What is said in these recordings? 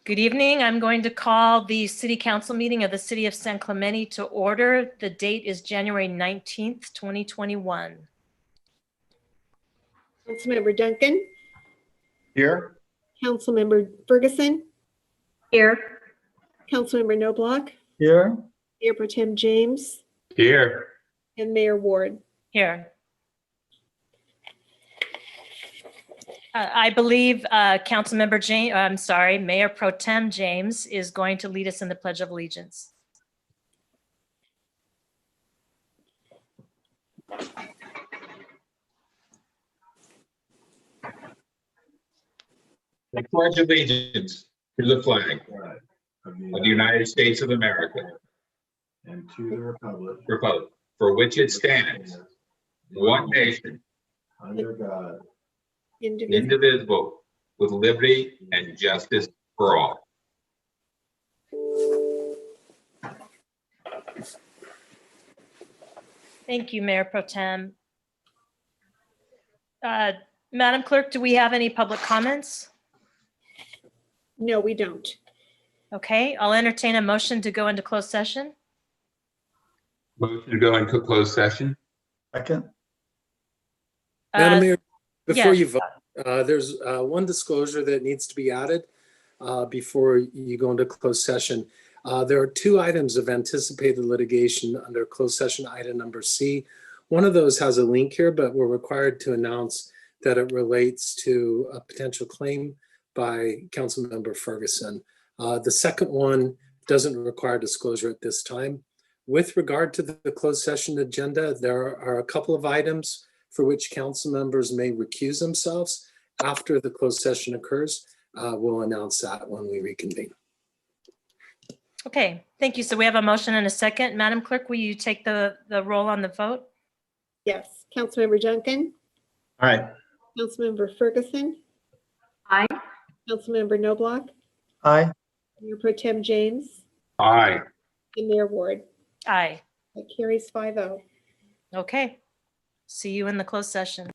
Good evening. I'm going to call the City Council meeting of the City of San Clemente to order. The date is January 19th, 2021. Councilmember Duncan. Here. Councilmember Ferguson. Here. Councilmember Noblock. Here. Mayor Pro Tem James. Here. And Mayor Ward. Here. I believe Mayor Pro Tem James is going to lead us in the Pledge of Allegiance. I pledge allegiance to the flag of the United States of America and to the republic for which it stands, one nation, under God, indivisible, with liberty and justice for all. Thank you, Mayor Pro Tem. Madam Clerk, do we have any public comments? No, we don't. Okay, I'll entertain a motion to go into closed session. Motion to go into closed session. second. Madam Mayor, before yes. you vote, there's one disclosure that needs to be added before you go into closed session. There are two items of anticipated litigation under closed session item number C. One of those has a link here, but we're required to announce that it relates to a potential claim by Councilmember Ferguson. The second one doesn't require disclosure at this time. With regard to the closed session agenda, there are a couple of items for which council members may recuse themselves after the closed session occurs. We'll announce that when we reconvene. Okay, thank you. So we have a motion and a second. Madam Clerk, will you take the roll on the vote? Yes. Councilmember Duncan. Aye. Councilmember Ferguson. Aye. Councilmember Noblock. Aye. Mayor Pro Tem James. Aye. And Mayor Ward. Aye. That carries 5-0. Okay. See you in the closed session.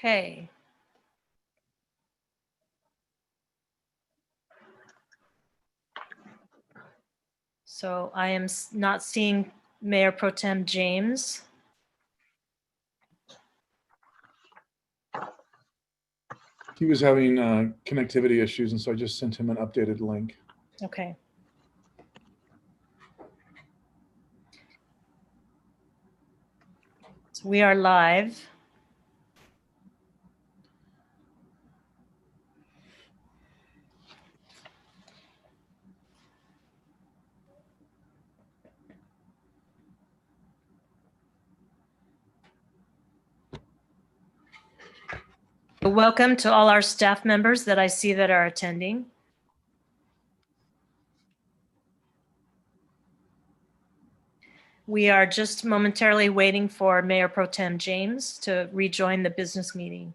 Okay. So I am not seeing Mayor Pro Tem James. He was having connectivity issues, and so I just sent him an updated link. Okay. So we are live. Welcome to all our staff members that I see that are attending. We are just momentarily waiting for Mayor Pro Tem James to rejoin the business meeting.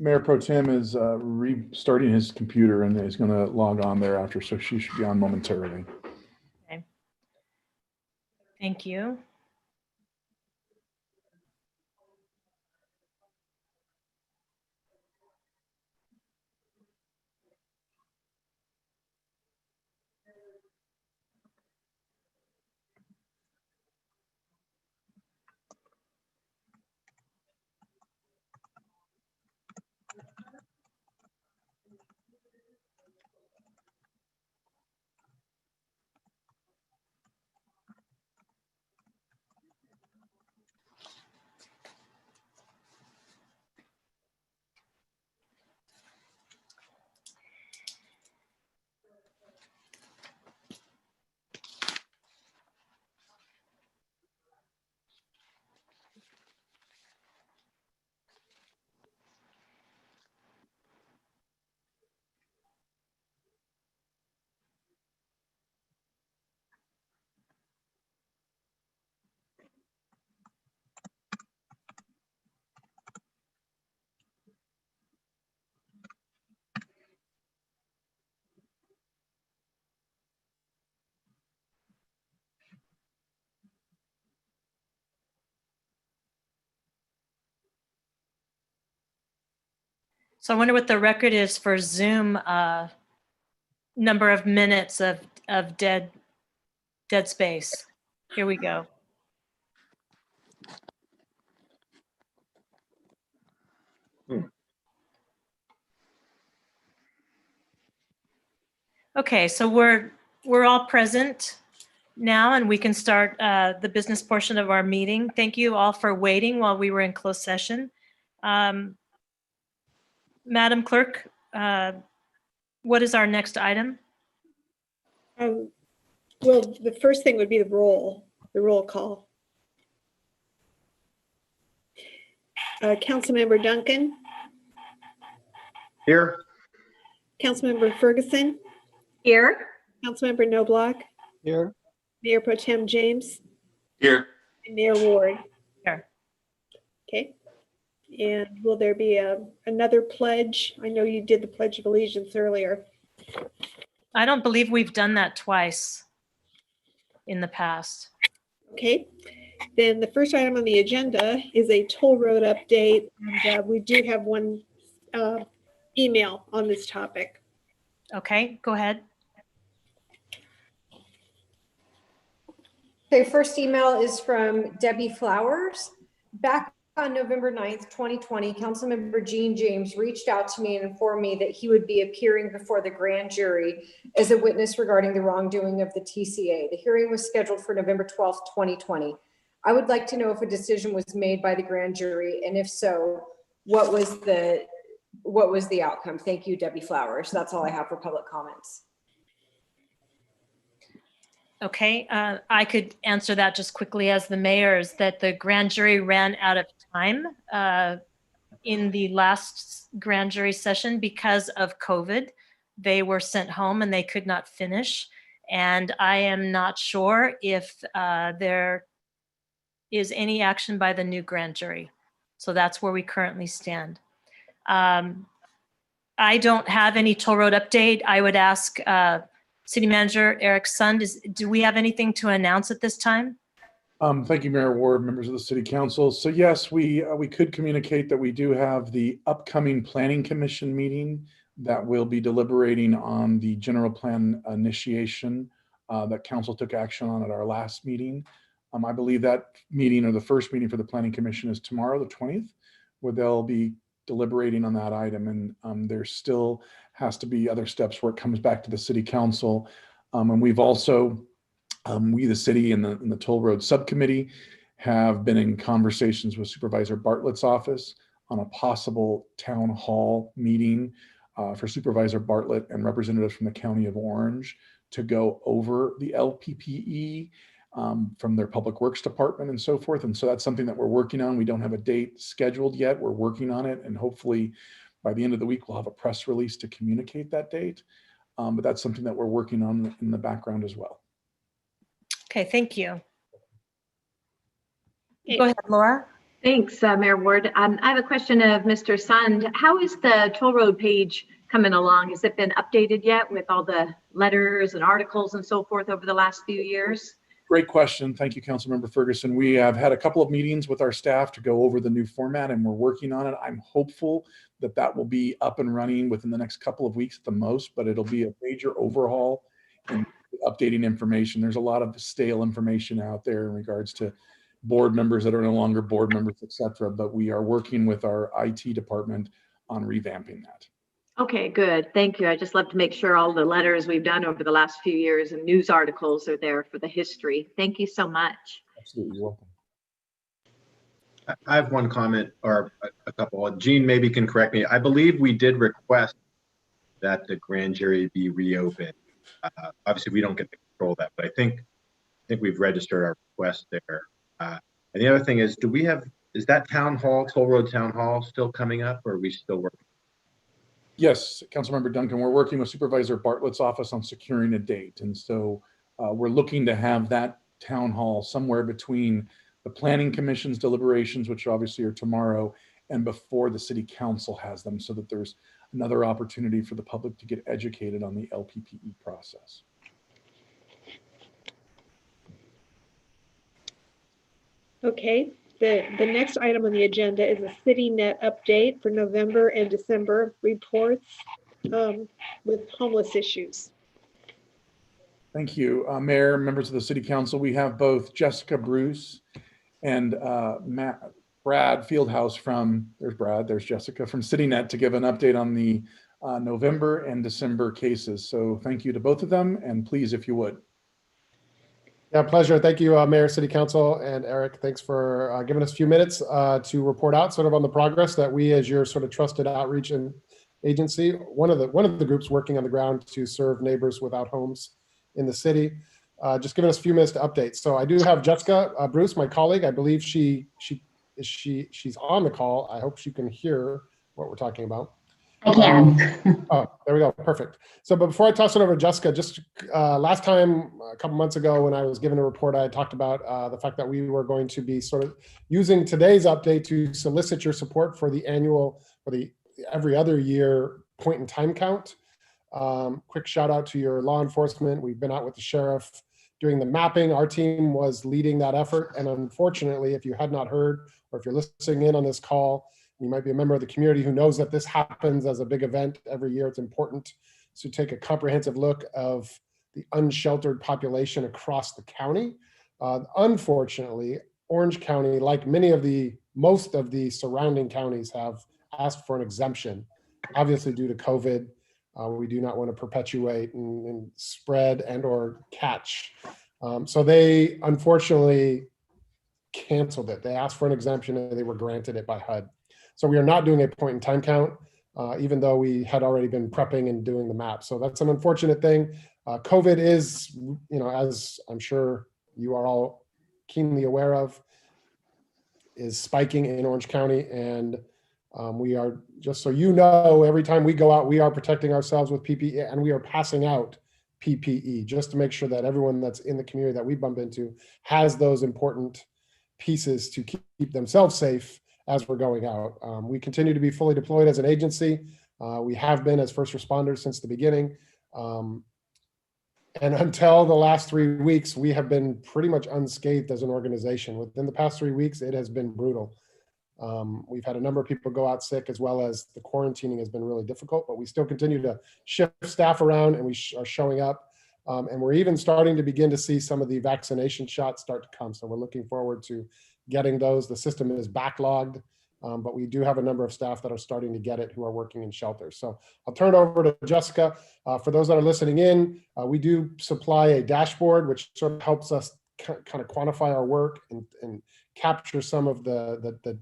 Mayor Pro Tem is restarting his computer and is going to log on thereafter, so she should be on momentarily. Okay. Thank you. So I wonder what the record is for Zoom number of minutes of dead space. Here we go. Okay, so we're all present now and we can start the business portion of our meeting. Thank you all for waiting while we were in closed session. Madam Clerk, what is our next item? Well, the first thing would be the roll call. Councilmember Duncan, Here. Councilmember Ferguson, Here. Councilmember Noblock, Here. Mayor Pro Tem James, Here. and Mayor Ward. Here. Okay. And will there be another pledge? I know you did the Pledge of Allegiance earlier. I don't believe we've done that twice in the past. Okay. Then the first item on the agenda is a toll road update. And we do have one email on this topic. Okay, go ahead. Okay, first email is from Debbie Flowers. Back on November 9th, 2020, Councilmember Gene James reached out to me and informed me that he would be appearing before the grand jury as a witness regarding the wrongdoing of the TCA. The hearing was scheduled for November 12th, 2020. I would like to know if a decision was made by the grand jury, and if so, what was the outcome? Thank you, Debbie Flowers. That's all I have for public comments. Okay, I could answer that just quickly as the mayor, is that the grand jury ran out of time in the last grand jury session because of COVID. They were sent home and they could not finish. And I am not sure if there is any action by the new grand jury. So that's where we currently stand. I don't have any toll road update. I would ask City Manager Eric Sund, do we have anything to announce at this time? Thank you, Mayor Ward, members of the City Council. So yes, we could communicate that we do have the upcoming Planning Commission meeting that will be deliberating on the general plan initiation that Council took action on at our last meeting. I believe that meeting, or the first meeting for the Planning Commission, is tomorrow, the 20th, where they'll be deliberating on that item. And there still has to be other steps where it comes back to the City Council. And we've also, we, the city and the toll road subcommittee, have been in conversations with Supervisor Bartlett's office on a possible town hall meeting for Supervisor Bartlett and representatives from the County of Orange to go over the LPPE from their Public Works Department and so forth. And so that's something that we're working on. We don't have a date scheduled yet. We're working on it, and hopefully by the end of the week, we'll have a press release to communicate that date. But that's something that we're working on in the background as well. Okay, thank you. Go ahead, Laura. Thanks, Mayor Ward. I have a question of Mr. Sund. How is the toll road page coming along? Has it been updated yet with all the letters and articles and so forth over the last few years? Great question. Thank you, Councilmember Ferguson. We have had a couple of meetings with our staff to go over the new format, and we're working on it. I'm hopeful that that will be up and running within the next couple of weeks at the most, but it'll be a major overhaul and updating information. There's a lot of stale information out there in regards to board members that are no longer board members, et cetera, but we are working with our IT department on revamping that. Okay, good. Thank you. I just love to make sure all the letters we've done over the last few years and news articles are there for the history. Thank you so much. Absolutely, you're welcome. I have one comment, or a couple. Gene maybe can correct me. I believe we did request that the grand jury be reopened. Obviously, we don't get to control that, but I think we've registered our request there. And the other thing is, is that town hall, toll road town hall, still coming up, or are we still working? Yes, Councilmember Duncan, we're working with Supervisor Bartlett's office on securing a date. And so we're looking to have that town hall somewhere between the Planning Commission's deliberations, which obviously are tomorrow, and before the City Council has them, so that there's another opportunity for the public to get educated on the LPPE process. Okay, the next item on the agenda is a CityNet update for November and December reports with homeless issues. Thank you, Mayor, members of the City Council. We have both Jessica Bruce and Brad Fieldhouse from, there's Brad, there's Jessica from CityNet to give an update on the November and December cases. So thank you to both of them, and please, if you would. Yeah, pleasure. Thank you, Mayor, City Council, and Eric. Thanks for giving us a few minutes to report out sort of on the progress that we, as your sort of trusted outreach and agency, one of the groups working on the ground to serve neighbors without homes in the city. Just giving us a few minutes to update. So I do have Jessica Bruce, my colleague. I believe she's on the call. I hope she can hear what we're talking about. I can. Oh, there we go. Perfect. So, but before I toss it over to Jessica, just last time, a couple months ago, when I was given a report, I talked about the fact that we were going to be sort of using today's update to solicit your support for the annual, or the every other year point in time count. Quick shout out to your law enforcement. We've been out with the sheriff doing the mapping. Our team was leading that effort. And unfortunately, if you had not heard, or if you're listening in on this call, you might be a member of the community who knows that this happens as a big event every year. It's important to take a comprehensive look of the unsheltered population across the county. Unfortunately, Orange County, like most of the surrounding counties, have asked for an exemption, obviously due to COVID. We do not want to perpetuate and spread and or catch. So they unfortunately canceled it. They asked for an exemption and they were granted it by HUD. So we are not doing a point in time count, even though we had already been prepping and doing the map. So that's an unfortunate thing. COVID is, as I'm sure you are all keenly aware of, is spiking in Orange County. And we are, just so you know, every time we go out, we are protecting ourselves with PPE, and we are passing out PPE just to make sure that everyone that's in the community that we bump into has those important pieces to keep themselves safe as we're going out. We continue to be fully deployed as an agency. We have been as first responders since the beginning. And until the last 3 weeks, we have been pretty much unscathed as an organization. Within the past 3 weeks, it has been brutal. We've had a number of people go out sick, as well as the quarantining has been really difficult, but we still continue to shift staff around, and we are showing up. And we're even starting to begin to see some of the vaccination shots start to come. So we're looking forward to getting those. The system is backlogged, but we do have a number of staff that are starting to get it who are working in shelters. So I'll turn it over to Jessica. For those that are listening in, we do supply a dashboard, which sort of helps us kind of quantify our work and capture some of the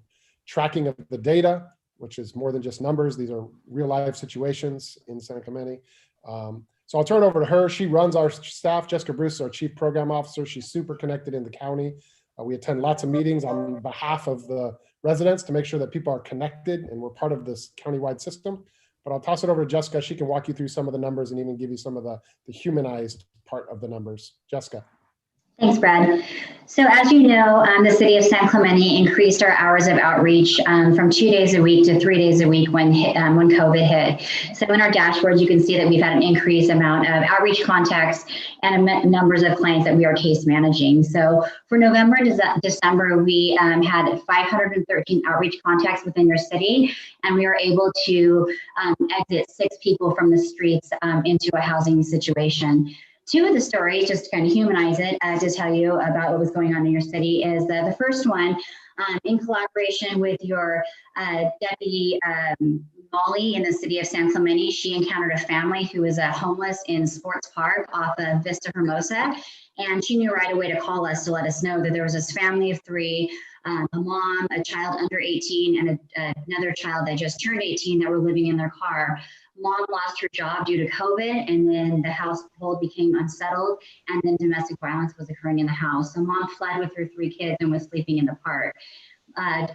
tracking of the data, which is more than just numbers. These are real life situations in San Clemente. So I'll turn it over to her. She runs our staff. Jessica Bruce is our Chief Program Officer. She's super connected in the county. We attend lots of meetings on behalf of the residents to make sure that people are connected and we're part of this countywide system. But I'll toss it over to Jessica. She can walk you through some of the numbers and even give you some of the humanized part of the numbers. Jessica. Thanks, Brad. So as you know, the city of San Clemente increased our hours of outreach from 2 days a week to 3 days a week when COVID hit. So in our dashboard, you can see that we've had an increased amount of outreach contacts and numbers of clients that we are case managing. So for November and December, we had 513 outreach contacts within your city, and we were able to exit 6 people from the streets into a housing situation. 2 of the stories, just to kind of humanize it, to tell you about what was going on in your city, is the first one, in collaboration with your deputy Molly in the city of San Clemente. She encountered a family who was homeless in Sports Park off of Vista, Hermosa, and she knew right away to call us to let us know that there was this family of 3, a mom, a child under 18, and another child that just turned 18 that were living in their car. Mom lost her job due to COVID, and then the household became unsettled, and then domestic violence was occurring in the house. So mom fled with her 3 kids and was sleeping in the park.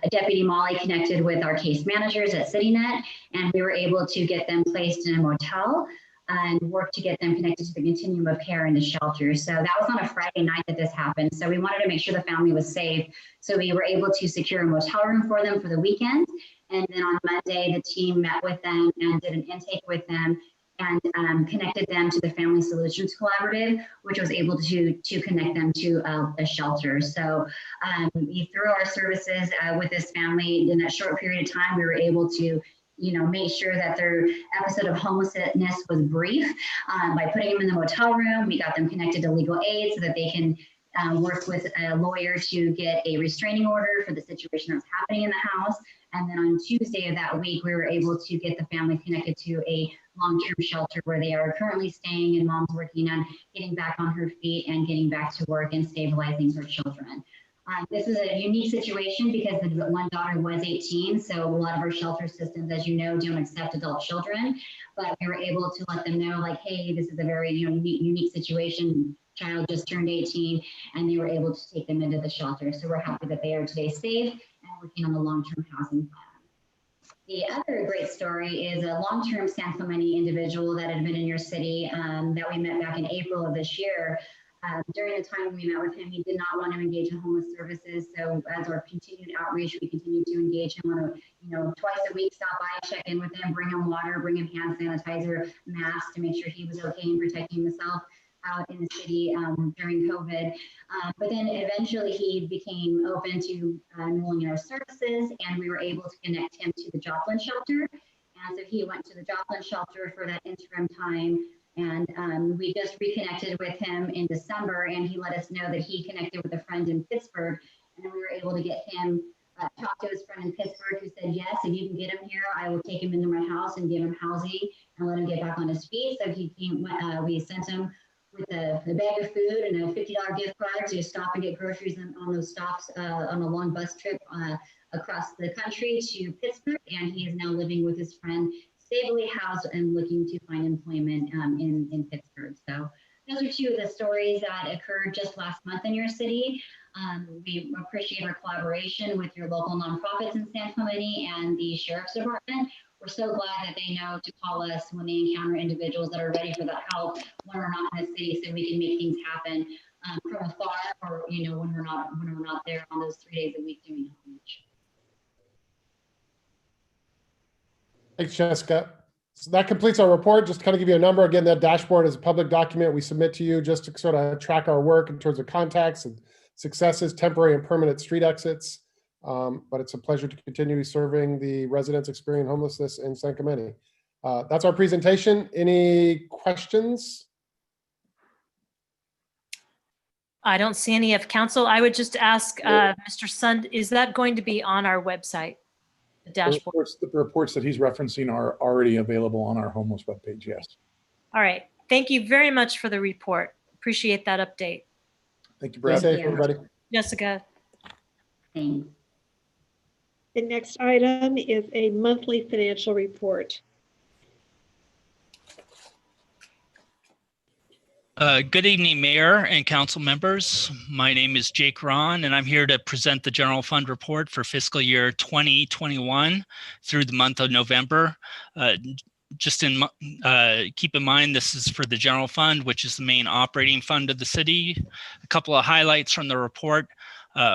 Deputy Molly connected with our case managers at CityNet, and we were able to get them placed in a motel and work to get them connected to the continuum of care in the shelters. So that was on a Friday night that this happened. So we wanted to make sure the family was safe. So we were able to secure a motel room for them for the weekend. And then on Monday, the team met with them and did an intake with them and connected them to the Family Solutions Collaborative, which was able to connect them to a shelter. So through our services with this family in that short period of time, we were able to make sure that their episode of homelessness was brief by putting them in the motel room. We got them connected to legal aid so that they can worked with a lawyer to get a restraining order for the situation that was happening in the house. And then on Tuesday of that week, we were able to get the family connected to a long-term shelter where they are currently staying, and mom's working on getting back on her feet and getting back to work and stabilizing her children. This is a unique situation because the one daughter was 18, so a lot of our shelter systems, as you know, don't accept adult children, but we were able to let them know, like, hey, this is a very unique situation. Child just turned 18, and they were able to take them into the shelter. So we're happy that they are today safe and working on the long-term housing plan. The other great story is a long-term San Clemente individual that had been in your city that we met back in April of this year. During the time we met with him, he did not want to engage in homeless services. So as our continued outreach, we continue to engage him on a, twice a week, stop by, check in with him, bring him water, bring him hand sanitizer, masks to make sure he was okay and protecting himself out in the city during COVID. But then eventually he became open to enrolling in our services, and we were able to connect him to the Joplin shelter. And so he went to the Joplin shelter for that interim time. And we just reconnected with him in December, and he let us know that he connected with a friend in Pittsburgh, and we were able to get him talk to his friend in Pittsburgh, who said, yes, if you can get him here, I will take him into my house and give him housing and let him get back on his feet. So he came, we sent him with a bag of food and a $50 gift card to stop and get groceries on those stops on a long bus trip across the country to Pittsburgh. And he is now living with his friend, stably housed and looking to find employment in Pittsburgh. So those are two of the stories that occurred just last month in your city. We appreciate our collaboration with your local nonprofits in San Clemente and the Sheriff's Department. We're so glad that they know to call us when they encounter individuals that are ready for that help when we're not in the city, so we can make things happen from afar, or when we're not there on those 3 days a week doing outreach. Thanks, Jessica. So that completes our report. Just to kind of give you a number, again, that dashboard is a public document we submit to you just to sort of track our work in terms of contacts and successes, temporary and permanent street exits. But it's a pleasure to continue serving the residents experiencing homelessness in San Clemente. That's our presentation. Any questions? I don't see any of council. I would just ask Mr. Sund, is that going to be on our website? The dashboard. The reports that he's referencing are already available on our homeless webpage, yes. All right. Thank you very much for the report. Appreciate that update. Thank you, Brad. Stay safe, everybody. Jessica. Thanks. The next item is a monthly financial report. Good evening, Mayor and council members. My name is Jake Ron, and I'm here to present the general fund report for fiscal year 2021 through the month of November. Keep in mind, this is for the general fund, which is the main operating fund of the city. A couple of highlights from the report.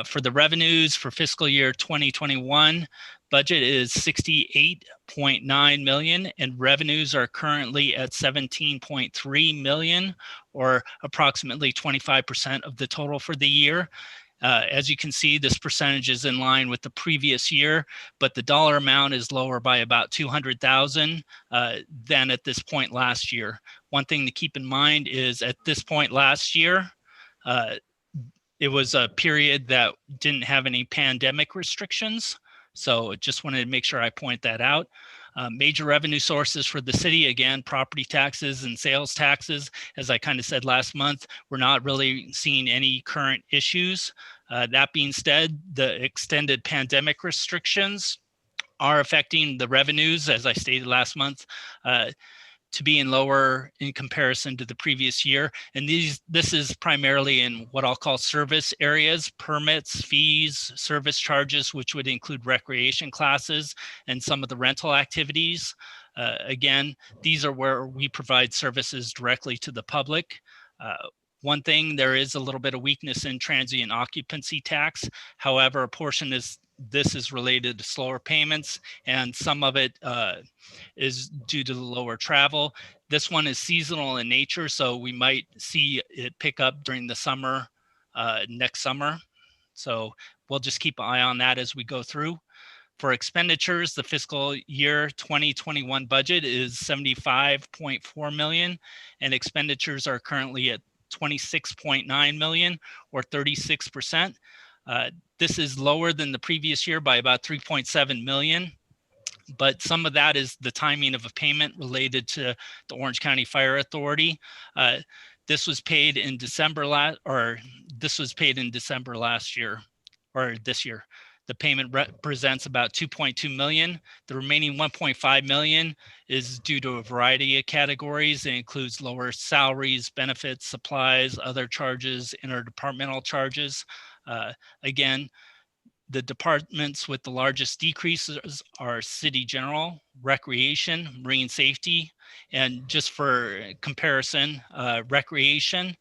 For the revenues for fiscal year 2021, budget is $68.9 million, and revenues are currently at $17.3 million, or approximately 25% of the total for the year. As you can see, this percentage is in line with the previous year, but the dollar amount is lower by about $200,000 than at this point last year. One thing to keep in mind is at this point last year, it was a period that didn't have any pandemic restrictions. So just wanted to make sure I point that out. Major revenue sources for the city, again, property taxes and sales taxes. As I kind of said last month, we're not really seeing any current issues. That being said, the extended pandemic restrictions are affecting the revenues, as I stated last month, to be lower in comparison to the previous year. And this is primarily in what I'll call service areas, permits, fees, service charges, which would include recreation classes and some of the rental activities. Again, these are where we provide services directly to the public. One thing, there is a little bit of weakness in transient occupancy tax. However, a portion is related to slower payments, and some of it is due to the lower travel. This one is seasonal in nature, so we might see it pick up during the summer, next summer. So we'll just keep an eye on that as we go through. For expenditures, the fiscal year 2021 budget is $75.4 million, and expenditures are currently at 26.9 million, or 36%. This is lower than the previous year by about 3.7 million. But some of that is the timing of a payment related to the Orange County Fire Authority. This was paid in December last year, or this year. The payment represents about 2.2 million. The remaining 1.5 million is due to a variety of categories. It includes lower salaries, benefits, supplies, other charges, interdepartmental charges. Again, the departments with the largest decreases are City General, Recreation, Marine Safety, and just for comparison, Recreation,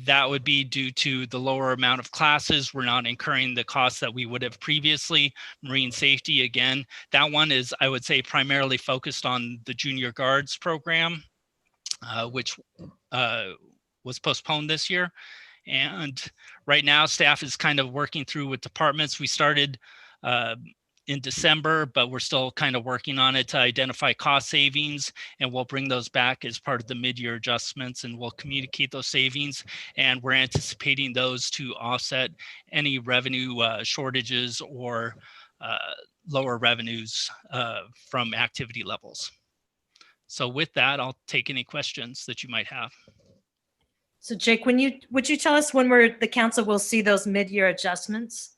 that would be due to the lower amount of classes. We're not incurring the costs that we would have previously. Marine Safety, again, that one is, I would say, primarily focused on the Junior Guards program, which was postponed this year. And right now, staff is kind of working through with departments. We started in December, but we're still kind of working on it to identify cost savings, and we'll bring those back as part of the mid-year adjustments, and we'll communicate those savings. And we're anticipating those to offset any revenue shortages or lower revenues from activity levels. So with that, I'll take any questions that you might have. So Jake, would you tell us when the council will see those mid-year adjustments?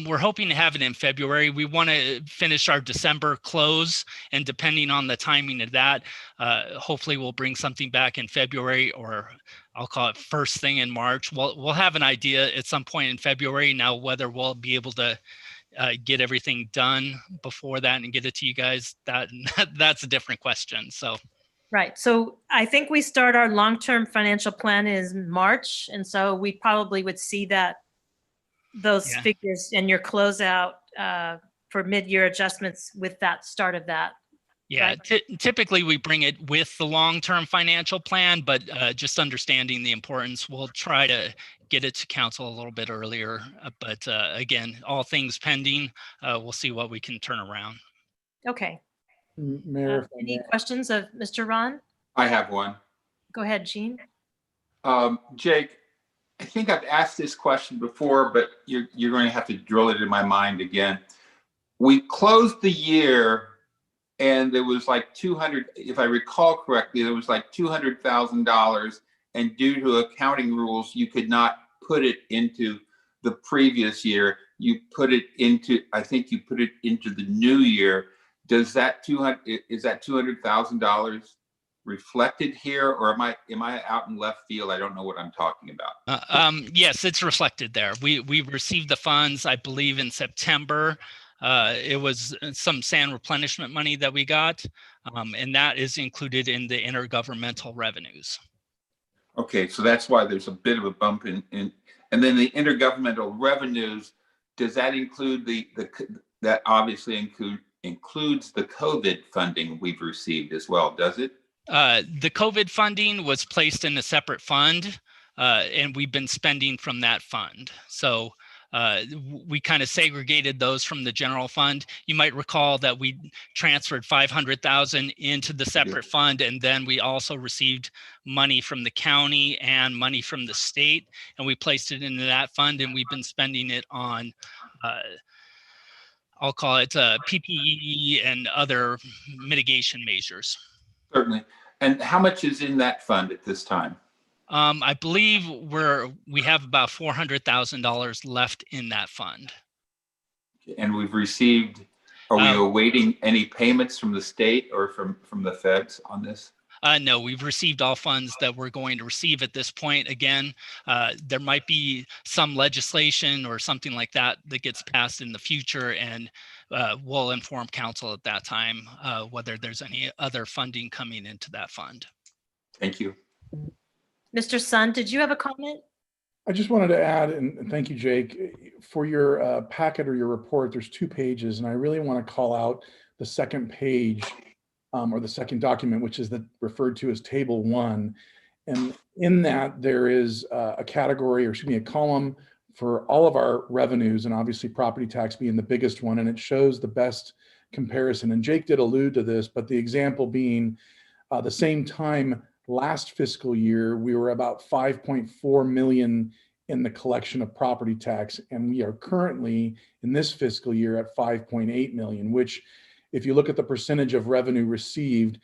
We're hoping to have it in February. We want to finish our December close, and depending on the timing of that, hopefully we'll bring something back in February, or I'll call it first thing in March. We'll have an idea at some point in February. Now, whether we'll be able to get everything done before that and get it to you guys, that's a different question. So. Right. So I think we start our long-term financial plan in March. And so we probably would see those figures in your closeout for mid-year adjustments with that start of that. Yeah, right? Typically we bring it with the long-term financial plan, but just understanding the importance, we'll try to get it to council a little bit earlier. But again, all things pending, we'll see what we can turn around. Okay. Mayor, any questions of Mr. Ron? I have one. Go ahead, Gene. Jake, I think I've asked this question before, but you're going to have to drill it in my mind again. We closed the year and there was like 200, if I recall correctly, there was like $200,000, and due to accounting rules, you could not put it into the previous year. You put it into, I think you put it into the new year. Does that is that $200,000 reflected here, or am I out in left field? I don't know what I'm talking about. Yes, it's reflected there. We received the funds, I believe, in September. It was some sand replenishment money that we got, and that is included in the intergovernmental revenues. Okay, so that's why there's a bit of a bump in and then the intergovernmental revenues. Does that include that obviously includes the COVID funding we've received as well, does it? The COVID funding was placed in a separate fund, and we've been spending from that fund. So we kind of segregated those from the general fund. You might recall that we transferred $500,000 into the separate fund, and then we also received money from the county and money from the state, and we placed it into that fund, and we've been spending it on I'll call it PPE and other mitigation measures. Certainly. And how much is in that fund at this time? I believe we have about $400,000 left in that fund. And we've received, are we awaiting any payments from the state or from the feds on this? No, we've received all funds that we're going to receive at this point. Again, there might be some legislation or something like that that gets passed in the future, and we'll inform council at that time whether there's any other funding coming into that fund. Thank you. Mr. Sun, did you have a comment? I just wanted to add, and thank you, Jake, for your packet or your report. There's 2 pages, and I really want to call out the second page or the second document, which is referred to as Table 1. And in that, there is a category, or excuse me, a column for all of our revenues, and obviously property tax being the biggest one, and it shows the best comparison. And Jake did allude to this, but the example being the same time last fiscal year, we were about 5.4 million in the collection of property tax. And we are currently in this fiscal year at 5.8 million, which if you look at the percentage of revenue received,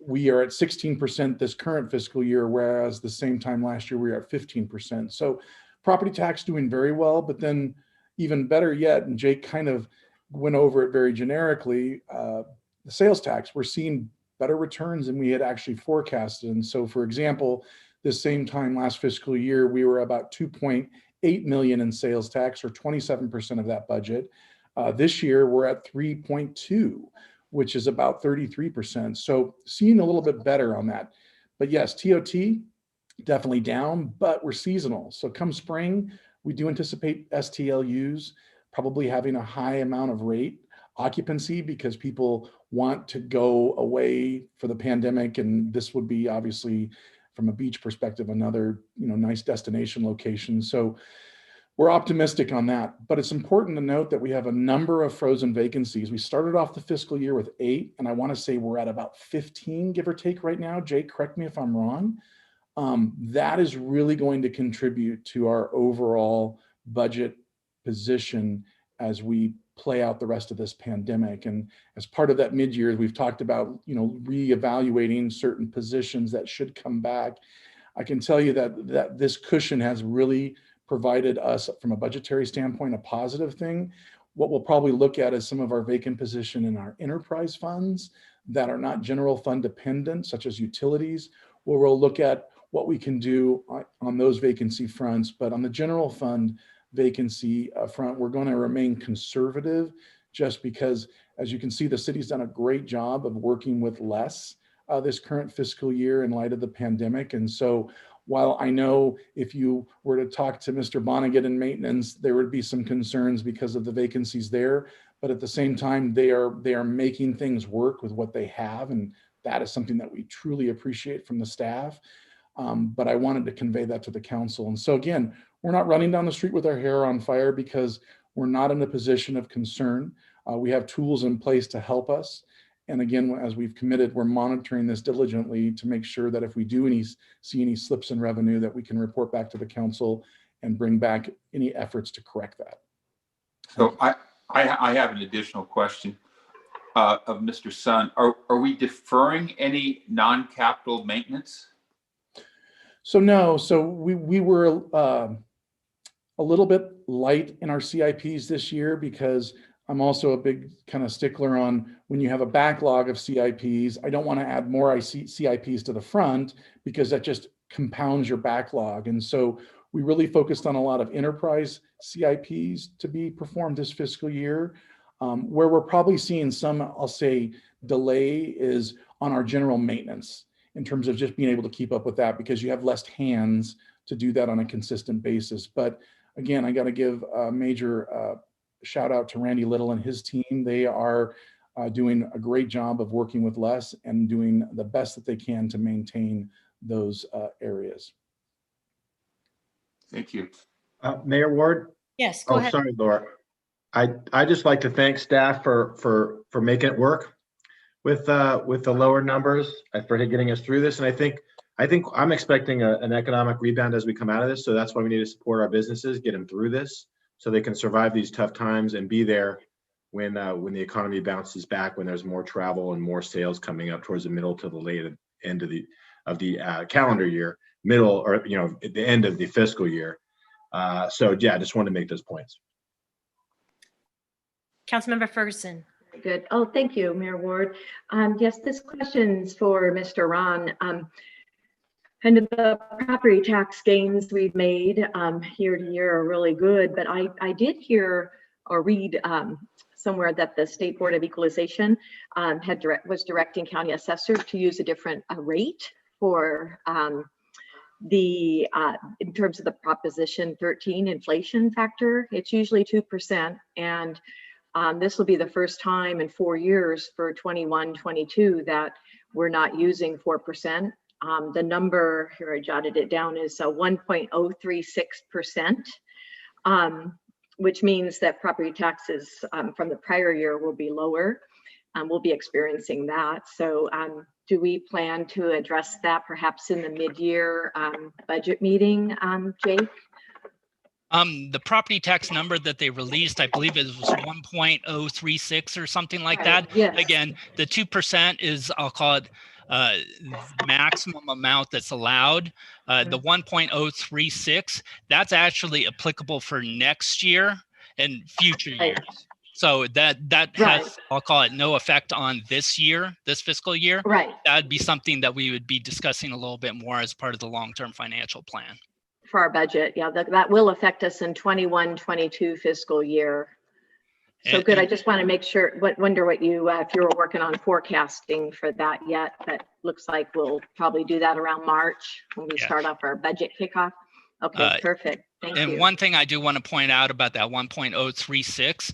we are at 16% this current fiscal year, whereas the same time last year, we were at 15%. So property tax doing very well, but then even better yet, and Jake kind of went over it very generically, the sales tax, we're seeing better returns than we had actually forecasted. And so, for example, this same time last fiscal year, we were about 2.8 million in sales tax, or 27% of that budget. This year, we're at 3.2, which is about 33%. So seeing a little bit better on that. But yes, TOT definitely down, but we're seasonal. So come spring, we do anticipate STLUs probably having a high amount of rate occupancy because people want to go away for the pandemic. And this would be obviously from a beach perspective, another, nice destination location. So we're optimistic on that, but it's important to note that we have a number of frozen vacancies. We started off the fiscal year with 8, and I want to say we're at about 15, give or take right now. Jake, correct me if I'm wrong. That is really going to contribute to our overall budget position as we play out the rest of this pandemic. And as part of that mid-year, we've talked about, reevaluating certain positions that should come back. I can tell you that this cushion has really provided us, from a budgetary standpoint, a positive thing. What we'll probably look at is some of our vacant position in our enterprise funds that are not general fund dependent, such as utilities, where we'll look at what we can do on those vacancy fronts. But on the general fund vacancy front, we're going to remain conservative, just because, as you can see, the city's done a great job of working with less this current fiscal year in light of the pandemic. And so while I know if you were to talk to Mr. Vonnegut in maintenance, there would be some concerns because of the vacancies there, but at the same time, they are making things work with what they have. And that is something that we truly appreciate from the staff. But I wanted to convey that to the council. And so again, we're not running down the street with our hair on fire because we're not in a position of concern. We have tools in place to help us. And again, as we've committed, we're monitoring this diligently to make sure that if we do see any slips in revenue, that we can report back to the council and bring back any efforts to correct that. So I have an additional question of Mr. Sun. Are we deferring any non-capital maintenance? So no, so we were a little bit light in our CIPs this year because I'm also a big kind of stickler on when you have a backlog of CIPs, I don't want to add more CIPs to the front because that just compounds your backlog. And so we really focused on a lot of enterprise CIPs to be performed this fiscal year. Where we're probably seeing some, I'll say, delay is on our general maintenance in terms of just being able to keep up with that because you have less hands to do that on a consistent basis. But again, I got to give a major shout out to Randy Little and his team. They are doing a great job of working with less and doing the best that they can to maintain those areas. Thank you. Mayor Ward? Yes, go ahead. Sorry, Laura. I just like to thank staff for making it work with the lower numbers and for getting us through this. And I think I'm expecting an economic rebound as we come out of this. So that's why we need to support our businesses, get them through this, so they can survive these tough times and be there when the economy bounces back, when there's more travel and more sales coming up towards the middle to the late end of the calendar year, middle, or at the end of the fiscal year. So yeah, I just wanted to make those points. Councilmember Ferguson. Good. Oh, thank you, Mayor Ward. Yes, this question's for Mr. Ron. Kind of the property tax gains we've made year to year are really good, but I did hear or read somewhere that the State Board of Equalization was directing county assessors to use a different rate for in terms of the Proposition 13 inflation factor. It's usually 2%, and this will be the first time in 4 years for 21-22 that we're not using 4%. The number here, I jotted it down, is 1.036%, which means that property taxes from the prior year will be lower. we'll be experiencing that. So do we plan to address that perhaps in the mid-year budget meeting, Jake? The property tax number that they released, I believe it was 1.036 or something like that. Yes. Again, the 2% is, I'll call it the maximum amount that's allowed. The 1.036, that's actually applicable for next year and future years. So that has, I'll call it, no effect on this year, this fiscal year. Right. That'd be something that we would be discussing a little bit more as part of the long-term financial plan. For our budget, yeah, that will affect us in 21-22 fiscal year. So good. I just want to make sure. Wonder what you if you were working on forecasting for that yet? But looks like we'll probably do that around March when we start off our budget kickoff. Okay, perfect. Thank you. And one thing I do want to point out about that 1.036,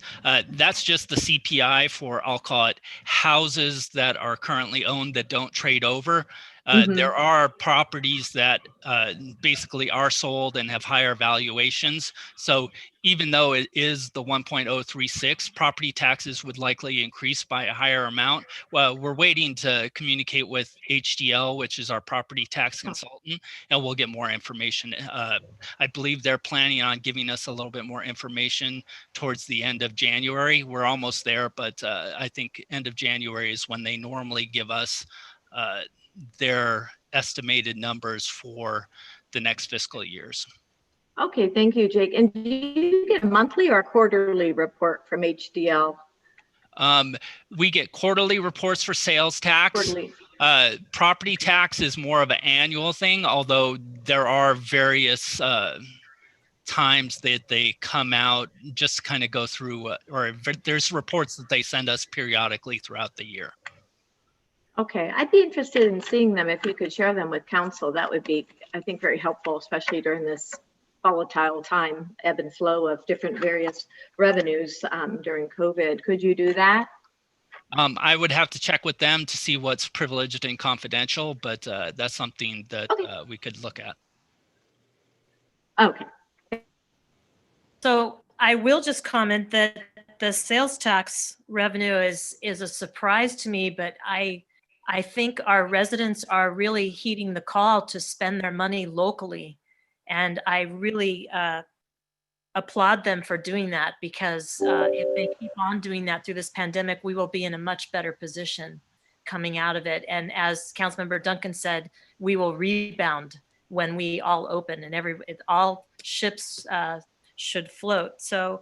that's just the CPI for, I'll call it, houses that are currently owned that don't trade over. There are properties that basically are sold and have higher valuations. So even though it is the 1.036, property taxes would likely increase by a higher amount. Well, we're waiting to communicate with HDL, which is our property tax consultant, and we'll get more information. I believe they're planning on giving us a little bit more information towards the end of January. We're almost there, but I think end of January is when they normally give us their estimated numbers for the next fiscal years. Okay, thank you, Jake. And do you get a monthly or quarterly report from HDL? We get quarterly reports for sales tax. Quarterly. Property tax is more of an annual thing, although there are various times that they come out just to kind of go through, or there's reports that they send us periodically throughout the year. Okay, I'd be interested in seeing them if you could share them with council. That would be, I think, very helpful, especially during this volatile time, ebb and flow of different various revenues during COVID. Could you do that? I would have to check with them to see what's privileged and confidential, but that's something that we could look at. Okay. So I will just comment that the sales tax revenue is a surprise to me, but I think our residents are really heeding the call to spend their money locally. And I really applaud them for doing that, because if they keep on doing that through this pandemic, we will be in a much better position coming out of it. And as Councilmember Duncan said, we will rebound when we all open and all ships should float. So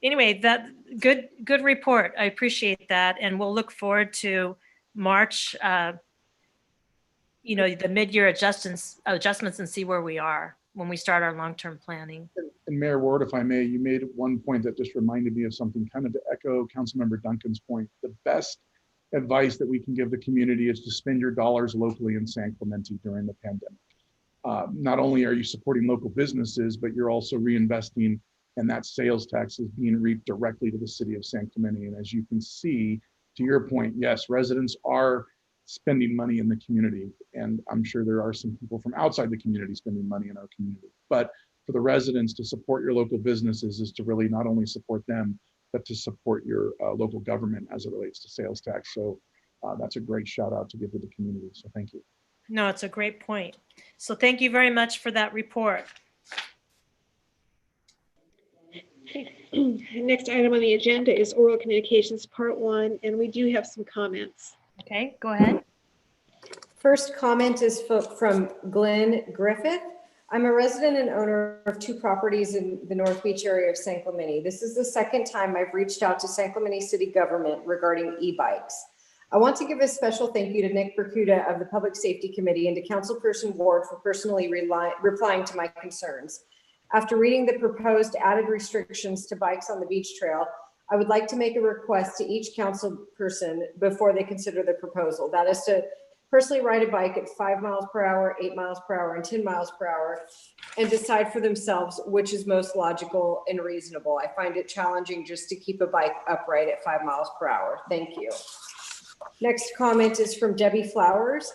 anyway, that good report. I appreciate that. And we'll look forward to March, the mid-year adjustments and see where we are when we start our long-term planning. And Mayor Ward, if I may, you made one point that just reminded me of something, kind of to echo Councilmember Duncan's point. The best advice that we can give the community is to spend your dollars locally in San Clemente during the pandemic. Not only are you supporting local businesses, but you're also reinvesting, and that sales tax is being reaped directly to the city of San Clemente. And as you can see, to your point, yes, residents are spending money in the community. And I'm sure there are some people from outside the community spending money in our community. But for the residents to support your local businesses is to really not only support them, but to support your local government as it relates to sales tax. So that's a great shout out to give to the community. So thank you. No, it's a great point. So thank you very much for that report. Next item on the agenda is oral communications part 1, and we do have some comments. Okay, go ahead. First comment is from Glenn Griffith. I'm a resident and owner of 2 properties in the North Beach area of San Clemente. This is the second time I've reached out to San Clemente City government regarding e-bikes. I want to give a special thank you to Nick Bercuda of the Public Safety Committee and to Councilperson Ward for personally replying to my concerns. After reading the proposed added restrictions to bikes on the beach trail, I would like to make a request to each council person before they consider the proposal. That is to personally ride a bike at 5 miles per hour, 8 miles per hour, and 10 miles per hour, and decide for themselves which is most logical and reasonable. I find it challenging just to keep a bike upright at 5 miles per hour. Thank you. Next comment is from Debbie Flowers.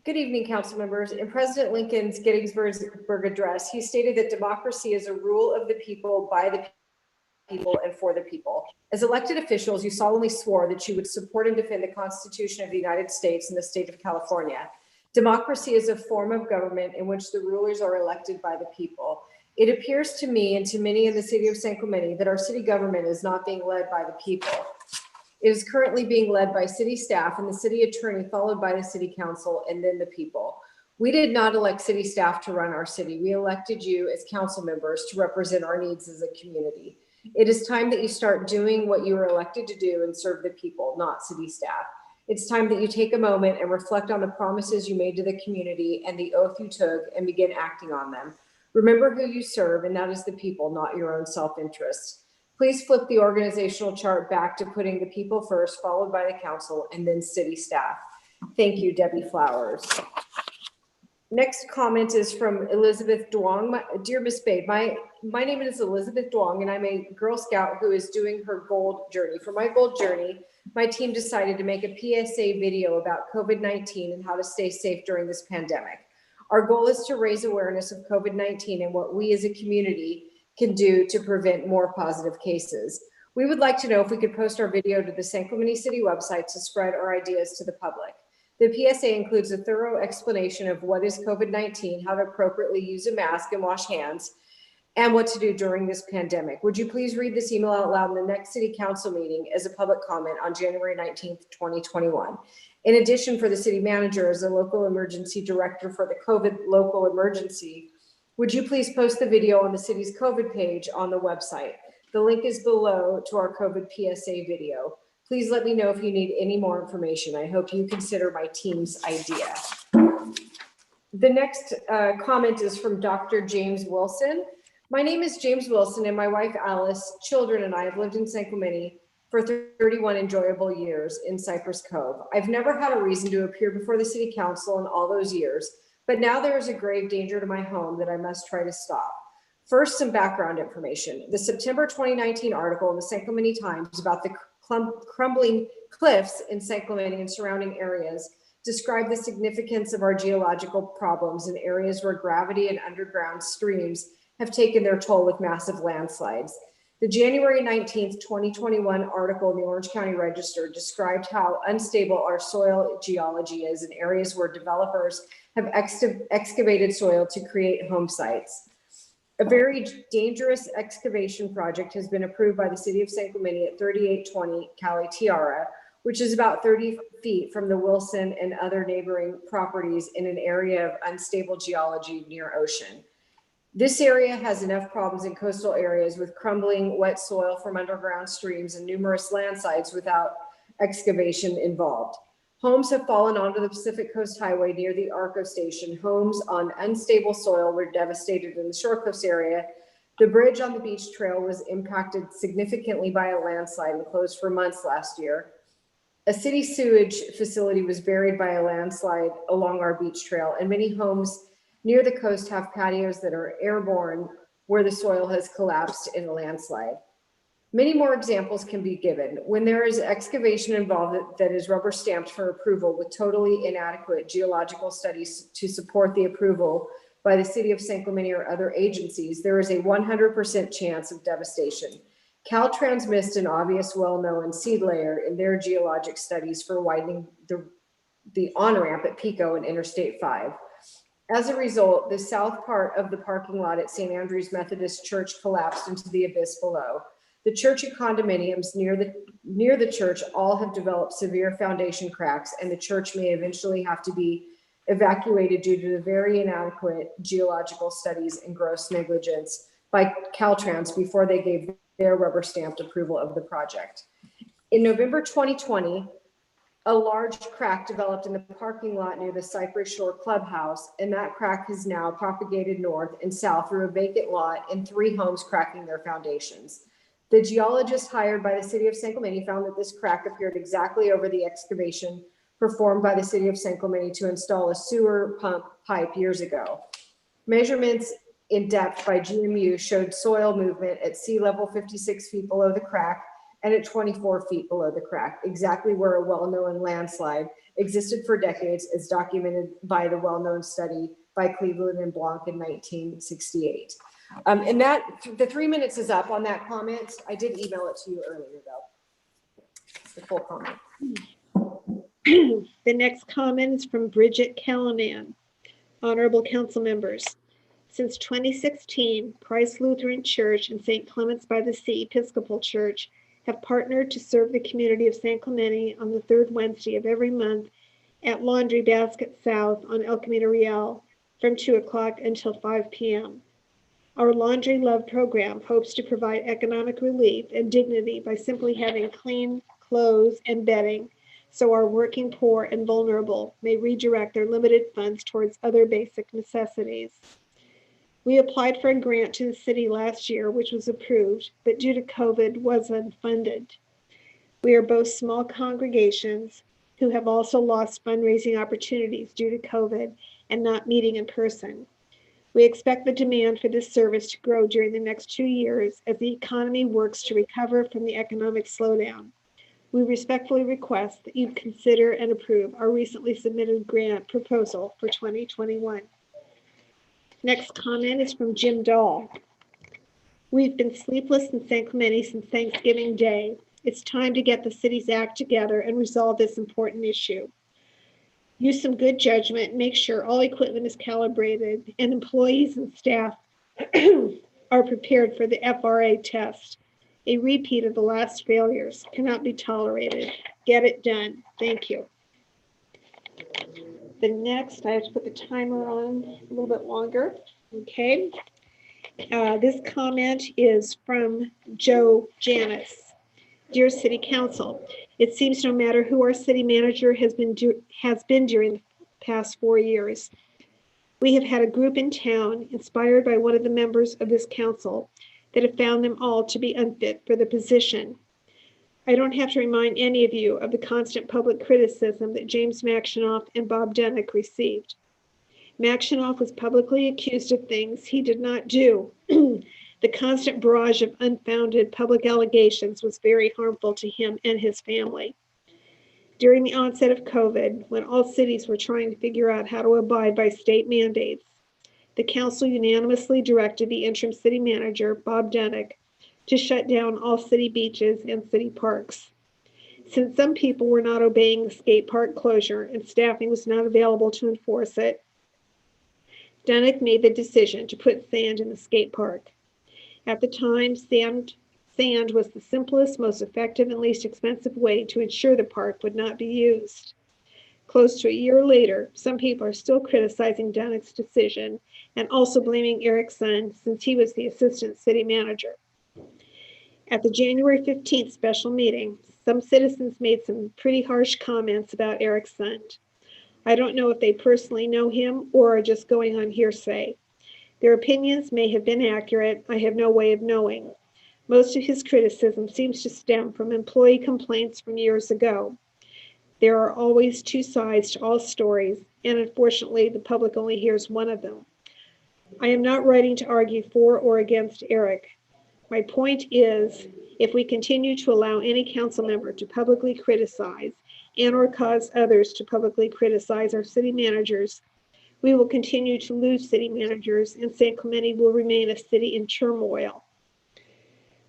Good evening, council members. In President Lincoln's Gettysburg Address, he stated that democracy is a rule of the people by the people and for the people. As elected officials, you solemnly swore that you would support and defend the Constitution of the United States and the state of California. Democracy is a form of government in which the rulers are elected by the people. It appears to me and to many in the city of San Clemente that our city government is not being led by the people. It is currently being led by city staff and the city attorney, followed by the city council and then the people. We did not elect city staff to run our city. We elected you as council members to represent our needs as a community. It is time that you start doing what you were elected to do and serve the people, not city staff. It's time that you take a moment and reflect on the promises you made to the community and the oath you took and begin acting on them. Remember who you serve, and that is the people, not your own self-interest. Please flip the organizational chart back to putting the people first, followed by the council, and then city staff. Thank you, Debbie Flowers. Next comment is from Elizabeth Duong. Dear Ms. Spade, my name is Elizabeth Duong, and I'm a Girl Scout who is doing her gold journey. For my gold journey, my team decided to make a PSA video about COVID-19 and how to stay safe during this pandemic. Our goal is to raise awareness of COVID-19 and what we as a community can do to prevent more positive cases. We would like to know if we could post our video to the San Clemente City website to spread our ideas to the public. The PSA includes a thorough explanation of what is COVID-19, how to appropriately use a mask and wash hands, and what to do during this pandemic. Would you please read this email out loud in the next city council meeting as a public comment on January 19th, 2021. In addition, for the city manager as a local emergency director for the COVID local emergency, would you please post the video on the city's COVID page on the website? The link is below to our COVID PSA video. Please let me know if you need any more information. I hope you consider my team's idea. The next comment is from Dr. James Wilson. My name is James Wilson, and my wife Alice, children, and I have lived in San Clemente for 31 enjoyable years in Cypress Cove. I've never had a reason to appear before the city council in all those years, but now there is a grave danger to my home that I must try to stop. First, some background information. The September 2019 article in the San Clemente Times about the crumbling cliffs in San Clemente and surrounding areas described the significance of our geological problems in areas where gravity and underground streams have taken their toll with massive landslides. The January 19th, 2021 article in the Orange County Register described how unstable our soil geology is in areas where developers have excavated soil to create home sites. A very dangerous excavation project has been approved by the city of San Clemente at 3820 Cali Tiara, which is about 30 feet from the Wilson and other neighboring properties in an area of unstable geology near ocean. This area has enough problems in coastal areas with crumbling wet soil from underground streams and numerous landslides without excavation involved. Homes have fallen onto the Pacific Coast Highway near the Arco Station. Homes on unstable soil were devastated in the Shore Coast area. The bridge on the beach trail was impacted significantly by a landslide and closed for months last year. A city sewage facility was buried by a landslide along our beach trail, and many homes near the coast have patios that are airborne where the soil has collapsed in a landslide. Many more examples can be given. When there is excavation involved that is rubber stamped for approval with totally inadequate geological studies to support the approval by the city of San Clemente or other agencies, there is a 100% chance of devastation. Caltrans missed an obvious well-known seed layer in their geologic studies for widening the on-ramp at Pico and Interstate 5. As a result, the south part of the parking lot at St. Andrew's Methodist Church collapsed into the abyss below. The church and condominiums near the church all have developed severe foundation cracks, and the church may eventually have to be evacuated due to the very inadequate geological studies and gross negligence by Caltrans before they gave their rubber stamped approval of the project. In November 2020, a large crack developed in the parking lot near the Cypress Shore Clubhouse, and that crack has now propagated north and south through a vacant lot and 3 homes cracking their foundations. The geologist hired by the city of San Clemente found that this crack appeared exactly over the excavation performed by the city of San Clemente to install a sewer pump pipe years ago. Measurements in depth by GMU showed soil movement at sea level 56 feet below the crack and at 24 feet below the crack, exactly where a well-known landslide existed for decades, as documented by the well-known study by Cleveland and Blanc in 1968. And that, the 3 minutes is up on that comment. I did email it to you earlier though. The full comment. The next comment is from Bridget Callanan. Honorable council members, since 2016, Christ Lutheran Church and St. Clements by the Sea Episcopal Church have partnered to serve the community of San Clemente on the third Wednesday of every month at Laundry Basket South on El Camino Real from 2 o'clock until 5 p.m. Our Laundry Love program hopes to provide economic relief and dignity by simply having clean clothes and bedding so our working poor and vulnerable may redirect their limited funds towards other basic necessities. We applied for a grant to the city last year, which was approved, but due to COVID was unfunded. We are both small congregations who have also lost fundraising opportunities due to COVID and not meeting in person. We expect the demand for this service to grow during the next 2 years as the economy works to recover from the economic slowdown. We respectfully request that you consider and approve our recently submitted grant proposal for 2021. Next comment is from Jim Dahl. We've been sleepless in San Clemente since Thanksgiving Day. It's time to get the city's act together and resolve this important issue. Use some good judgment and make sure all equipment is calibrated and employees and staff are prepared for the FRA test. A repeat of the last failures cannot be tolerated. Get it done. Thank you. The next, I have to put the timer on a little bit longer. Okay. This comment is from Joe Janis. Dear City Council, it seems no matter who our city manager has been during the past 4 years, we have had a group in town inspired by one of the members of this council that have found them all to be unfit for the position. I don't have to remind any of you of the constant public criticism that James Maxinoff and Bob Dunick received. Maxinoff was publicly accused of things he did not do. The constant barrage of unfounded public allegations was very harmful to him and his family. During the onset of COVID, when all cities were trying to figure out how to abide by state mandates, the council unanimously directed the interim city manager, Bob Dunick, to shut down all city beaches and city parks. Since some people were not obeying the skate park closure and staffing was not available to enforce it, Dunick made the decision to put sand in the skate park. At the time, sand was the simplest, most effective, and least expensive way to ensure the park would not be used. Close to a year later, some people are still criticizing Dunick's decision and also blaming Eric's son since he was the assistant city manager. At the January 15th special meeting, some citizens made some pretty harsh comments about Eric's son. I don't know if they personally know him or are just going on hearsay. Their opinions may have been accurate. I have no way of knowing. Most of his criticism seems to stem from employee complaints from years ago. There are always two sides to all stories, and unfortunately, the public only hears one of them. I am not writing to argue for or against Eric. My point is, if we continue to allow any council member to publicly criticize and or cause others to publicly criticize our city managers, we will continue to lose city managers and San Clemente will remain a city in turmoil.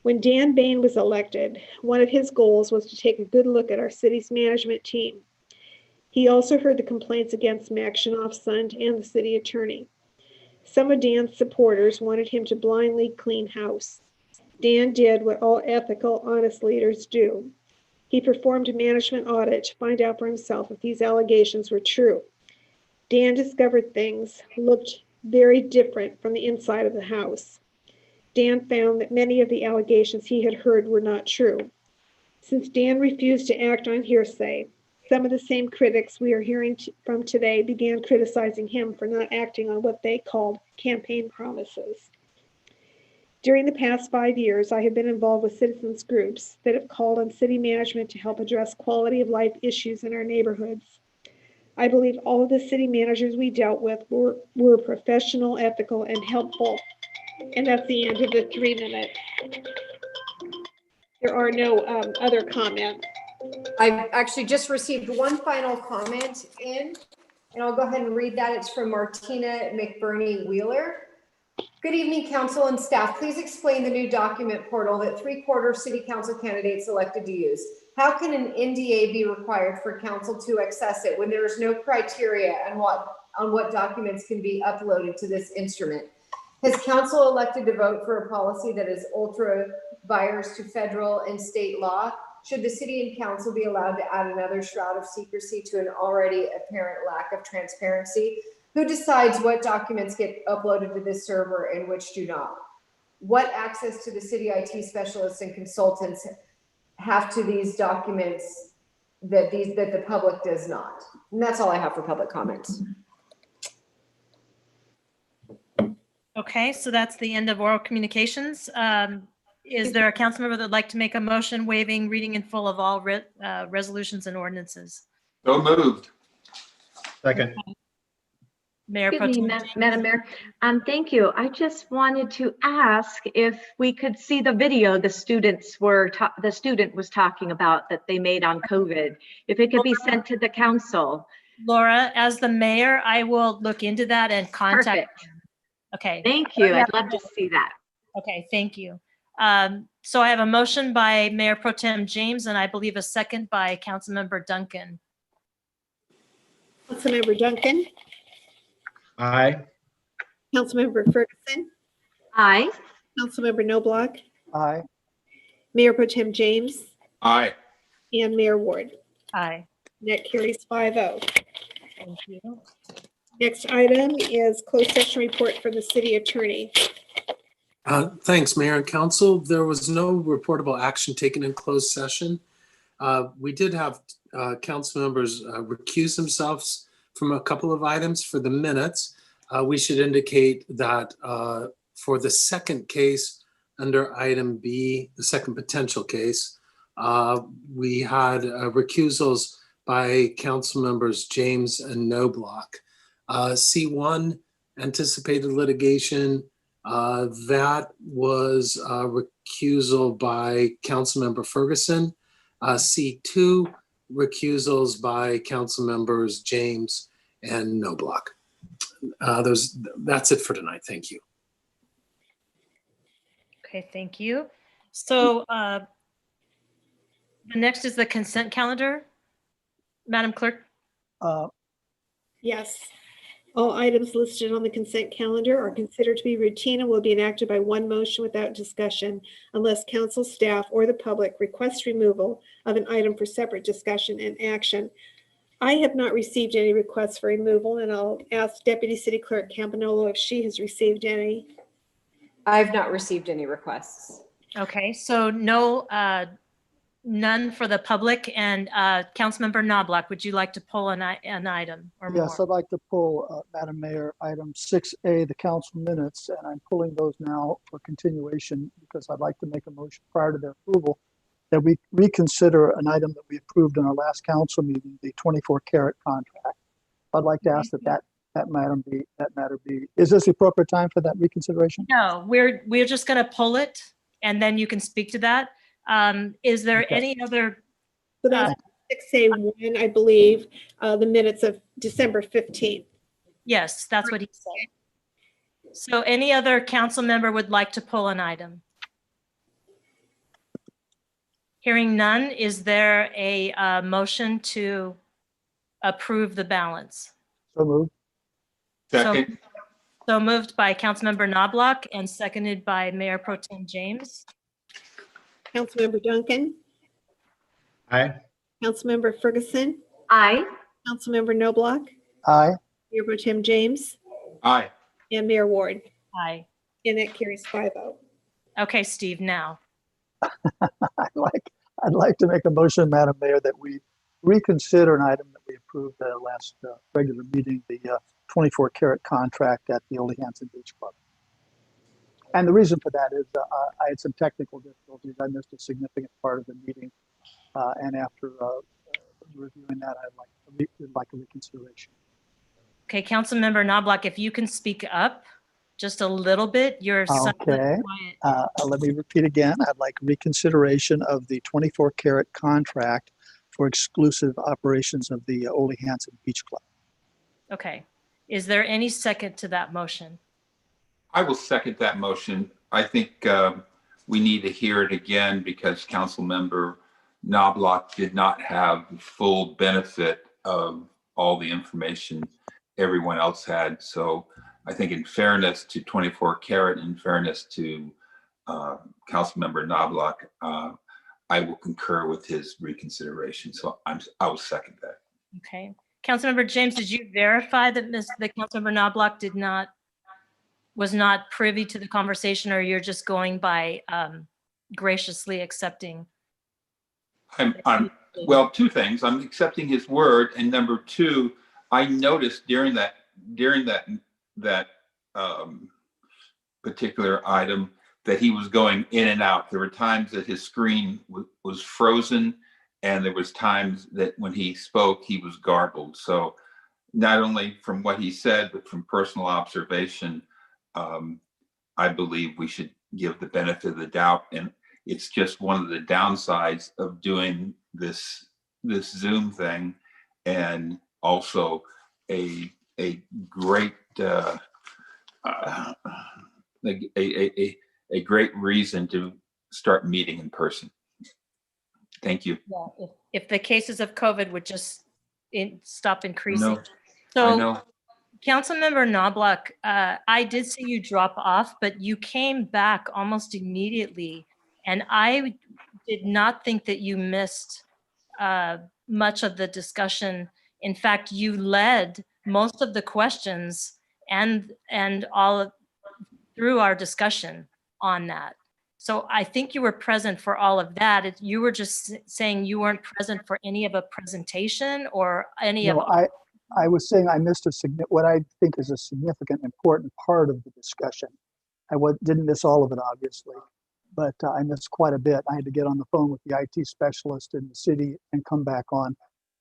When Dan Bain was elected, one of his goals was to take a good look at our city's management team. He also heard the complaints against Maxinoff's son and the city attorney. Some of Dan's supporters wanted him to blindly clean house. Dan did what all ethical, honest leaders do. He performed a management audit to find out for himself if these allegations were true. Dan discovered things looked very different from the inside of the house. Dan found that many of the allegations he had heard were not true. Since Dan refused to act on hearsay, some of the same critics we are hearing from today began criticizing him for not acting on what they called campaign promises. During the past 5 years, I have been involved with citizens groups that have called on city management to help address quality of life issues in our neighborhoods. I believe all of the city managers we dealt with were professional, ethical, and helpful. And that's the end of the 3 minutes. There are no other comments. I've actually just received one final comment in, and I'll go ahead and read that. It's from Martina McBurney Wheeler. Good evening, council and staff. Please explain the new document portal that 3/4 city council candidates elected to use. How can an NDA be required for council to access it when there is no criteria on what documents can be uploaded to this instrument? Has council elected to vote for a policy that is ultra vires to federal and state law? Should the city and council be allowed to add another shroud of secrecy to an already apparent lack of transparency? Who decides what documents get uploaded to this server and which do not? What access to the city IT specialists and consultants have to these documents that the public does not? And that's all I have for public comments. Okay, so that's the end of oral communications. Is there a council member that'd like to make a motion waiving reading in full of all resolutions and ordinances? So moved. Second. Mayor Pro Excuse me, Tem James? Madam Mayor. Thank you. I just wanted to ask if we could see the video the student was talking about that they made on COVID, if it could be sent to the council. Laura, as the mayor, I will look into that and contact. Perfect. them. Okay. Thank you. I'd love to see that. Okay, thank you. So I have a motion by Mayor Pro Tem James, and I believe a second by Councilmember Duncan. Councilmember Duncan, Aye. Councilmember Ferguson, Aye. Councilmember Noblock, Aye. Mayor Pro Tem James, Aye. and Mayor Ward. Aye. That carries 5-0. Thank you. Next item is closed session report from the city attorney. Thanks, Mayor and Council. There was no reportable action taken in closed session. We did have council members recuse themselves from a couple of items for the minutes. We should indicate that for the second case under item B, the second potential case, we had recusals by council members James and Noblock. C1, anticipated litigation, that was a recusal by Councilmember Ferguson. C2, recusals by Council members James and Noblock. That's it for tonight. Thank you. Okay, thank you. So the next is the consent calendar. Madam Clerk? Yes. All items listed on the consent calendar are considered to be routine and will be enacted by one motion without discussion unless council staff or the public requests removal of an item for separate discussion and action. I have not received any requests for removal, and I'll ask Deputy City Clerk Campanolo if she has received any. I've not received any requests. Okay, so no, none for the public. And Councilmember Knobloch, would you like to pull an item or more? Yes, I'd like to pull, Madam Mayor, item 6A, the council minutes, and I'm pulling those now for continuation because I'd like to make a motion prior to their approval that we reconsider an item that we approved in our last council meeting, the 24-carat contract. I'd like to ask that matter be, is this the appropriate time for that reconsideration? No, we're just going to pull it and then you can speak to that. Is there Okay. any other? So that's 6A1, I believe, the minutes of December 15th. Yes, that's what he said. So any other council member would like to pull an item? Hearing none, is there a motion to approve the balance? So moved. Second. So moved by Councilmember Knobloch and seconded by Mayor Pro Tem James. Councilmember Duncan, Aye. Councilmember Ferguson, Aye. Councilmember Noblock, Aye. Mayor Pro Tem James, Aye. and Mayor Ward. Aye. And that carries 5-0. Okay, Steve, now. I'd like to make a motion, Madam Mayor, that we reconsider an item that we approved at our last regular meeting, the 24-carat contract at the Ole Hansen Beach Club. And the reason for that is I had some technical difficulties. I missed a significant part of the meeting. And after reviewing that, I'd like a reconsideration. Okay, Councilmember Knobloch, if you can speak up just a little bit, you're silent and Okay. quiet. Let me repeat again. I'd like reconsideration of the 24-carat contract for exclusive operations of the Ole Hansen Beach Club. Okay. Is there any second to that motion? I will second that motion. I think we need to hear it again because Councilmember Knobloch did not have the full benefit of all the information everyone else had. So I think in fairness to 24 Carat, in fairness to Councilmember Knobloch, I will concur with his reconsideration. So I will second that. Okay. Councilmember James, did you verify that Councilmember Knobloch was not privy to the conversation, or you're just going by graciously accepting? Well, two things. I'm accepting his word, and number two, I noticed during that particular item that he was going in and out. There were times that his screen was frozen, and there was times that when he spoke, he was garbled. So not only from what he said, but from personal observation, I believe we should give the benefit of the doubt. And it's just one of the downsides of doing this Zoom thing, and also a great a great reason to start meeting in person. Thank you. Yeah, if the cases of COVID would just stop increasing. I So, know. Councilmember Knobloch, I did see you drop off, but you came back almost immediately, and I did not think that you missed much of the discussion. In fact, you led most of the questions and through our discussion on that. So I think you were present for all of that. You were just saying you weren't present for any of a presentation or any of. No, I was saying I missed what I think is a significant, important part of the discussion. I didn't miss all of it, obviously, but I missed quite a bit. I had to get on the phone with the IT specialist in the city and come back on.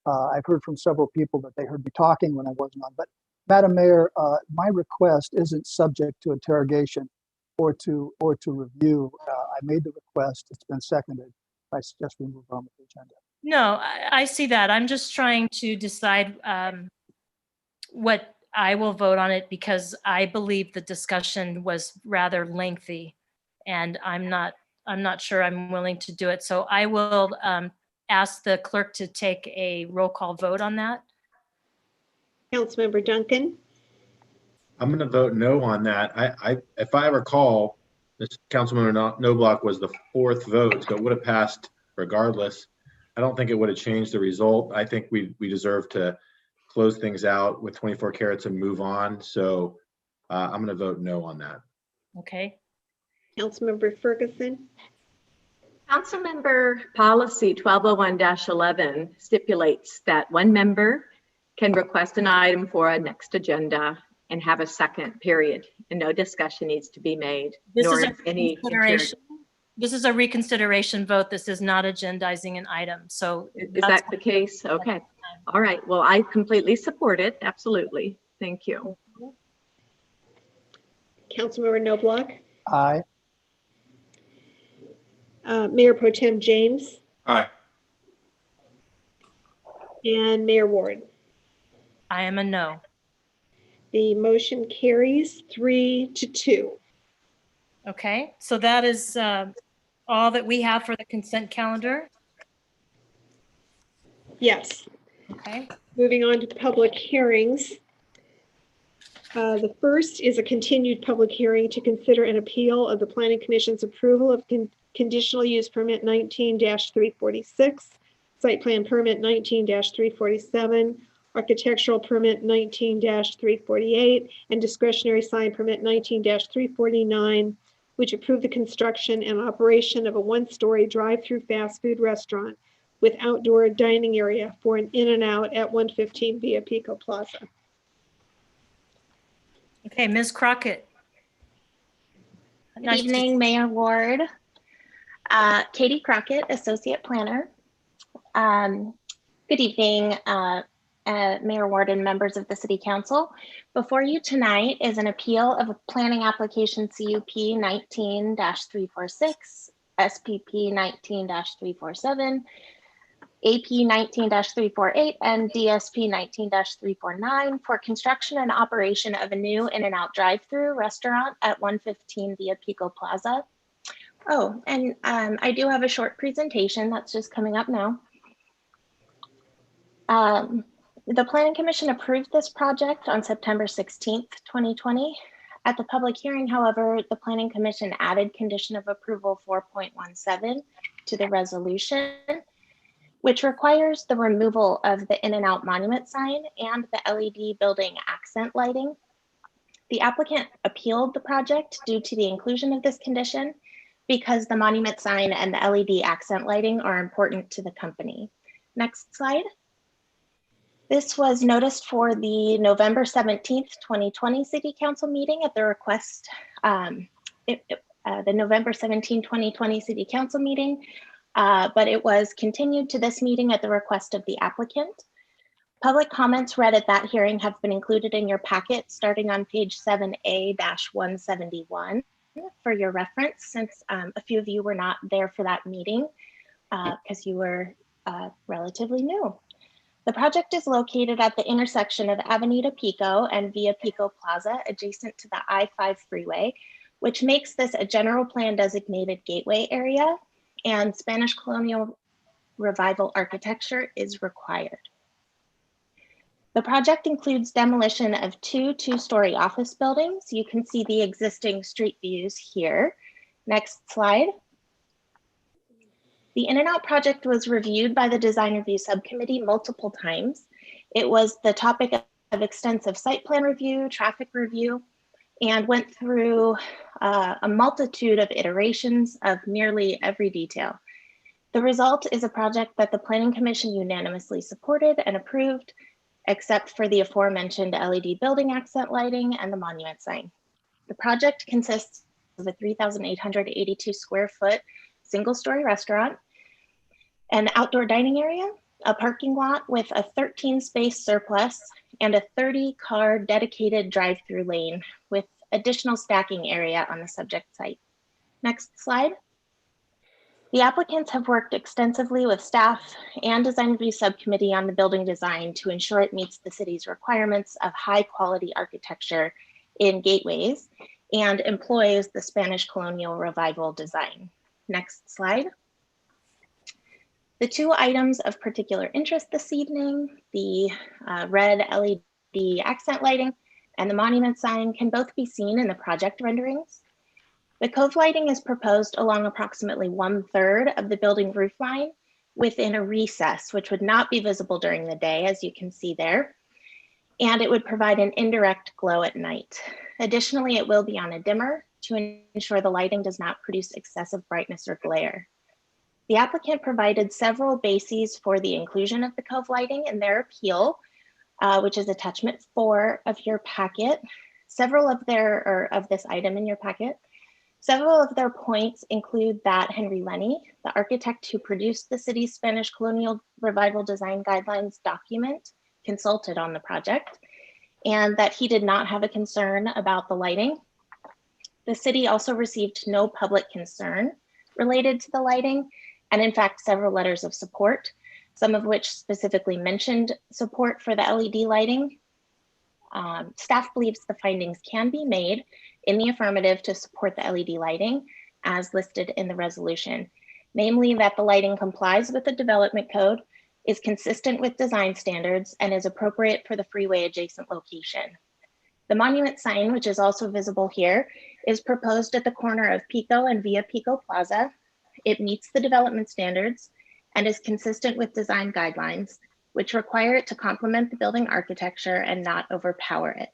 I've heard from several people that they heard me talking when I wasn't on. But Madam Mayor, my request isn't subject to interrogation or to review. I made the request. It's been seconded. I suggest we move on with the agenda. No, I see that. I'm just trying to decide what I will vote on it, because I believe the discussion was rather lengthy, and I'm not sure I'm willing to do it. So I will ask the clerk to take a roll call vote on that. Councilmember Duncan, I'm going to vote no on that. If I recall, this Councilmember Knobloch was the fourth vote, so it would have passed regardless. I don't think it would have changed the result. I think we deserve to close things out with 24 carats and move on. So I'm going to vote no on that. Okay. Councilmember Ferguson, Councilmember Policy 1201-11 stipulates that one member can request an item for a next agenda and have a second period, and no discussion needs to be made. This is a reconsideration vote. This is not agendizing an item. So is that the case? Okay. All right. Well, I completely support it. Absolutely. Thank you. Councilmember Knobloch, Aye. Mayor Pro Tem James, Aye. and Mayor Ward. I am a no. The motion carries 3-2. Okay, so that is all that we have for the consent calendar. Yes. Okay. Moving on to public hearings. The first is a continued public hearing to consider an appeal of the Planning Commission's approval of Conditional Use Permit 19-346, Site Plan Permit 19-347, Architectural Permit 19-348, and Discretionary Sign Permit 19-349, which approved the construction and operation of a one-story drive-through fast food restaurant with outdoor dining area for an In-N-Out at 115 via Pico Plaza. Okay, Ms. Crockett. Good evening, Mayor Ward. Katie Crockett, Associate Planner. Good evening, Mayor Ward and members of the City Council. Before you tonight is an appeal of a planning application CUP 19-346, SPP 19-347, AP 19-348 and DSP 19-349 for construction and operation of a new In-N-Out drive-through restaurant at 115 via Pico Plaza. Oh, and I do have a short presentation that's just coming up now. The Planning Commission approved this project on September 16th, 2020. At the public hearing, however, the Planning Commission added condition of approval 4.17 to the resolution, which requires the removal of the In-N-Out monument sign and the LED building accent lighting. The applicant appealed the project due to the inclusion of this condition because the monument sign and the LED accent lighting are important to the company. Next slide. This was noticed for the November 17th, 2020 City Council meeting at the request, the November 17, 2020 City Council meeting, but it was continued to this meeting at the request of the applicant. Public comments read at that hearing have been included in your packet starting on page 7A-171 for your reference, since a few of you were not there for that meeting because you were relatively new. The project is located at the intersection of Avenida Pico and via Pico Plaza, adjacent to the I-5 freeway, which makes this a general plan designated gateway area, and Spanish colonial revival architecture is required. The project includes demolition of two-story office buildings. You can see the existing street views here. Next slide. The In-N-Out project was reviewed by the Design Review Subcommittee multiple times. It was the topic of extensive site plan review, traffic review, and went through a multitude of iterations of nearly every detail. The result is a project that the Planning Commission unanimously supported and approved, except for the aforementioned LED building accent lighting and the monument sign. The project consists of a 3,882 square foot single-story restaurant, an outdoor dining area, a parking lot with a 13-space surplus, and a 30-car dedicated drive-through lane with additional stacking area on the subject site. Next slide. The applicants have worked extensively with staff and Design Review Subcommittee on the building design to ensure it meets the city's requirements of high-quality architecture in gateways and employs the Spanish colonial revival design. Next slide. The two items of particular interest this evening, the red LED accent lighting and the monument sign, can both be seen in the project renderings. The cove lighting is proposed along approximately 1/3 of the building roof line within a recess, which would not be visible during the day, as you can see there, and it would provide an indirect glow at night. Additionally, it will be on a dimmer to ensure the lighting does not produce excessive brightness or glare. The applicant provided several bases for the inclusion of the cove lighting in their appeal, which is attachment 4 of your packet. Several of this item in your packet. Several of their points include that Henry Lenny, the architect who produced the city's Spanish colonial revival design guidelines document, consulted on the project, and that he did not have a concern about the lighting. The city also received no public concern related to the lighting, and in fact, several letters of support, some of which specifically mentioned support for the LED lighting. Staff believes the findings can be made in the affirmative to support the LED lighting as listed in the resolution, namely that the lighting complies with the development code, is consistent with design standards, and is appropriate for the freeway adjacent location. The monument sign, which is also visible here, is proposed at the corner of Pico and via Pico Plaza. It meets the development standards and is consistent with design guidelines, which require it to complement the building architecture and not overpower it.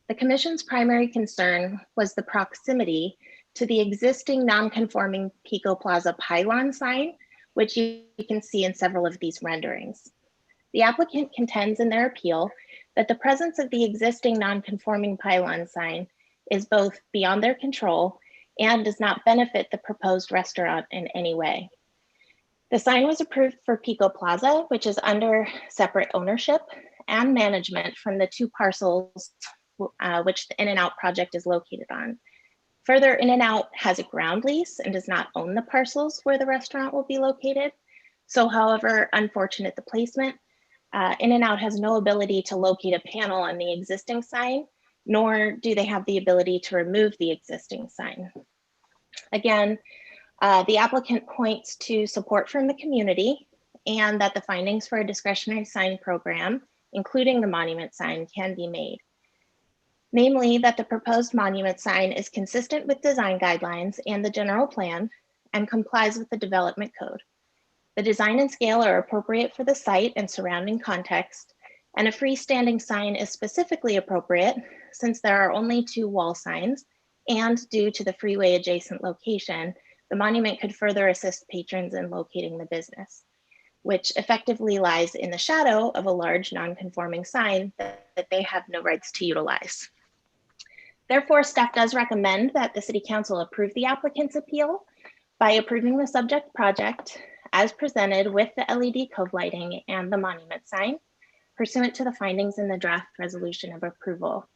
The Commission's primary concern was the proximity to the existing non-conforming Pico Plaza pylon sign, which you can see in several of these renderings. The applicant contends in their appeal that the presence of the existing non-conforming pylon sign is both beyond their control and does not benefit the proposed restaurant in any way. The sign was approved for Pico Plaza, which is under separate ownership and management from the two parcels which the In-N-Out project is located on. Further, In-N-Out has a ground lease and does not own the parcels where the restaurant will be located. So however unfortunate the placement, In-N-Out has no ability to locate a panel on the existing sign, nor do they have the ability to remove the existing sign. Again, the applicant points to support from the community and that the findings for a discretionary sign program, including the monument sign, can be made. Namely, that the proposed monument sign is consistent with design guidelines and the general plan and complies with the development code. The design and scale are appropriate for the site and surrounding context, and a freestanding sign is specifically appropriate since there are only 2 wall signs, and due to the freeway adjacent location, the monument could further assist patrons in locating the business, which effectively lies in the shadow of a large non-conforming sign that they have no rights to utilize. Therefore, staff does recommend that the City Council approve the applicant's appeal by approving the subject project as presented with the LED cove lighting and the monument sign, pursuant to the findings in the draft resolution of approval.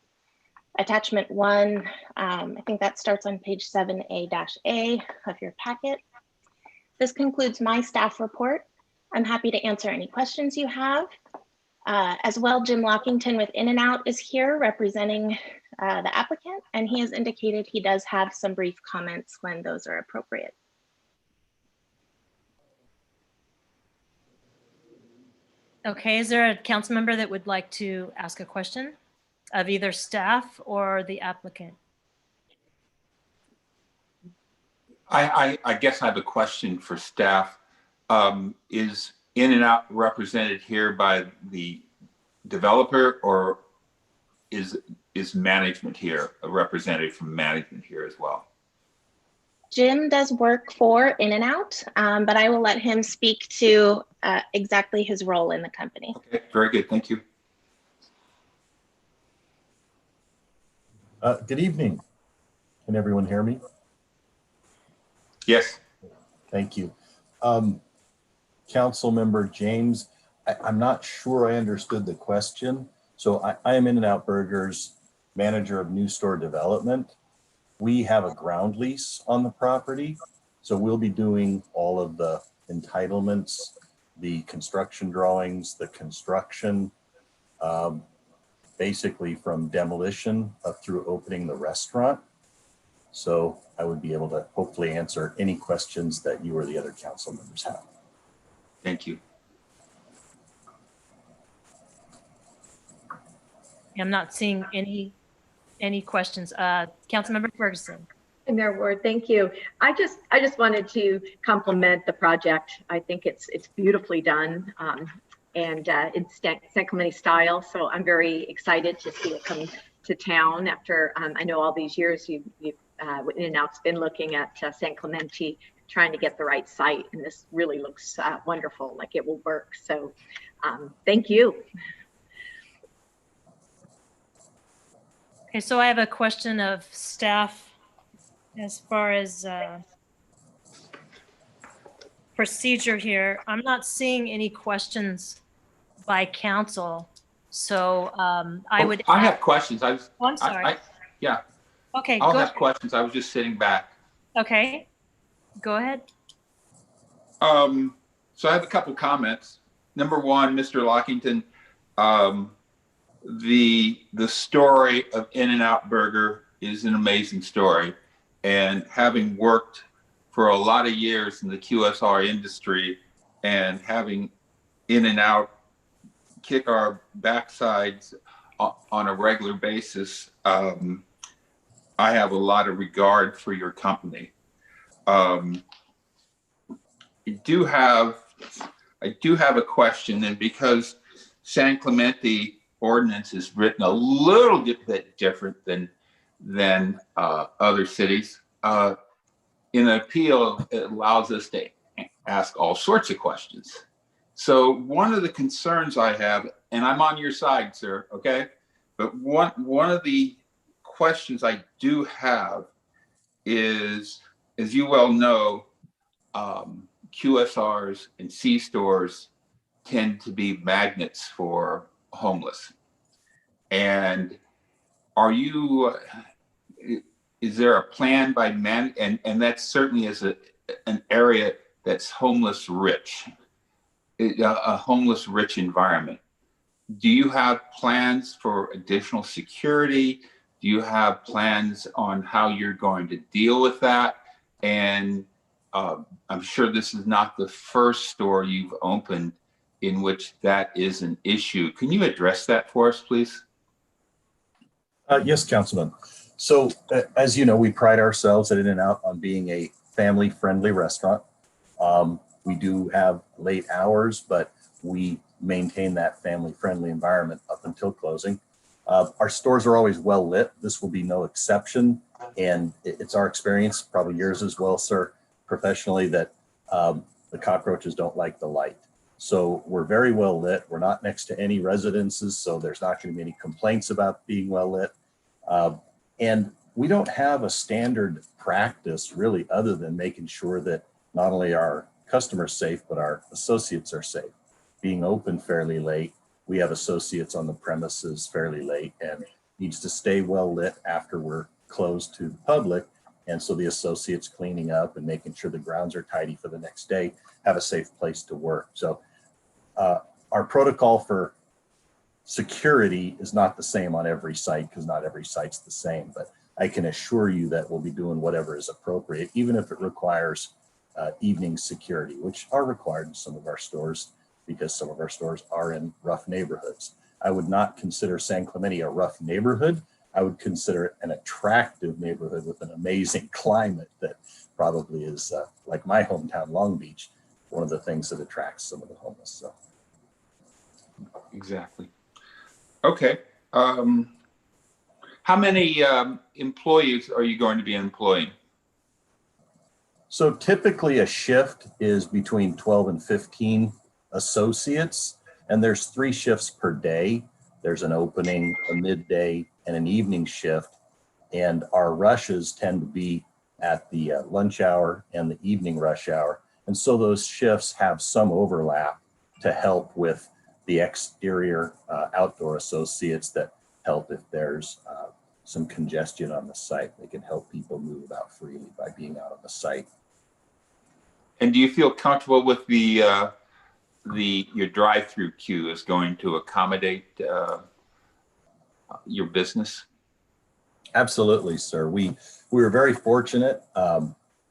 Attachment 1, I think that starts on page 7A-A of your packet. This concludes my staff report. I'm happy to answer any questions you have. As well, Jim Lockington with In-N-Out is here representing the applicant, and he has indicated he does have some brief comments when those are appropriate. Okay, is there a council member that would like to ask a question of either staff or the applicant? I guess I have a question for staff. Is In-N-Out represented here by the developer, or is management here, a representative from management here as well? Jim does work for In-N-Out, but I will let him speak to exactly his role in the company. Okay, very good, thank you. Good evening. Can everyone hear me? Yes. Thank you. Council Member James, I'm not sure I understood the question. So I am In-N-Out Burger's manager of new store development. We have a ground lease on the property. So we'll be doing all of the entitlements, the construction drawings, the construction, basically from demolition up through opening the restaurant. So I would be able to hopefully answer any questions that you or the other council members have. Thank you. I'm not seeing any questions. Councilmember Ferguson. Mayor Ward, thank you. I just wanted to compliment the project. I think it's beautifully done, and in San Clemente style. So I'm very excited to see it come to town after I know all these years In-N-Out's been looking at San Clemente, trying to get the right site, and this really looks wonderful, like it will work. So thank you. Okay, so I have a question of staff as far as procedure here. I'm not seeing any questions by council. So I have questions. I'm sorry. Yeah. Okay, I'll have questions. I was just sitting back. Okay, go ahead. So I have a couple comments. Number one, Mr. Lockington, the story of In-N-Out Burger is an amazing story. And having worked for a lot of years in the QSR industry and having In-N-Out kick our backsides on a regular basis, I have a lot of regard for your company. I do have a question, and because San Clemente ordinance is written a little bit different than other cities, in an appeal, it allows us to ask all sorts of questions. So one of the concerns I have, and I'm on your side, sir, okay? But one of the questions I do have is, as you well know, QSRs and C-stores tend to be magnets for homeless. And is there a plan by and that certainly is an area that's homeless rich. a homeless rich environment. Do you have plans for additional security? Do you have plans on how you're going to deal with that? And I'm sure this is not the first store you've opened in which that is an issue. Can you address that for us, please? Yes, Councilman. So as you know, we pride ourselves at In-N-Out on being a family-friendly restaurant. We do have late hours, but we maintain that family-friendly environment up until closing. Our stores are always well lit. This will be no exception. And it's our experience, probably yours as well, sir, professionally, that the cockroaches don't like the light. So we're very well lit. We're not next to any residences, so there's not going to be any complaints about being well lit. And we don't have a standard practice really other than making sure that not only our customers safe, but our associates are safe. Being open fairly late, we have associates on the premises fairly late and needs to stay well lit after we're closed to the public. And so the associates cleaning up and making sure the grounds are tidy for the next day have a safe place to work. So our protocol for security is not the same on every site because not every site's the same, but I can assure you that we'll be doing whatever is appropriate, even if it requires evening security, which are required in some of our stores because some of our stores are in rough neighborhoods. I would not consider San Clemente a rough neighborhood. I would consider it an attractive neighborhood with an amazing climate that probably is like my hometown, Long Beach, one of the things that attracts some of the homeless. So. Exactly. Okay. How many employees are you going to be employing? So typically a shift is between 12 and 15 associates, and there's 3 shifts per day. There's an opening, a midday, and an evening shift. And our rushes tend to be at the lunch hour and the evening rush hour. And so those shifts have some overlap to help with the exterior outdoor associates that help if there's some congestion on the site. They can help people move about freely by being out on the site. And do you feel comfortable with your drive-through queue is going to accommodate your business? Absolutely, sir. We were very fortunate.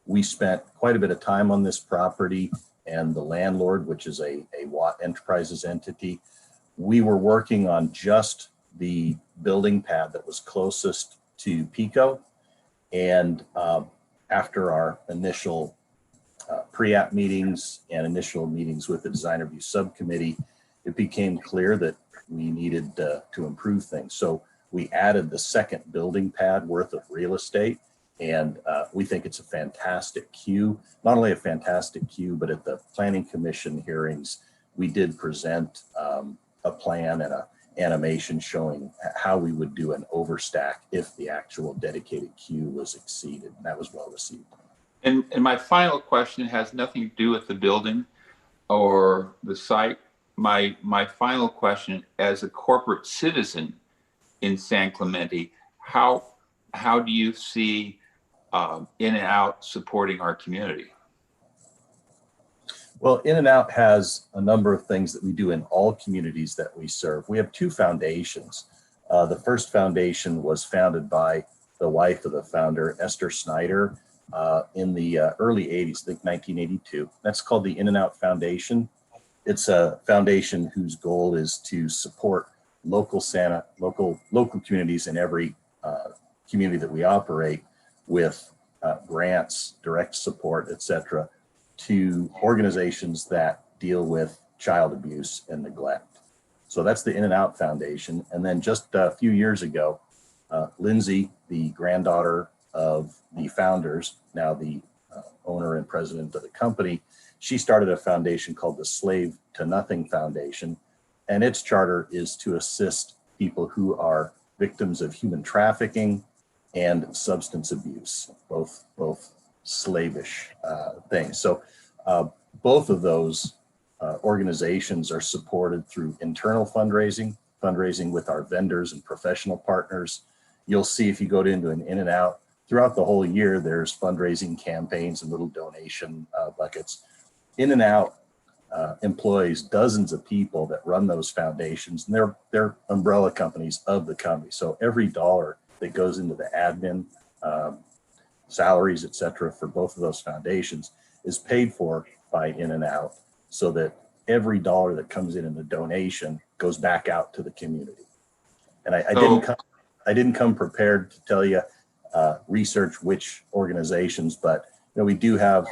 We spent quite a bit of time on this property, and the landlord, which is a Watt Enterprises entity, we were working on just the building pad that was closest to Pico. And after our initial pre-app meetings and initial meetings with the design review subcommittee, it became clear that we needed to improve things. So we added the second building pad worth of real estate, and we think it's a fantastic queue. Not only a fantastic queue, but at the Planning Commission hearings, we did present a plan and an animation showing how we would do an overstack if the actual dedicated queue was exceeded, and that was well received. And my final question has nothing to do with the building or the site. My final question, as a corporate citizen in San Clemente, how do you see In-N-Out supporting our community? Well, In-N-Out has a number of things that we do in all communities that we serve. We have 2 foundations. The first foundation was founded by the wife of the founder, Esther Snyder, in the early 80s, I think 1982. That's called the In-N-Out Foundation. It's a foundation whose goal is to support local communities in every community that we operate with grants, direct support, etc., to organizations that deal with child abuse and neglect. So that's the In-N-Out Foundation. And then just a few years ago, Lindsay, the granddaughter of the founders, now the owner and president of the company, she started a foundation called the Slave to Nothing Foundation. And its charter is to assist people who are victims of human trafficking and substance abuse, both slavish things. So both of those organizations are supported through internal fundraising with our vendors and professional partners. You'll see if you go into an In-N-Out, throughout the whole year, there's fundraising campaigns and little donation buckets. In-N-Out employs dozens of people that run those foundations, and they're umbrella companies of the company. So every dollar that goes into the admin, salaries, et cetera, for both of those foundations is paid for by In-N-Out, so that every dollar that comes in the donation goes back out to the community. And I didn't come prepared to tell you research which organizations, but we do have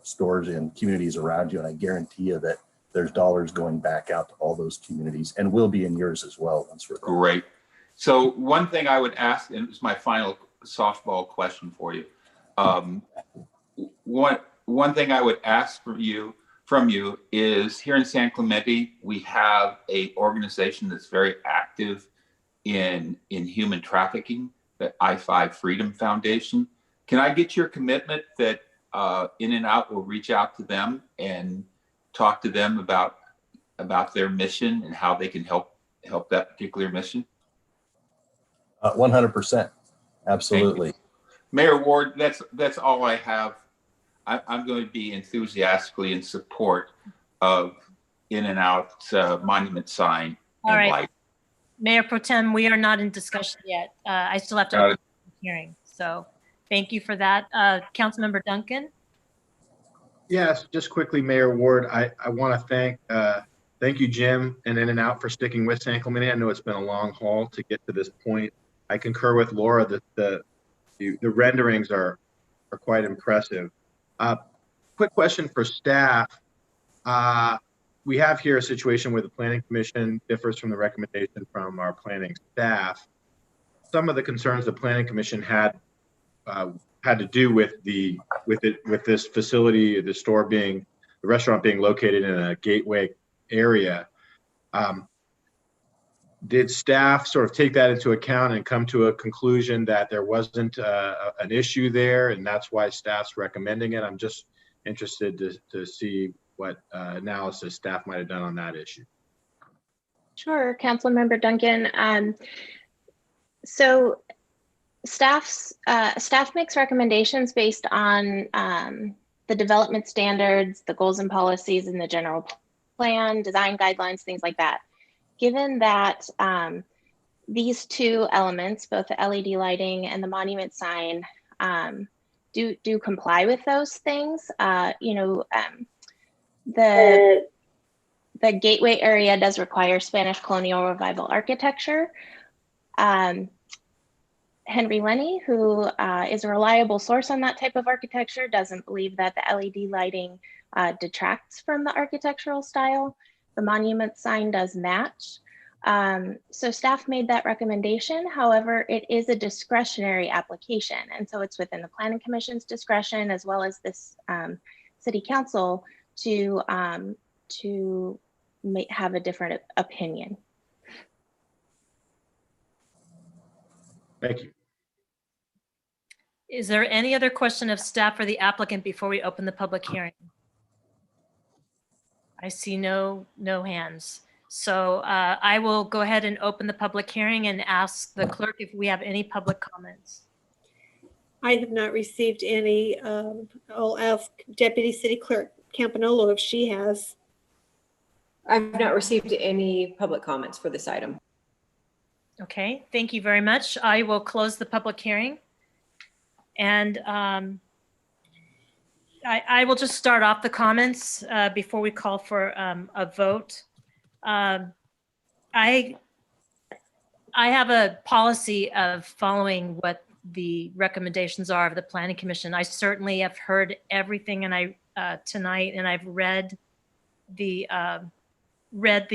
stores in communities around you, and I guarantee you that there's dollars going back out to all those communities, and will be in yours as well once we're done. Great. So one thing I would ask, and it's my final softball question for you. One thing I would ask from you is, here in San Clemente, we have a organization that's very active in human trafficking, the I-5 Freedom Foundation. Can I get your commitment that In-N-Out will reach out to them and talk to them about their mission and how they can help that particular mission? 100%. Absolutely. Mayor Ward, that's all I have. I'm going to be enthusiastically in support of In-N-Out's monument sign. All right. Light. Mayor Pro Tem, we are not in discussion yet. I still have to open the hearing. So thank you for that. Councilmember Duncan? Yes, just quickly, Mayor Ward, I want to thank you, Jim, and In-N-Out for sticking with San Clemente. I know it's been a long haul to get to this point. I concur with Laura that the renderings are quite impressive. Quick question for staff. We have here a situation where the Planning Commission differs from the recommendation from our planning staff. Some of the concerns the Planning Commission had to do with this facility, the restaurant being located in a gateway area. Did staff sort of take that into account and come to a conclusion that there wasn't an issue there, and that's why staff's recommending it? I'm just interested to see what analysis staff might have done on that issue. Sure, Councilmember Duncan. So staff makes recommendations based on the development standards, the goals and policies in the general plan, design guidelines, things like that. Given that these two elements, both the LED lighting and the monument sign, do comply with those things, the gateway area does require Spanish colonial revival architecture. Henry Lenny, who is a reliable source on that type of architecture, doesn't believe that the LED lighting detracts from the architectural style. The monument sign does match. So staff made that recommendation. However, it is a discretionary application. And so it's within the Planning Commission's discretion, as well as this City Council, to have a different opinion. Thank you. Is there any other question of staff or the applicant before we open the public hearing? I see no hands. So I will go ahead and open the public hearing and ask the clerk if we have any public comments. I have not received any. I'll ask Deputy City Clerk Campanolo if she has. I've not received any public comments for this item. Okay, thank you very much. I will close the public hearing. And I will just start off the comments before we call for a vote. I have a policy of following what the recommendations are of the Planning Commission. I certainly have heard everything tonight, and I've read the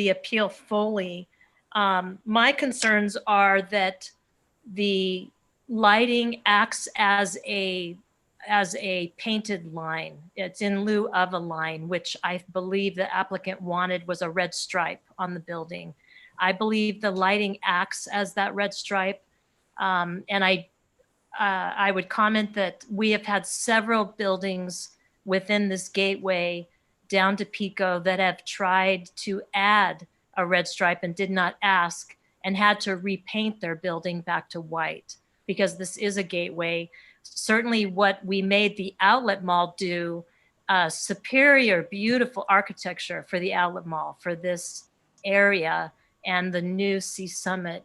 appeal fully. My concerns are that the lighting acts as a painted line. It's in lieu of a line, which I believe the applicant wanted was a red stripe on the building. I believe the lighting acts as that red stripe. And I would comment that we have had several buildings within this gateway down to Pico that have tried to add a red stripe and did not ask, and had to repaint their building back to white, because this is a gateway. Certainly what we made the outlet mall do superior, beautiful architecture for the outlet mall for this area and the new Sea Summit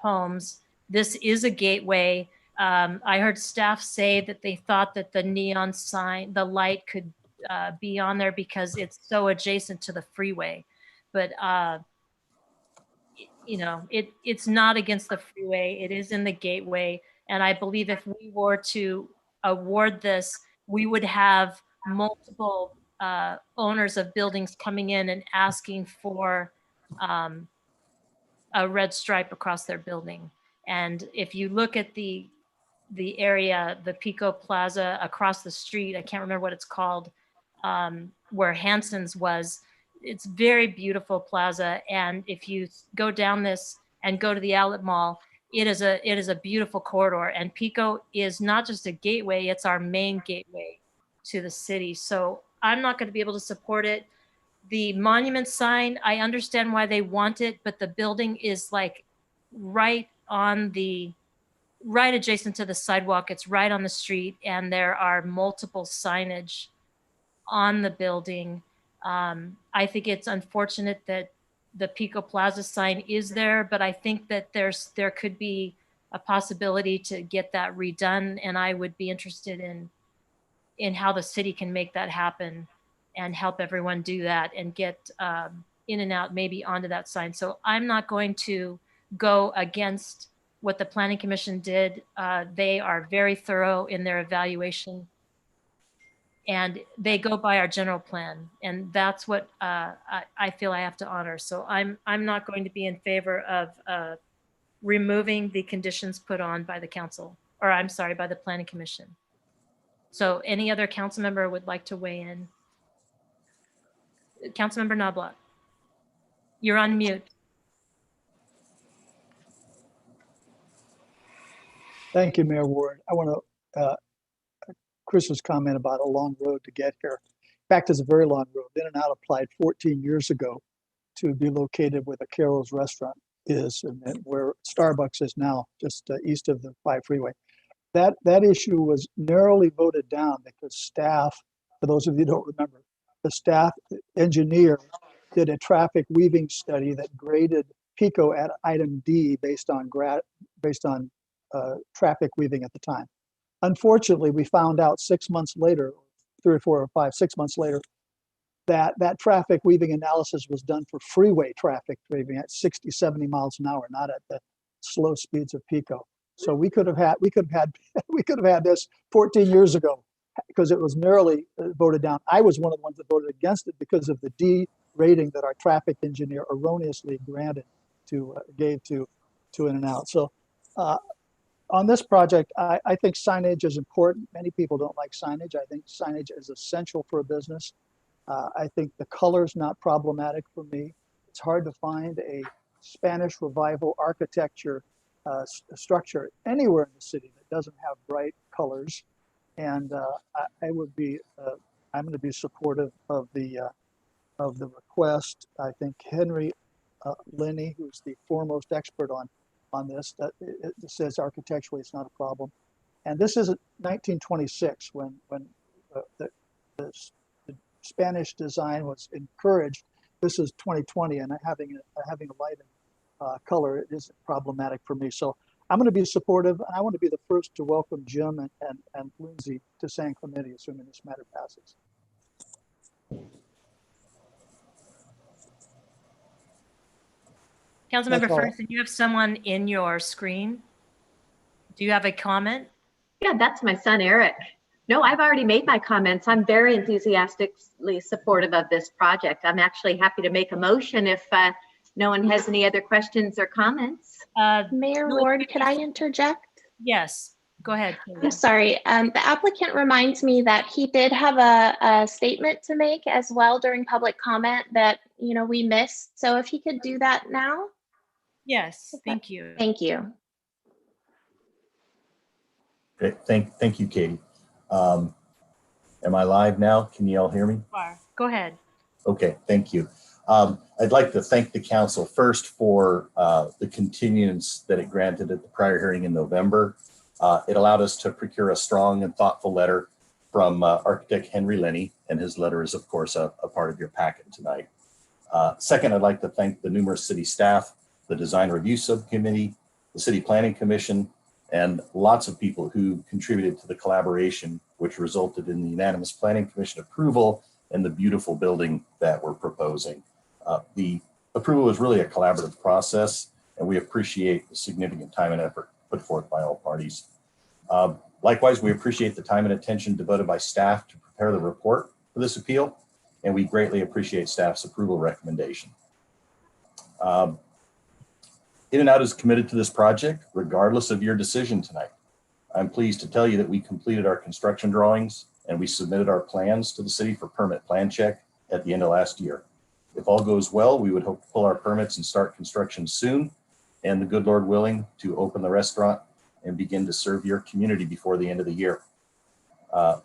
homes. This is a gateway. I heard staff say that they thought that the neon sign, the light could be on there because it's so adjacent to the freeway. But you know, it's not against the freeway. It is in the gateway. And I believe if we were to award this, we would have multiple owners of buildings coming in and asking for a red stripe across their building. And if you look at the area, the Pico Plaza across the street, I can't remember what it's called, where Hanson's was. It's very beautiful plaza. And if you go down this and go to the outlet mall, it is a beautiful corridor. And Pico is not just a gateway, it's our main gateway to the city. So I'm not going to be able to support it. The monument sign, I understand why they want it, but the building is like right adjacent to the sidewalk. It's right on the street, and there are multiple signage on the building. I think it's unfortunate that the Pico Plaza sign is there, but I think that there could be a possibility to get that redone, and I would be interested in how the city can make that happen and help everyone do that and get in and out maybe onto that sign. So I'm not going to go against what the Planning Commission did. They are very thorough in their evaluation, and they go by our general plan, and that's what I feel I have to honor. So I'm not going to be in favor of removing the conditions put on by the council, or I'm sorry, by the Planning Commission. So any other council member would like to weigh in? Councilmember Knobloch, you're on mute. Thank you, Mayor Ward. I want to, Chris's comment about a long road to get here. In fact, it's a very long road. In-N-Out applied 14 years ago to be located where the Carol's restaurant is and where Starbucks is now, just east of the 5 freeway. That issue was narrowly voted down because staff, for those of you who don't remember, the staff engineer did a traffic weaving study that graded Pico at item D based on traffic weaving at the time. Unfortunately, we found out 6 months later, 3 or 4 or 5, 6 months later, that traffic weaving analysis was done for freeway traffic weaving at 60, 70 miles an hour, not at the slow speeds of Pico. So we could have had this 14 years ago because it was narrowly voted down. I was one of the ones that voted against it because of the D rating that our traffic engineer erroneously gave to In-N-Out. So on this project, I think signage is important. Many people don't like signage. I think signage is essential for a business. I think the color's not problematic for me. It's hard to find a Spanish Revival architecture structure anywhere in the city that doesn't have bright colors. And I'm going to be supportive of the request. I think Henry Linney, who's the foremost expert on this, that it says architecturally it's not a problem. And this is 1926 when the Spanish design was encouraged. This is 2020, and having a light and color, it isn't problematic for me. So I'm going to be supportive, and I want to be the first to welcome Jim and Lindsay to San Clemente, assuming this matter passes. Councilmember Ferguson, you have someone in your screen. Do you have a comment? Yeah, that's my son, Eric. No, I've already made my comments. I'm very enthusiastically supportive of this project. I'm actually happy to make a motion if no one has any other questions or comments. Mayor Ward, could I interject? Yes, go ahead. I'm sorry. The applicant reminds me that he did have a statement to make as well during public comment that, you know, we missed. So if he could do that now. Yes, thank you. Thank you. Okay, thank you, Katie. Am I live now? Can you all hear me? Go ahead. Okay, thank you. I'd like to thank the council first for the continuance that it granted at the prior hearing in November. It allowed us to procure a strong and thoughtful letter from architect Henry Lenny, and his letter is, of course, a part of your packet tonight. Second, I'd like to thank the numerous city staff, the Design Review Subcommittee, the City Planning Commission, and lots of people who contributed to the collaboration, which resulted in the unanimous Planning Commission approval and the beautiful building that we're proposing. The approval was really a collaborative process, and we appreciate the significant time and effort put forth by all parties. Likewise, we appreciate the time and attention devoted by staff to prepare the report for this appeal, and we greatly appreciate staff's approval recommendation. In-N-Out is committed to this project regardless of your decision tonight. I'm pleased to tell you that we completed our construction drawings and we submitted our plans to the city for permit plan check at the end of last year. If all goes well, we would hope to pull our permits and start construction soon, and the good Lord willing, to open the restaurant and begin to serve your community before the end of the year.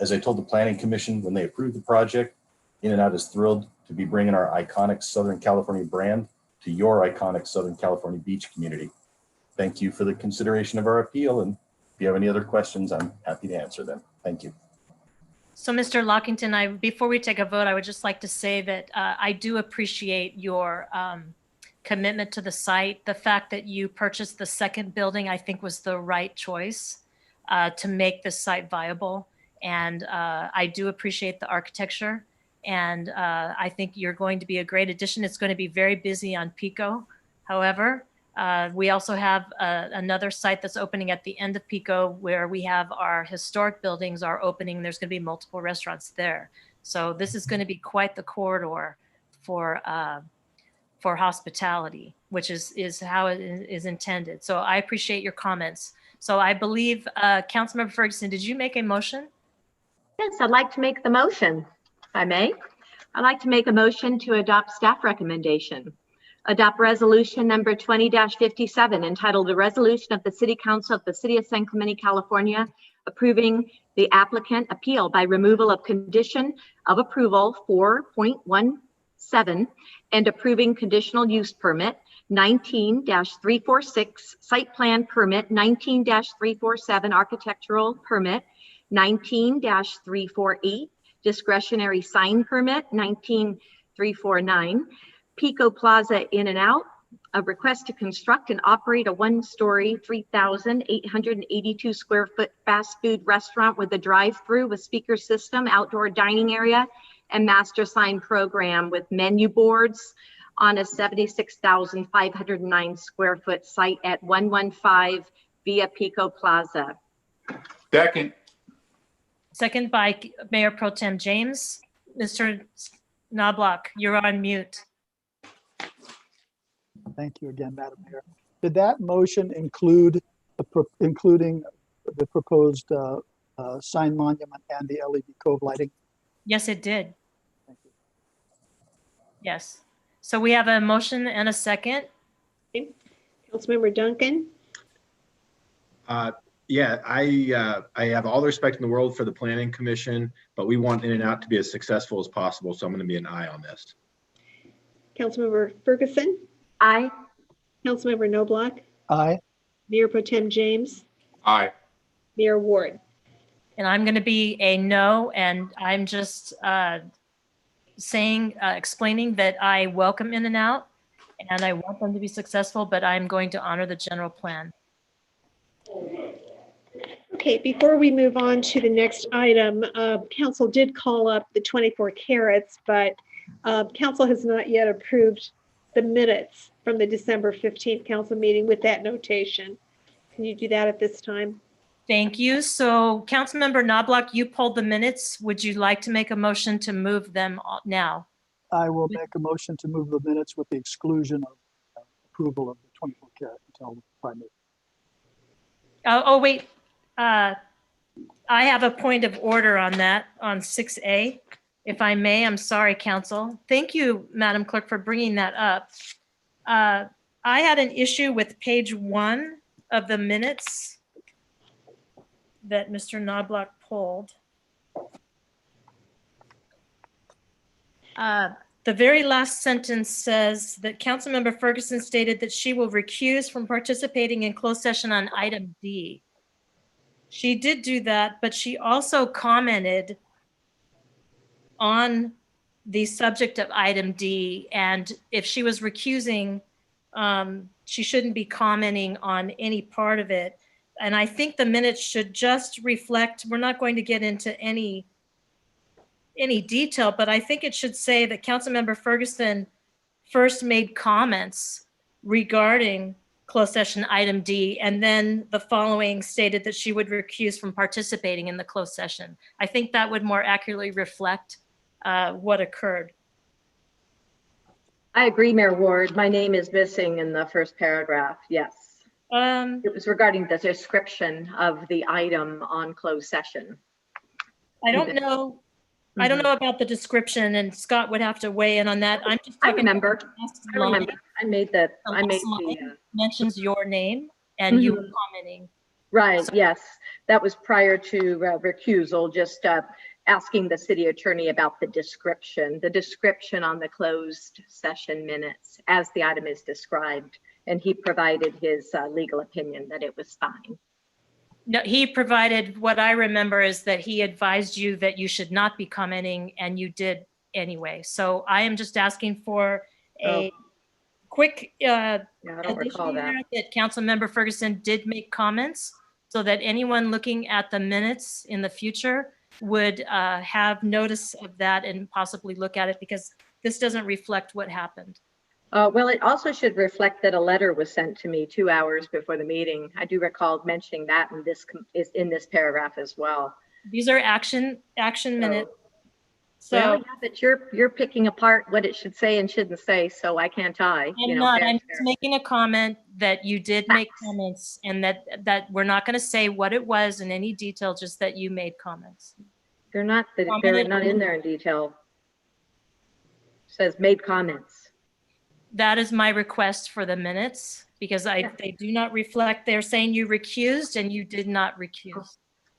As I told the Planning Commission when they approved the project, In-N-Out is thrilled to be bringing our iconic Southern California brand to your iconic Southern California beach community. Thank you for the consideration of our appeal, and if you have any other questions, I'm happy to answer them. Thank you. So Mr. Lockington, before we take a vote, I would just like to say that I do appreciate your commitment to the site. The fact that you purchased the second building, I think, was the right choice to make this site viable. And I do appreciate the architecture. And I think you're going to be a great addition. It's going to be very busy on Pico. However, we also have another site that's opening at the end of Pico where we have our historic buildings are opening. There's going to be multiple restaurants there. So this is going to be quite the corridor for hospitality, which is how it is intended. So I appreciate your comments. So I believe, Councilmember Ferguson, did you make a motion? Yes, I'd like to make the motion, if I may. I'd like to make a motion to adopt staff recommendation. Adopt resolution number 20-57 entitled "A Resolution of the City Council of the City of San Clemente, California, approving the applicant appeal by removal of condition of approval 4.17 and approving conditional use permit 19-346, site plan permit 19-347, architectural permit 19-348, discretionary sign permit 19-349, Pico Plaza In-N-Out, a request to construct and operate a one-story, 3,882 square foot fast food restaurant with a drive-through with speaker system, outdoor dining area, and master sign program with menu boards on a 76,509 square foot site at 115 via Pico Plaza. Second. Second by Mayor Pro Tem James. Mr. Knobloch, you're on mute. Thank you again, Madam Mayor. Did that motion include including the proposed sign monument and the LED cove lighting? Yes, it did. Thank you. Yes. So we have a motion and a second. Okay. Councilmember Duncan. Yeah, I have all the respect in the world for the Planning Commission, but we want In-N-Out to be as successful as possible. So I'm going to be an aye on this. Councilmember Ferguson. Aye. Councilmember Knobloch. Aye. Mayor Pro Tem James. Aye. Mayor Ward. And I'm going to be a no, and I'm just explaining that I welcome In-N-Out and I want them to be successful, but I'm going to honor the general plan. Okay, before we move on to the next item, council did call up the 24 carats, but council has not yet approved the minutes from the December 15th council meeting with that notation. Can you do that at this time? Thank you. So Councilmember Knobloch, you pulled the minutes. Would you like to make a motion to move them now? I will make a motion to move the minutes with the exclusion of approval of the 24 carat until the primary. Oh, wait. I have a point of order on that, on 6A. If I may, I'm sorry, Council. Thank you, Madam Clerk, for bringing that up. I had an issue with page 1 of the minutes that Mr. Knobloch pulled. The very last sentence says that Councilmember Ferguson stated that she will recuse from participating in closed session on item D. She did do that, but she also commented on the subject of item D. And if she was recusing, she shouldn't be commenting on any part of it. And I think the minutes should just reflect, we're not going to get into any detail, but I think it should say that Councilmember Ferguson first made comments regarding closed session item D, and then the following stated that she would recuse from participating in the closed session. I think that would more accurately reflect what occurred. I agree, Mayor Ward. My name is missing in the first paragraph. Yes. It was regarding the description of the item on closed session. I don't know. I don't know about the description, and Scott would have to weigh in on that. I'm just I talking. remember. I remember. I made the. Mentions your name, and you were commenting. Right. So, yes, that was prior to recusal. Just asking the city attorney about the description on the closed session minutes as the item is described, and he provided his legal opinion that it was fine. No, he provided, what I remember is that he advised you that you should not be commenting, and you did anyway. So I am just asking for a quick addition that Councilmember Ferguson did make comments, so that anyone looking at the minutes in the future would have notice of that and possibly look at it, because this doesn't reflect what happened. Well, it also should reflect that a letter was sent to me 2 hours before the meeting. I do recall mentioning that, and this is in this paragraph as well. These are action minutes. So well, yeah, but you're picking apart what it should say and shouldn't say, so I can't tie. I'm just making a comment that you did make comments, and that we're not going to say what it was in any detail, just that you made comments. They're not in there in detail. It says made comments. That is my request for the minutes, because they do not reflect. They're saying you recused, and you did not recuse.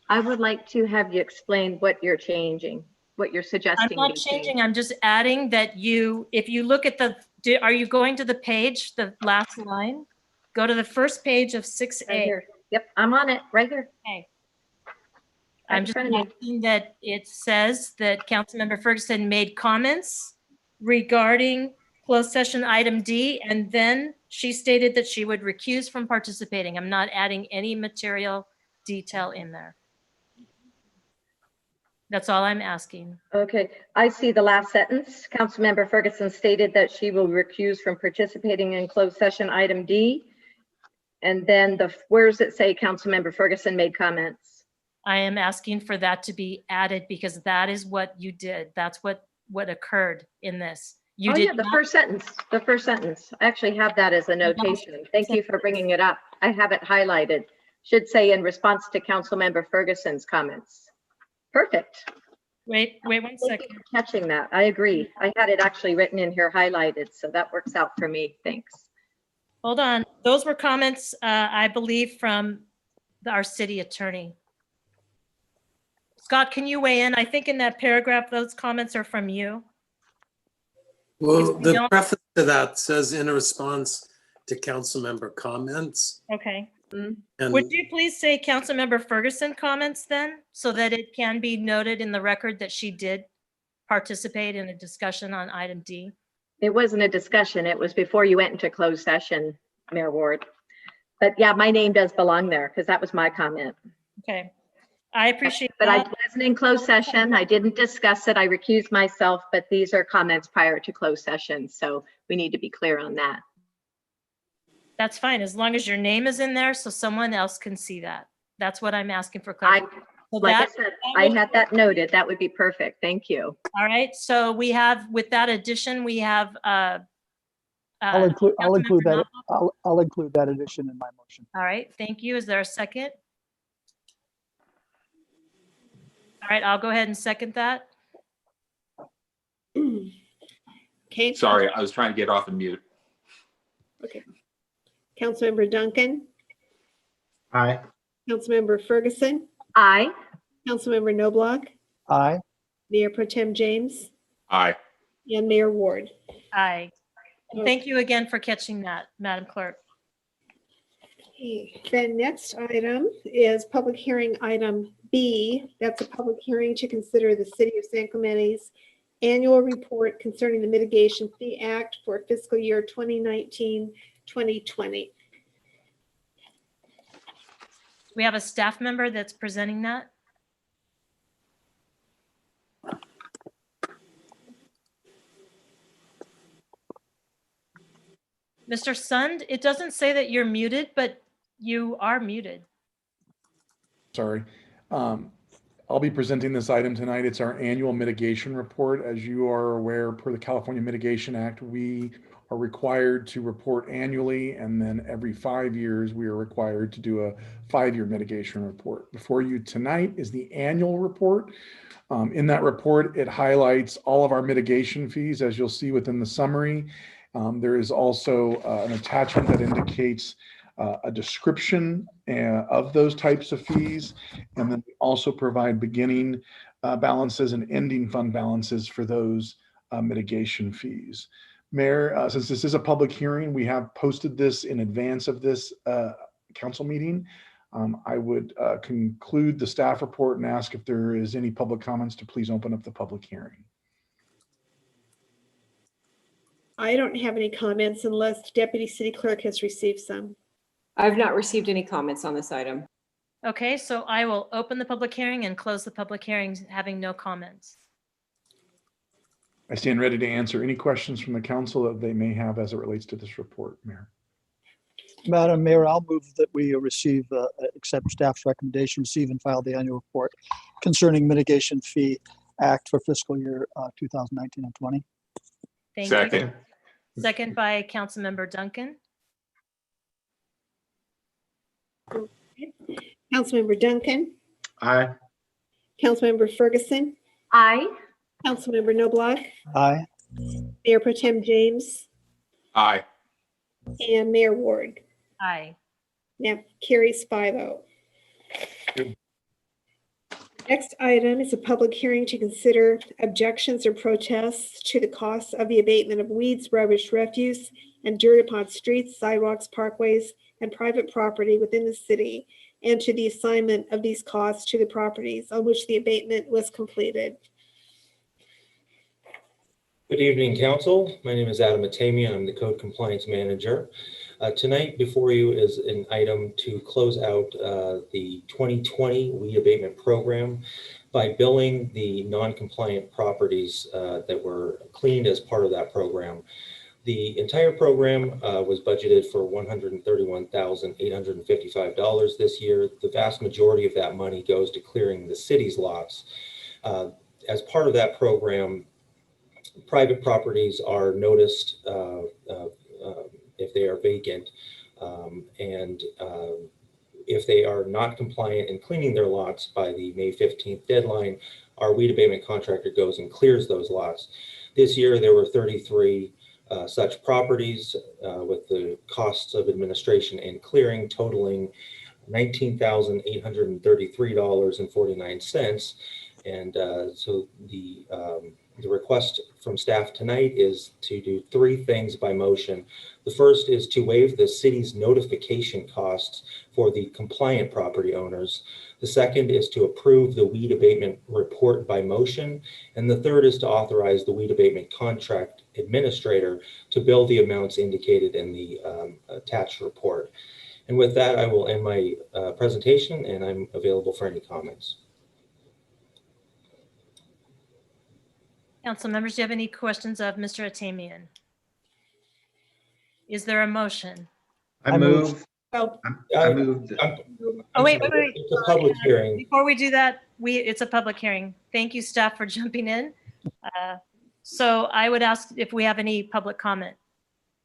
I would like to have you explain what you're changing, what you're suggesting. I'm not changing. I'm just adding that if you look at are you going to the page, the last line? Go to the first page of 6A. Right here. Yep, I'm on it right here. Okay. I'm just asking that it says that Councilmember Ferguson made comments regarding closed session item D, and then she stated that she would recuse from participating. I'm not adding any material detail in there. That's all I'm asking. Okay, I see the last sentence. Councilmember Ferguson stated that she will recuse from participating in closed session item D. And then where does it say Councilmember Ferguson made comments? I am asking for that to be added, because that is what you did. That's what occurred in this. You did the first sentence. I actually have that as a notation. Thank you for bringing it up. I have it highlighted. Should say in response to Councilmember Ferguson's comments. Perfect. Wait 1 second. Thank you for catching that. I agree. I had it actually written in here highlighted, so that works out for me. Thanks. Hold on. Those were comments, I believe, from our city attorney. Scott, can you weigh in? I think in that paragraph, those comments are from you. Well, the preface to that says in response to council member comments. Okay. And would you please say Councilmember Ferguson comments then, so that it can be noted in the record that she did participate in a discussion on item D? It wasn't a discussion. It was before you went into closed session, Mayor Ward. But yeah, my name does belong there because that was my comment. Okay. I appreciate that. But I wasn't in closed session. I didn't discuss it. I recused myself, but these are comments prior to closed session. So we need to be clear on that. That's fine, as long as your name is in there so someone else can see that. That's what I'm asking for clarification. Like I said, I had that noted. That would be perfect. Thank you. All right. So we have, with that addition, we have. I'll include that. I'll include that addition in my motion. All right. Thank you. Is there a second? All right. I'll go ahead and second that. Okay. Sorry, I was trying to get off of mute. Okay. Councilmember Duncan. Aye. Councilmember Ferguson. Aye. Councilmember Knobloch. Aye. Mayor Pro Tem James. Aye. And Mayor Ward. Aye. And thank you again for catching that, Madam Clerk. The next item is public hearing item B. That's a public hearing to consider the City of San Clemente's annual report concerning the Mitigation Fee Act for fiscal year 2019-2020. We have a staff member that's presenting that. Mr. Sund, it doesn't say that you're muted, but you are muted. Sorry. I'll be presenting this item tonight. It's our annual mitigation report. As you are aware, per the California Mitigation Act, we are required to report annually, and then every 5 years, we are required to do a 5-year mitigation report. Before you tonight is the annual report. In that report, it highlights all of our mitigation fees, as you'll see within the summary. There is also an attachment that indicates a description of those types of fees, and then we also provide beginning balances and ending fund balances for those mitigation fees. Mayor, since this is a public hearing, we have posted this in advance of this council meeting. I would conclude the staff report and ask if there is any public comments to please open up the public hearing. I don't have any comments unless Deputy City Clerk has received some. I've not received any comments on this item. Okay, so I will open the public hearing and close the public hearing, having no comments. I stand ready to answer any questions from the council that they may have as it relates to this report, Mayor. Madam Mayor, I'll move that we receive, accept staff's recommendation, receive and file the annual report concerning Mitigation Fee Act for fiscal year 2019 and 20. Thank Second. you. Second by Councilmember Duncan. Councilmember Duncan, Aye. Councilmember Ferguson, Aye. Councilmember Noblock, Aye. Mayor Pro Tem James, Aye. and Mayor Ward. Aye. Now carries 5-0. Next item is a public hearing to consider objections or protests to the costs of the abatement of weeds, rubbish, refuse, and dirt upon streets, sidewalks, parkways, and private property within the city, and to the assignment of these costs to the properties on which the abatement was completed. Good evening, Council. My name is Abatement. I'm the Code Compliance Manager. Tonight before you is an item to close out the 2020 weed abatement program by billing the non-compliant properties that were cleaned as part of that program. The entire program was budgeted for $131,855 this year. The vast majority of that money goes to clearing the city's lots. As part of that program, private properties are noticed if they are vacant, and if they are not compliant in cleaning their lots by the May 15th deadline, our weed abatement contractor goes and clears those lots. This year, there were 33 such properties with the costs of administration and clearing totaling $19,833.49. And so the request from staff tonight is to do 3 things by motion. The first is to waive the city's notification costs for the compliant property owners. The second is to approve the weed abatement report by motion. And the third is to authorize the weed abatement contract administrator to bill the amounts indicated in the attached report. And with that, I will end my presentation, and I'm available for any comments. Council members, do you have any questions of Mr. Abatement? Is there a motion? I move. Oh, I moved. Oh, wait. It's a public hearing. Before we do that, it's a public hearing. Thank you, staff, for jumping in. So I would ask if we have any public comment.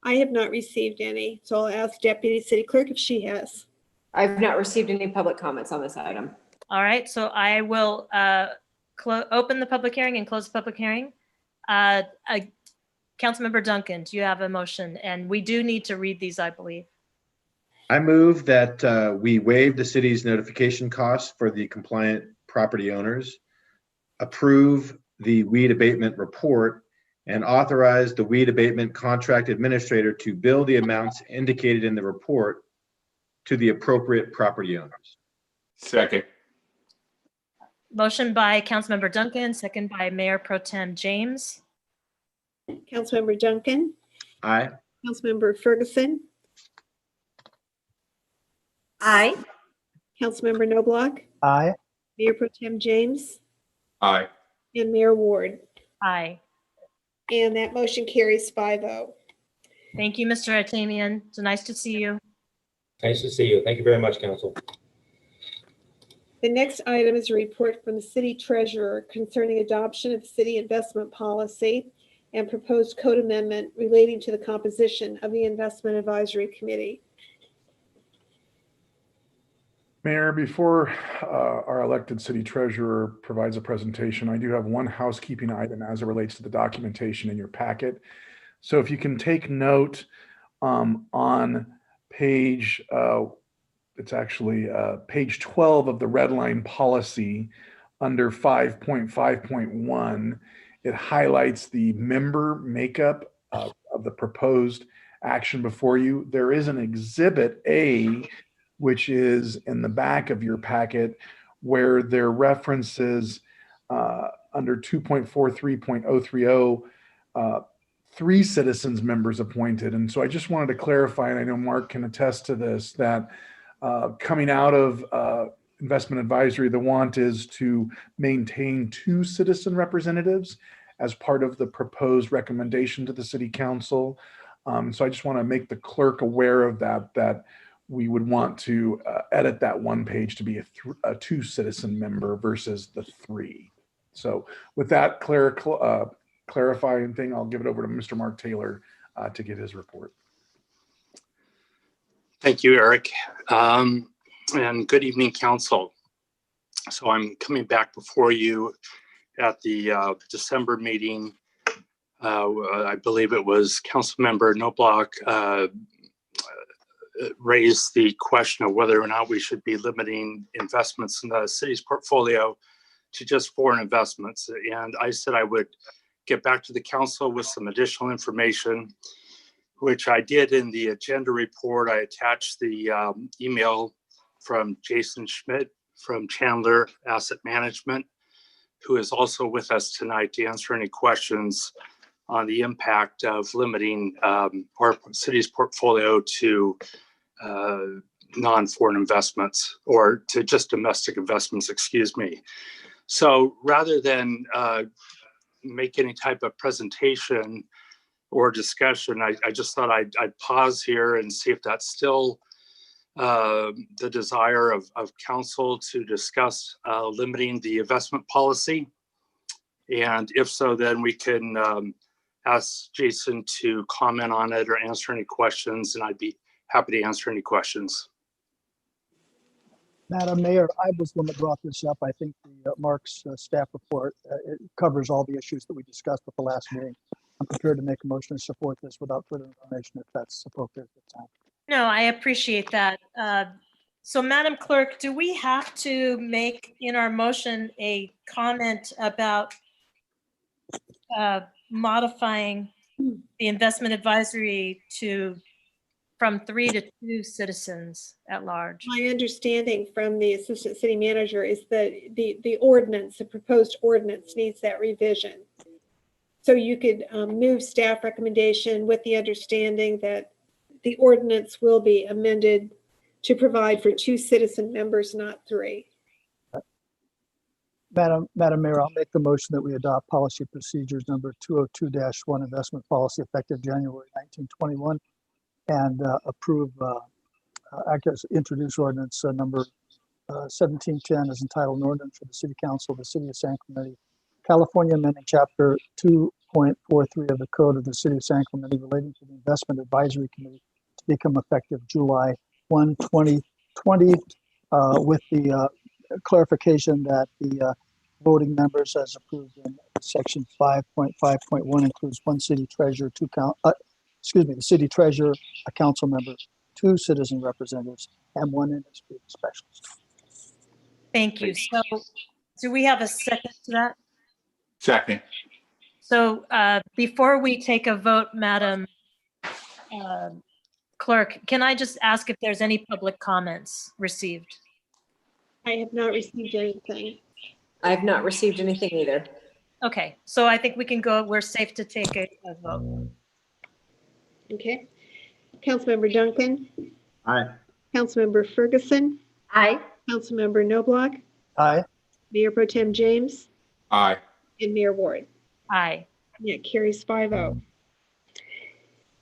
I have not received any, so I'll ask Deputy City Clerk if she has. I've not received any public comments on this item. All right, so I will open the public hearing and close the public hearing. Councilmember Duncan, do you have a motion? And we do need to read these, I believe. I move that we waive the city's notification costs for the compliant property owners, approve the weed abatement report, and authorize the weed abatement contract administrator to bill the amounts indicated in the report to the appropriate property owners. Second. Motion by Councilmember Duncan, second by Mayor Pro Tem James. Councilmember Duncan, Aye. Councilmember Ferguson, Aye. Councilmember Noblock, Aye. Mayor Pro Tem James, Aye. and Mayor Ward. Aye. And that motion carries 5-0. Thank you, Mr. Artamian. It's nice to see you. Nice to see you. Thank you very much, Council. The next item is a report from the city treasurer concerning adoption of city investment policy and proposed code amendment relating to the composition of the investment advisory committee. Mayor, before our elected city treasurer provides a presentation, I do have one housekeeping item as it relates to the documentation in your packet. So if you can take note on page, it's actually page 12 of the red line policy under 5.5.1, it highlights the member makeup of the proposed action before you. There is an exhibit A, which is in the back of your packet, where there references under 2.43.030, 3 citizens members appointed. And so I just wanted to clarify, and I know Mark can attest to this, that coming out of investment advisory, the want is to maintain 2 citizen representatives as part of the proposed recommendation to the city council. So I just want to make the clerk aware of that we would want to edit that one page to be a 2 citizen member versus the 3. So with that clarifying thing, I'll give it over to Mr. Mark Taylor to give his report. Thank you, Eric. And good evening, council. So I'm coming back before you at the December meeting. I believe it was Councilmember Noblock raised the question of whether or not we should be limiting investments in the city's portfolio to just foreign investments. And I said I would get back to the council with some additional information, which I did in the agenda report. I attached the email from Jason Schmidt from Chandler Asset Management, who is also with us tonight to answer any questions on the impact of limiting our city's portfolio to non-foreign investments, or to just domestic investments, excuse me. So rather than make any type of presentation or discussion, I just thought I'd pause here and see if that's still the desire of council to discuss limiting the investment policy. And if so, then we can ask Jason to comment on it or answer any questions, and I'd be happy to answer any questions. Madam Mayor, I was the one that brought this up. I think the Mark's staff report, it covers all the issues that we discussed at the last meeting. I'm prepared to make a motion to support this without further information if that's appropriate at the time. No, I appreciate that. So Madam Clerk, do we have to make in our motion a comment about modifying the investment advisory from 3 to 2 citizens at large? My understanding from the assistant city manager is that the ordinance, the proposed ordinance, needs that revision. So you could move staff recommendation with the understanding that the ordinance will be amended to provide for 2 citizen members, not 3. Madam Mayor, I'll make the motion that we adopt policy procedures number 202-1 investment policy effective January 1921 and approve, introduce ordinance number 1710 as entitled an ordinance for the City Council of the City of San Clemente, California, amending Chapter 2.43 of the Code of the City of San Clemente relating to the Investment Advisory Committee to become effective July 1, 2020, with the clarification that the voting members as approved in section 5.5.1 includes 1 city treasurer, the city treasurer, a council member, 2 citizen representatives, and 1 industry specialist. Thank you. So do we have a second to that? Second. So before we take a vote, Madam Clerk, can I just ask if there's any public comments received? I have not received anything. I have not received anything either. Okay, so I think we can go, we're safe to take a vote. Okay. Councilmember Duncan, Aye. Councilmember Ferguson, Aye. Councilmember Noblock, Aye. Mayor Pro Tem James, Aye. and Mayor Ward. Aye. Yeah, carries 5-0.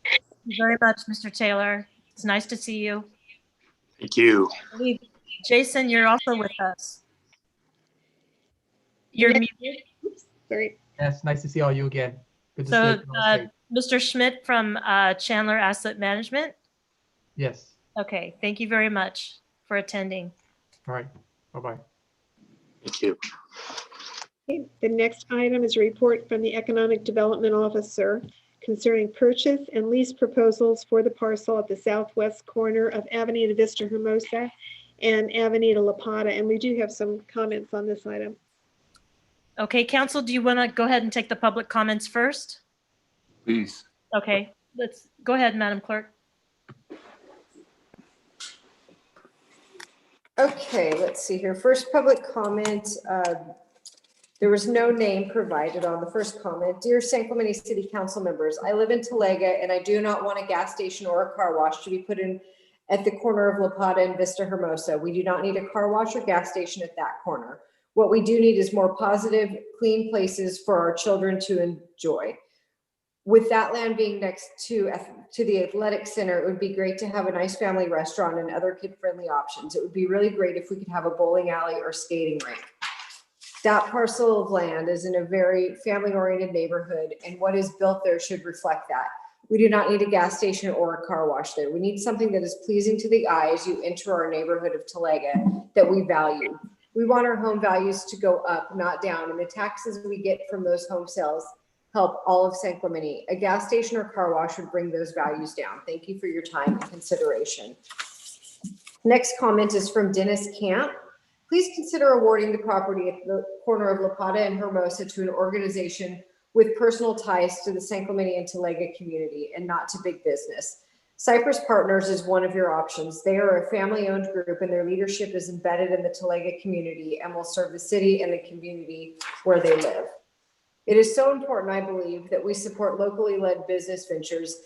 Thank you very much, Mr. Taylor. It's nice to see you. Thank you. Jason, you're also with us. You're muted. Oops, sorry. Yes, nice to see all you again. Good to So, see you all safe. Mr. Schmidt from Chandler Asset Management. Yes. Okay, thank you very much for attending. All right. Bye-bye. Thank you. Okay, the next item is a report from the Economic Development Officer concerning purchase and lease proposals for the parcel at the southwest corner of Avenida Vista Hermosa and Avenida La Plata. And we do have some comments on this item. Okay, council, do you want to go ahead and take the public comments first? Please. Okay, let's go ahead, Madam Clerk. Okay, let's see here. First public comment. There was no name provided on the first comment. Dear San Clemente City Council members, I live in Talega and I do not want a gas station or a car wash to be put in at the corner of La Plata and Vista Hermosa. We do not need a car wash or gas station at that corner. What we do need is more positive, clean places for our children to enjoy. With that land being next to the athletic center, it would be great to have a nice family restaurant and other kid-friendly options. It would be really great if we could have a bowling alley or skating rink. That parcel of land is in a very family-oriented neighborhood, and what is built there should reflect that. We do not need a gas station or a car wash there. We need something that is pleasing to the eye as you enter our neighborhood of Talega that we value. We want our home values to go up, not down, and the taxes we get from those home sales help all of San Clemente. A gas station or car wash would bring those values down. Thank you for your time and consideration. Next comment is from Dennis Camp. Please consider awarding the property at the corner of La Plata and Hermosa to an organization with personal ties to the San Clemente and Talega community and not to big business. Cypress Partners is one of your options. They are a family-owned group and their leadership is embedded in the Talega community and will serve the city and the community where they live. It is so important, I believe, that we support locally led business ventures,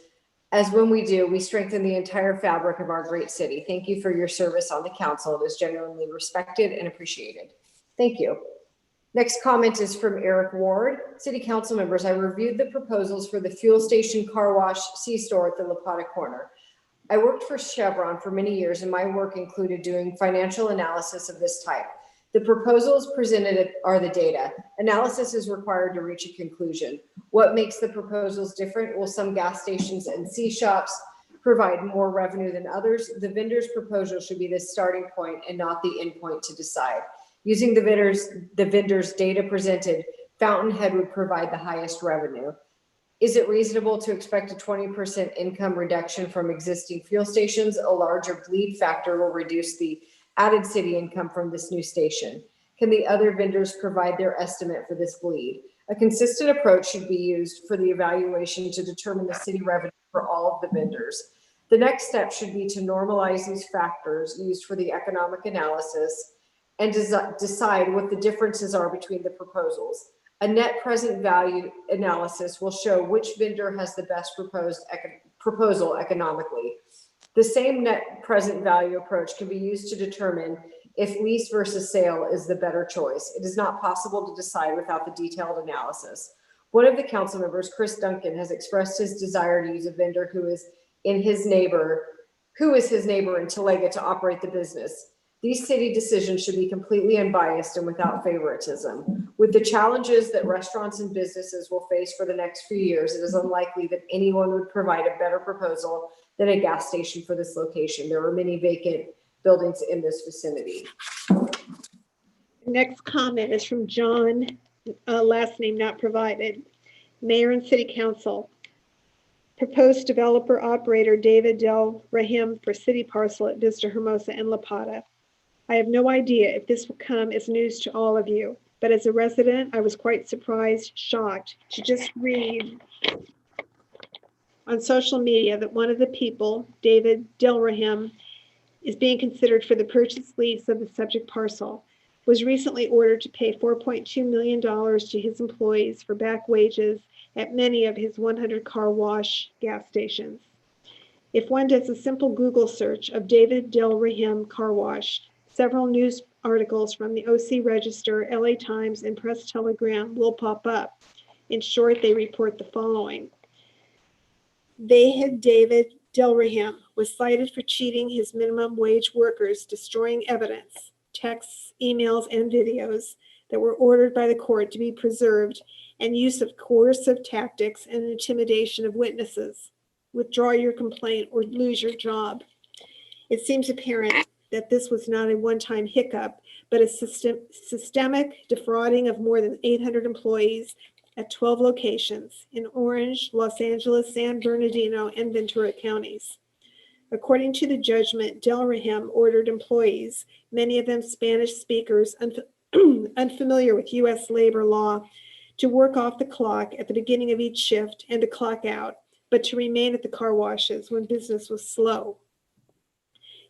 as when we do, we strengthen the entire fabric of our great city. Thank you for your service on the council. It is genuinely respected and appreciated. Thank you. Next comment is from Eric Ward. City council members, I reviewed the proposals for the fuel station, car wash, C-store at the La Plata corner. I worked for Chevron for many years and my work included doing financial analysis of this type. The proposals presented are the data. Analysis is required to reach a conclusion. What makes the proposals different? Will some gas stations and C-shops provide more revenue than others? The vendor's proposal should be the starting point and not the end point to decide. Using the vendor's data presented, Fountainhead would provide the highest revenue. Is it reasonable to expect a 20% income reduction from existing fuel stations? A larger bleed factor will reduce the added city income from this new station. Can the other vendors provide their estimate for this bleed? A consistent approach should be used for the evaluation to determine the city revenue for all of the vendors. The next step should be to normalize these factors used for the economic analysis and decide what the differences are between the proposals. A net present value analysis will show which vendor has the best proposal economically. The same net present value approach can be used to determine if lease versus sale is the better choice. It is not possible to decide without the detailed analysis. One of the council members, Chris Duncan, has expressed his desire to use a vendor who is his neighbor in Talega to operate the business. These city decisions should be completely unbiased and without favoritism. With the challenges that restaurants and businesses will face for the next few years, it is unlikely that anyone would provide a better proposal than a gas station for this location. There are many vacant buildings in this vicinity. Next comment is from John, last name not provided. Mayor and City Council. Proposed developer operator David Del Rahim for city parcel at Vista Hermosa and La Plata. I have no idea if this will come as news to all of you, but as a resident, I was quite surprised, shocked to just read on social media that one of the people, David Dilrahim, is being considered for the purchase lease of the subject parcel, was recently ordered to pay $4.2 million to his employees for back wages at many of his 100 car wash gas stations. If one does a simple Google search of David Dilrahim car wash, several news articles from the OC Register, LA Times, and Press Telegram will pop up. In short, they report the following. David Dilrahim was cited for cheating his minimum wage workers, destroying evidence, texts, emails, and videos that were ordered by the court to be preserved, and use of coercive tactics and intimidation of witnesses. Withdraw your complaint or lose your job. It seems apparent that this was not a one-time hiccup, but a systemic defrauding of more than 800 employees at 12 locations in Orange, Los Angeles, San Bernardino, and Ventura counties. According to the judgment, Dilrahim ordered employees, many of them Spanish speakers unfamiliar with U.S. labor law, to work off the clock at the beginning of each shift and to clock out, but to remain at the car washes when business was slow.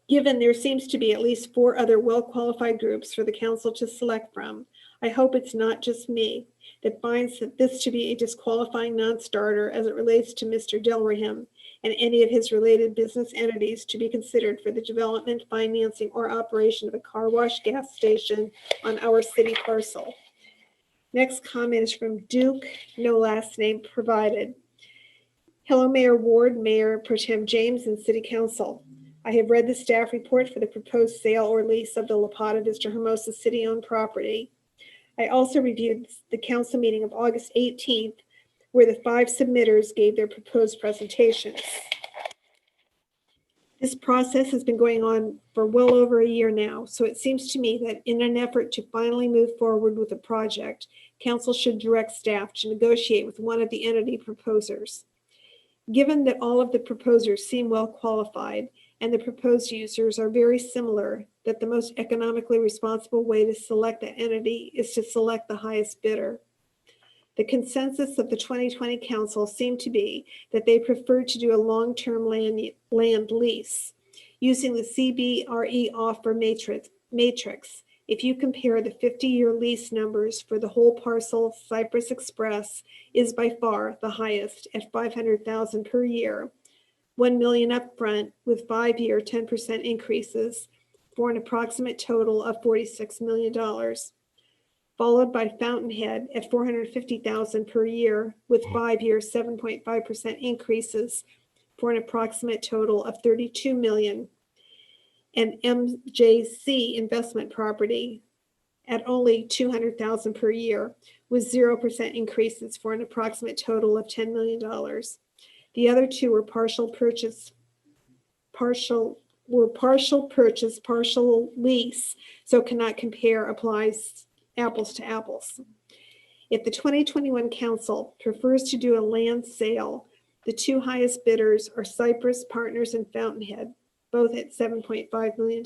Given there seems to be at least 4 other well-qualified groups for the council to select from, I hope it's not just me that finds that this to be a disqualifying non-starter as it relates to Mr. Dilrahim and any of his related business entities to be considered for the development, financing, or operation of a car wash gas station on our city parcel. Next comment is from Duke, no last name provided. Hello, Mayor Ward, Mayor Pro Tem James, and City Council. I have read the staff report for the proposed sale or lease of the La Plata Vista Hermosa city-owned property. I also reviewed the council meeting of August 18th, where the 5 submitters gave their proposed presentations. This process has been going on for well over a year now, so it seems to me that in an effort to finally move forward with the project, council should direct staff to negotiate with one of the entity proposers. Given that all of the proposers seem well qualified and the proposed users are very similar, that the most economically responsible way to select the entity is to select the highest bidder. The consensus of the 2020 council seemed to be that they preferred to do a long-term land lease using the CBRE offer matrix. If you compare the 50-year lease numbers for the whole parcel, Cypress Express is by far the highest at $500,000 per year, $1 million upfront with 5-year 10% increases for an approximate total of $46 million, followed by Fountainhead at $450,000 per year with 5-year 7.5% increases for an approximate total of $32 million, and MJC investment property at only $200,000 per year with 0% increases for an approximate total of $10 million. The other 2 were partial purchase, partial lease, so cannot compare, applies apples to apples. If the 2021 council prefers to do a land sale, the 2 highest bidders are Cypress Partners and Fountainhead, both at $7.5 million.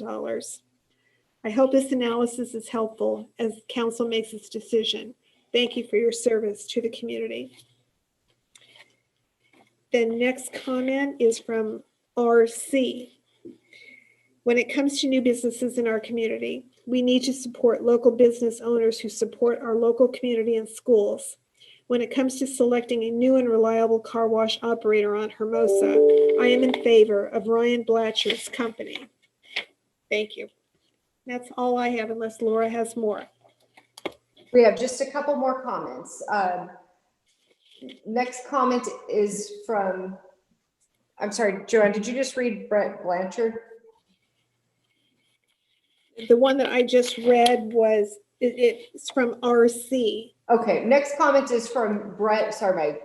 I hope this analysis is helpful as council makes its decision. Thank you for your service to the community. The next comment is from RC. When it comes to new businesses in our community, we need to support local business owners who support our local community and schools. When it comes to selecting a new and reliable car wash operator on Hermosa, I am in favor of Ryan Blatcher's company. Thank you. That's all I have unless Laura has more. We have just a couple more comments. Next comment is from, I'm sorry, Joanne, did you just read Brett Blanchard? The one that I just read was, it's from RC. Okay, next comment is from Brett, sorry, my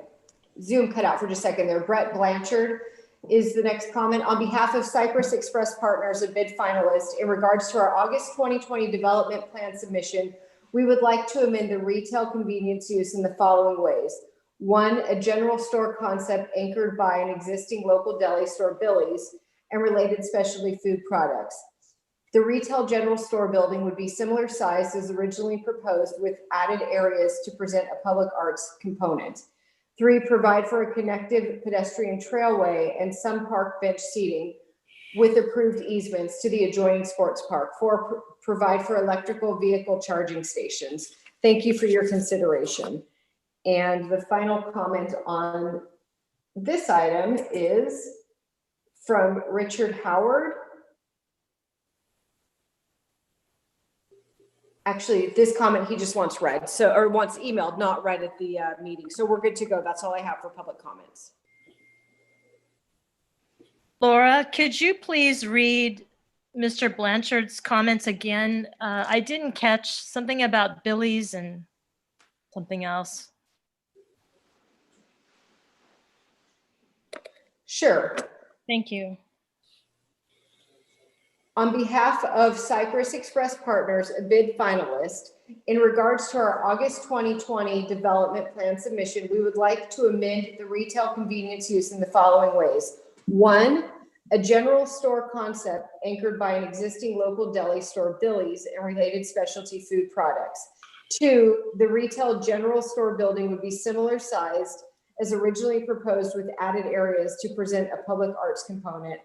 Zoom cut out for just a second there. Brett Blanchard is the next comment. On behalf of Cypress Express Partners, a bid finalist, in regards to our August 2020 development plan submission, we would like to amend the retail convenience use in the following ways. 1, a general store concept anchored by an existing local deli store, Billy's, and related specialty food products. The retail general store building would be similar size as originally proposed with added areas to present a public arts component. 3, provide for a connective pedestrian trailway and some park bench seating with approved easements to the adjoining sports park. 4, provide for electrical vehicle charging stations. Thank you for your consideration. And the final comment on this item is from Richard Howard. Actually, this comment he just wants read, or wants emailed, not read at the meeting. So we're good to go. That's all I have for public comments. Laura, could you please read Mr. Blanchard's comments again? I didn't catch something about Billy's and something else. Sure. Thank you. On behalf of Cypress Express Partners, a bid finalist, in regards to our August 2020 development plan submission, we would like to amend the retail convenience use in the following ways. 1, a general store concept anchored by an existing local deli store, Billy's, and related specialty food products. 2, the retail general store building would be similar sized as originally proposed with added areas to present a public arts component.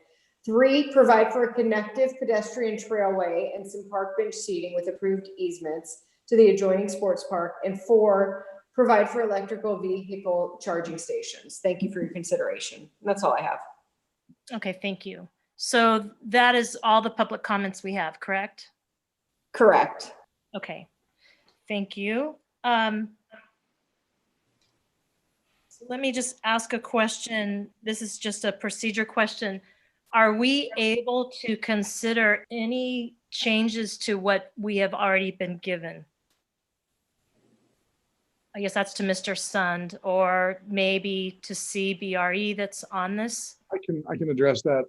3, provide for a connective pedestrian trailway and some park bench seating with approved easements to the adjoining sports park. And 4, provide for electrical vehicle charging stations. Thank you for your consideration. That's all I have. Okay, thank you. So that is all the public comments we have, correct? Correct. Okay, thank you. So let me just ask a question. This is just a procedure question. Are we able to consider any changes to what we have already been given? I guess that's to Mr. Sund, or maybe to CBRE that's on this. I can address that,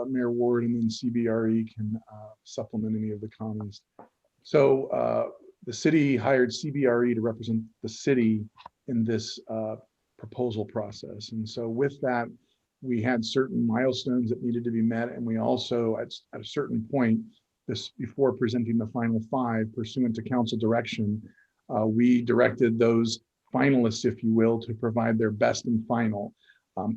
Mayor Ward, and then CBRE can supplement any of the comments. So the city hired CBRE to represent the city in this proposal process. And so with that, we had certain milestones that needed to be met. And we also, at a certain point, this before presenting the final 5 pursuant to council direction, we directed those finalists, if you will, to provide their best and final,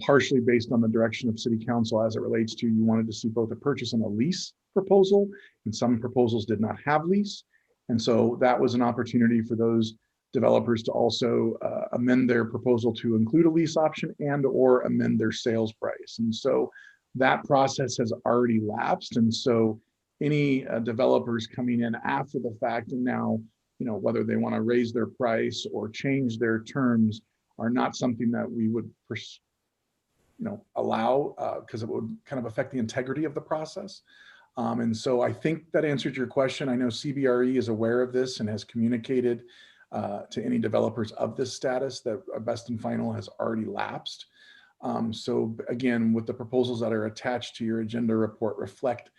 partially based on the direction of city council as it relates to, you wanted to see both a purchase and a lease proposal, and some proposals did not have lease. And so that was an opportunity for those developers to also amend their proposal to include a lease option and or amend their sales price. And so that process has already lapsed. And so any developers coming in after the fact and now, whether they want to raise their price or change their terms are not something that we would allow because it would kind of affect the integrity of the process. And so I think that answered your question. I know CBRE is aware of this and has communicated to any developers of this status that a best and final has already lapsed. So again, with the proposals that are attached to your agenda report reflect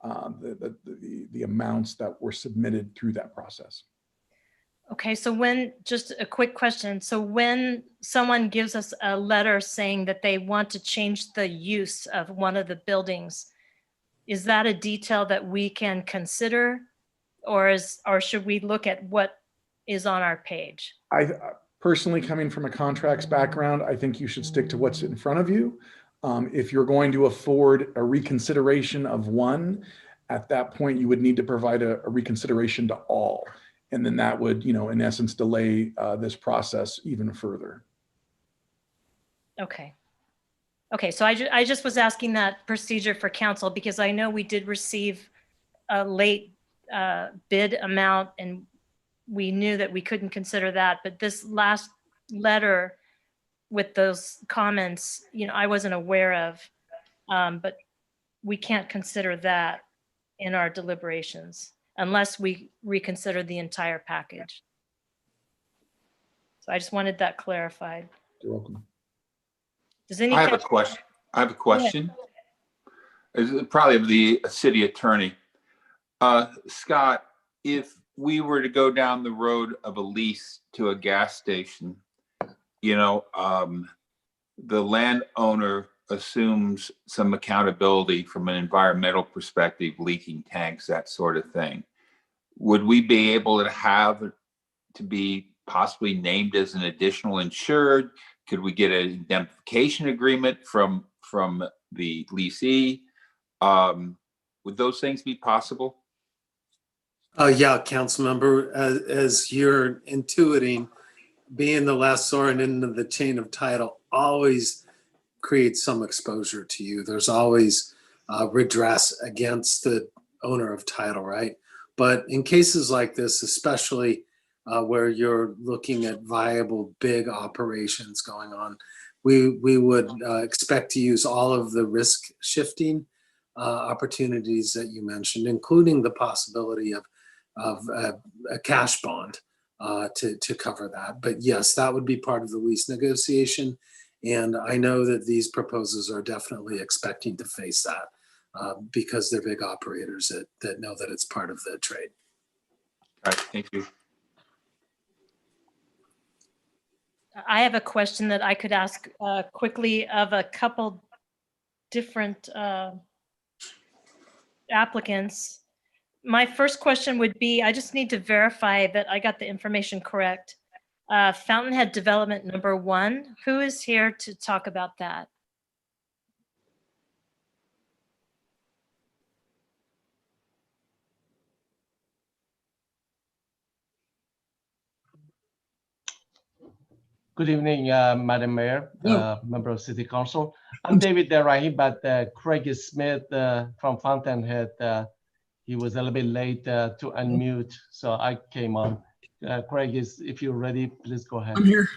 the amounts that were submitted through that process. Okay, so just a quick question. So when someone gives us a letter saying that they want to change the use of one of the buildings, is that a detail that we can consider, or should we look at what is on our page? I personally, coming from a contracts background, I think you should stick to what's in front of you. If you're going to afford a reconsideration of one, at that point, you would need to provide a reconsideration to all. And then that would, in essence, delay this process even further. Okay. Okay, so I just was asking that procedure for council because I know we did receive a late bid amount and we knew that we couldn't consider that. But this last letter with those comments, I wasn't aware of, but we can't consider that in our deliberations unless we reconsider the entire package. So I just wanted that clarified. You're welcome. Does any? I have a question. It's probably of the city attorney. Scott, if we were to go down the road of a lease to a gas station, the landowner assumes some accountability from an environmental perspective, leaking tanks, that sort of thing. Would we be able to have to be possibly named as an additional insured could we get an indemnification agreement from the leasee? Would those things be possible? Yeah, council member, as you're intuiting, being the lessor and into the chain of title always creates some exposure to you. There's always redress against the owner of title, right? But in cases like this, especially where you're looking at viable big operations going on, we would expect to use all of the risk shifting opportunities that you mentioned, including the possibility of a cash bond to cover that. But yes, that would be part of the lease negotiation. And I know that these proposals are definitely expecting to face that because they're big operators that know that it's part of the trade. All right, thank you. I have a question that I could ask quickly of a couple different applicants. My first question would be, I just need to verify that I got the information correct. Fountainhead Development number 1, who is here to talk about that? Good evening, Madam Mayor, member of City Council. I'm David Derahi, but Craig Smith from Fountainhead, he was a little bit late to unmute, so I came on. Craig, if you're ready, please go ahead. I'm here.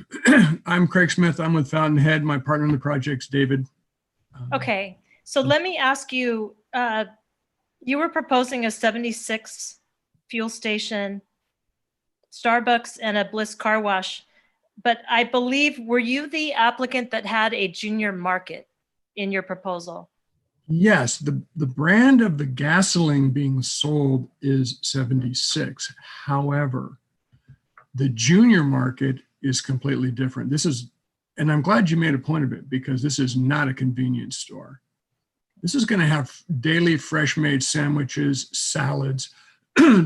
I'm Craig Smith. I'm with Fountainhead. My partner in the project's David. Okay, so let me ask you, you were proposing a 76 fuel station, Starbucks, and a Bliss car wash. But I believe, were you the applicant that had a junior market in your proposal? Yes, the brand of the gasoline being sold is 76. However, the junior market is completely different. This is, and I'm glad you made a point of it, because this is not a convenience store. This is going to have daily fresh made sandwiches, salads.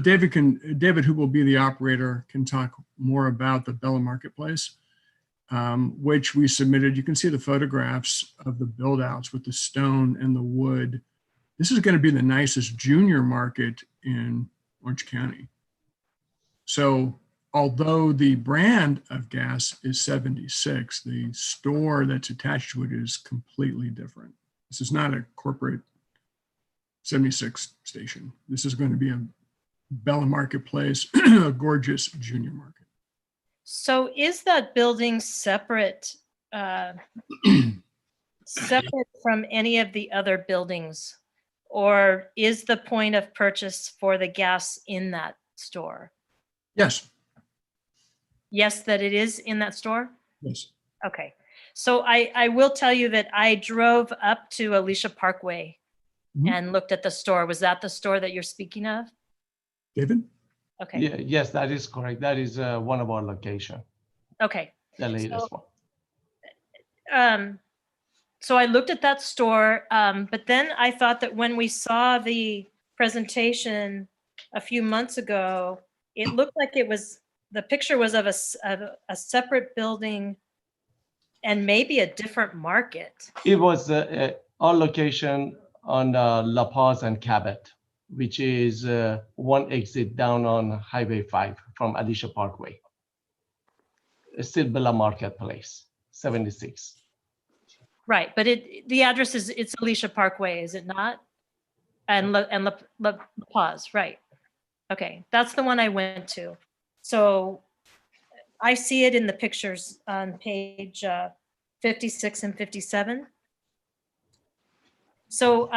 David, who will be the operator, can talk more about the Bella Marketplace, which we submitted. You can see the photographs of the build outs with the stone and the wood. This is going to be the nicest junior market in Orange County. So although the brand of gas is 76, the store that's attached to it is completely different. This is not a corporate 76 station. This is going to be a Bella Marketplace, a gorgeous junior market. So is that building separate, separate from any of the other buildings? Or is the point of purchase for the gas in that store? Yes. Yes, that it is in that store? Yes. Okay. So I will tell you that I drove up to Alicia Parkway and looked at the store. Was that the store that you're speaking of? David? Okay. Yeah, yes, that is correct. That is one of our location. Okay. The latest one. So I looked at that store, but then I thought that when we saw the presentation a few months ago, it looked like it was, the picture was of a separate building and maybe a different market. It was our location on La Paz and Cabot, which is one exit down on Highway 5 from Alicia Parkway. It's still Bella Marketplace, 76. Right, but the address is, it's Alicia Parkway, is it not? And La Paz, right. Okay, that's the one I went to. So I see it in the pictures on page 56 and 57. So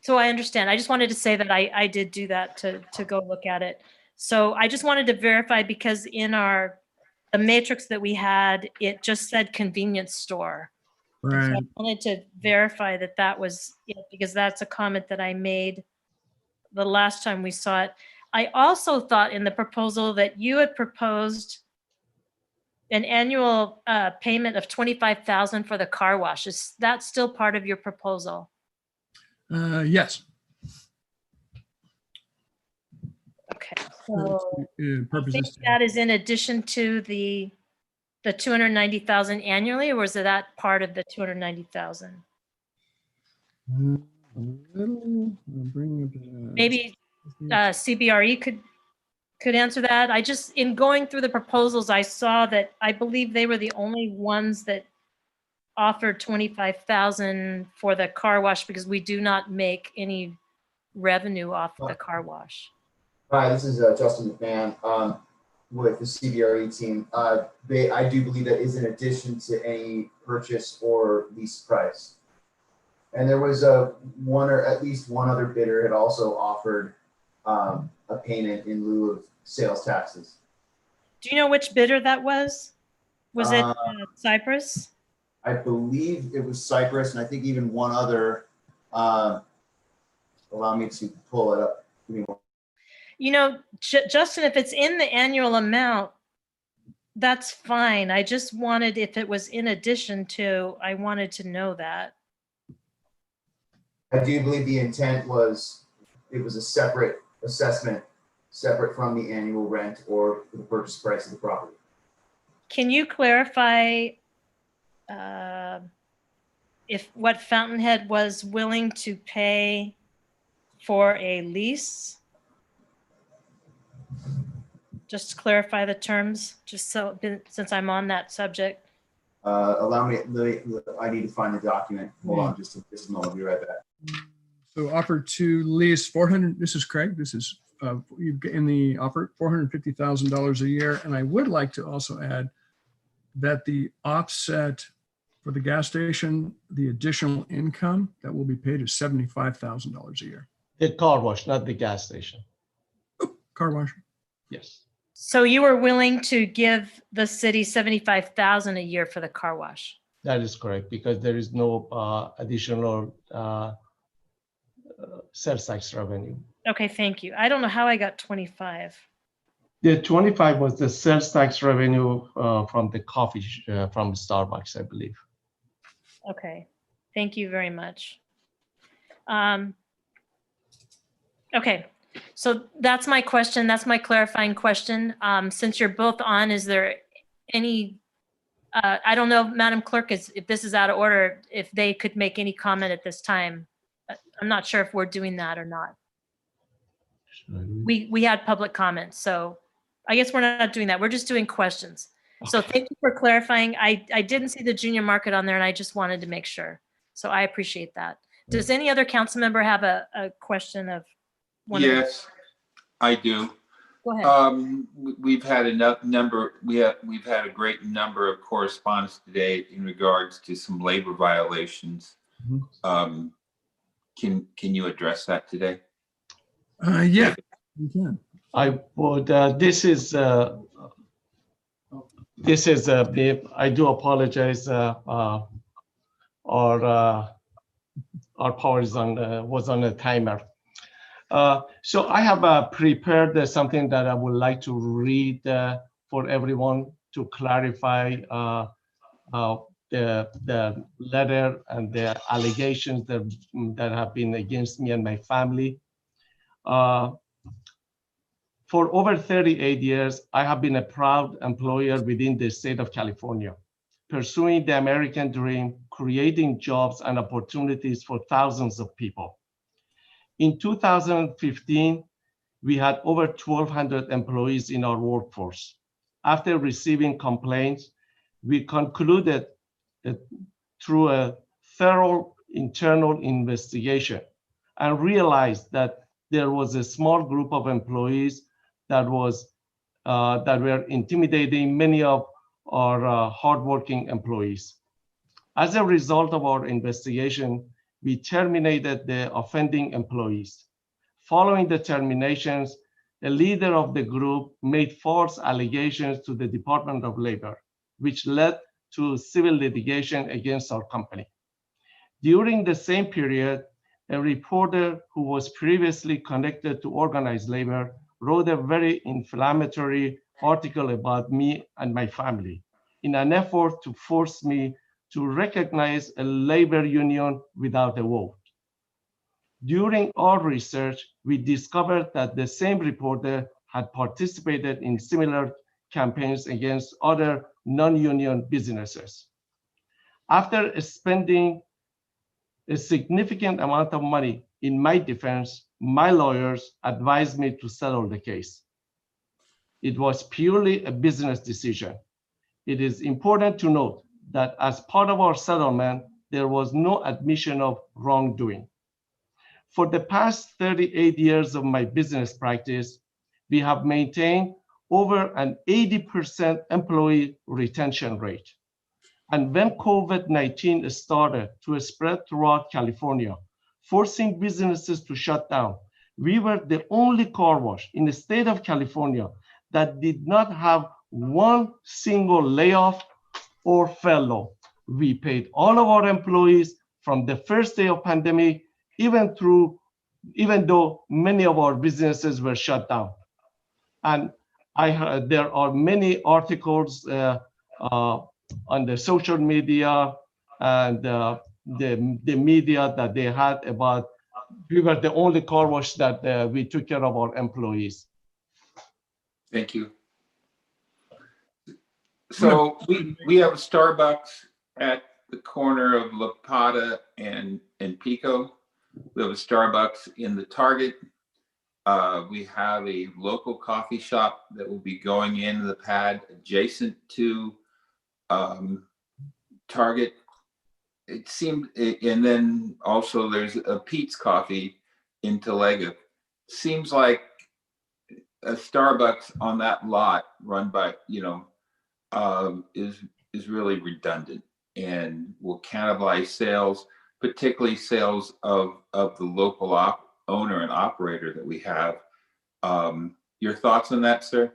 so I understand. I just wanted to say that I did do that to go look at it. So I just wanted to verify, because in the matrix that we had, it just said convenience store. Right. So I wanted to verify that that was it, because that's a comment that I made the last time we saw it. I also thought in the proposal that you had proposed an annual payment of $25,000 for the car wash. Is that still part of your proposal? Yes. Okay, so I think Purposes. that is in addition to the the 290,000 annually, or was that part of the 290,000? Maybe CBRE could answer that. I just, in going through the proposals, I saw that I believe they were the only ones that offered 25,000 for the car wash because we do not make any revenue off the car wash. Hi, this is Justin McMahon with the CBRE team. I do believe that is in addition to any purchase or lease price. And there was one or at least one other bidder had also offered a payment in lieu of sales taxes. Do you know which bidder that was? Was it Cypress? I believe it was Cypress, and I think even one other. Allow me to pull it up. You know, Justin, if it's in the annual amount, that's fine. I just wanted, if it was in addition to, I wanted to know that. I do believe the intent was it was a separate assessment, separate from the annual rent or the purchase price of the property. Can you clarify if what Fountainhead was willing to pay for a lease? Just to clarify the terms, just so since I'm on that subject. Allow me, I need to find the document. Hold on just a moment, I'll be right back. So offer to lease 400, this is Craig, this is in the offer, $450,000 a year. And I would like to also add that the offset for the gas station, the additional income that will be paid is $75,000 a year. The car wash, not the gas station. Car wash. Yes. So you were willing to give the city $75,000 a year for the car wash? That is correct, because there is no additional sales tax revenue. Okay, thank you. I don't know how I got 25. The 25 was the sales tax revenue from the coffee from Starbucks, I believe. Okay, thank you very much. Okay, so that's my question. That's my clarifying question. Since you're both on, is there any, I don't know, Madam Clerk, if this is out of order, if they could make any comment at this time. I'm not sure if we're doing that or not. We had public comments, so I guess we're not doing that. We're just doing questions. So thank you for clarifying. I didn't see the junior market on there and I just wanted to make sure. So I appreciate that. Does any other council member have a question of one? Yes, I do. Go ahead. We've had a we've had a great number of correspondence today in regards to some labor violations. Mm-hmm. Can you address that today? Yeah, you can. I would. This is. I do apologize. Our power is was on a timer. So I have prepared something that I would like to read for everyone to clarify the letter and the allegations that have been against me and my family. For over 38 years, I have been a proud employer within the state of California, pursuing the American dream, creating jobs and opportunities for thousands of people. In 2015, we had over 1,200 employees in our workforce. After receiving complaints, we concluded that through a thorough internal investigation and realized that there was a small group of employees that were intimidating many of our hardworking employees. As a result of our investigation, we terminated the offending employees. Following the terminations, the leader of the group made false allegations to the Department of Labor, which led to civil litigation against our company. During the same period, a reporter who was previously connected to organized labor wrote a very inflammatory article about me and my family in an effort to force me to recognize a labor union without a vote. During our research, we discovered that the same reporter had participated in similar campaigns against other non-union businesses. After spending a significant amount of money in my defense, my lawyers advised me to settle the case. It was purely a business decision. It is important to note that as part of our settlement, there was no admission of wrongdoing. For the past 38 years of my business practice, we have maintained over an 80% employee retention rate. And when COVID-19 started to spread throughout California, forcing businesses to shut down, we were the only car wash in the state of California that did not have one single layoff or furlough. We paid all of our employees from the first day of pandemic, even though many of our businesses were shut down. And I heard there are many articles on the social media and the media that they had about we were the only car wash that we took care of our employees. Thank you. So we have a Starbucks at the corner of La Plata and Pico. We have a Starbucks in the Target. We have a local coffee shop that will be going into the pad adjacent to Target. It seemed, and then also there's a Pete's Coffee in Talega. Seems like a Starbucks on that lot run by, is really redundant and will cannibalize sales, particularly sales of the local owner and operator that we have. Your thoughts on that, sir?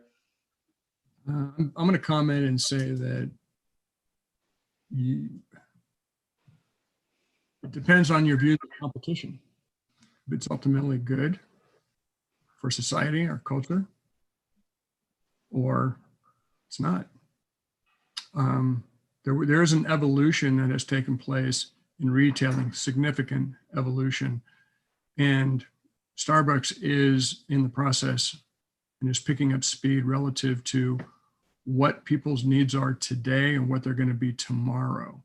I'm going to comment and say that it depends on your view of competition. If it's ultimately good for society or culture, or it's not. There is an evolution that has taken place in retailing, significant evolution, and Starbucks is in the process and is picking up speed relative to what people's needs are today and what they're going to be tomorrow.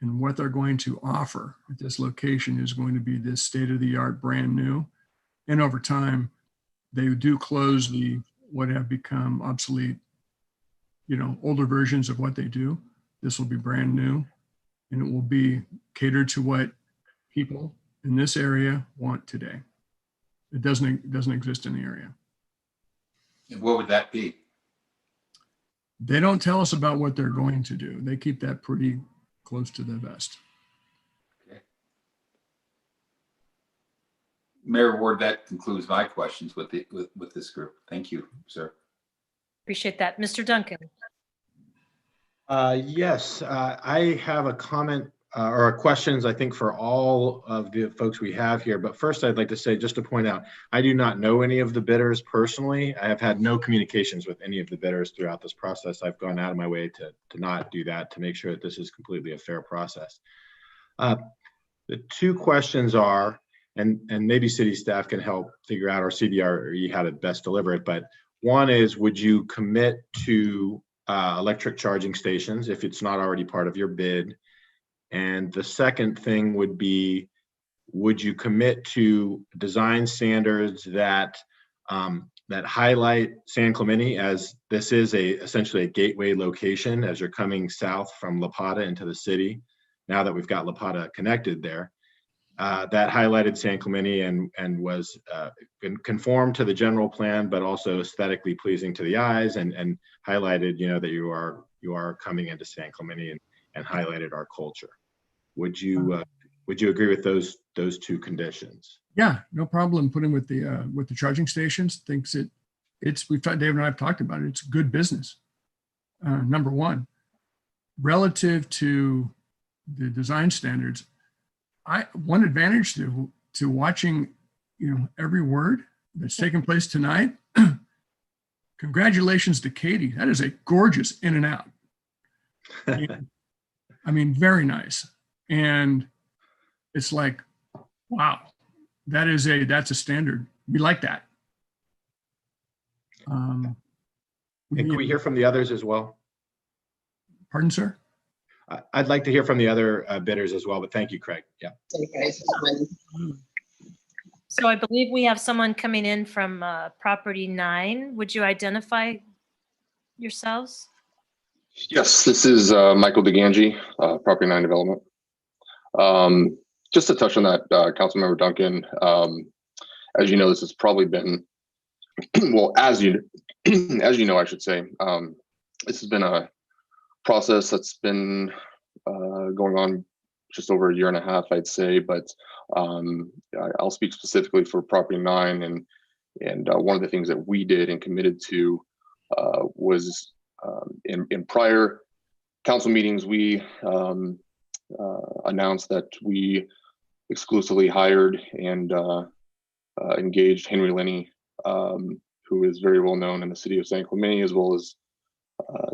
And what they're going to offer at this location is going to be this state-of-the-art, brand new. And over time, they do close what have become obsolete, older versions of what they do. This will be brand new, and it will be catered to what people in this area want today. It doesn't exist in the area. And what would that be? They don't tell us about what they're going to do. They keep that pretty close to the vest. Okay. Mayor Ward, that concludes my questions with this group. Thank you, sir. Appreciate that. Mr. Duncan. Yes, I have a comment or questions, I think, for all of the folks we have here. But first, I'd like to say, just to point out, I do not know any of the bidders personally. I have had no communications with any of the bidders throughout this process. I've gone out of my way to not do that, to make sure that this is completely a fair process. The two questions are, and maybe city staff can help figure out, or CDRE, how to best deliver it, but one is, would you commit to electric charging stations if it's not already part of your bid? And the second thing would be, would you commit to design standards that highlight San Clemente, as this is essentially a gateway location as you're coming south from La Plata into the city, now that we've got La Plata connected there, that highlighted San Clemente and was conformed to the general plan, but also aesthetically pleasing to the eyes, and highlighted, that you are coming into San Clemente and highlighted our culture. Would you agree with those two conditions? Yeah, no problem putting with the charging stations. Thinks we've talked, Dave and I have talked about it. It's good business. Number one, relative to the design standards, one advantage to watching, every word that's taking place tonight. Congratulations to Katie. That is a gorgeous in and out. I mean, very nice. And it's like, wow, that's a standard. We like that. And can we hear from the others as well? Pardon, sir? I'd like to hear from the other bidders as well, but thank you, Craig. Yeah. So I believe we have someone coming in from property 9. Would you identify yourselves? Yes, this is Michael DeGangi, Property 9 Development. Just to touch on that, Councilmember Duncan, as you know, this has probably been, well, as you know, I should say, this has been a process that's been going on just over a year and a half, I'd say, but I'll speak specifically for Property 9, and one of the things that we did and committed to was in prior council meetings, we announced that we exclusively hired and engaged Henry Lenny, who is very well known in the city of San Clemente, as well as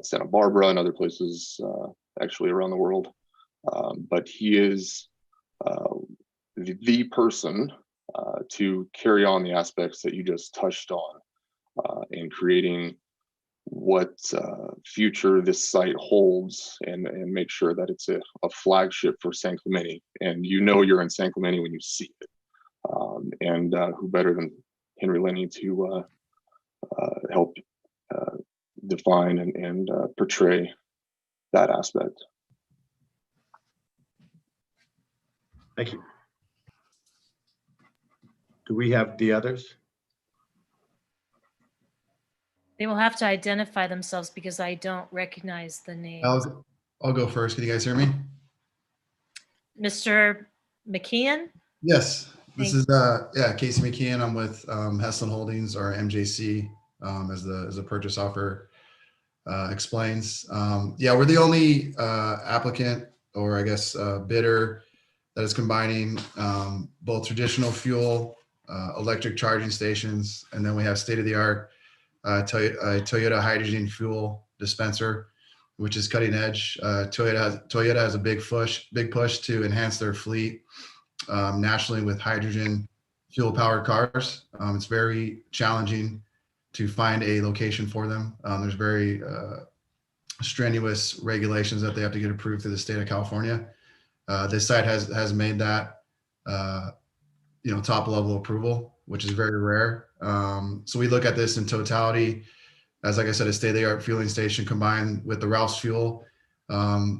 Santa Barbara and other places actually around the world. But he is the person to carry on the aspects that you just touched on in creating what future this site holds and make sure that it's a flagship for San Clemente. And you know you're in San Clemente when you see it. And who better than Henry Lenny to help define and portray that aspect. Thank you. Do we have the others? They will have to identify themselves because I don't recognize the name. I'll go first. Can you guys hear me? Mr. McKeon? Yes. This is Casey McKeon. I'm with Heslin Holdings, or MJC, as the purchase offer explains. We're the only applicant, or I guess bidder, that is combining both traditional fuel, electric charging stations, and then we have state-of-the-art Toyota hydrogen fuel dispenser, which is cutting edge. Toyota has a big push to enhance their fleet nationally with hydrogen fuel powered cars. It's very challenging to find a location for them. There's very strenuous regulations that they have to get approved through the state of California. This site has made that top level approval, which is very rare. So we look at this in totality as, like I said, a state-of-the-art fueling station combined with the Ralph's Fuel,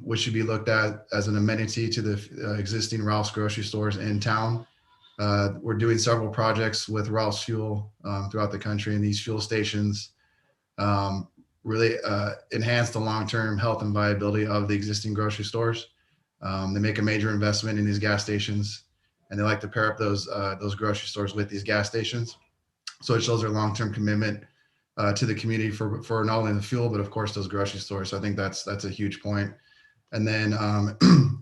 which should be looked at as an amenity to the existing Ralph's grocery stores in town. We're doing several projects with Ralph's Fuel throughout the country, and these fuel stations really enhance the long-term health and viability of the existing grocery stores. They make a major investment in these gas stations, and they like to pair up those grocery stores with these gas stations. So it shows their long-term commitment to the community for not only the fuel, but of course those grocery stores. So I think that's a huge point. And then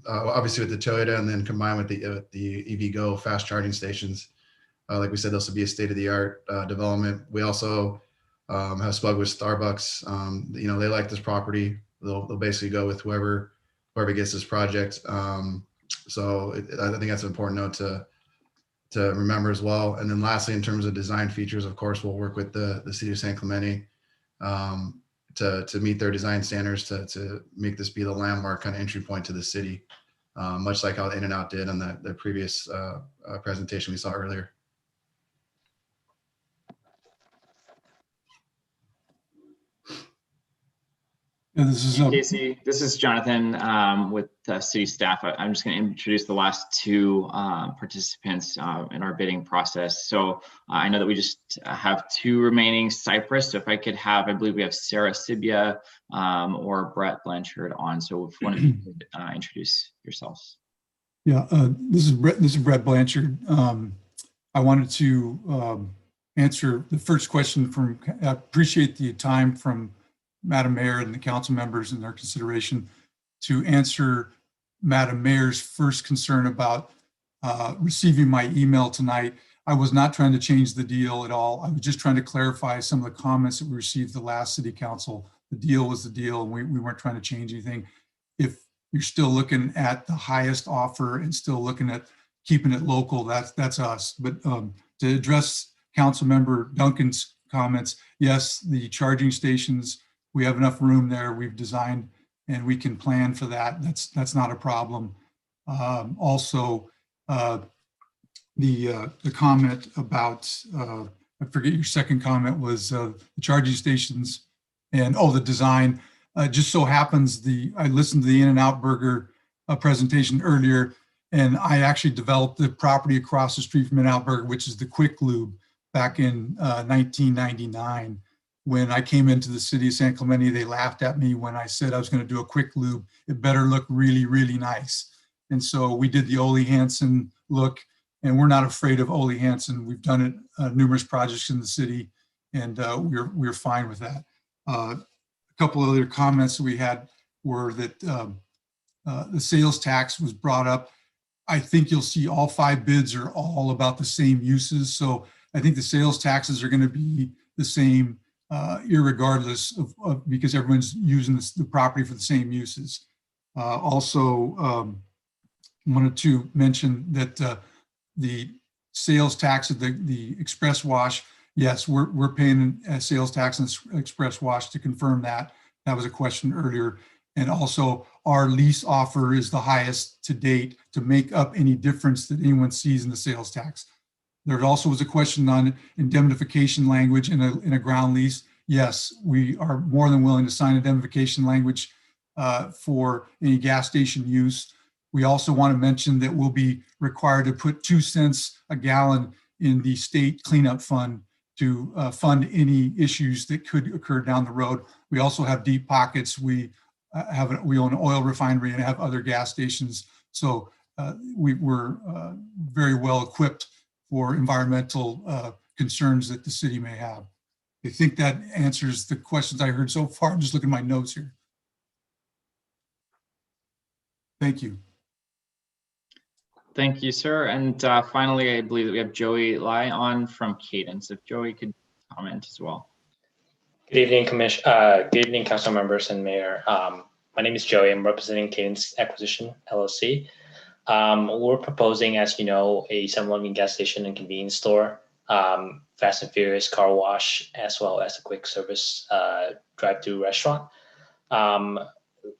obviously with the Toyota, and then combined with the EVgo fast charging stations, like we said, this will be a state-of-the-art development. We also have spoke with Starbucks. They like this property. They'll basically go with whoever gets this project. So I think that's an important note to remember as well. And then lastly, in terms of design features, of course, we'll work with the city of San Clemente to meet their design standards to make this be the landmark kind of entry point to the city, much like how In-N-Out did on the previous presentation we saw earlier. Yeah, Casey, this is Jonathan with city staff. I'm just going to introduce the last two participants in our bidding process. So I know that we just have two remaining. Cypress. So if I could have, I believe we have Sarah Sibia or Brett Blanchard on. So if one of you could introduce yourselves. Yeah, this is Brett Blanchard. I wanted to answer the first question I appreciate the time from Madam Mayor and the council members and their consideration to answer Madam Mayor's first concern about receiving my email tonight. I was not trying to change the deal at all. I was just trying to clarify some of the comments that we received the last city council. The deal was the deal, and we weren't trying to change anything. If you're still looking at the highest offer and still looking at keeping it local, that's us. But to address Council Member Duncan's comments, yes, the charging stations, we have enough room there. We've designed and we can plan for that. That's not a problem. Also, the comment about, I forget your second comment was the charging stations and, the design. Just so happens I listened to the In-N-Out Burger presentation earlier, and I actually developed the property across the street from In-N-Out Burger, which is the Quick Lube, back in 1999. When I came into the city of San Clemente, they laughed at me when I said I was going to do a quick lube. It better look really, really nice. And so we did the Ole Hansen look, and we're not afraid of Ole Hansen. We've done it numerous projects in the city, and we're fine with that. A couple of other comments that we had were that the sales tax was brought up. I think you'll see all 5 bids are all about the same uses. So I think the sales taxes are going to be the same irregardless of because everyone's using the property for the same uses. Also, wanted to mention that the sales tax of the express wash, yes, we're paying a sales tax on express wash. To confirm that was a question earlier. And also our lease offer is the highest to date to make up any difference that anyone sees in the sales tax. There also was a question on indemnification language in a ground lease. Yes, we are more than willing to sign indemnification language for any gas station use. We also want to mention that we'll be required to put 2 cents a gallon in the state cleanup fund to fund any issues that could occur down the road. We also have deep pockets. We own an oil refinery and have other gas stations. So we're very well equipped for environmental concerns that the city may have. I think that answers the questions I heard so far. I'm just looking at my notes here. Thank you. Thank you, sir. And finally, I believe that we have Joey Lai on from Cadence. If Joey could comment as well. Good evening, good evening, council members and mayor. My name is Joey. I'm representing Cadence Acquisition LLC. We're proposing, as you know, a 7-Eleven gas station and convenience store, Fast and Furious car wash, as well as a quick service drive-through restaurant.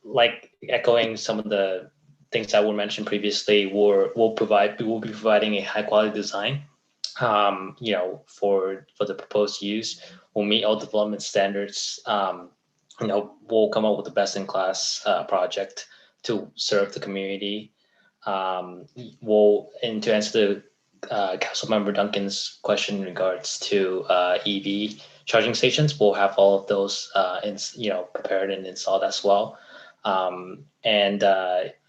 Like echoing some of the things that were mentioned previously, we will be providing a high-quality design. For the proposed use, we'll meet all development standards. We'll come up with the best-in-class project to serve the community. And to answer the Councilmember Duncan's question in regards to EV charging stations, we'll have all of those prepared and installed as well.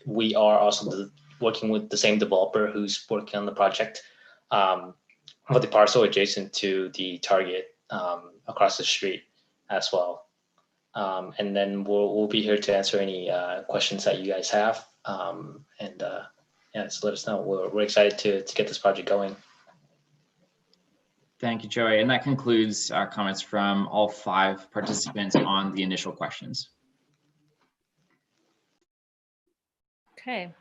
We are also working with the same developer who's working on the project for the parcel adjacent to the Target across the street as well. And then we'll be here to answer any questions that you guys have. So let us know. We're excited to get this project going. Thank you, Joey. And that concludes comments from all 5 participants on the initial questions. Okay.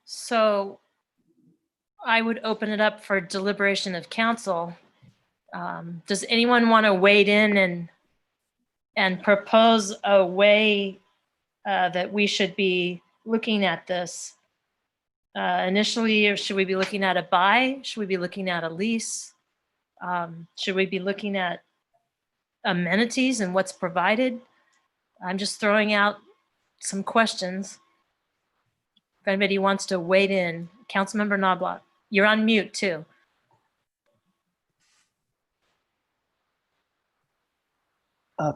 So I would open it up for deliberation of council. Does anyone want to wade in and propose a way that we should be looking at this? Initially, or should we be looking at a buy? Should we be looking at a lease? Should we be looking at amenities and what's provided? I'm just throwing out some questions. If anybody wants to wade in, Councilmember Knobloch, you're on mute too.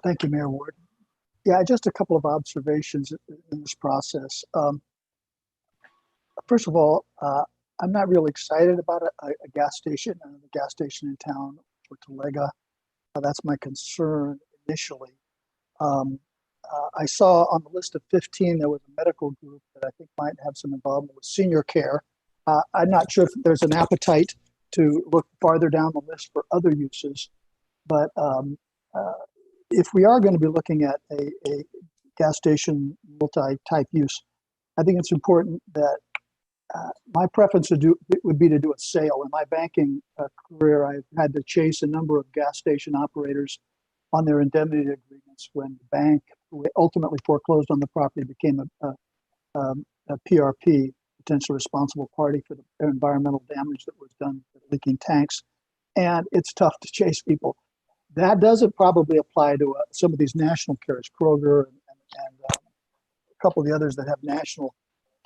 Thank you, Mayor Ward. Yeah, just a couple of observations in this process. First of all, I'm not really excited about a gas station, the gas station in town for Talega. That's my concern initially. I saw on the list of 15, there was a medical group that I think might have some involvement with senior care. I'm not sure if there's an appetite to look farther down the list for other uses, but if we are going to be looking at a gas station multi-type use, I think it's important that my preference would be to do a sale. In my banking career, I've had to chase a number of gas station operators on their indemnity agreements when the bank who ultimately foreclosed on the property, became a PRP, potentially responsible party for the environmental damage that was done with leaking tanks. And it's tough to chase people. That doesn't probably apply to some of these national carriers, Kroger and a couple of the others that have national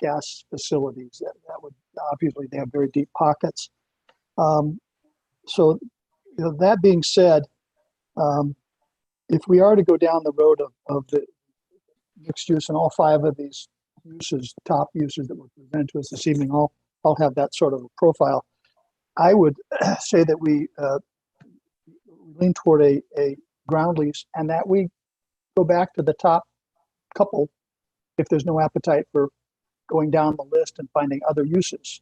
gas facilities. That would obviously, they have very deep pockets. So, that being said, if we are to go down the road of the mixed use and all 5 of these uses, top uses that were presented to us this evening, I'll have that sort of a profile. I would say that we lean toward a ground lease, and that we go back to the top couple if there's no appetite for going down the list and finding other uses.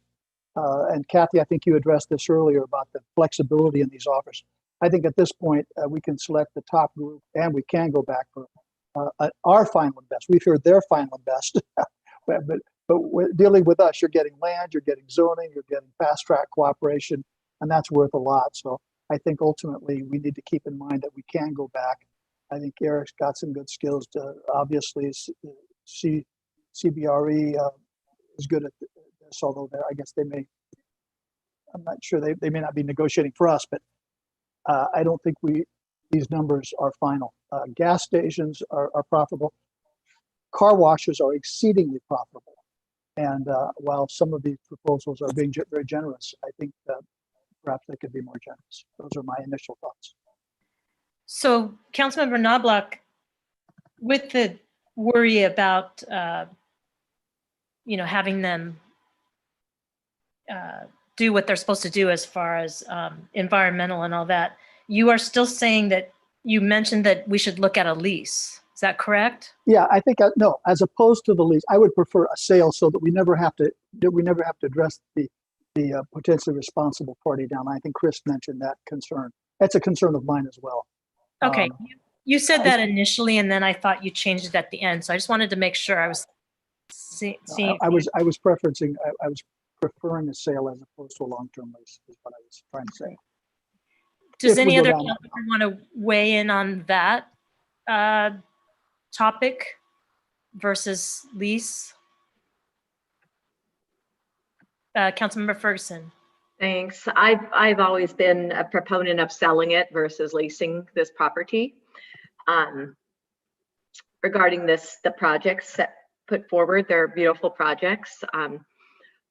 And Kathy, I think you addressed this earlier about the flexibility in these offers. I think at this point, we can select the top group, and we can go back for our final and best. We've heard their final and best, but dealing with us, you're getting land, you're getting zoning, you're getting fast track cooperation, and that's worth a lot. So I think ultimately we need to keep in mind that we can go back. I think Eric's got some good skills to obviously CBRE is good at this, although I guess they may, I'm not sure, they may not be negotiating for us, but I don't think these numbers are final. Gas stations are profitable. Car washes are exceedingly profitable. And while some of these proposals are being very generous, I think perhaps they could be more generous. Those are my initial thoughts. So, Councilmember Knobloch, with the worry about having them do what they're supposed to do as far as environmental and all that, you are still saying that you mentioned that we should look at a lease. Is that correct? Yeah, I think no. As opposed to the lease, I would prefer a sale so that we never have to address the potentially responsible party down. I think Chris mentioned that concern. That's a concern of mine as well. Okay, you said that initially, and then I thought you changed it at the end. So I just wanted to make sure I was seeing. I was preferring a sale as opposed to a long-term lease. Is what I was trying to say. Does any other councilor want to weigh in on that topic versus lease? Councilmember Ferguson. Thanks. I've always been a proponent of selling it versus leasing this property. Regarding the projects that put forward, they're beautiful projects.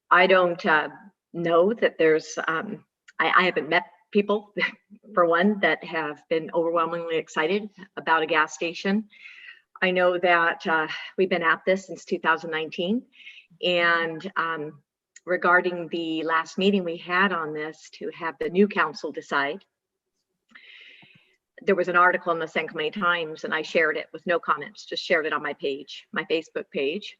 I don't know that there's, I haven't met people, for one, that have been overwhelmingly excited about a gas station. I know that we've been at this since 2019, and regarding the last meeting we had on this to have the new council decide, there was an article in the San Clemente Times, and I shared it with no comments, just shared it on my page, my Facebook page.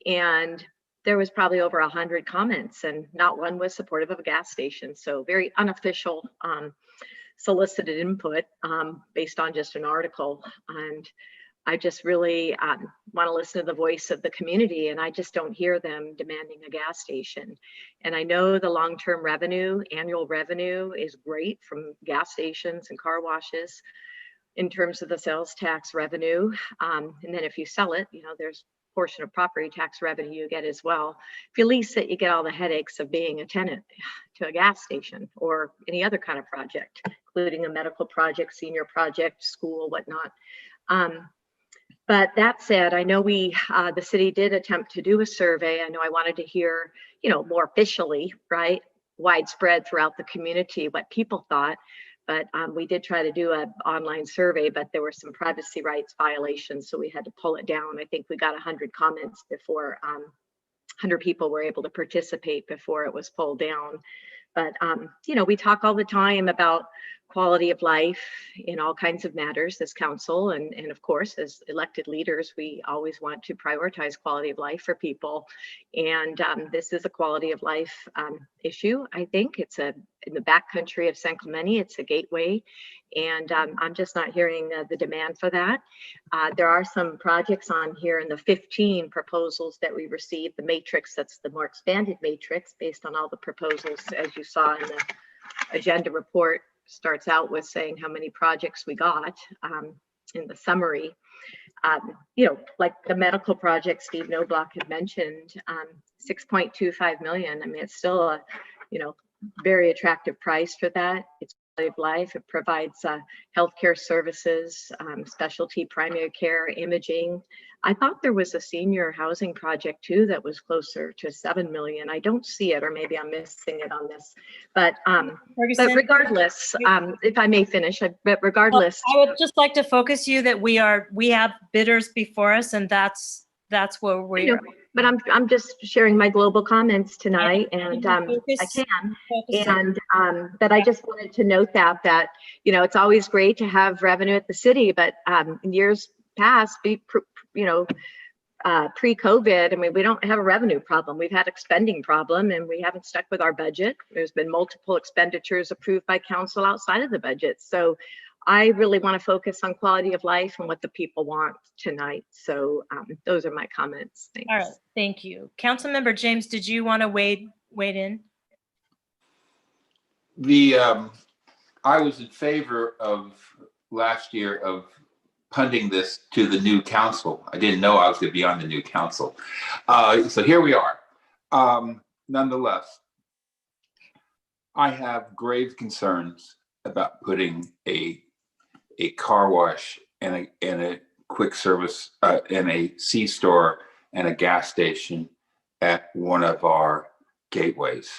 And there was probably over 100 comments, and not one was supportive of a gas station. So very unofficial solicited input based on just an article. And I just really want to listen to the voice of the community, and I just don't hear them demanding a gas station. And I know the long-term revenue, annual revenue is great from gas stations and car washes in terms of the sales tax revenue. And then if you sell it, there's a portion of property tax revenue you get as well. If you lease it, you get all the headaches of being a tenant to a gas station or any other kind of project, including a medical project, senior project, school, whatnot. But that said, I know the city did attempt to do a survey. I know I wanted to hear, more officially, right, widespread throughout the community, what people thought. But we did try to do an online survey, but there were some privacy rights violations, so we had to pull it down. I think we got 100 comments before 100 people were able to participate before it was pulled down. But, we talk all the time about quality of life in all kinds of matters, this council. And of course, as elected leaders, we always want to prioritize quality of life for people. And this is a quality of life issue. I think it's in the backcountry of San Clemente, it's a gateway. And I'm just not hearing the demand for that. There are some projects on here in the 15 proposals that we received, the matrix, that's the more expanded matrix based on all the proposals, as you saw in the agenda report, starts out with saying how many projects we got in the summary. like the medical project Steve Noblock had mentioned, 6.25 million. I mean, it's still a, very attractive price for that. It's quality of life. It provides healthcare services, specialty primary care, imaging. I thought there was a senior housing project too that was closer to 7 million. I don't see it, or maybe I'm missing it on this. But regardless, if I may finish, but regardless, I would just like to focus you that we have bidders before us, and that's where we are. But I'm just sharing my global comments tonight, and I can. And but I just wanted to note that it's always great to have revenue at the city, but in years past, pre-COVID, I mean, we don't have a revenue problem. We've had a spending problem, and we haven't stuck with our budget. There's been multiple expenditures approved by council outside of the budget. So I really want to focus on quality of life and what the people want tonight. So those are my comments. Thanks. All right, thank you. Councilmember James, did you want to wade in? I was in favor of last year of punting this to the new council. I didn't know I was going to be on the new council. So here we are. Nonetheless, I have grave concerns about putting a car wash and a quick service and a C-store and a gas station at one of our gateways.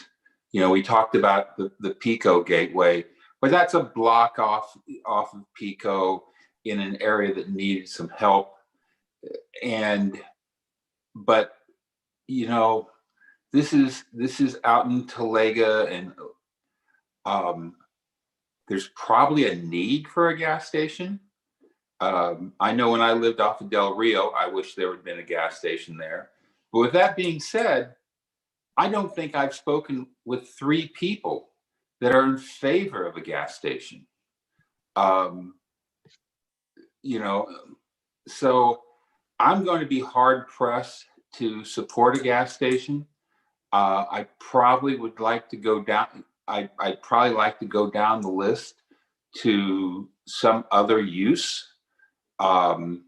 We talked about the Pico gateway, but that's a block off of Pico in an area that needed some help. But this is out in Talega, and there's probably a need for a gas station. I know when I lived off of Del Rio, I wish there would have been a gas station there. But with that being said, I don't think I've spoken with 3 people that are in favor of a gas station. So I'm going to be hard pressed to support a gas station. I probably would like to go down. I'd probably like to go down the list to some other use. So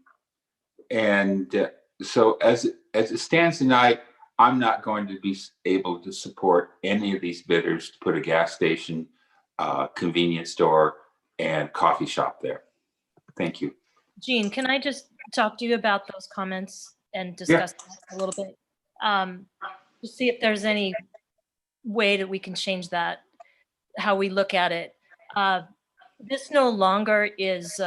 as it stands tonight, I'm not going to be able to support any of these bidders to put a gas station, convenience store, and coffee shop there. Thank you. Jean, can I just talk to you about those comments and discuss that a little bit? To see if there's any way that we can change that, how we look at it. This no longer is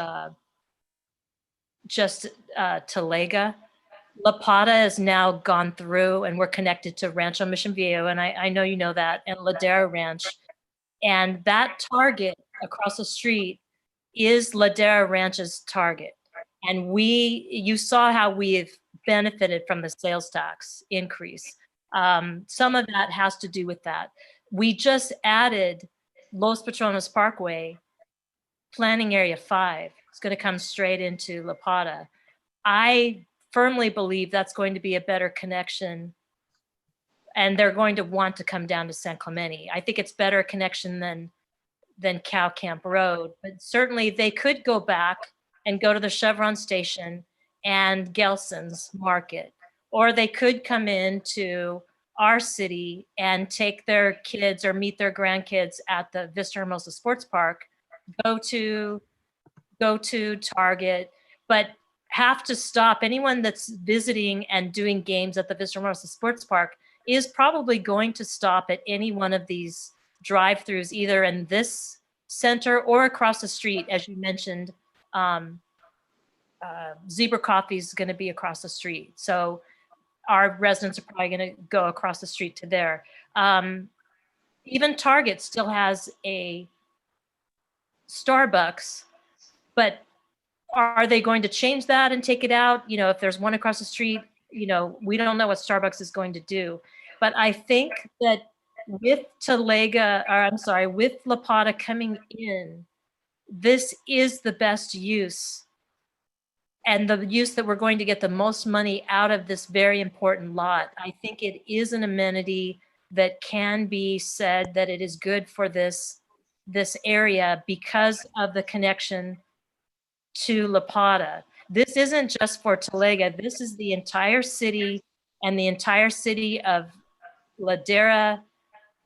just Talega. La Plata has now gone through, and we're connected to Rancho Mission Viejo, and I know you know that, and Ladera Ranch. And that Target across the street is Ladera Ranch's Target. And you saw how we've benefited from the sales tax increase. Some of that has to do with that. We just added Los Patronos Parkway, Planning Area 5. It's going to come straight into La Plata. I firmly believe that's going to be a better connection, and they're going to want to come down to San Clemente. I think it's better connection than Cow Camp Road, but certainly they could go back and go to the Chevron station and Gelson's Market, or they could come into our city and take their kids or meet their grandkids at the Vista Hermosa Sports Park, go to Target, but have to stop. Anyone that's visiting and doing games at the Vista Hermosa Sports Park is probably going to stop at any one of these drive-throughs, either in this center or across the street. As you mentioned, Zebra Coffee is going to be across the street. So our residents are probably going to go across the street to there. Even Target still has a Starbucks, but are they going to change that and take it out? If there's one across the street, we don't know what Starbucks is going to do. But I think that with with La Plata coming in, this is the best use, and the use that we're going to get the most money out of this very important lot. I think it is an amenity that can be said that it is good for this area because of the connection to La Plata. This isn't just for Talega. This is the entire city and the entire city of Ladera,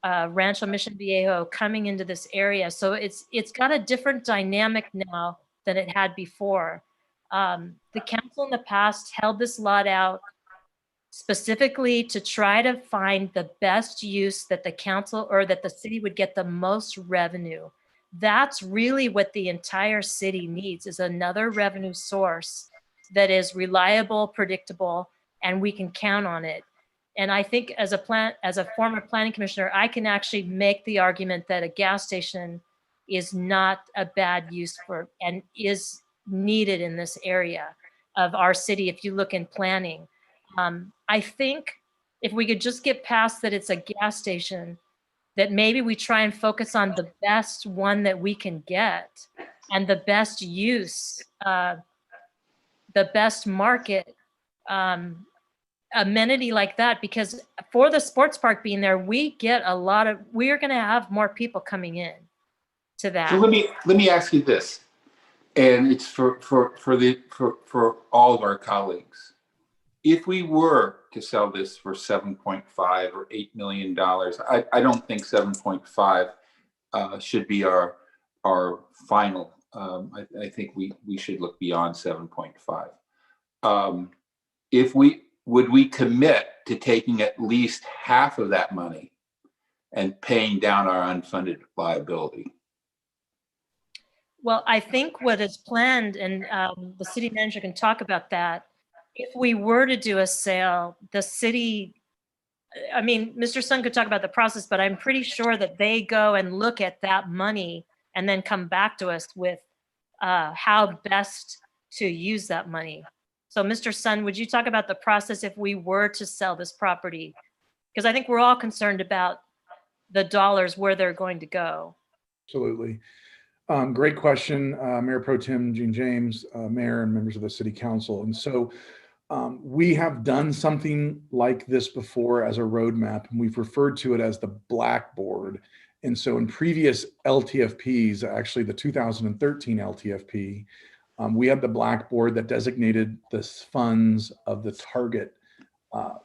Rancho Mission Viejo coming into this area. So it's got a different dynamic now than it had before. The council in the past held this lot out specifically to try to find the best use that the council or that the city would get the most revenue. That's really what the entire city needs, is another revenue source that is reliable, predictable, and we can count on it. And I think as a former planning commissioner, I can actually make the argument that a gas station is not a bad use for and is needed in this area of our city if you look in planning. I think if we could just get past that it's a gas station, that maybe we try and focus on the best one that we can get and the best use, the best market amenity like that, because for the sports park being there, we are going to have more people coming in to that. So let me ask you this, and it's for all of our colleagues. If we were to sell this for $7.5 or $8 million, I don't think 7.5 should be our final. I think we should look beyond 7.5. Would we commit to taking at least half of that money and paying down our unfunded liability? Well, I think what is planned, and the city manager can talk about that, if we were to do a sale, the city, I mean, Mr. Sun could talk about the process, but I'm pretty sure that they go and look at that money and then come back to us with how best to use that money. So Mr. Sun, would you talk about the process if we were to sell this property? Because I think we're all concerned about the dollars, where they're going to go. Absolutely. Great question, Mayor Pro Tem Gene James, Mayor and members of the City Council. And so we have done something like this before as a roadmap, and we've referred to it as the Blackboard. And so in previous LTFPs, actually the 2013 LTFP, we had the Blackboard that designated the funds of the target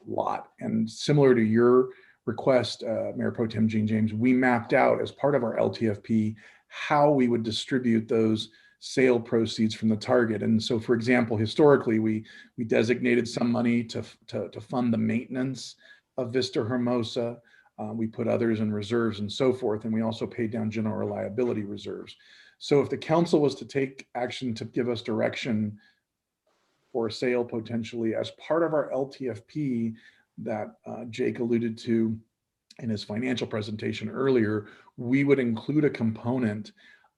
lot. And similar to your request, Mayor Pro Tem Gene James, we mapped out as part of our LTFP how we would distribute those sale proceeds from the target. And so, for example, historically, we designated some money to fund the maintenance of Vista Hermosa. We put others in reserves and so forth. And we also paid down general reliability reserves. So if the council was to take action to give us direction for a sale potentially as part of our LTFP that Jake alluded to in his financial presentation earlier, we would include a component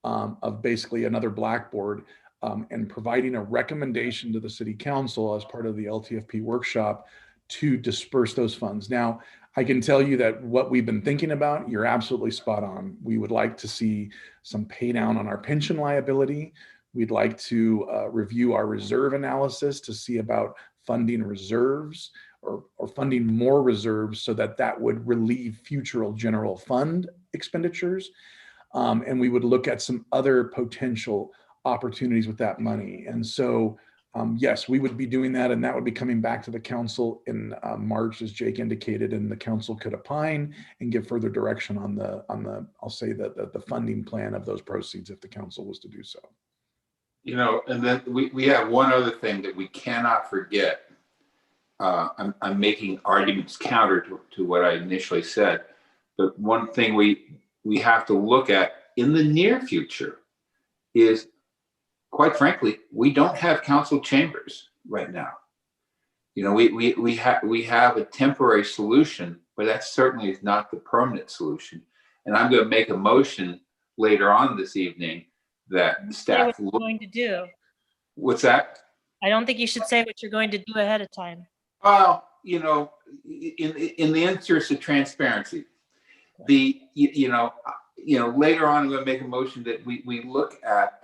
of basically another Blackboard and providing a recommendation to the City Council as part of the LTFP workshop to disperse those funds. Now, I can tell you that what we've been thinking about, you're absolutely spot on. We would like to see some pay down on our pension liability. We'd like to review our reserve analysis to see about funding reserves or funding more reserves so that that would relieve future general fund expenditures. And we would look at some other potential opportunities with that money. And so, yes, we would be doing that, and that would be coming back to the council in March, as Jake indicated, and the council could opine and give further direction on the I'll say the funding plan of those proceeds if the council was to do so. You know, and then we have one other thing that we cannot forget. I'm making arguments counter to what I initially said, but one thing we have to look at in the near future is, quite frankly, we don't have council chambers right now. You know, we have a temporary solution, but that certainly is not the permanent solution. And I'm going to make a motion later on this evening that the staff. Say what you're going to do. What's that? I don't think you should say what you're going to do ahead of time. Well, you know, in the interest of transparency, later on, I'm going to make a motion that we look at,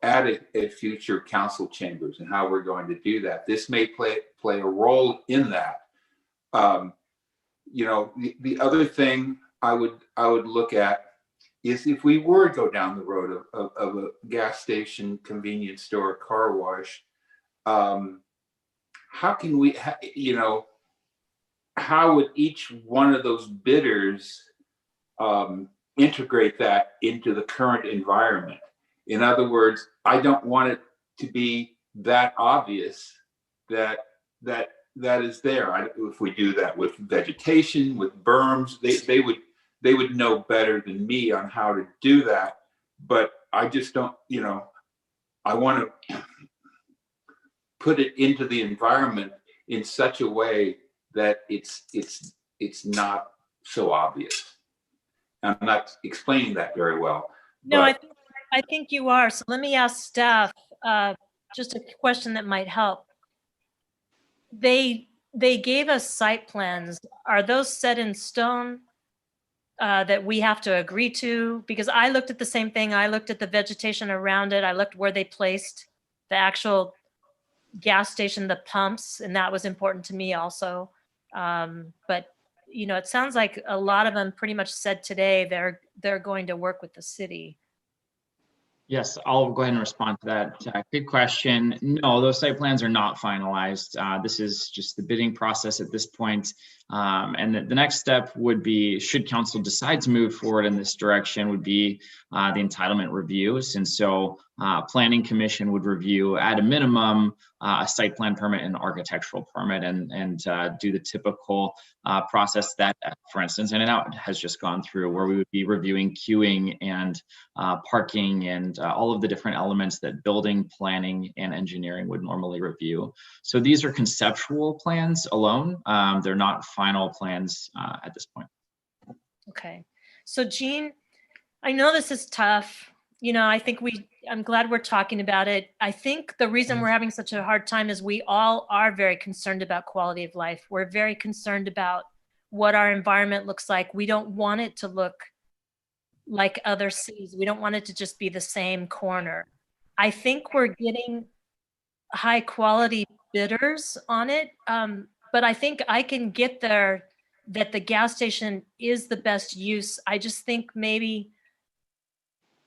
at a future council chambers and how we're going to do that. This may play a role in that. The other thing I would look at is if we were to go down the road of a gas station, convenience store, car wash, how can we, you know, how would each one of those bidders integrate that into the current environment? In other words, I don't want it to be that obvious that is there. If we do that with vegetation, with berms, they would know better than me on how to do that. But I just don't, you know, I want to put it into the environment in such a way that it's not so obvious. I'm not explaining that very well. No, I think you are. So let me ask staff just a question that might help. They gave us site plans. Are those set in stone that we have to agree to? Because I looked at the same thing. I looked at the vegetation around it. I looked where they placed the actual gas station, the pumps, and that was important to me also. But you know, it sounds like a lot of them pretty much said today they're going to work with the city. Yes, I'll go ahead and respond to that. Good question. No, those site plans are not finalized. This is just the bidding process at this point. And the next step would be, should council decide to move forward in this direction, would be the entitlement reviews. And so planning commission would review at a minimum a site plan permit and architectural permit and do the typical process that, for instance, In-N-Out has just gone through, where we would be reviewing queuing and parking and all of the different elements that building, planning, and engineering would normally review. So these are conceptual plans alone. They're not final plans at this point. Okay. So Jean, I know this is tough. You know, I'm glad we're talking about it. I think the reason we're having such a hard time is we all are very concerned about quality of life. We're very concerned about what our environment looks like. We don't want it to look like other cities. We don't want it to just be the same corner. I think we're getting high quality bidders on it. But I think I can get there that the gas station is the best use. I just think maybe,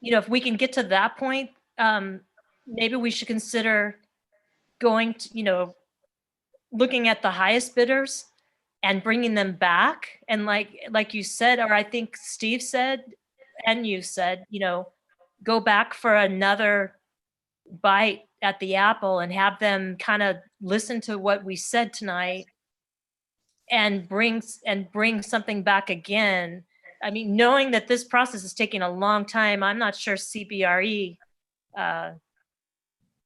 you know, if we can get to that point, maybe we should consider going to, you know, looking at the highest bidders and bringing them back. And like you said, or I think Steve said, and you said, you know, go back for another bite at the apple and have them kind of listen to what we said tonight and bring something back again. I mean, knowing that this process is taking a long time, I'm not sure CBRE,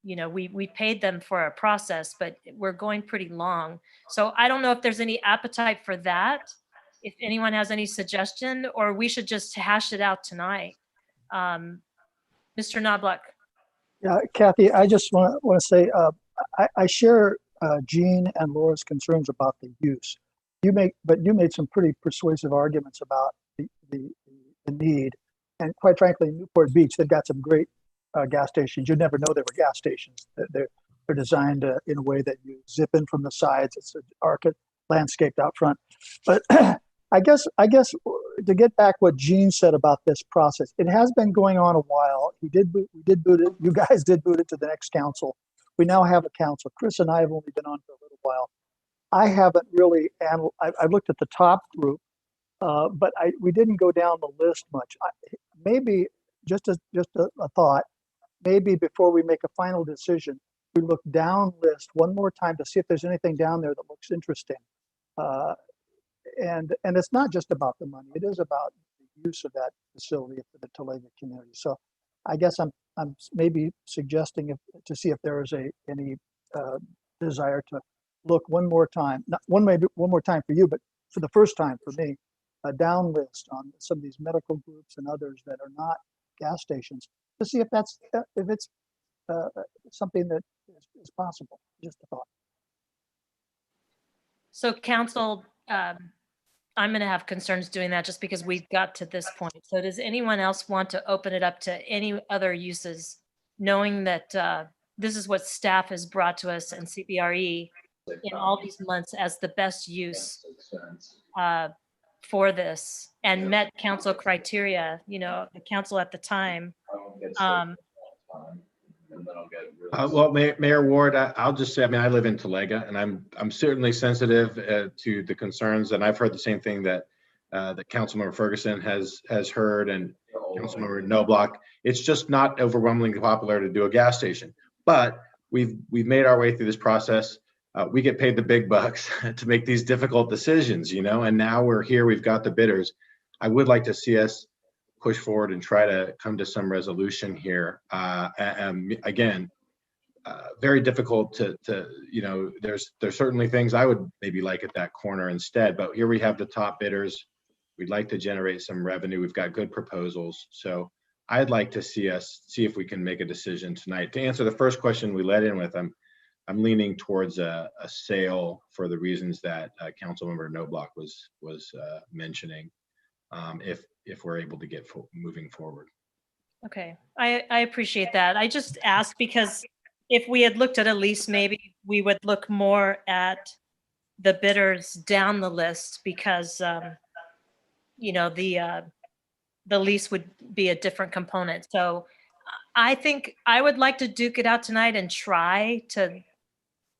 you know, we paid them for a process, but we're going pretty long. So I don't know if there's any appetite for that, if anyone has any suggestion, or we should just hash it out tonight. Mr. Knobloch. Yeah, Kathy, I just want to say, I share Jean and Laura's concerns about the use. But you made some pretty persuasive arguments about the need. And quite frankly, in Newport Beach, they've got some great gas stations. You'd never know they were gas stations. They're designed in a way that you zip in from the sides. It's landscaped out front. But I guess to get back what Jean said about this process, it has been going on a while. We did boot it. You guys did boot it to the next council. We now have a council. Chris and I have only been on for a little while. I haven't really, I looked at the top group, but we didn't go down the list much. Maybe just a thought, maybe before we make a final decision, we look down list one more time to see if there's anything down there that looks interesting. And it's not just about the money, it is about the use of that facility for the Talega community. So I guess I'm maybe suggesting to see if there is any desire to look one more time, maybe one more time for you, but for the first time for me, a down list on some of these medical groups and others that are not gas stations to see if it's something that is possible. Just a thought. So council, I'm going to have concerns doing that just because we've got to this point. So does anyone else want to open it up to any other uses, knowing that this is what staff has brought to us and CBRE in all these months as the best use? for this and met council criteria, the council at the time. Well, Mayor Ward, I'll just say, I mean, I live in Talega, and I'm certainly sensitive to the concerns, and I've heard the same thing that that Councilmember Ferguson has heard, and Councilmember Noblock. It's just not overwhelmingly popular to do a gas station, but we've made our way through this process. We get paid the big bucks to make these difficult decisions, and now we're here. We've got the bidders. I would like to see us push forward and try to come to some resolution here. And again, very difficult to there's certainly things I would maybe like at that corner instead, but here we have the top bidders. We'd like to generate some revenue. We've got good proposals. So I'd like to see if we can make a decision tonight. To answer the first question we led in with, I'm leaning towards a sale for the reasons that Councilmember Noblock was mentioning. If we're able to get moving forward. Okay, I appreciate that. I just asked because if we had looked at a lease, maybe we would look more at the bidders down the list because, the lease would be a different component. So I think I would like to duke it out tonight and try to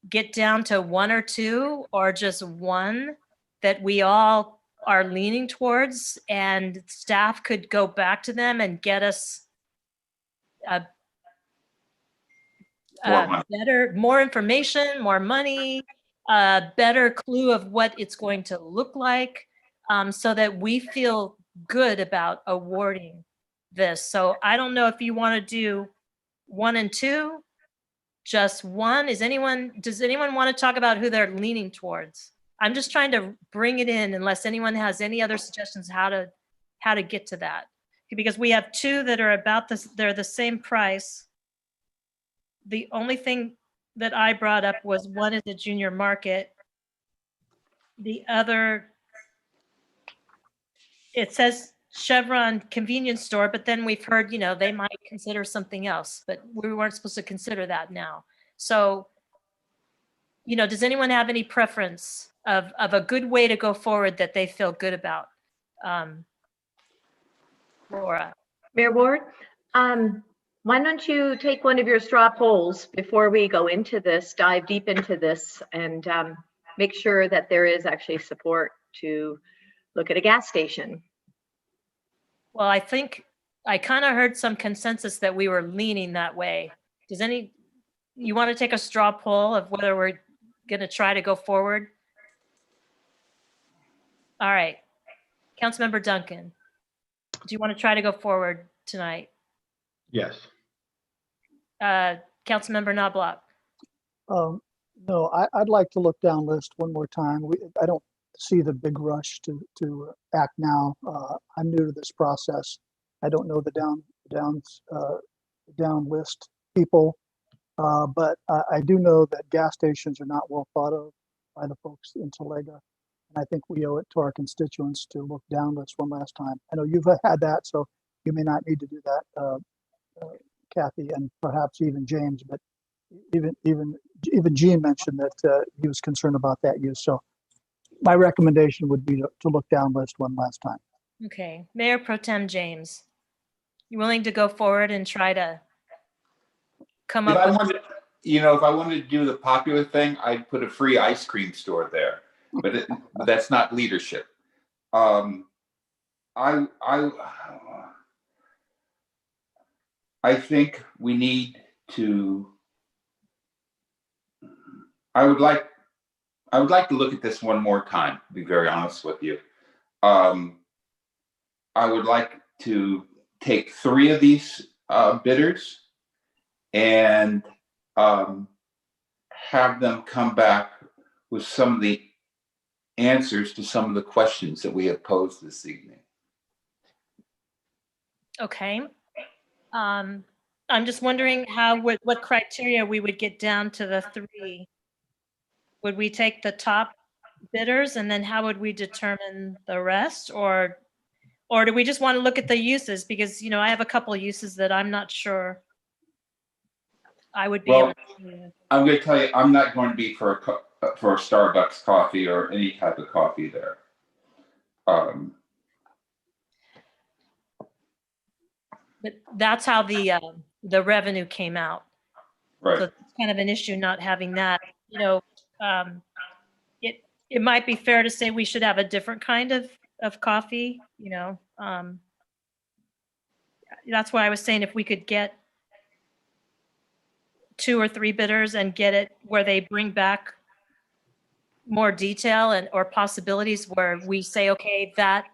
get down to one or two or just one that we all are leaning towards, and staff could go back to them and get us more information, more money, a better clue of what it's going to look like, so that we feel good about awarding this. So I don't know if you want to do 1 and 2, just one. Does anyone want to talk about who they're leaning towards? I'm just trying to bring it in unless anyone has any other suggestions how to get to that. Because we have 2 that are about this, they're the same price. The only thing that I brought up was one is a junior market. The other, it says Chevron convenience store, but then we've heard, they might consider something else, but we weren't supposed to consider that now. So, does anyone have any preference of a good way to go forward that they feel good about? Laura. Mayor Ward, why don't you take one of your straw polls before we go into this, dive deep into this, and make sure that there is actually support to look at a gas station? Well, I think I kind of heard some consensus that we were leaning that way. You want to take a straw poll of whether we're going to try to go forward? All right. Councilmember Duncan, do you want to try to go forward tonight? Yes. Councilmember Knobloch. No, I'd like to look down list one more time. I don't see the big rush to act now. I'm new to this process. I don't know the down list people, but I do know that gas stations are not well thought of by the folks in Talega. And I think we owe it to our constituents to look down list one last time. I know you've had that, so you may not need to do that, Kathy, and perhaps even James, but even Gene mentioned that he was concerned about that use. So my recommendation would be to look down list one last time. Okay, Mayor Pro Tem James, you willing to go forward and try to come up with? If I wanted to do the popular thing, I'd put a free ice cream store there, but that's not leadership. I think we need to. I would like to look at this one more time, to be very honest with you. I would like to take 3 of these bidders and have them come back with some of the answers to some of the questions that we have posed this evening. Okay. I'm just wondering what criteria we would get down to the 3. Would we take the top bidders and then how would we determine the rest, or do we just want to look at the uses? Because I have a couple of uses that I'm not sure I would be able to. I'm going to tell you, I'm not going to be for a Starbucks coffee or any type of coffee there. But that's how the revenue came out. Right. So it's kind of an issue not having that. You know, it might be fair to say we should have a different kind of coffee. You know, that's why I was saying if we could get 2 or 3 bidders and get it where they bring back more detail and or possibilities where we say, okay, that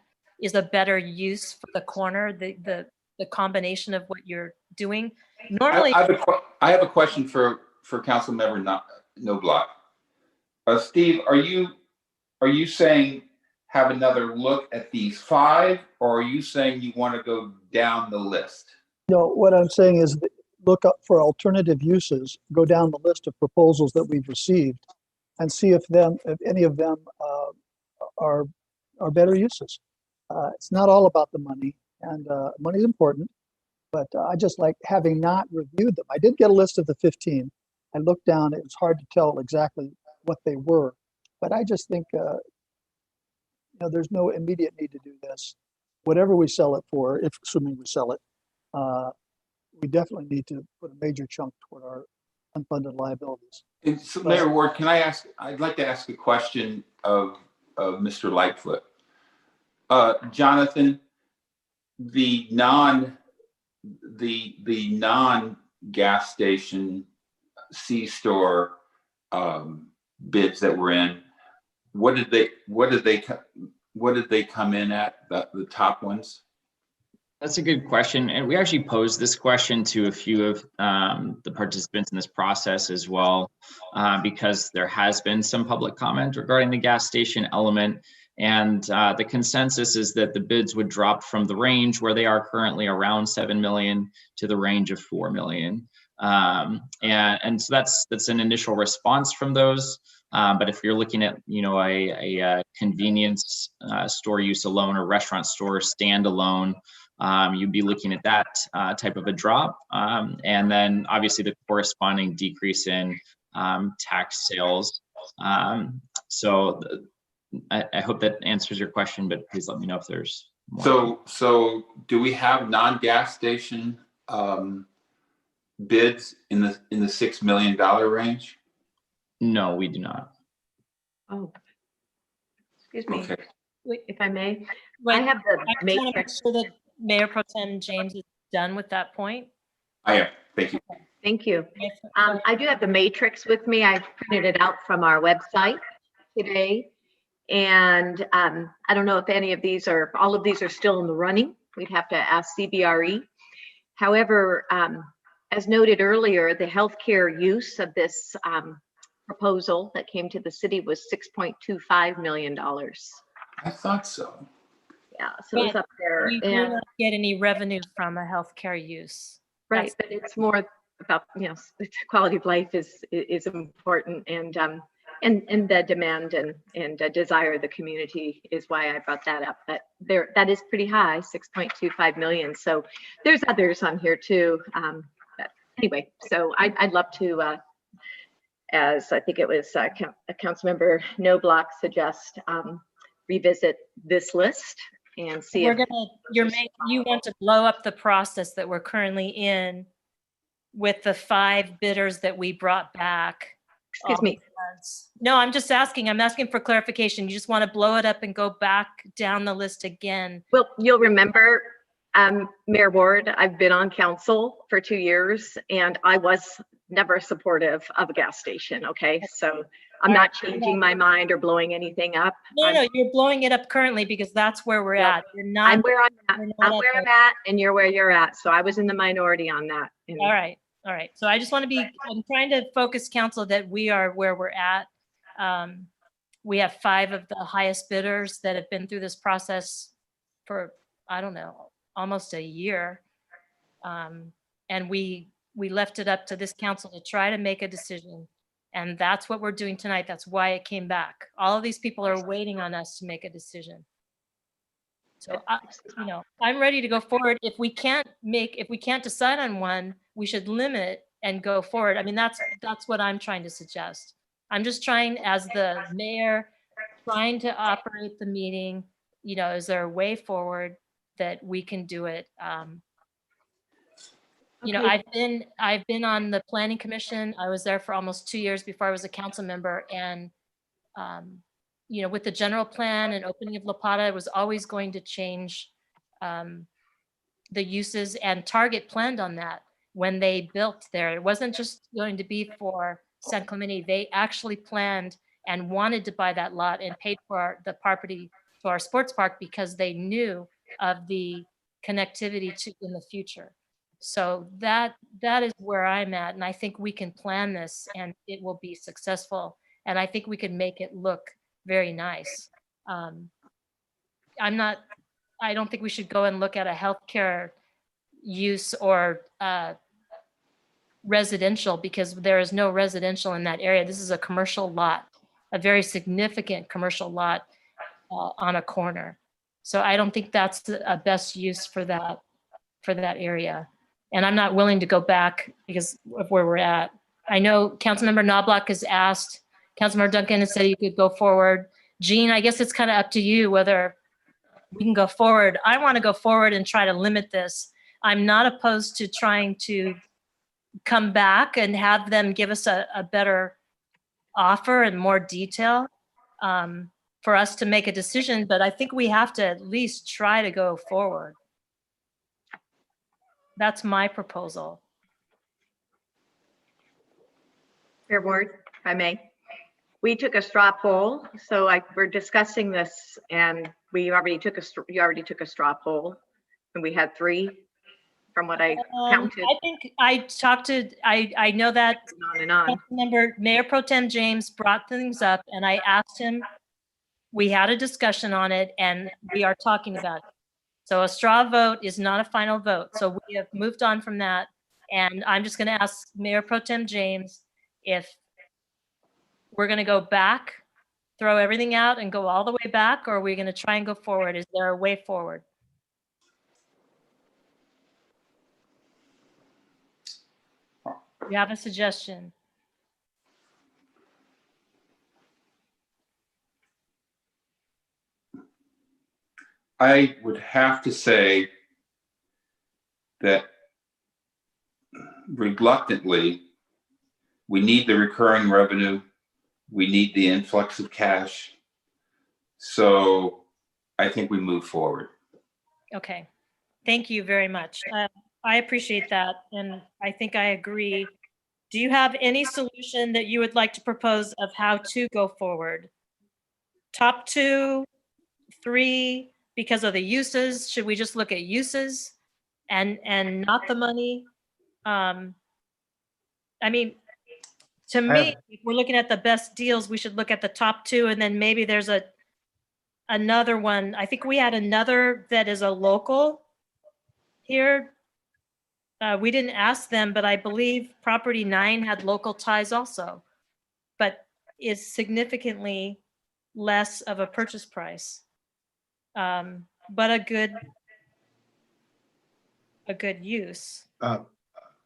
is a better use for the corner, the combination of what you're doing. Normally, I have a question for Councilmember Noblock. Steve, are you saying have another look at these 5, or are you saying you want to go down the list? No, what I'm saying is look up for alternative uses, go down the list of proposals that we've received and see if any of them are better uses. It's not all about the money, and money is important, but I just like having not reviewed them. I did get a list of the 15. I looked down, it was hard to tell exactly what they were, but I just think there's no immediate need to do this. Whatever we sell it for, if assuming we sell it, we definitely need to put a major chunk toward our unfunded liabilities. And so, Mayor Ward, I'd like to ask a question of Mr. Lightfoot. Jonathan, the non-gas station C-store bids that were in, what did they come in at, the top ones? That's a good question. And we actually posed this question to a few of the participants in this process as well, because there has been some public comment regarding the gas station element. And the consensus is that the bids would drop from the range where they are currently around 7 million to the range of 4 million. And so that's an initial response from those. But if you're looking at, a convenience store use alone or restaurant store standalone, you'd be looking at that type of a drop. And then obviously the corresponding decrease in tax sales. I hope that answers your question, but please let me know if there's more. So do we have non-gas station bids in the $6 million range? No, we do not. Oh, excuse me. Okay. If I may, Wait, I have the I just want to make matrix. sure that Mayor Pro Tem James is done with that point. I am. Thank you. Thank you. I do have the matrix with me. I printed it out from our website today. And I don't know if all of these are still in the running. We'd have to ask CBRE. However, as noted earlier, the healthcare use of this proposal that came to the city was $6.25 million. I thought so. Yeah, so it's up there. We do not get any revenue from a healthcare use. Right, but it's more about, quality of life is important, and the demand and desire of the community is why I brought that up. But that is pretty high, 6.25 million. So there's others on here too. But anyway, so I'd love to, as I think it was Councilmember Noblock suggest, revisit this list and see you want to blow up the process that we're currently in with the 5 bidders that we brought back. Excuse me. No, I'm asking for clarification. You just want to blow it up and go back down the list again. Well, you'll remember, Mayor Ward, I've been on council for 2 years and I was never supportive of a gas station. Okay, so I'm not changing my mind or blowing anything up. No, you're blowing it up currently because that's where we're at. You're not. I'm where I'm at, and you're where you're at. So I was in the minority on that. All right. So I just want to I'm trying to focus council that we are where we're at. We have 5 of the highest bidders that have been through this process for, I don't know, almost a year. And we left it up to this council to try to make a decision. And that's what we're doing tonight. That's why it came back. All of these people are waiting on us to make a decision. So, I'm ready to go forward. If we can't decide on one, we should limit and go forward. I mean, that's what I'm trying to suggest. I'm just trying, as the mayor, trying to operate the meeting, is there a way forward that we can do it? Okay. I've been on the planning commission. I was there for almost 2 years before I was a council member. And, with the general plan and opening of La Plata, it was always going to change the uses, and Target planned on that when they built there. It wasn't just going to be for San Clemente. They actually planned and wanted to buy that lot and paid for the property to our sports park because they knew of the connectivity to in the future. So that is where I'm at, and I think we can plan this and it will be successful, and I think we can make it look very nice. I don't think we should go and look at a healthcare use or residential, because there is no residential in that area. This is a commercial lot, a very significant commercial lot on a corner. So I don't think that's a best use for that area. And I'm not willing to go back because of where we're at. I know Councilmember Knobloch has asked, Councilmember Duncan has said you could go forward. Jean, I guess it's kind of up to you whether we can go forward. I want to go forward and try to limit this. I'm not opposed to trying to come back and have them give us a better offer and more detail for us to make a decision, but I think we have to at least try to go forward. That's my proposal. Mayor Ward, if I may. We took a straw poll, so we're discussing this, and you already took a straw poll, and we had 3 from what I counted. I think I know that on and on. Mayor Pro Tem James brought things up, and I asked him, we had a discussion on it, and we are talking about it. So a straw vote is not a final vote. So we have moved on from that. And I'm just going to ask Mayor Pro Tem James if we're going to go back, throw everything out and go all the way back, or are we going to try and go forward? Is there a way forward? You have a suggestion? I would have to say that reluctantly, we need the recurring revenue. We need the influx of cash. So I think we move forward. Okay. Thank you very much. I appreciate that. And I think I agree. Do you have any solution that you would like to propose of how to go forward? Top 2, 3, because of the uses? Should we just look at uses and not the money? I mean, to me, if we're looking at the best deals, we should look at the top 2, and then maybe there's another one. I think we had another that is a local here. We didn't ask them, but I believe property 9 had local ties also, but is significantly less of a purchase price. But a good use.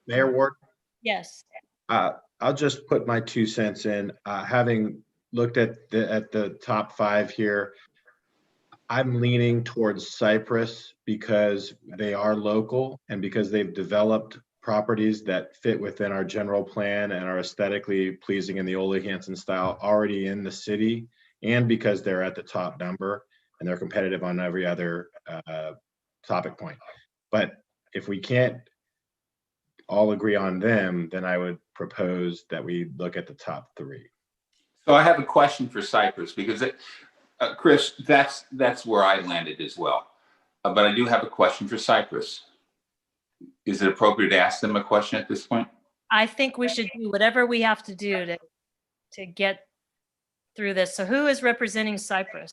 Mayor Ward? Yes. I'll just put my 2 cents in. Having looked at the top 5 here, I'm leaning towards Cypress because they are local and because they've developed properties that fit within our general plan and are aesthetically pleasing in the Ole Hansen style already in the city, and because they're at the top number and they're competitive on every other topic point. But if we can't all agree on them, then I would propose that we look at the top 3. So I have a question for Cypress, because Chris, that's where I landed as well. But I do have a question for Cypress. Is it appropriate to ask them a question at this point? I think we should do whatever we have to do to get through this. So who is representing Cypress?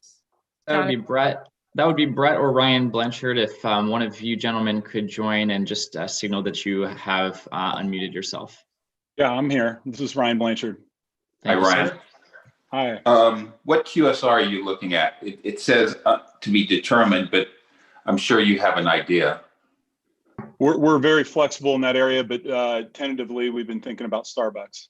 That would be Brett. That would be Brett or Ryan Blanchard. If one of you gentlemen could join and just signal that you have unmuted yourself. Yeah, I'm here. This is Ryan Blanchard. Hi, Ryan. Hi. What QSR are you looking at? It says to be determined, but I'm sure you have an idea. We're very flexible in that area, but tentatively we've been thinking about Starbucks.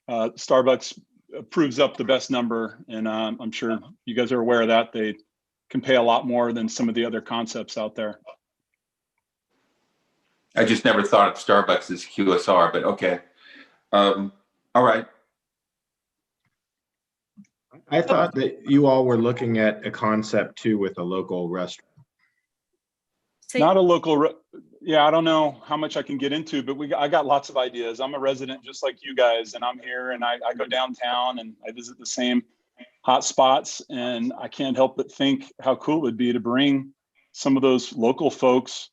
Starbucks approves up the best number, and I'm sure you guys are aware of that. They can pay a lot more than some of the other concepts out there. I just never thought of Starbucks as QSR, but okay. All right. I thought that you all were looking at a concept too with a local restaurant. Not a local, yeah, I don't know how much I can get into, but I got lots of ideas. I'm a resident just like you guys, and I'm here and I go downtown and I visit the same hot spots, and I can't help but think how cool it would be to bring some of those local folks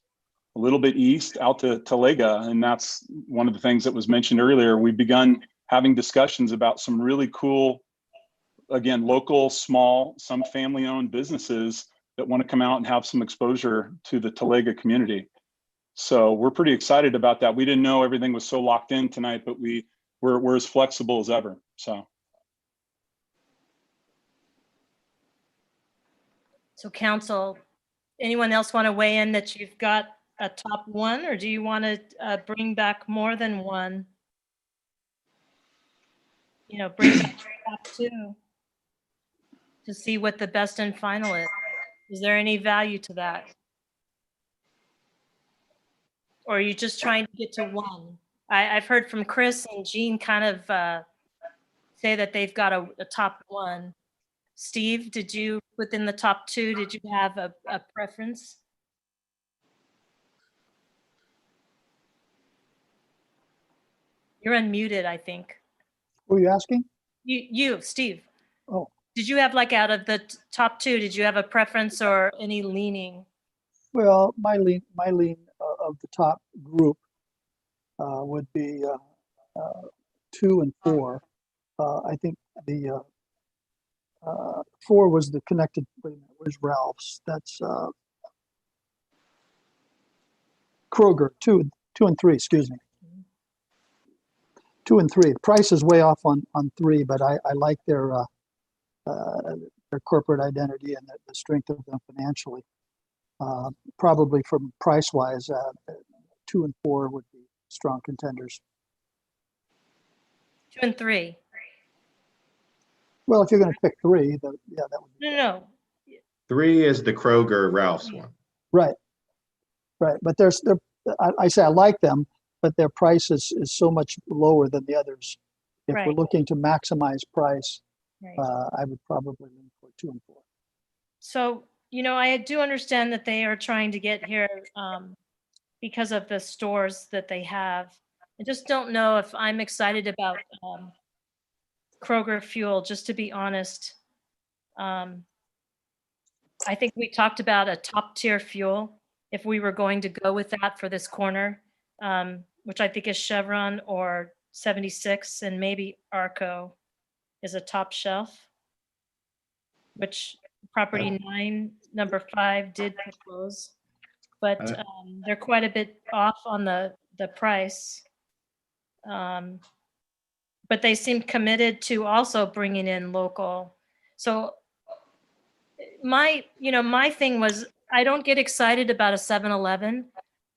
a little bit east out to Talega. And that's one of the things that was mentioned earlier. We've begun having discussions about some really cool, again, local, small, some family-owned businesses that want to come out and have some exposure to the Talega community. So we're pretty excited about that. We didn't know everything was so locked in tonight, but we're as flexible as ever. So council, anyone else want to weigh in that you've got a top one, or do you want to bring back more than one? You know, bring back top two to see what the best and final is. Is there any value to that? Or are you just trying to get to one? I've heard from Chris and Jean kind of say that they've got a top one. Steve, did you, within the top two, did you have a preference? You're unmuted, I think. Who are you asking? You, Steve. Oh. Did you have, like, out of the top two, did you have a preference or any leaning? Well, my lean of the top group would be 2 and 4. I think the 4 was the connected. Wait a minute, where's Ralph's? That's Kroger. 2 and 3. Excuse me. 2 and 3. The price is way off on 3, but I like their corporate identity and the strength of them financially. Probably from price wise, 2 and 4 would be strong contenders. 2 and 3. Well, if you're going to pick 3, that would be. No. 3 is the Kroger Ralph's one. Right. But I say I like them, but their price is so much lower than the others. If we're looking to maximize price, I would probably lean for 2 and 4. So, you know, I do understand that they are trying to get here because of the stores that they have. I just don't know if I'm excited about Kroger Fuel, just to be honest. I think we talked about a top tier fuel if we were going to go with that for this corner, which I think is Chevron or 76, and maybe Arco is a top shelf, which property 9, number 5 did propose, but they're quite a bit off on the price. But they seem committed to also bringing in local. So my thing was, I don't get excited about a 7-Eleven.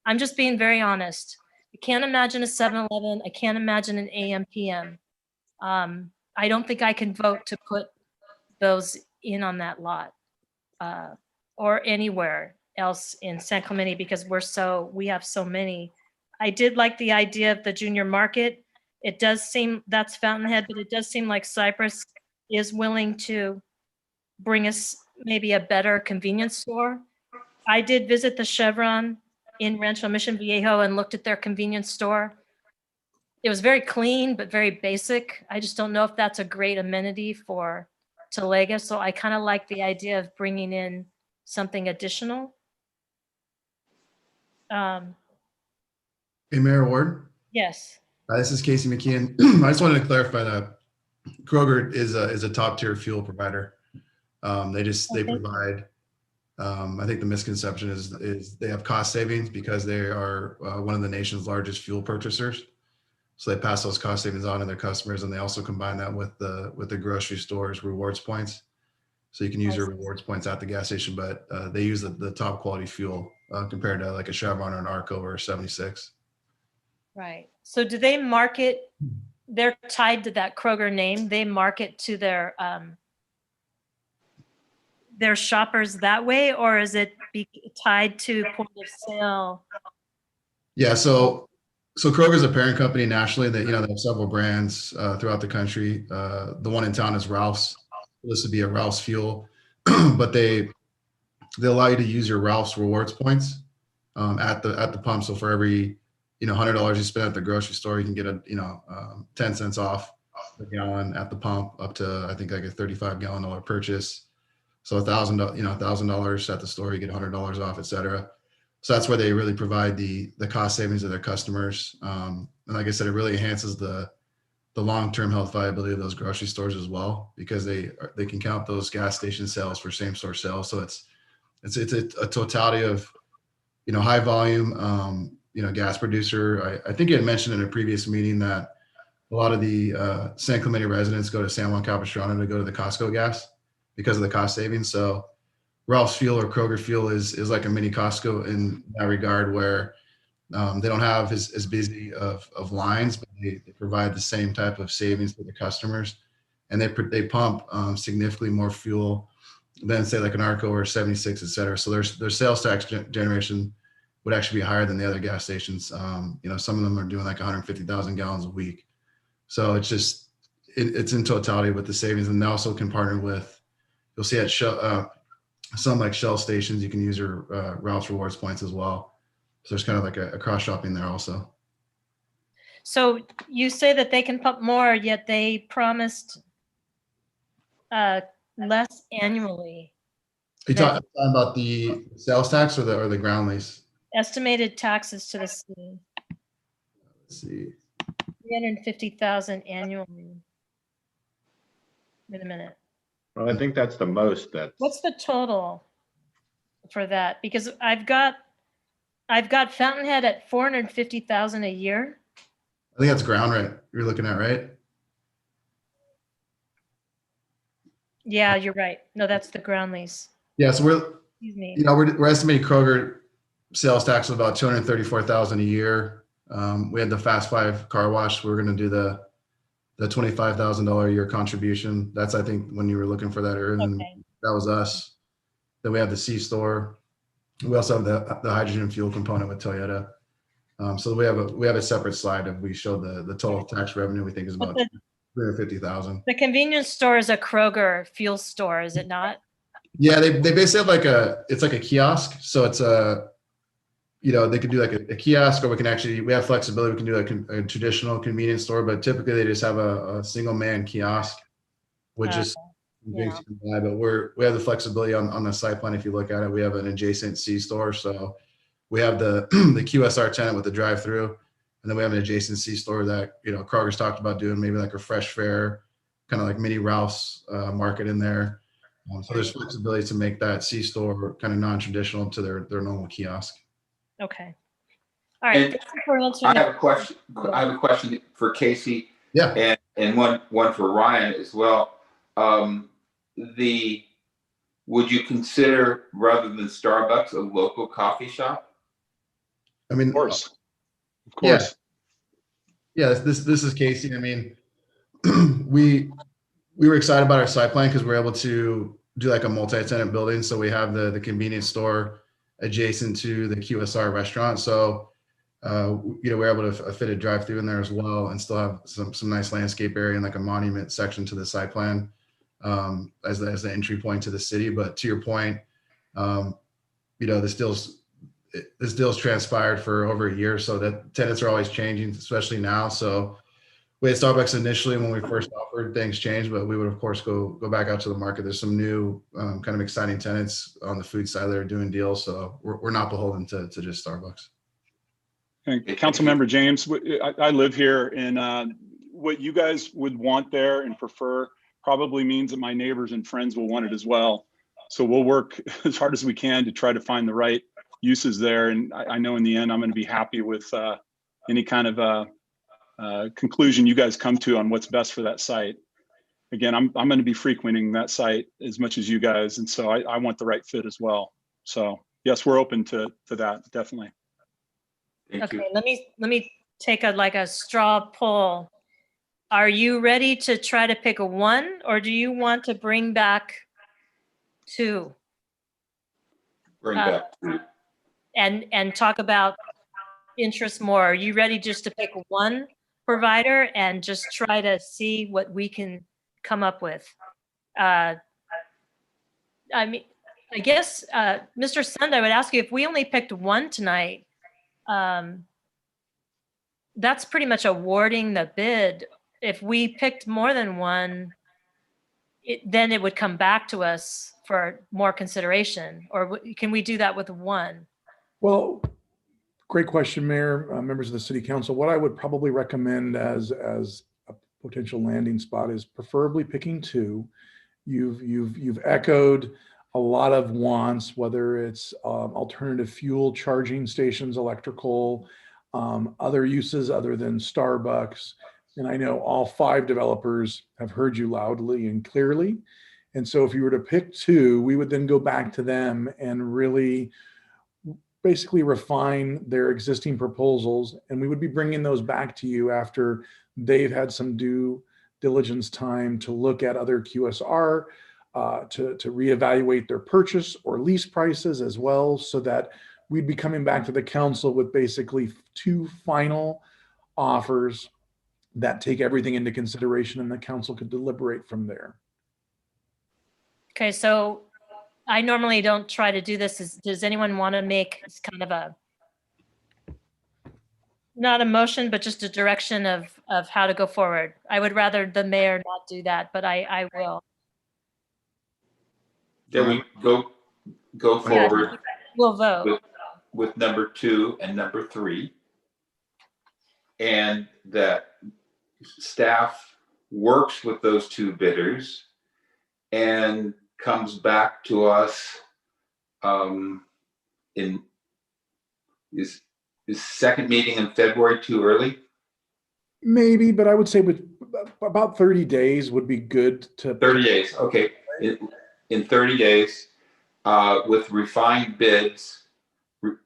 I'm just being very honest. I can't imagine a 7-Eleven. I can't imagine an AM PM. I don't think I can vote to put those in on that lot or anywhere else in San Clemente because we have so many. I did like the idea of the junior market. It does seem, that's Fountainhead, but it does seem like Cypress is willing to bring us maybe a better convenience store. I did visit the Chevron in Rancho Mission Viejo and looked at their convenience store. It was very clean, but very basic. I just don't know if that's a great amenity for Talega. So I kind of like the idea of bringing in something additional. Hey, Mayor Ward. Yes. This is Casey McKeon. I just wanted to clarify that Kroger is a top tier fuel provider. They provide. I think the misconception is they have cost savings because they are one of the nation's largest fuel purchasers. So they pass those cost savings on to their customers, and they also combine that with the grocery stores rewards points. So you can use your rewards points at the gas station, but they use the top quality fuel compared to like a Chevron or an Arco or a 76. Right. So do they market, they're tied to that Kroger name, they market to their their shoppers that way, or is it tied to point of sale? Yeah, so Kroger's a parent company nationally. That they have several brands throughout the country. The one in town is Ralph's. This would be a Ralph's Fuel, but they allow you to use your Ralph's rewards points at the pump. So for every $100 you spend at the grocery store, you can get 10 cents off a gallon at the pump, up to I think like a 35-gallon purchase. So $1,000 at the store, you get $100 off, etc. So that's where they really provide the cost savings to their customers. And like I said, it really enhances the long-term health viability of those grocery stores as well, because they can count those gas station sales for same-store sales. So it's a totality of high volume gas producer. I think you had mentioned in a previous meeting that a lot of the San Clemente residents go to San Juan Capistrano to go to the Costco gas because of the cost savings. So Ralph's Fuel or Kroger Fuel is like a mini Costco in that regard, where they don't have as busy of lines, but they provide the same type of savings for the customers, and they pump significantly more fuel than say like an Arco or 76, et cetera. So their sales tax generation would actually be higher than the other gas stations. Some of them are doing like 150,000 gallons a week. So it's in totality with the savings, and they also can partner with. You'll see at some like Shell stations, you can use your Ralph's rewards points as well. So there's kind of like a cross shopping there also. So you say that they can pump more, yet they promised less annually. Are you talking about the sales tax or the ground lease? Estimated taxes to the city. Let's see. 350,000 annually. Wait a minute. Well, I think that's the most. What's the total for that? Because I've got Fountainhead at 450,000 a year. I think that's ground rent you're looking at, right? Yeah, you're right. No, that's the ground lease. Yeah, so Excuse me. we're estimating Kroger sales tax of about 234,000 a year. We had the Fast Five car wash. We're going to do the $25,000 a year contribution. That's, I think, when you were looking for that earlier. Okay. That was us. Then we have the C store. We also have the hydrogen fuel component with Toyota. So we have a separate slide of we show the total tax revenue we think is about 350,000. The convenience store is a Kroger fuel store, is it not? Yeah, they basically have it's like a kiosk. So it's they could do like a kiosk, or we have flexibility. We can do like a traditional convenience store, but typically they just have a single man kiosk, which is drinks you can buy. But we have the flexibility on the site plan. If you look at it, we have an adjacent C store. So we have the QSR tenant with the drive-through, and then we have an adjacent C store that Kroger's talked about doing, maybe like a fresh fare, kind of like mini Ralph's market in there. So there's flexibility to make that C store kind of non-traditional to their normal kiosk. Okay. All right. And I have a question. I have a question for Casey. Yeah. And one for Ryan as well. Would you consider, rather than Starbucks, a local coffee shop? I mean, of course. Yeah. This is Casey. I mean, we were excited about our site plan because we're able to do like a multi-tenant building. So we have the convenience store adjacent to the QSR restaurant. So, we're able to fit a drive-through in there as well, and still have some nice landscape area and like a monument section to the site plan as the entry point to the city. But to your point, this deal's transpired for over a year, so that tenants are always changing, especially now. So we had Starbucks initially when we first offered, things changed, but we would of course go back out to the market. There's some new kind of exciting tenants on the food side that are doing deals, so we're not beholden to just Starbucks. Councilmember James, I live here, and what you guys would want there and prefer probably means that my neighbors and friends will want it as well. So we'll work as hard as we can to try to find the right uses there. And I know in the end, I'm going to be happy with any kind of conclusion you guys come to on what's best for that site. Again, I'm going to be frequenting that site as much as you guys, and so I want the right fit as well. So yes, we're open to that, definitely. Okay, let me take a straw poll. Are you ready to try to pick a one, or do you want to bring back 2. Bring Uh, back two. and talk about interest more. Are you ready just to pick one provider and just try to see what we can come up with? I mean, I guess, Mr. Sund, I would ask you, if we only picked one tonight, that's pretty much awarding the bid. If we picked more than one, then it would come back to us for more consideration. Or can we do that with one? Well, great question, Mayor, members of the City Council. What I would probably recommend as a potential landing spot is preferably picking 2. You've echoed a lot of wants, whether it's alternative fuel charging stations, electrical, other uses other than Starbucks. And I know all 5 developers have heard you loudly and clearly. And so if you were to pick 2, we would then go back to them and really basically refine their existing proposals. And we would be bringing those back to you after they've had some due diligence time to look at other QSR, to reevaluate their purchase or lease prices as well, so that we'd be coming back to the council with basically 2 final offers that take everything into consideration, and the council could deliberate from there. Okay, so I normally don't try to do this. Does anyone want to make kind of not a motion, but just a direction of how to go forward? I would rather the mayor not do that, but I will. Then we go forward. We'll vote. With number 2 and number 3. And that staff works with those 2 bidders and comes back to us is second meeting in February too early? Maybe, but I would say with about 30 days would be good to. 30 days, okay. In 30 days, with refined bids,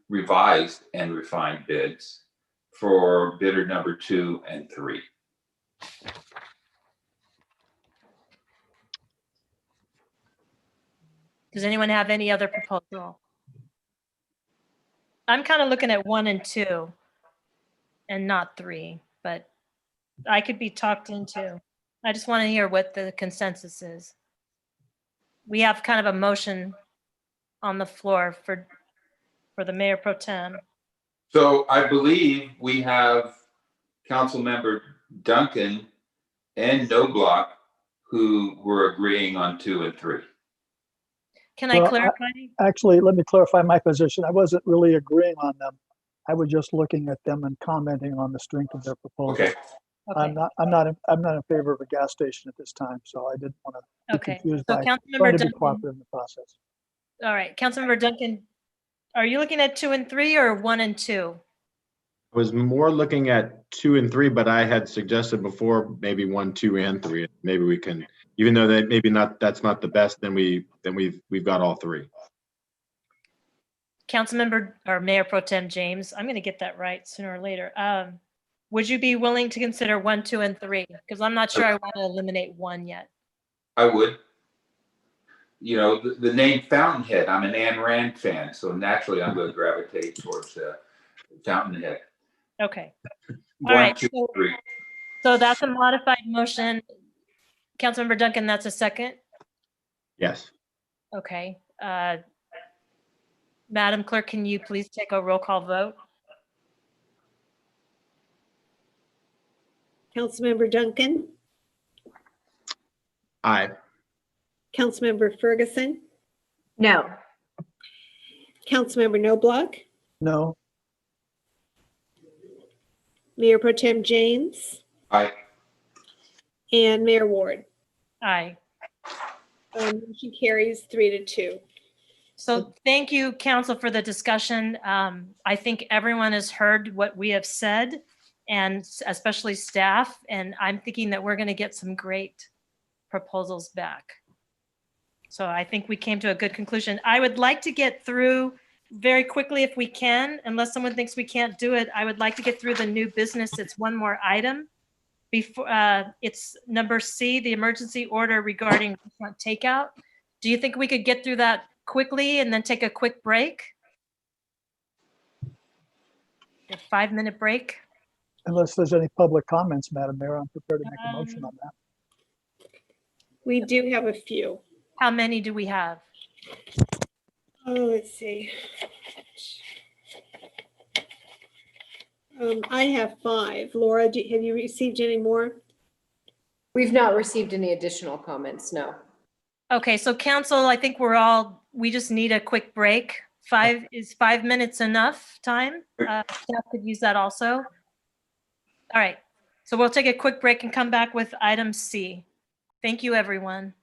revised and refined bids for bidder number 2 and 3. Does anyone have any other proposal? I'm kind of looking at 1 and 2 and not 3, but I could be talked into. I just want to hear what the consensus is. We have kind of a motion on the floor for the Mayor Pro Tem. So I believe we have Councilmember Duncan and Noblock who were agreeing on 2 and 3. Can I clarify? Actually, let me clarify my position. I wasn't really agreeing on them. I was just looking at them and commenting on the strength of their proposal. Okay. I'm not in favor of a gas station at this time, so I didn't want to be confused by trying to be cooperative in the process. All right, Councilmember Duncan, are you looking at 2 and 3 or 1 and 2? I was more looking at 2 and 3, but I had suggested before maybe 1, 2, and 3. Maybe we can, even though that maybe that's not the best, then we've got all 3. Councilmember or Mayor Pro Tem James, I'm going to get that right sooner or later. Would you be willing to consider 1, 2, and 3? Because I'm not sure I want to eliminate 1 yet. I would. You know, the name Fountainhead, I'm an Ayn Rand fan, so naturally I'm going to gravitate towards Fountainhead. Okay. All 1, right. 2, 3. So that's a modified motion. Councilmember Duncan, that's a second? Yes. Okay. Madam Clerk, can you please take a roll call vote? Councilmember Duncan, Aye. Councilmember Ferguson, No. Councilmember Noblock, No. Mayor Pro Tem James, Aye. and Mayor Ward. Aye. Motion carries 3-2. So thank you, council, for the discussion. I think everyone has heard what we have said, and especially staff, and I'm thinking that we're going to get some great proposals back. So I think we came to a good conclusion. I would like to get through very quickly if we can, unless someone thinks we can't do it. I would like to get through the new business. It's one more item. Before it's number C, the emergency order regarding restaurant takeout. Do you think we could get through that quickly and then take a quick break? A 5-minute break? Unless there's any public comments, Madam Mayor, I'm prepared to make a motion on that. We do have a few. How many do we have? Oh, let's see. I have 5. Laura, have you received any more? We've not received any additional comments, no. Okay, so council, I think we just need a quick break. Is 5 minutes enough time? Staff could use that also. All right, so we'll take a quick break and come back with item C. Thank you, everyone.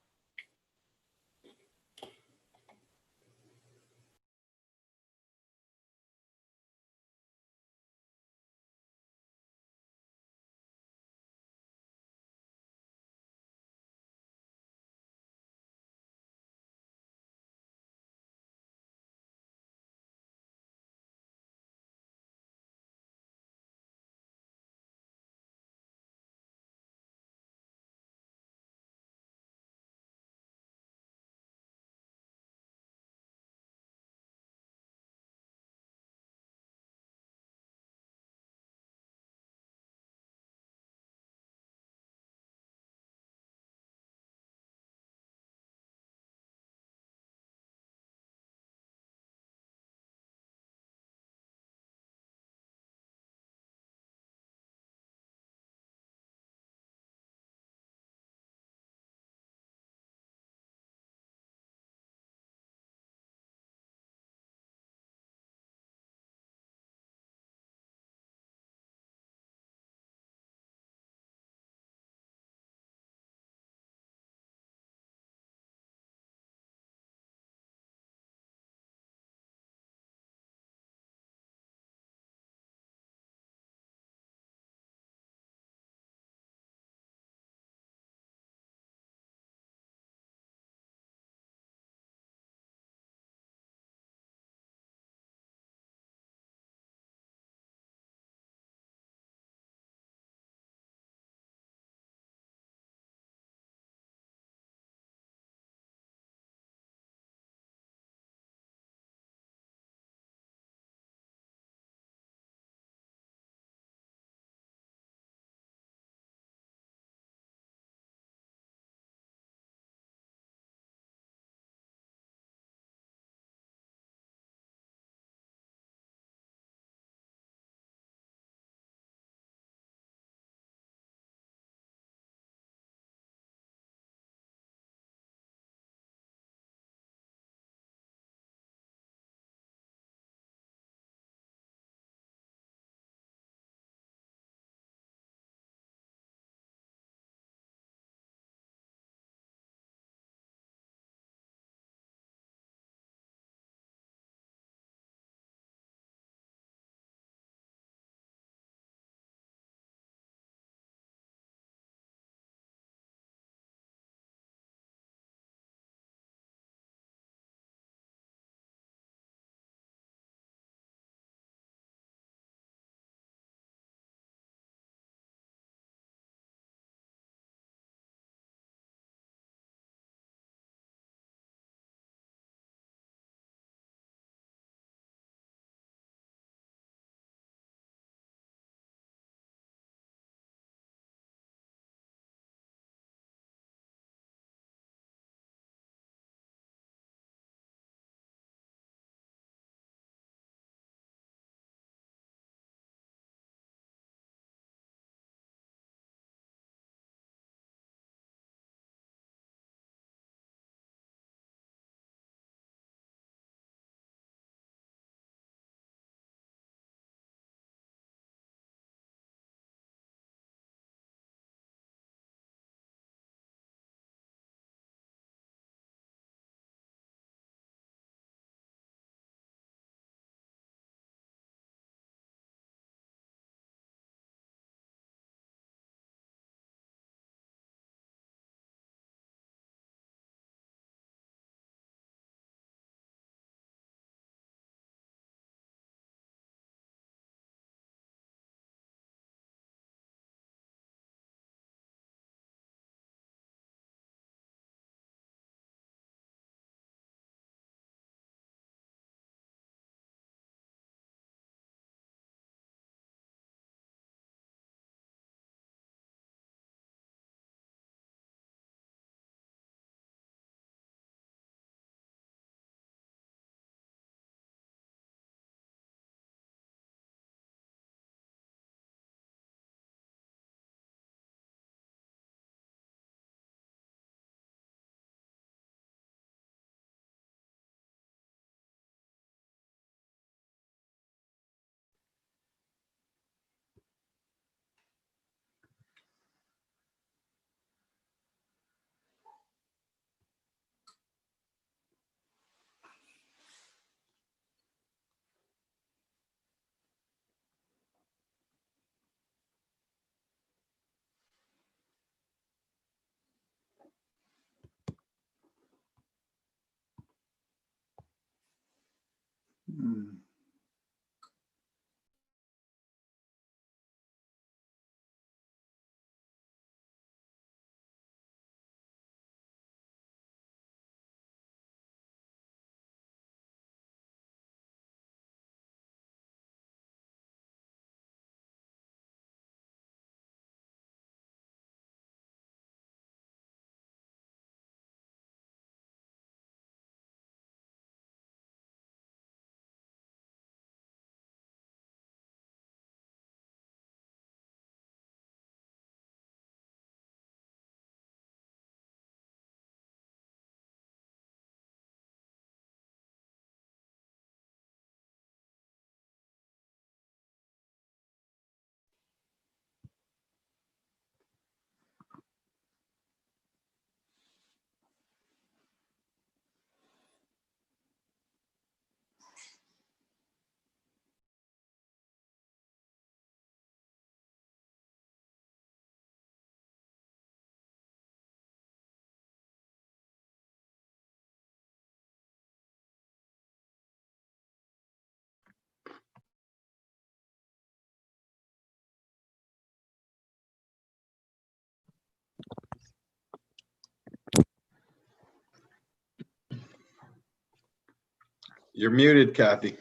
You're muted, Kathy.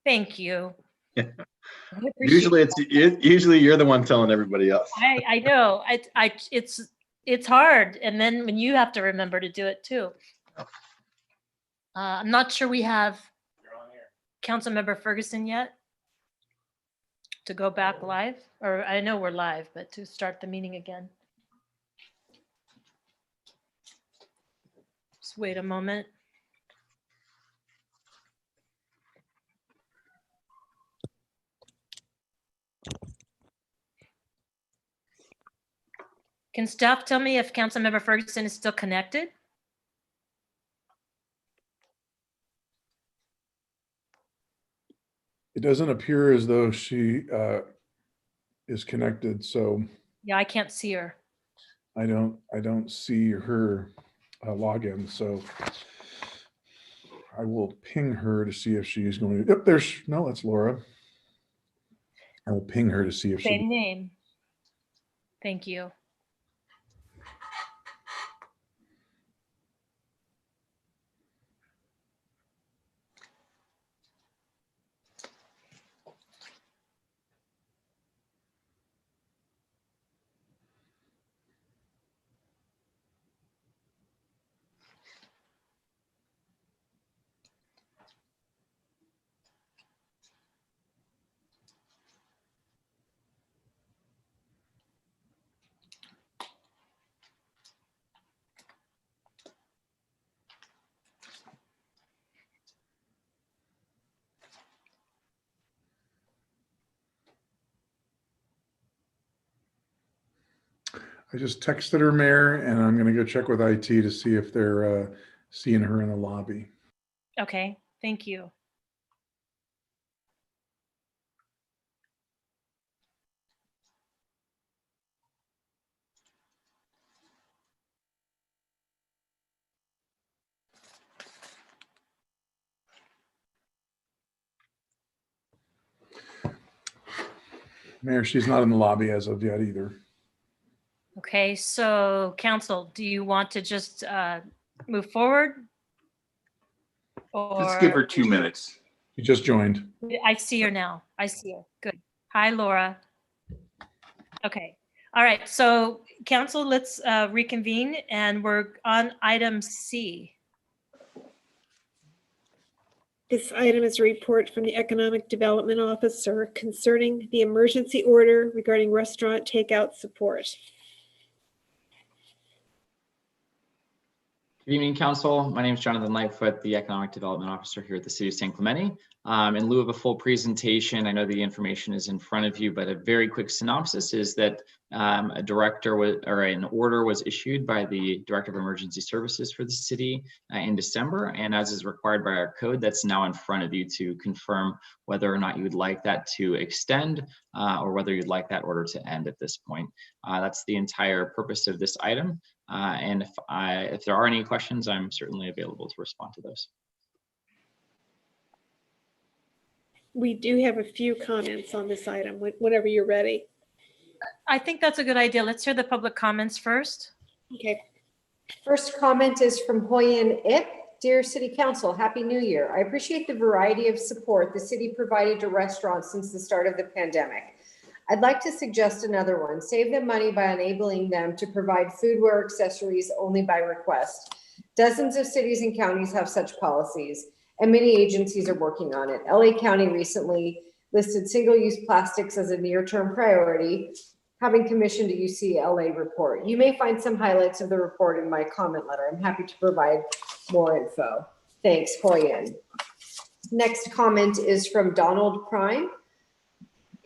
Thank you. I appreciate Usually that. usually you're the one telling everybody else. I know. It's hard, and then when you have to remember to do it too. I'm not sure we have Councilmember Ferguson yet to go back live, or I know we're live, but to start the meeting again. Just wait a moment. Can staff tell me if Councilmember Ferguson is still connected? It doesn't appear as though she is connected, so Yeah, I can't see her. I don't see her login. So I will ping her to see if she's going to. Yep, no, that's Laura. I will ping her to see if Same she. name. Thank you. I just texted her, Mayor, and I'm going to go check with IT to see if they're seeing her in the lobby. Okay, thank you. Mayor, she's not in the lobby as of yet either. Okay, so council, do you want to just move forward? Let's give her Or 2 minutes. She just joined. I see her now. I see her. Good. Hi, Laura. Okay. All right. So council, let's reconvene, and we're on item C. This item is a report from the Economic Development Officer concerning the emergency order regarding restaurant takeout support. Good evening, Council. My name is Jonathan Lightfoot, the Economic Development Officer here at the City of San Clemente. In lieu of a full presentation, I know the information is in front of you, but a very quick synopsis is that an order was issued by the Director of Emergency Services for the city in December, and as is required by our code, that's now in front of you to confirm whether or not you would like that to extend or whether you'd like that order to end at this point. That's the entire purpose of this item. And if there are any questions, I'm certainly available to respond to those. we do have a few comments on this item whenever you're ready. I think that's a good idea. Let's hear the public comments first. Okay. First comment is from Hoyen Ip. Dear City Council, Happy New Year. I appreciate the variety of support the city provided to restaurants since the start of the pandemic. I'd like to suggest another one. Save them money by enabling them to provide foodware accessories only by request. Dozens of cities and counties have such policies, and many agencies are working on it. LA County recently listed single-use plastics as a near-term priority, having commissioned a UCLA report. You may find some highlights of the report in my comment letter. I'm happy to provide more info. Thanks, Hoyen. Next comment is from Donald Prime.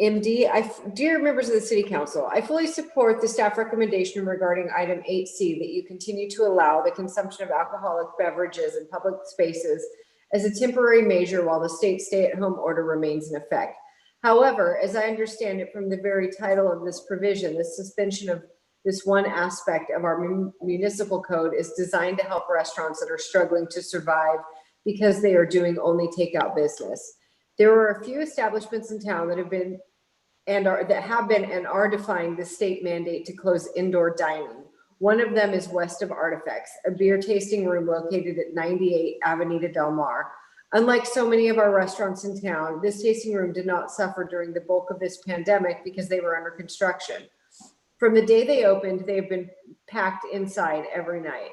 MD, dear members of the City Council, I fully support the staff recommendation regarding item 8C that you continue to allow the consumption of alcoholic beverages in public spaces as a temporary measure while the state stay-at-home order remains in effect. However, as I understand it from the very title of this provision, the suspension of this one aspect of our municipal code is designed to help restaurants that are struggling to survive because they are doing only takeout business. There are a few establishments in town that have been and are defying the state mandate to close indoor dining. One of them is west of Artifacts, a beer tasting room located at 98 Avenida Del Mar. Unlike so many of our restaurants in town, this tasting room did not suffer during the bulk of this pandemic because they were under construction. From the day they opened, they have been packed inside every night.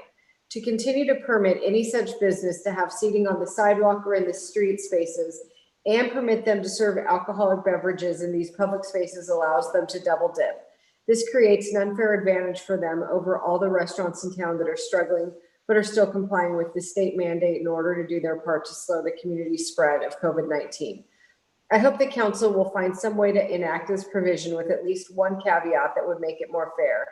To continue to permit any such business to have seating on the sidewalk or in the street spaces and permit them to serve alcoholic beverages in these public spaces allows them to double dip. This creates an unfair advantage for them over all the restaurants in town that are struggling but are still complying with the state mandate in order to do their part to slow the community spread of COVID-19. I hope the council will find some way to enact this provision with at least one caveat that would make it more fair.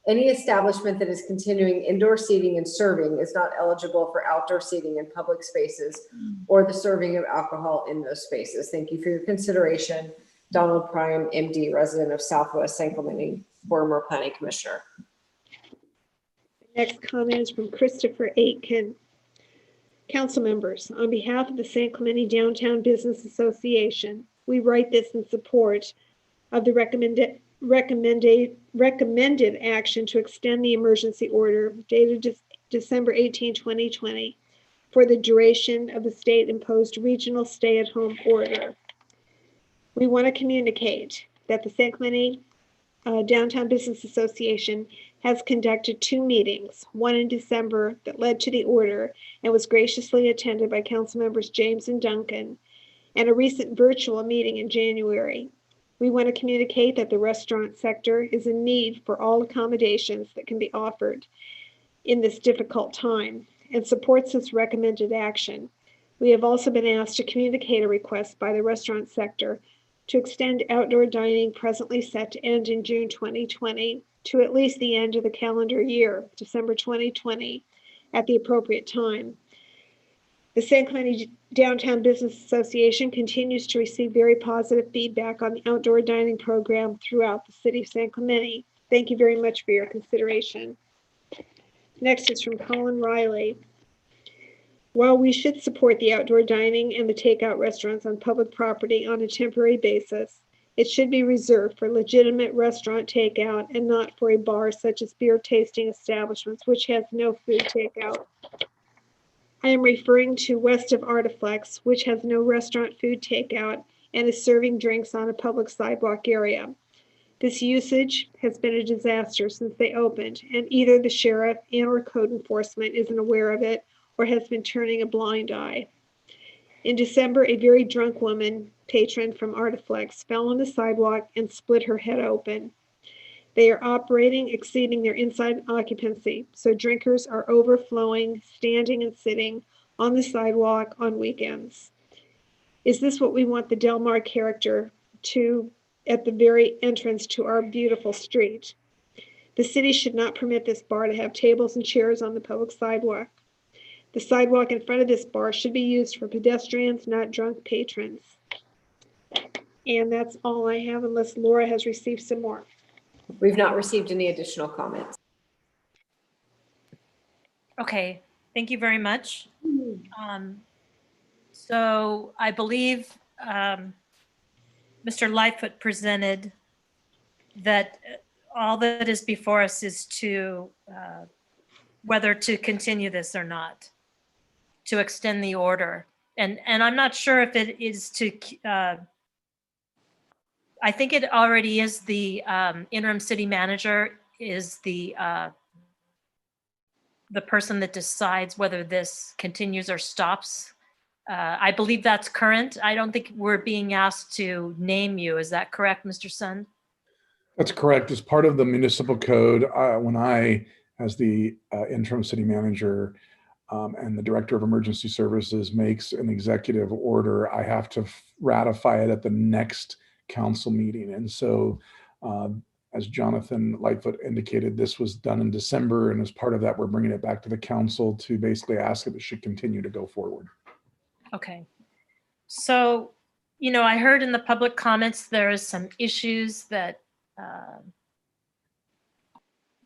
Any establishment that is continuing indoor seating and serving is not eligible for outdoor seating in public spaces or the serving of alcohol in those spaces. Thank you for your consideration. Donald Prime, MD, resident of Southwest San Clemente, former planning commissioner. Next comment is from Christopher Aitken. Council members, on behalf of the San Clemente Downtown Business Association, we write this in support of the recommended action to extend the emergency order dated December 18, 2020 for the duration of the state-imposed regional stay-at-home order. We want to communicate that the San Clemente Downtown Business Association has conducted 2 meetings, one in December that led to the order and was graciously attended by council members James and Duncan, and a recent virtual meeting in January. We want to communicate that the restaurant sector is in need for all accommodations that can be offered in this difficult time and supports this recommended action. We have also been asked to communicate a request by the restaurant sector to extend outdoor dining presently set to end in June 2020 to at least the end of the calendar year, December 2020, at the appropriate time. The San Clemente Downtown Business Association continues to receive very positive feedback on the outdoor dining program throughout the city of San Clemente. Thank you very much for your consideration. Next is from Colin Riley. While we should support the outdoor dining and the takeout restaurants on public property on a temporary basis, it should be reserved for legitimate restaurant takeout and not for a bar such as beer tasting establishments, which has no food takeout. I am referring to west of Artiflex, which has no restaurant food takeout and is serving drinks on a public sidewalk area. This usage has been a disaster since they opened, and either the sheriff and or code enforcement isn't aware of it or has been turning a blind eye. In December, a very drunk woman, patron from Artiflex, fell on the sidewalk and split her head open. They are operating exceeding their inside occupancy, so drinkers are overflowing, standing and sitting on the sidewalk on weekends. Is this what we want the Del Mar character to at the very entrance to our beautiful street? The city should not permit this bar to have tables and chairs on the public sidewalk. The sidewalk in front of this bar should be used for pedestrians, not drunk patrons. And that's all I have, unless Laura has received some more. We've not received any additional comments. Okay, thank you very much. So I believe Mr. Lightfoot presented, that all that is before us is to whether to continue this or not, to extend the order. And I'm not sure if it is to, I think it already is the interim city manager is the person that decides whether this continues or stops. I believe that's current. I don't think we're being asked to name you. Is that correct, Mr. Sund? That's correct. As part of the municipal code, when I, as the interim city manager and the director of emergency services, makes an executive order, I have to ratify it at the next council meeting. And so, as Jonathan Lightfoot indicated, this was done in December. And as part of that, we're bringing it back to the council to basically ask if it should continue to go forward. Okay. So, you know, I heard in the public comments, there is some issues that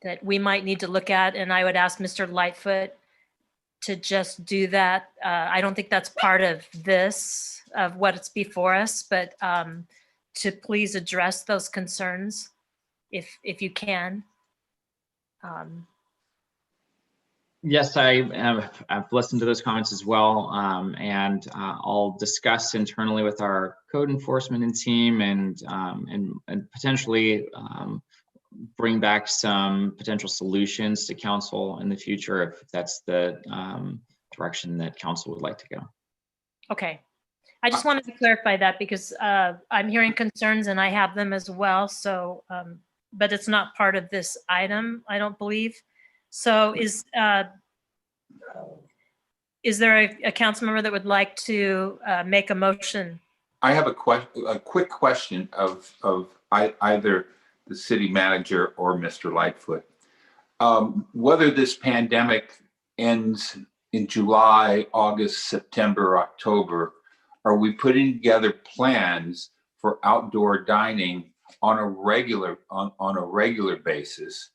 that we might need to look at, and I would ask Mr. Lightfoot to just do that. I don't think that's part of this, of what's before us, but to please address those concerns if you can. Yes, I've listened to those comments as well, and I'll discuss internally with our code enforcement and team, and potentially bring back some potential solutions to council in the future if that's the direction that council would like to go. Okay, I just wanted to clarify that because I'm hearing concerns and I have them as well. So, but it's not part of this item, I don't believe. So is there a council member that would like to make a motion? I have a quick question of either the city manager or Mr. Lightfoot. Whether this pandemic ends in July, August, September, October, are we putting together plans for outdoor dining on a regular basis?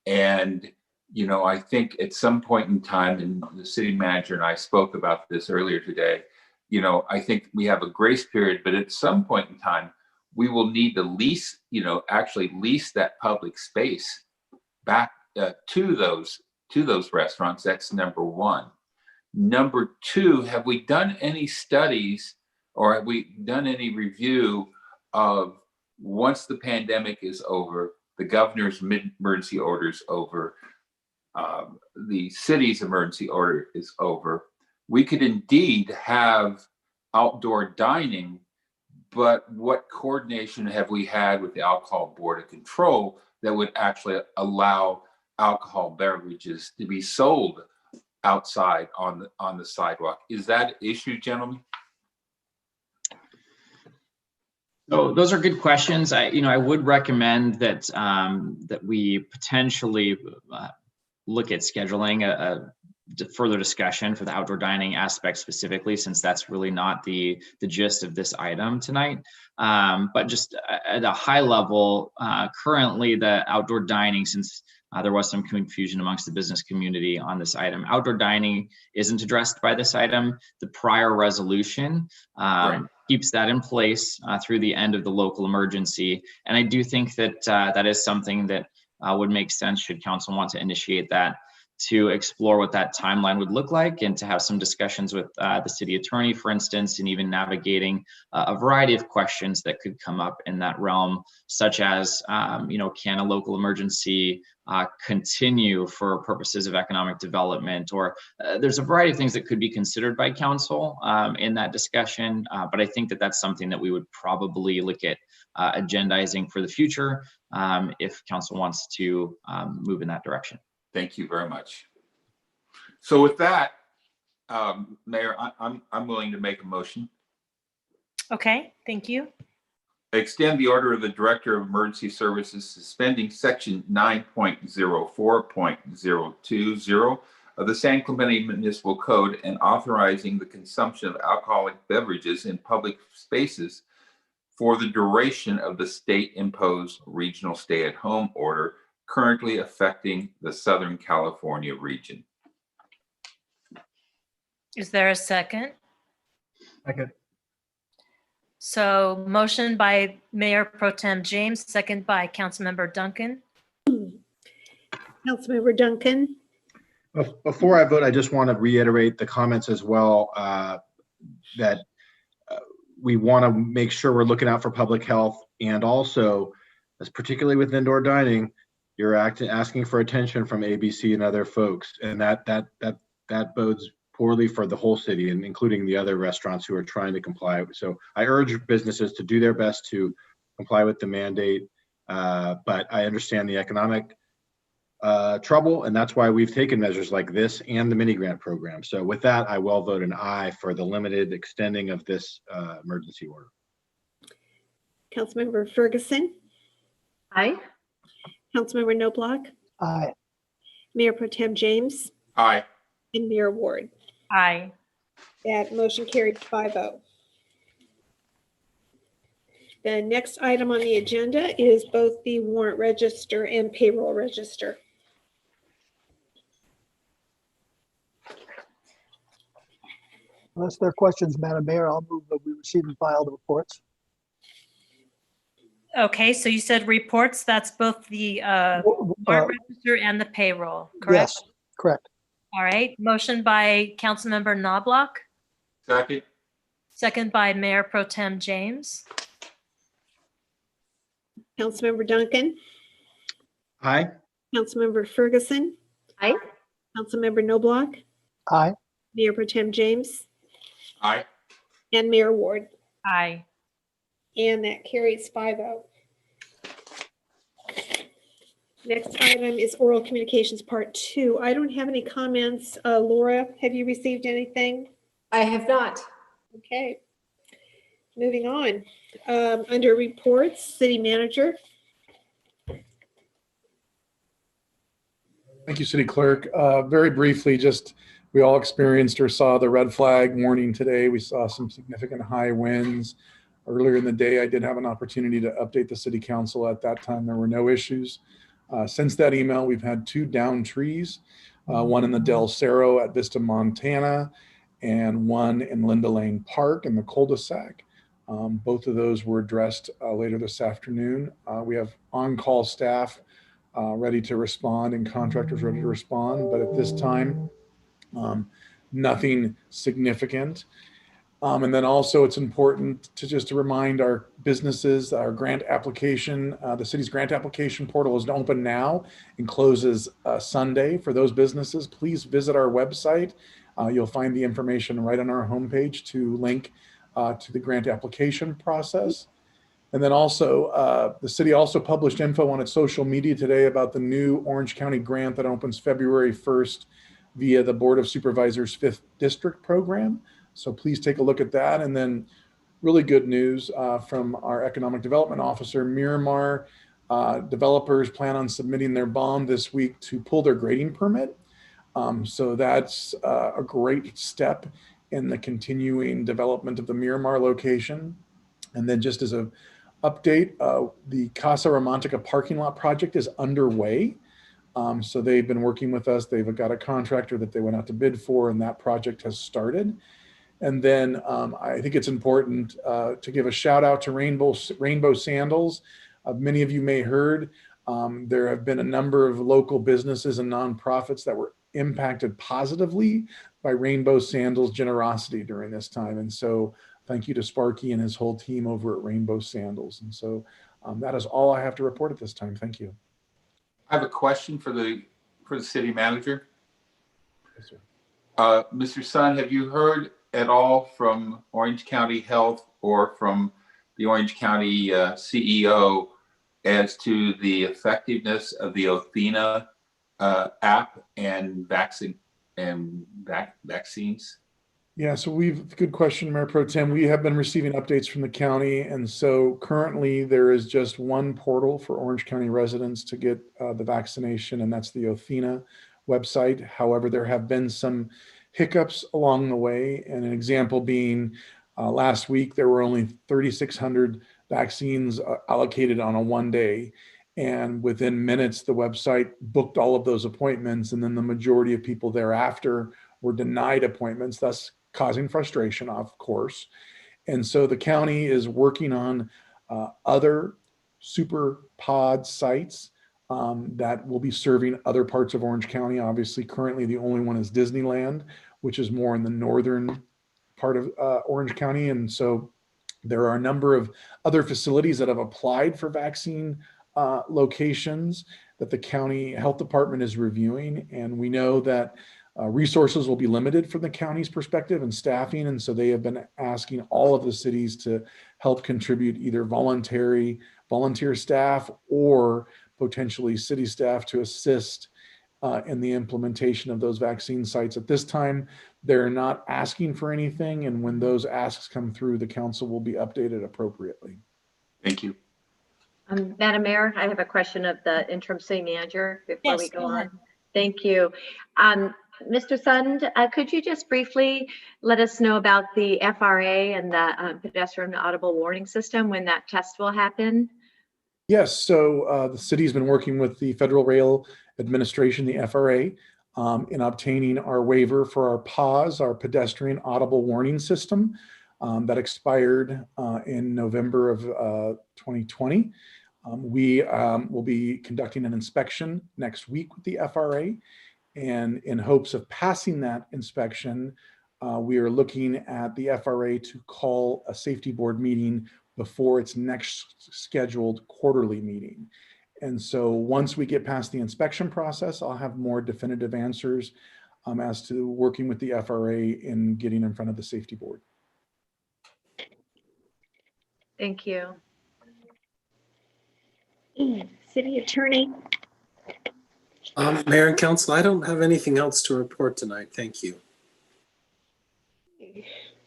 And you know, I think at some point in time, and the city manager and I spoke about this earlier today, you know, I think we have a grace period, but at some point in time, we will need to lease, you know, actually lease that public space back to those restaurants. That's number one. Number two, have we done any studies or have we done any review of once the pandemic is over, the governor's emergency order is over, the city's emergency order is over, we could indeed have outdoor dining, but what coordination have we had with the Alcohol Board of Control that would actually allow alcohol beverages to be sold outside on the sidewalk? Is that an issue, gentlemen? So those are good questions. I would recommend that that we potentially look at scheduling a further discussion for the outdoor dining aspect specifically, since that's really not the gist of this item tonight. But just at a high level, currently the outdoor dining, since there was some confusion amongst the business community on this item, outdoor dining isn't addressed by this item. The prior resolution keeps that in place through the end of the local emergency. And I do think that that is something that would make sense should council want to initiate that, to explore what that timeline would look like and to have some discussions with the city attorney, for instance, and even navigating a variety of questions that could come up in that realm, such as, can a local emergency continue for purposes of economic development? Or there's a variety of things that could be considered by council in that discussion. But I think that that's something that we would probably look at agendizing for the future if council wants to move in that direction. Thank you very much. So with that, Mayor, I'm willing to make a motion. Okay, thank you. Extend the order of the Director of Emergency Services suspending Section 9.04.020 of the San Clemente Municipal Code and authorizing the consumption of alcoholic beverages in public spaces for the duration of the state-imposed regional stay-at-home order currently affecting the Southern California region. Is there a second? Second. So motion by Mayor Pro Tem James, second by Councilmember Duncan. Councilmember Duncan. Before I vote, I just want to reiterate the comments as well, that we want to make sure we're looking out for public health, and also, as particularly with indoor dining, you're asking for attention from ABC and other folks, and that bodes poorly for the whole city, and including the other restaurants who are trying to comply. So I urge businesses to do their best to comply with the mandate, but I understand the economic trouble, and that's why we've taken measures like this and the mini grant program. So with that, I will vote an aye for the limited extending of this emergency order. Councilmember Ferguson. Aye. Councilmember Noblock. Aye. Mayor Pro Tem James. Aye. And Mayor Ward. Aye. That motion carried 5-0. The next item on the agenda is both the warrant register and payroll register. Unless there are questions, Madam Mayor, I'll move that we receive and file the reports. Okay, so you said reports, that's both the warrant register and the payroll, correct? Yes, correct. All right, motion by Councilmember Knobloch, Second. second by Mayor Pro Tem James. Councilmember Duncan. Aye. Councilmember Ferguson. Aye. Councilmember Noblock. Aye. Mayor Pro Tem James. Aye. And Mayor Ward. Aye. And that carries 5-0. Next item is oral communications part 2. I don't have any comments. Laura, have you received anything? I have not. Okay. Moving on. Under reports, city manager. Thank you, City Clerk. Very briefly, just we all experienced or saw the red flag warning today. We saw some significant high winds. Earlier in the day, I did have an opportunity to update the City Council. At that time, there were no issues. Since that email, we've had 2 downed trees, one in the Del Cerro at Vista, Montana, and one in Linda Lane Park in the cul-de-sac. Both of those were addressed later this afternoon. We have on-call staff ready to respond and contractors ready to respond, but at this time, nothing significant. And then also it's important to just to remind our businesses, our grant application, the city's grant application portal is open now and closes Sunday. For those businesses, please visit our website. You'll find the information right on our homepage to link to the grant application process. And then also, the city also published info on its social media today about the new Orange County grant that opens February 1st via the Board of Supervisors 5th District program. So please take a look at that. And then really good news from our Economic Development Officer, Miramar. Developers plan on submitting their bond this week to pull their grading permit. So that's a great step in the continuing development of the Miramar location. And then just as an update, the Casa Romantica parking lot project is underway. So they've been working with us. They've got a contractor that they went out to bid for, and that project has started. And then I think it's important to give a shout out to Rainbow Sandals. Many of you may heard there have been a number of local businesses and nonprofits that were impacted positively by Rainbow Sandals' generosity during this time. And so thank you to Sparky and his whole team over at Rainbow Sandals. And so that is all I have to report at this time. Thank you. I have a question for the city manager. Yes, sir. Mr. Sun, have you heard at all from Orange County Health or from the Orange County CEO as to the effectiveness of the Athena app and vaccines? Yeah, so good question, Mayor Pro Tem. We have been receiving updates from the county. And so currently there is just one portal for Orange County residents to get the vaccination, and that's the Athena website. However, there have been some hiccups along the way. And an example being last week, there were only 3,600 vaccines allocated on a one day. And within minutes, the website booked all of those appointments. And then the majority of people thereafter were denied appointments, thus causing frustration, of course. And so the county is working on other super pod sites that will be serving other parts of Orange County. Obviously, currently the only one is Disneyland, which is more in the northern part of Orange County. And so there are a number of other facilities that have applied for vaccine locations that the county health department is reviewing. And we know that resources will be limited from the county's perspective and staffing. And so they have been asking all of the cities to help contribute either volunteer staff or potentially city staff to assist in the implementation of those vaccine sites. At this time, they're not asking for anything. And when those asks come through, the council will be updated appropriately. Thank you. Madam Mayor, I have a question of the interim city manager before we go ahead. on. Thank you. Mr. Sund, could you just briefly let us know about the FRA and the pedestrian audible warning system, when that test will happen? Yes, so the city's been working with the Federal Rail Administration, the FRA, in obtaining our waiver for our PAWS, our pedestrian audible warning system, that expired in November of 2020. We will be conducting an inspection next week with the FRA, and in hopes of passing that inspection, we are looking at the FRA to call a safety board meeting before its next scheduled quarterly meeting. And so once we get past the inspection process, I'll have more definitive answers as to working with the FRA in getting in front of the safety board. Thank you. City Attorney. Mayor and Council, I don't have anything else to report tonight. Thank you.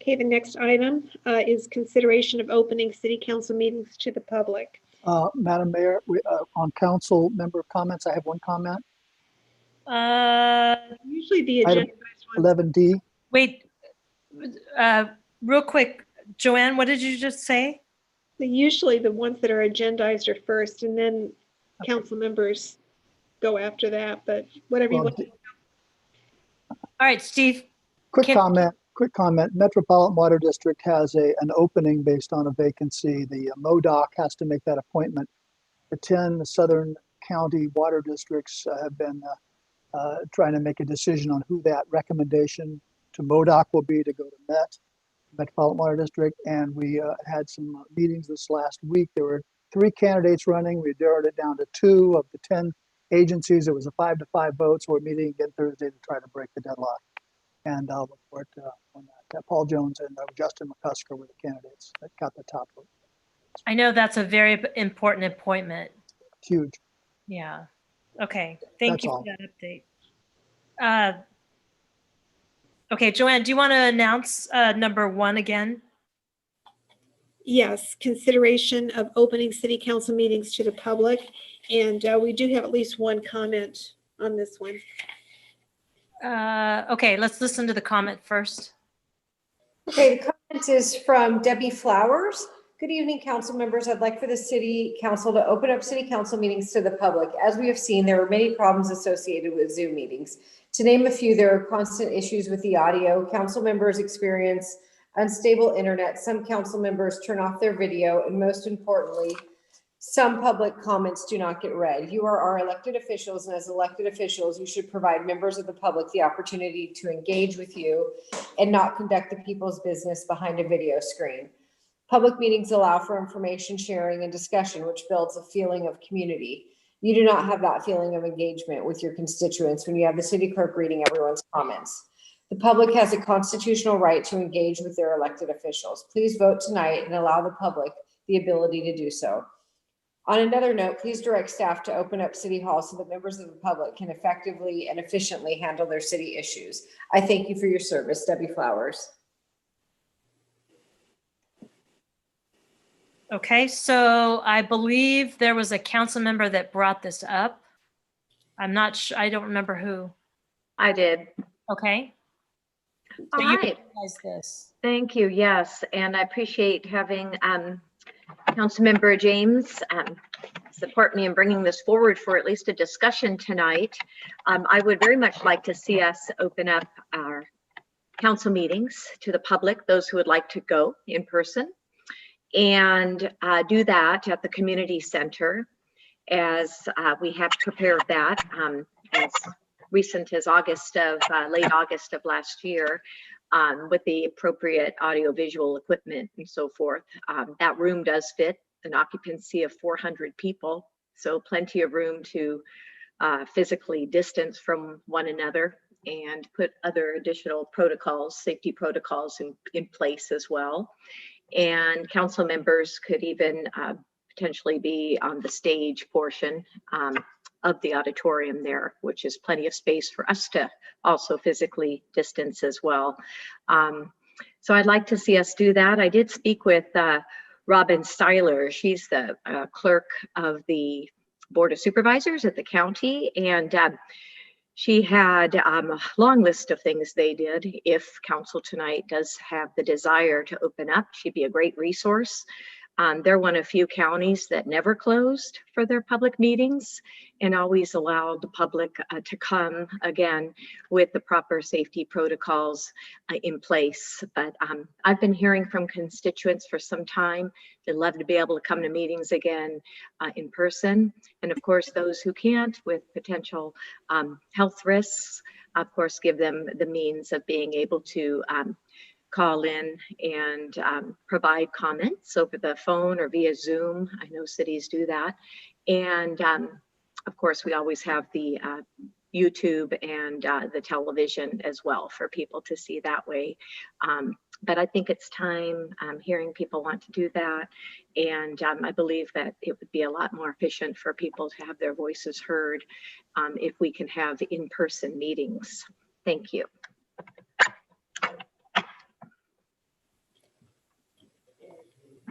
Okay, the next item is consideration of opening city council meetings to the public. Madam Mayor, on council member comments, I have one comment. Usually the agenda. 11D. Wait, real quick, Joanne, what did you just say? Usually the ones that are agendized are first, and then council members go after that, but whatever you want. All right, Steve. Quick comment. Metropolitan Water District has an opening based on a vacancy. The MODOC has to make that appointment. The 10 Southern County water districts have been trying to make a decision on who that recommendation to MODOC will be to go to Metropolitan Water District. And we had some meetings this last week. There were 3 candidates running. We narrowed it down to 2 of the 10 agencies. It was a 5-5 vote. So we're meeting again Thursday to try to break the deadlock. And I'll report on that. Paul Jones and Justin McCusker were the candidates that got the top vote. I know that's a very important appointment. Huge. Yeah. Okay. Thank you for that update. Okay, Joanne, do you want to announce number 1 again? Yes, consideration of opening city council meetings to the public. And we do have at least one comment on this one. Okay, let's listen to the comment first. Okay, the comment is from Debbie Flowers. Good evening, council members. I'd like for the city council to open up city council meetings to the public. As we have seen, there are many problems associated with Zoom meetings. To name a few, there are constant issues with the audio. Council members experience unstable internet. Some council members turn off their video, and most importantly, some public comments do not get read. You are our elected officials, and as elected officials, you should provide members of the public the opportunity to engage with you and not conduct the people's business behind a video screen. Public meetings allow for information sharing and discussion, which builds a feeling of community. You do not have that feeling of engagement with your constituents when you have the city clerk reading everyone's comments. The public has a constitutional right to engage with their elected officials. Please vote tonight and allow the public the ability to do so. On another note, please direct staff to open up City Hall so that members of the public can effectively and efficiently handle their city issues. I thank you for your service, Debbie Flowers. Okay, so I believe there was a council member that brought this up. I'm not sure, I don't remember who. I did. Okay. So All you right. recognize this. Thank you. Yes, and I appreciate having Councilmember James support me in bringing this forward for at least a discussion tonight. I would very much like to see us open up our council meetings to the public, those who would like to go in person, and do that at the community center, as we have prepared that as recent as late August of last year, with the appropriate audiovisual equipment and so forth. That room does fit an occupancy of 400 people, so plenty of room to physically distance from one another and put other additional protocols, safety protocols in place as well. And council members could even potentially be on the stage portion of the auditorium there, which is plenty of space for us to also physically distance as well. So I'd like to see us do that. I did speak with Robin Seiler. She's the clerk of the Board of Supervisors at the county, and she had a long list of things they did. If council tonight does have the desire to open up, she'd be a great resource. They're one of few counties that never closed for their public meetings and always allowed the public to come again with the proper safety protocols in place. But I've been hearing from constituents for some time. They'd love to be able to come to meetings again in person. And of course, those who can't with potential health risks, of course, give them the means of being able to call in and provide comments over the phone or via Zoom. I know cities do that. And of course, we always have the YouTube and the television as well for people to see that way. But I think it's time. Hearing people want to do that. And I believe that it would be a lot more efficient for people to have their voices heard if we can have in-person meetings. Thank you.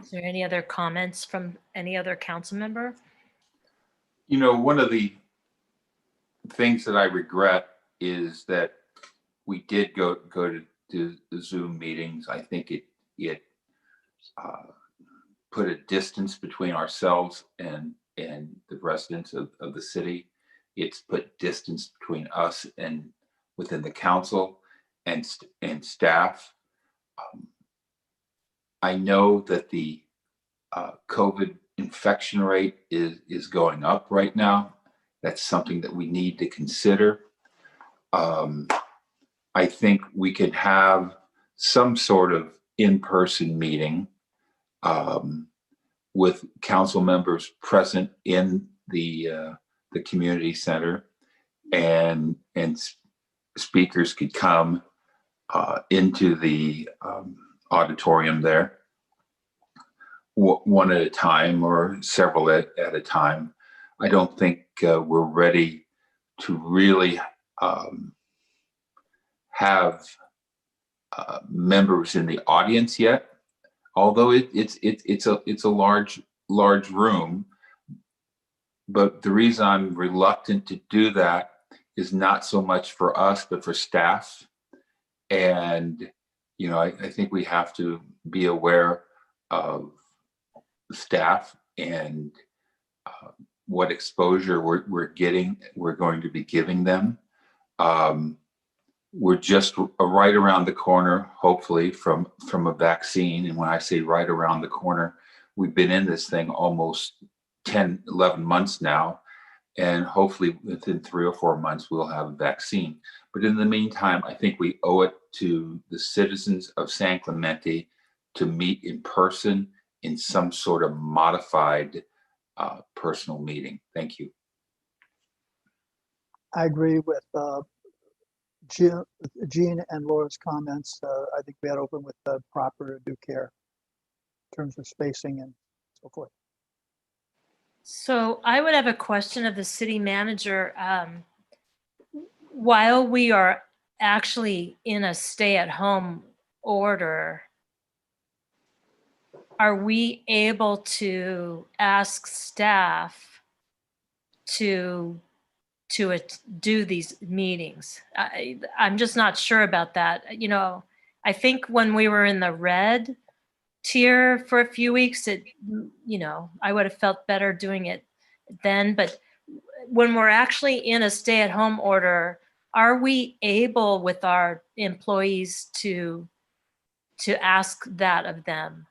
Is there any other comments from any other council member? You know, one of the things that I regret is that we did go to the Zoom meetings. I think it put a distance between ourselves and the residents of the city. It's put distance between us and within the council and staff. I know that the COVID infection rate is going up right now. That's something that we need to consider. I think we could have some sort of in-person meeting with council members present in the community center, and speakers could come into the auditorium there, one at a time or several at a time. I don't think we're ready to really have members in the audience yet, although it's a large room. But the reason I'm reluctant to do that is not so much for us, but for staff. And you know, I think we have to be aware of staff and what exposure we're going to be giving them. We're just right around the corner, hopefully, from a vaccine. And when I say right around the corner, we've been in this thing almost 10, 11 months now. And hopefully within 3 or 4 months, we'll have a vaccine. But in the meantime, I think we owe it to the citizens of San Clemente to meet in person in some sort of modified personal meeting. Thank you. I agree with Jean and Laura's comments. I think we had to open with the proper due care in terms of spacing and so forth. So I would have a question of the city manager. While we are actually in a stay-at-home order, are we able to ask staff to do these meetings? I'm just not sure about that. You know, I think when we were in the red tier for a few weeks, you know, I would have felt better doing it then. But when we're actually in a stay-at-home order, Are we able with our employees to ask that of them?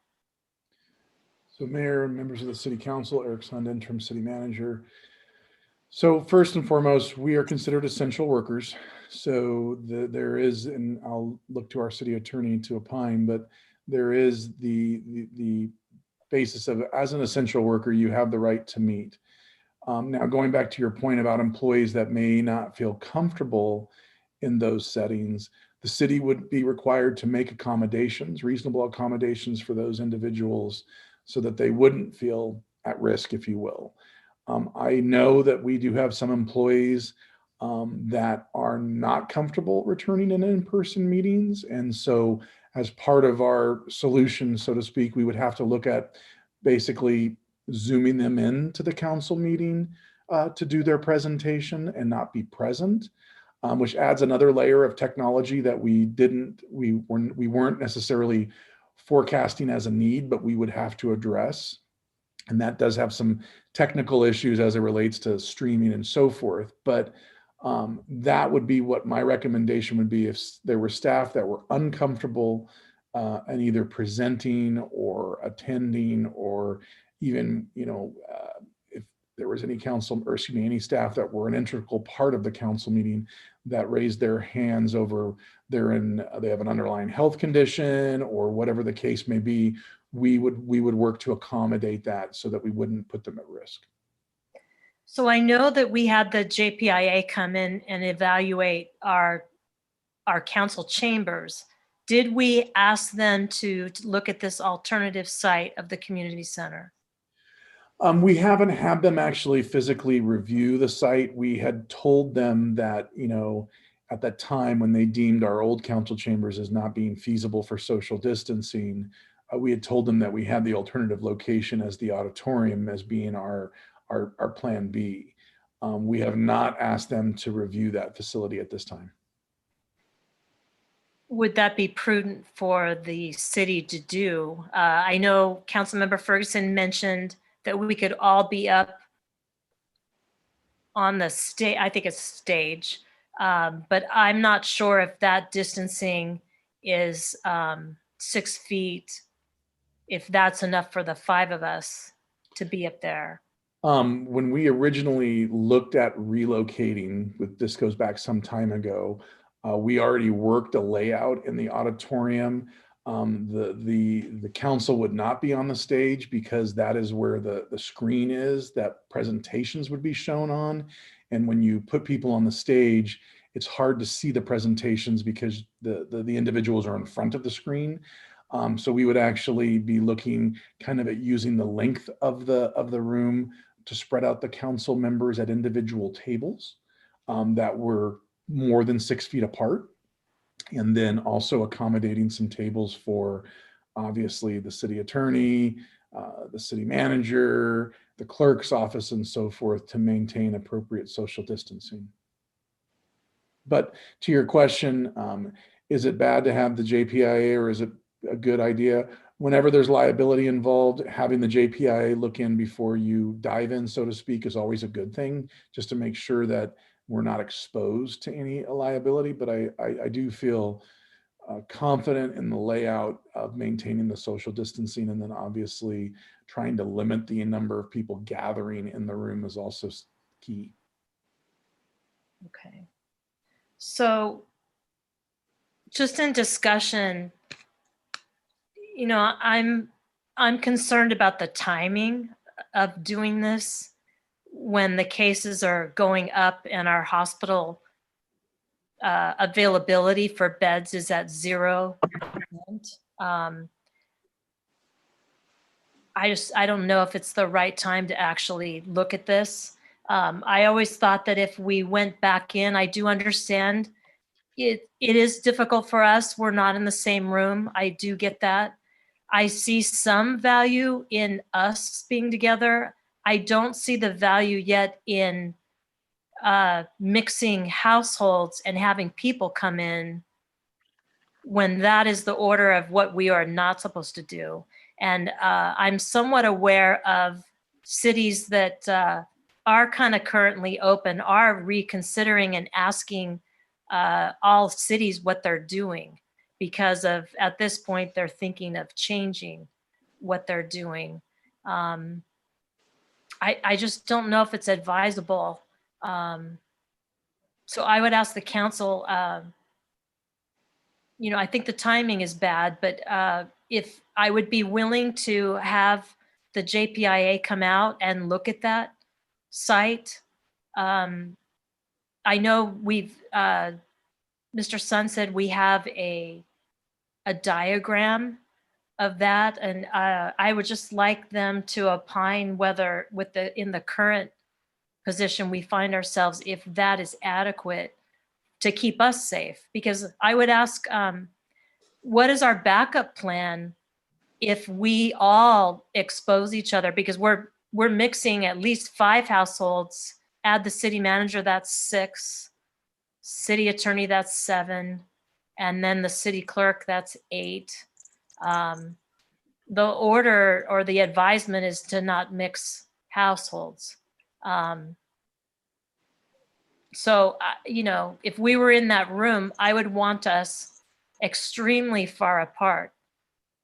So Mayor, members of the City Council, Eric Sund, Interim City Manager. So first and foremost, we are considered essential workers. So there is, and I'll look to our city attorney to opine, but there is the basis of, as an essential worker, you have the right to meet. Now, going back to your point about employees that may not feel comfortable in those settings, the city would be required to make accommodations, reasonable accommodations for those individuals so that they wouldn't feel at risk, if you will. I know that we do have some employees that are not comfortable returning in in-person meetings. And so as part of our solution, so to speak, we would have to look at basically Zooming them into the council meeting to do their presentation and not be present, which adds another layer of technology that we weren't necessarily forecasting as a need, but we would have to address. And that does have some technical issues as it relates to streaming and so forth. But that would be what my recommendation would be if there were staff that were uncomfortable and either presenting or attending, or even, if there was any council, or excuse me, any staff that were an integral part of the council meeting that raised their hands over they have an underlying health condition or whatever the case may be, we would work to accommodate that so that we wouldn't put them at risk. So I know that we had the JPIA come in and evaluate our council chambers. Did we ask them to look at this alternative site of the community center? We haven't had them actually physically review the site. We had told them that, at that time when they deemed our old council chambers as not being feasible for social distancing, we had told them that we had the alternative location as the auditorium as being our plan B. We have not asked them to review that facility at this time. Would that be prudent for the city to do? I know Councilmember Ferguson mentioned that we could all be up on the stage, I think it's stage, but I'm not sure if that distancing is 6 feet, if that's enough for the 5 of us to be up there. When we originally looked at relocating, this goes back some time ago, we already worked a layout in the auditorium. The council would not be on the stage because that is where the screen is that presentations would be shown on. And when you put people on the stage, it's hard to see the presentations because the individuals are in front of the screen. So we would actually be looking kind of at using the length of the room to spread out the council members at individual tables that were more than 6 feet apart. And then also accommodating some tables for obviously the city attorney, the city manager, the clerk's office, and so forth to maintain appropriate social distancing. But to your question, is it bad to have the JPIA or is it a good idea? Whenever there's liability involved, having the JPIA look in before you dive in, so to speak, is always a good thing, just to make sure that we're not exposed to any liability. But I do feel confident in the layout of maintaining the social distancing, and then obviously trying to limit the number of people gathering in the room is also key. Okay. So just in discussion, I'm concerned about the timing of doing this when the cases are going up and our hospital availability for beds is at 0%. I don't know if it's the right time to actually look at this. I always thought that if we went back in, I do understand it is difficult for us. We're not in the same room. I do get that. I see some value in us being together. I don't see the value yet in mixing households and having people come in when that is the order of what we are not supposed to do. And I'm somewhat aware of cities that are kind of currently open, are reconsidering and asking all cities what they're doing, because of, at this point, they're thinking of changing what they're doing. I just don't know if it's advisable. So I would ask the council, you know, I think the timing is bad, but if I would be willing to have the JPIA come out and look at that site. I know we've, Mr. Sun said we have a diagram of that, and I would just like them to opine whether in the current position we find ourselves, if that is adequate to keep us safe. Because I would ask, what is our backup plan if we all expose each other? Because we're mixing at least 5 households, add the city manager, that's 6, city attorney, that's 7, and then the city clerk, that's 8. The order or the advisement is to not mix households. So, you know, if we were in that room, I would want us extremely far apart.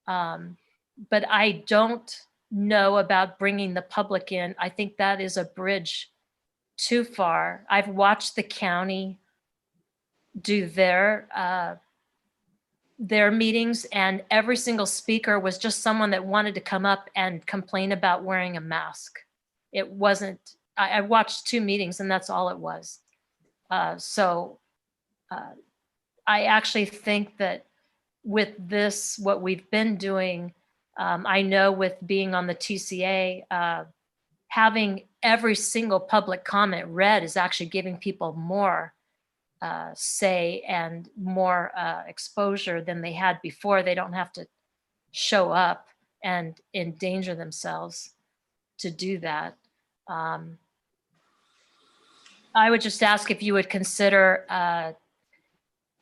But I don't know about bringing the public in. I think that is a bridge too far. I've watched the county do their meetings, and every single speaker was just someone that wanted to come up and complain about wearing a mask. It wasn't, I watched 2 meetings and that's all it was. So I actually think that with this, what we've been doing, I know with being on the TCA, having every single public comment read is actually giving people more say and more exposure than they had before. They don't have to show up and endanger themselves to do that. I would just ask if you would consider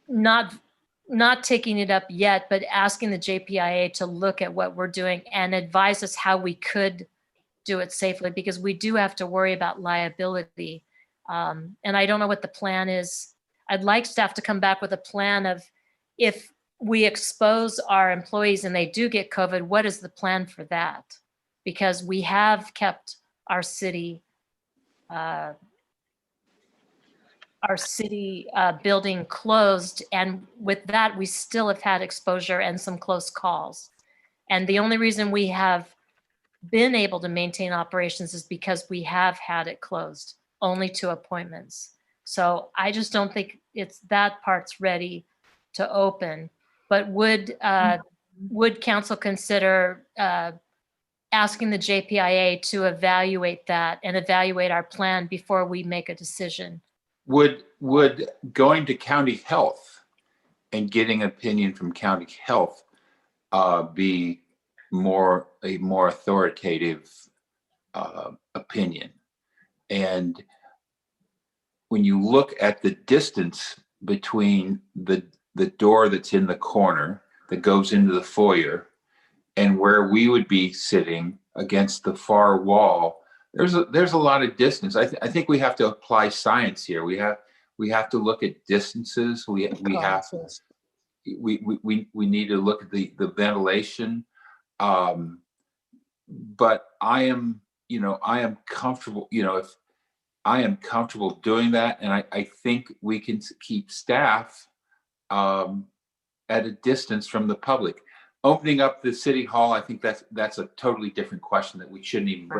not taking it up yet, but asking the JPIA to look at what we're doing and advise us how we could do it safely, because we do have to worry about liability. And I don't know what the plan is. I'd like staff to come back with a plan of, if we expose our employees and they do get COVID, what is the plan for that? Because we have kept our city building closed, and with that we still have had exposure and some close calls. And the only reason we have been able to maintain operations is because we have had it closed only to appointments. So I just don't think it's that part's ready to open. But would council consider asking the JPIA to evaluate that and evaluate our plan before we make a decision? Would going to county health and getting opinion from county health be a more authoritative opinion? And when you look at the distance between the door that's in the corner that goes into the foyer and where we would be sitting against the far wall, there's a lot of distance. I think we have to apply science here. We have to look at distances. We need to look at the ventilation. But I am comfortable, if I am comfortable doing that. And I think we can keep staff at a distance from the public. Opening up the city hall, I think that's a totally different question that we shouldn't even,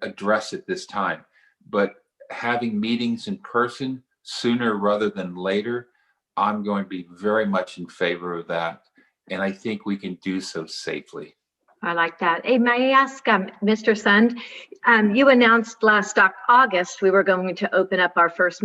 address at this time. But having meetings in person sooner rather than later, I'm going to be very much in favor of that. And I think we can do so safely. I like that. Hey, may I ask, Mr. Sund, you announced last August we were going to open up our first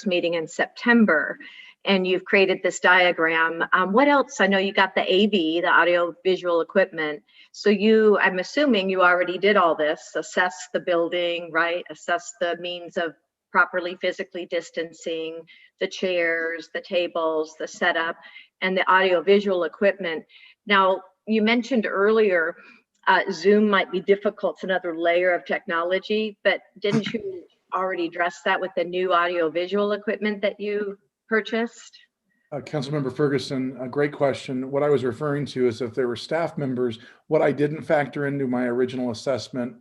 meeting in September, and you've created this diagram. What else? I know you got the AV, the audio visual equipment. So I'm assuming you already did all this, assess the building, right? Assess the means of properly physically distancing, the chairs, the tables, the setup, and the audio visual equipment. Now, you mentioned earlier, Zoom might be difficult. It's another layer of technology, but didn't you already address that with the new audio visual equipment that you purchased? Councilmember Ferguson, a great question. What I was referring to is if there were staff members, what I didn't factor into my original assessment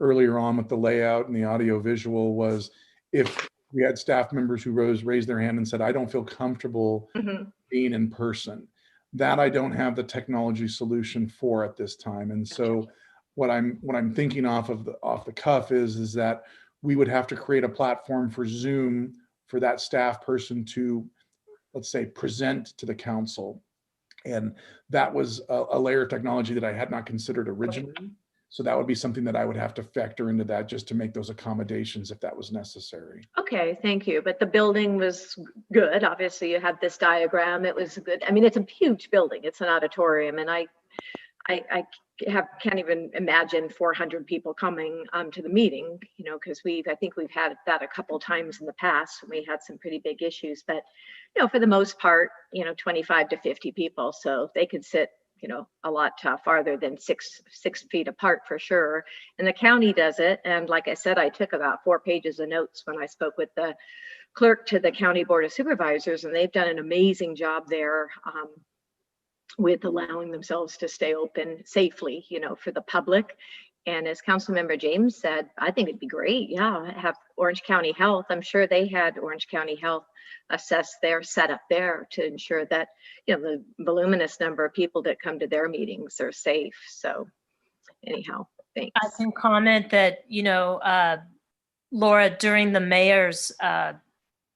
earlier on with the layout and the audio visual was if we had staff members who raised their hand and said, I don't feel comfortable being in person. That I don't have the technology solution for at this time. And so what I'm thinking off the cuff is that we would have to create a platform for Zoom for that staff person to, let's say, present to the council. And that was a layer of technology that I had not considered originally. So that would be something that I would have to factor into that just to make those accommodations if that was necessary. Okay, thank you. But the building was good. Obviously, you had this diagram. It was good. I mean, it's a huge building. It's an auditorium, and I can't even imagine 400 people coming to the meeting. You know, because I think we've had that a couple times in the past, and we had some pretty big issues. But you know, for the most part, 25 to 50 people, so they could sit a lot farther than six feet apart for sure. And the county does it. And like I said, I took about 4 pages of notes when I spoke with the clerk to the County Board of Supervisors, and they've done an amazing job there with allowing themselves to stay open safely, for the public. And as Councilmember James said, I think it'd be great. Yeah, have Orange County Health. I'm sure they had Orange County Health assess their setup there to ensure that, the voluminous number of people that come to their meetings are safe. So anyhow, thanks. I can comment that, Laura, during the mayor's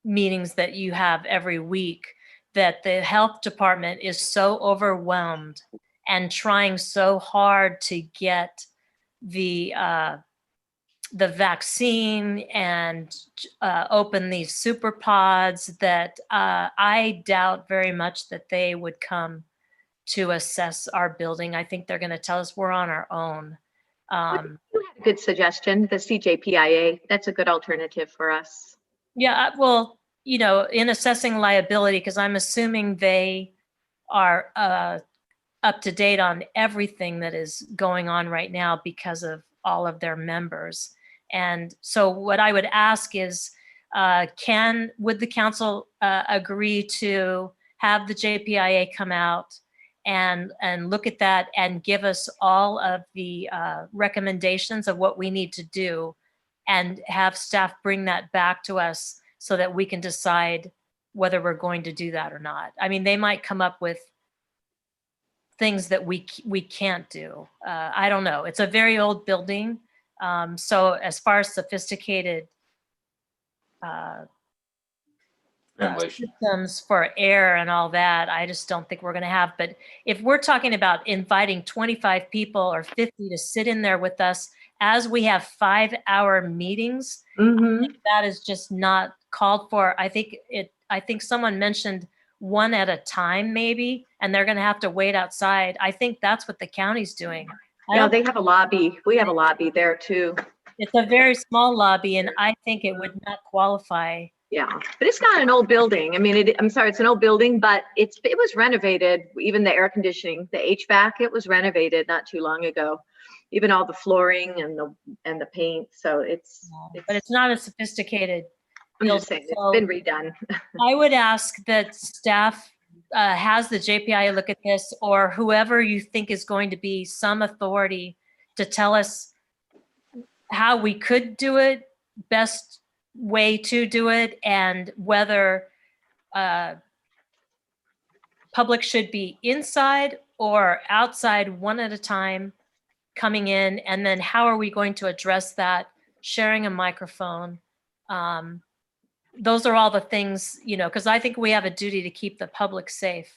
meetings that you have every week, that the health department is so overwhelmed and trying so hard to get the vaccine and open these super pods that I doubt very much that they would come to assess our building. I think they're going to tell us we're on our own. You had a good suggestion, the CJPIA. That's a good alternative for us. Yeah, well, in assessing liability, because I'm assuming they are up to date on everything that is going on right now because of all of their members. And so what I would ask is, would the council agree to have the JPIA come out and look at that and give us all of the recommendations of what we need to do, and have staff bring that back to us so that we can decide whether we're going to do that or not? I mean, they might come up with things that we can't do. I don't know. It's a very old building. So as far as sophisticated systems for air and all that, I just don't think we're going to have. But if we're talking about inviting 25 people or 50 to sit in there with us as we have 5-hour meetings, I think that is just not called for. I think someone mentioned one at a time maybe, and they're going to have to wait outside. I think that's what the county's doing. Yeah, they have a lobby. We have a lobby there too. It's a very small lobby, and I think it would not qualify. Yeah, but it's not an old building. I mean, I'm sorry, it's an old building, but it was renovated. Even the air conditioning, the HVAC, it was renovated not too long ago. Even all the flooring and the paint. So but it's not a sophisticated I'm just saying, it's been redone. I would ask that staff has the JPI look at this, or whoever you think is going to be some authority to tell us how we could do it, best way to do it, and whether public should be inside or outside one at a time coming in, and then how are we going to address that, sharing a microphone. Those are all the things, because I think we have a duty to keep the public safe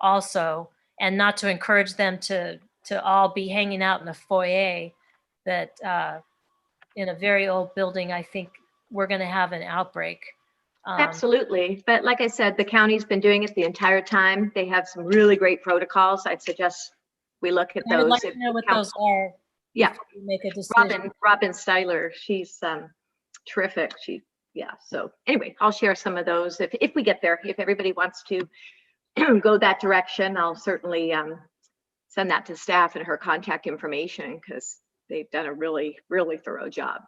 also, and not to encourage them to all be hanging out in the foyer that in a very old building, I think we're going to have an outbreak. Absolutely. But like I said, the county's been doing it the entire time. They have some really great protocols. I'd suggest we look at those. I would like to know what those are. Yeah. Make a decision. Robin Styler, she's terrific. So anyway, I'll share some of those if we get there. If everybody wants to go that direction, I'll certainly send that to staff and her contact information, because they've done a really, really thorough job.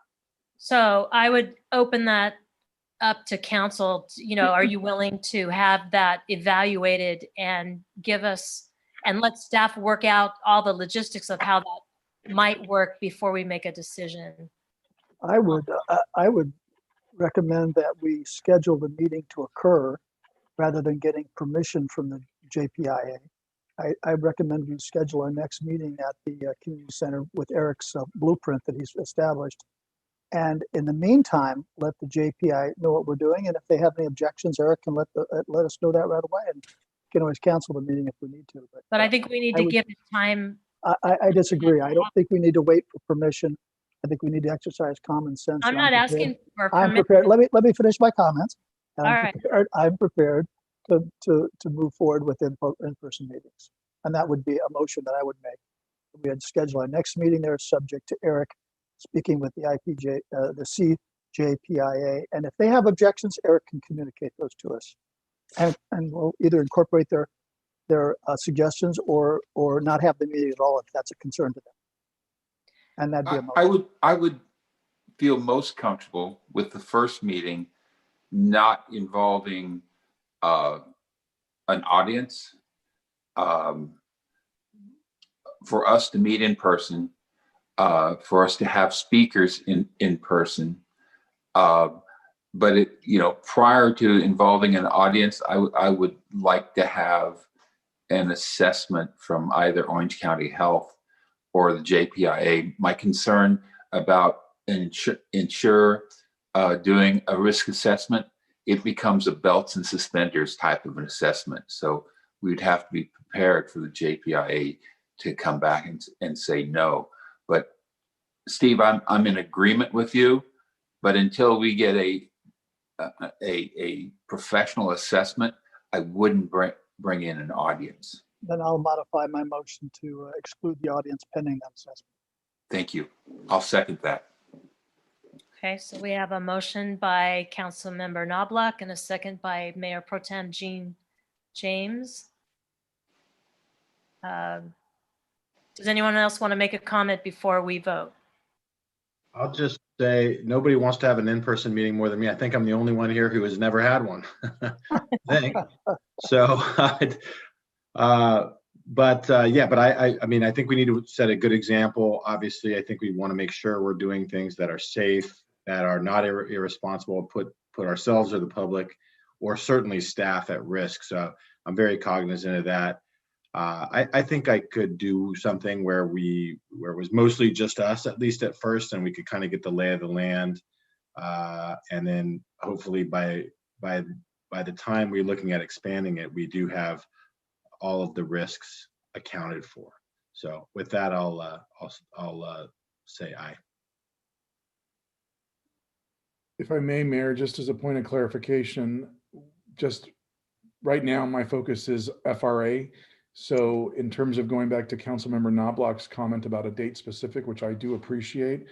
So I would open that up to council, are you willing to have that evaluated and give us, and let staff work out all the logistics of how that might work before we make a decision? I would recommend that we schedule the meeting to occur rather than getting permission from the JPIA. I recommend we schedule our next meeting at the community center with Eric's blueprint that he's established. And in the meantime, let the JPI know what we're doing. And if they have any objections, Eric can let us know that right away, and can always cancel the meeting if we need to. But I think we need to give it time. I disagree. I don't think we need to wait for permission. I think we need to exercise common sense. I'm not asking for I'm permission. prepared. Let me finish my comments. And All I'm right. prepared. I'm prepared to move forward with in-person meetings, and that would be a motion that I would make. We had scheduled our next meeting there, subject to Eric speaking with the the CJPIA, and if they have objections, Eric can communicate those to us, and we'll either incorporate their suggestions or not have the meeting at all if that's a concern to them. And that'd be a motion. I would feel most comfortable with the first meeting not involving an audience, for us to meet in person, for us to have speakers in person. But prior to involving an audience, I would like to have an assessment from either Orange County Health or the JPIA. My concern about an insurer doing a risk assessment, it becomes a belts and suspenders type of an assessment. So we'd have to be prepared for the JPIA to come back and say no. But Steve, I'm in agreement with you, but until we get a professional assessment, I wouldn't bring in an audience. Then I'll modify my motion to exclude the audience pending that assessment. Thank you. I'll second that. Okay, so we have a motion by Councilmember Knobloch and a second by Mayor Pro Tem Jean James. Does anyone else want to make a comment before we vote? I'll just say nobody wants to have an in-person meeting more than me. I think I'm the only one here who has never had one. I think. So, but I mean, I think we need to set a good example. Obviously, I think we want to make sure we're doing things that are safe, that are not irresponsible, put ourselves or the public, or certainly staff at risk. So I'm very cognizant of that. I think I could do something where it was mostly just us, at least at first, and we could kind of get the lay of the land, and then hopefully by the time we're looking at expanding it, we do have all of the risks accounted for. So with that, I'll say aye. If I may, Mayor, just as a point of clarification, just right now my focus is FRA. So in terms of going back to Councilmember Knobloch's comment about a date specific, which I do appreciate,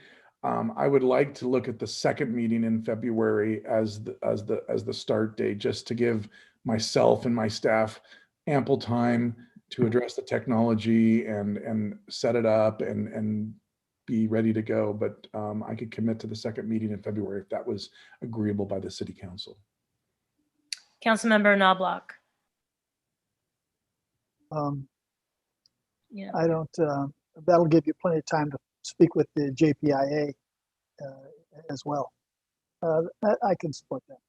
I would like to look at the second meeting in February as the start date, just to give myself and my staff ample time to address the technology and set it up and be ready to go. But I could commit to the second meeting in February if that was agreeable by the City Council. Councilmember Knobloch. Yeah. I don't, that'll give you plenty of time to speak with the JPIA as well. I can support that.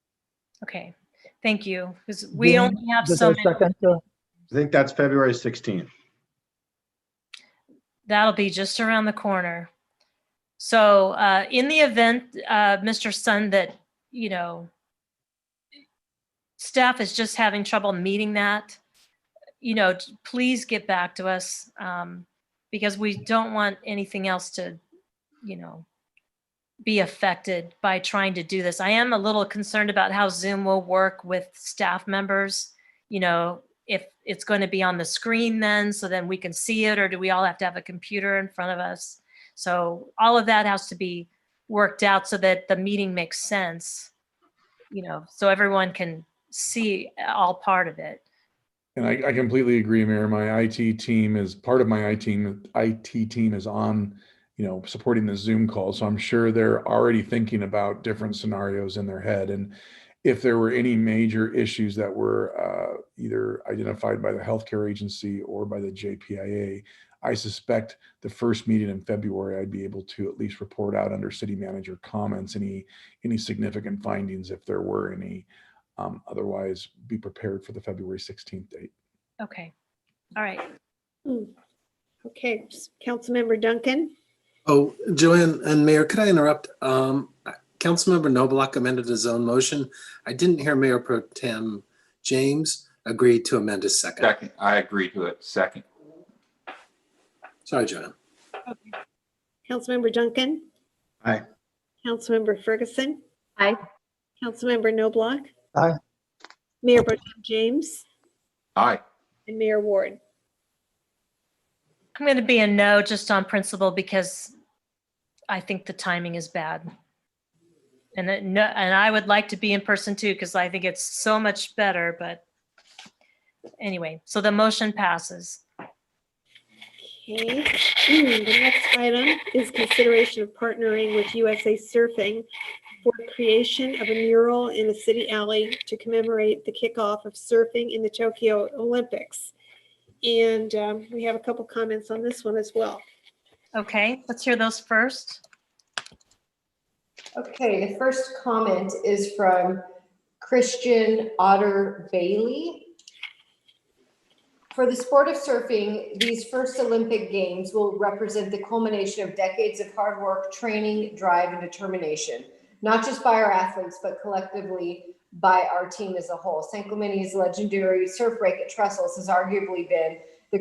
Okay, thank you. Because we only have so many. I think that's February 16th. That'll be just around the corner. So in the event, Mr. Sun, that, staff is just having trouble meeting that, please get back to us, because we don't want anything else to, be affected by trying to do this. I am a little concerned about how Zoom will work with staff members, if it's going to be on the screen then, so then we can see it, or do we all have to have a computer in front of us? So all of that has to be worked out so that the meeting makes sense, so everyone can see all part of it. And I completely agree, Mayor. My IT team is part of my IT team is on supporting the Zoom call. So I'm sure they're already thinking about different scenarios in their head. And if there were any major issues that were either identified by the healthcare agency or by the JPIA, I suspect the first meeting in February, I'd be able to at least report out under city manager comments, any significant findings, if there were any. Otherwise, be prepared for the February 16th date. Okay. All right. Okay, Councilmember Duncan. Oh, Joanne and Mayor, could I interrupt? Councilmember Noblock amended his own motion. I didn't hear Mayor Pro Tem James agree to amend his second. Second, I agree to it. Second. Sorry, Joanne. Okay. Councilmember Duncan. Aye. Councilmember Ferguson. Aye. Councilmember Noblock. Aye. Mayor Pro Tem James. Aye. And Mayor Ward. I'm going to be a no just on principle because I think the timing is bad. And I would like to be in person too because I think it's so much better. But anyway, so the motion passes. Okay. The next item is consideration of partnering with USA Surfing for creation of a mural in a city alley to commemorate the kickoff of surfing in the Tokyo Olympics. And we have a couple comments on this one as well. Okay, let's hear those first. Okay, the first comment is from Christian Otter Bailey. For the sport of surfing, these first Olympic Games will represent the culmination of decades of hard work, training, drive, and determination, not just by our athletes, but collectively by our team as a whole. San Clemente's legendary surf break at Trestles has arguably been the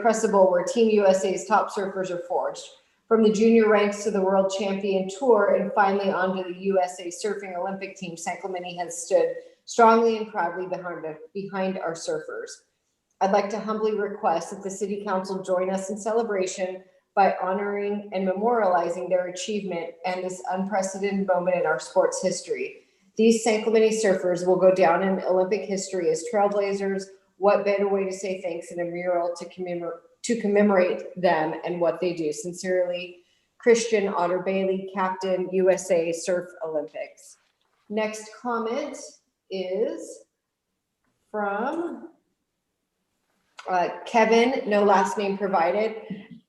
crucible where Team USA's top surfers are forged. From the junior ranks to the World Champion Tour and finally onto the USA Surfing Olympic team, San Clemente has stood strongly and proudly behind our surfers. I'd like to humbly request that the City Council join us in celebration by honoring and memorializing their achievement and this unprecedented moment in our sports history. These San Clemente surfers will go down in Olympic history as trailblazers. What better way to say thanks than a mural to commemorate them and what they do? Sincerely, Christian Otter Bailey, Captain, USA Surf Olympics. Next comment is from Kevin, no last name provided.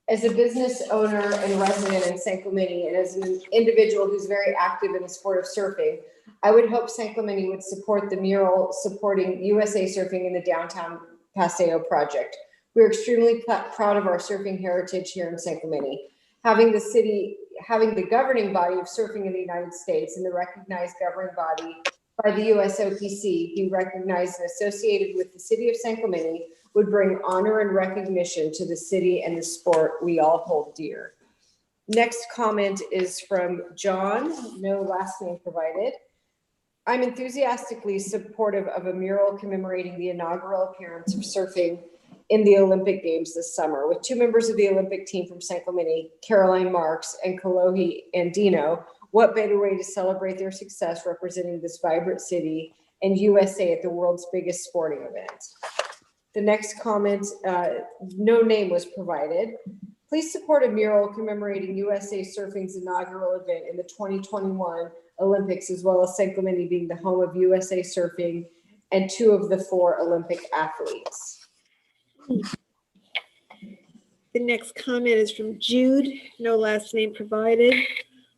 As a business owner and resident in San Clemente, and as an individual who's very active in the sport of surfing, I would hope San Clemente would support the mural supporting USA Surfing in the downtown Paseo project. We're extremely proud of our surfing heritage here in San Clemente. Having the governing body of surfing in the United States and the recognized governing body by the USOPC be recognized and associated with the city of San Clemente would bring honor and recognition to the city and the sport we all hold dear. Next comment is from John, no last name provided. I'm enthusiastically supportive of a mural commemorating the inaugural appearance of surfing in the Olympic Games this summer. With two members of the Olympic team from San Clemente, Caroline Marks and Kalohi Andino, what better way to celebrate their success representing this vibrant city and USA at the world's biggest sporting event? The next comment, no name was provided. Please support a mural commemorating USA Surfing's inaugural event in the 2021 Olympics, as well as San Clemente being the home of USA Surfing and two of the 4 Olympic athletes. The next comment is from Jude, no last name provided.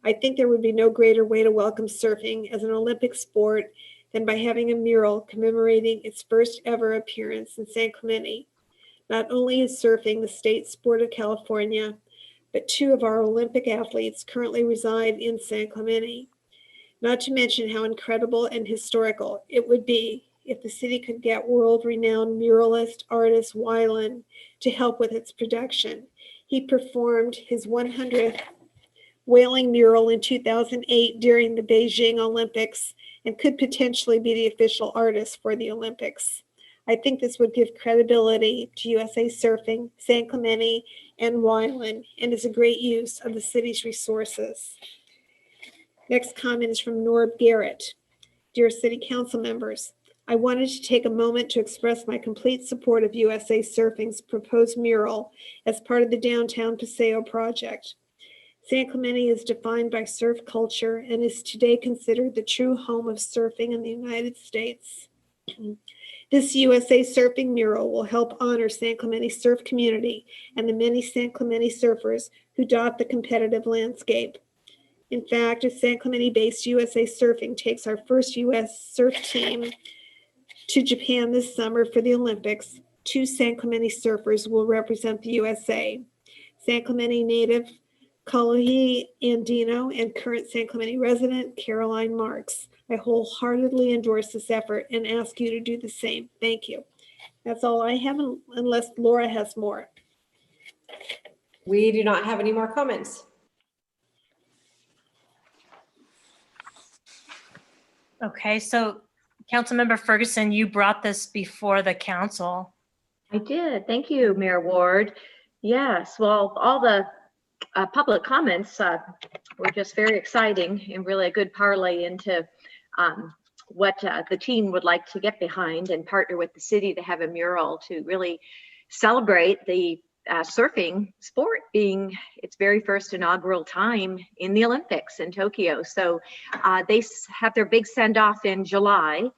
I think there would be no greater way to welcome surfing as an Olympic sport than by having a mural commemorating its first ever appearance in San Clemente. Not only is surfing the state sport of California, but 2 of our Olympic athletes currently reside in San Clemente. Not to mention how incredible and historical it would be if the city could get world-renowned muralist artist Weiland to help with its production. He performed his 100th whaling mural in 2008 during the Beijing Olympics and could potentially be the official artist for the Olympics. I think this would give credibility to USA Surfing, San Clemente, and Weiland, and is a great use of the city's resources. Next comment is from Norb Garrett. Dear City Council members, I wanted to take a moment to express my complete support of USA Surfing's proposed mural as part of the Downtown Paseo project. San Clemente is defined by surf culture and is today considered the true home of surfing in the United States. This USA Surfing mural will help honor San Clemente surf community and the many San Clemente surfers who dot the competitive landscape. In fact, a San Clemente-based USA Surfing takes our first U.S. surf team to Japan this summer for the Olympics. 2 San Clemente surfers will represent the USA. San Clemente native Kalohi Andino and current San Clemente resident Caroline Marks. I wholeheartedly endorse this effort and ask you to do the same. Thank you. That's all I have, unless Laura has more. We do not have any more comments. Okay, so Councilmember Ferguson, you brought this before the council. I did. Thank you, Mayor Ward. Yes, well, all the public comments were just very exciting and really a good parlay into what the team would like to get behind and partner with the city to have a mural to really celebrate the surfing sport being its very first inaugural time in the Olympics in Tokyo. So they have their big send-off in July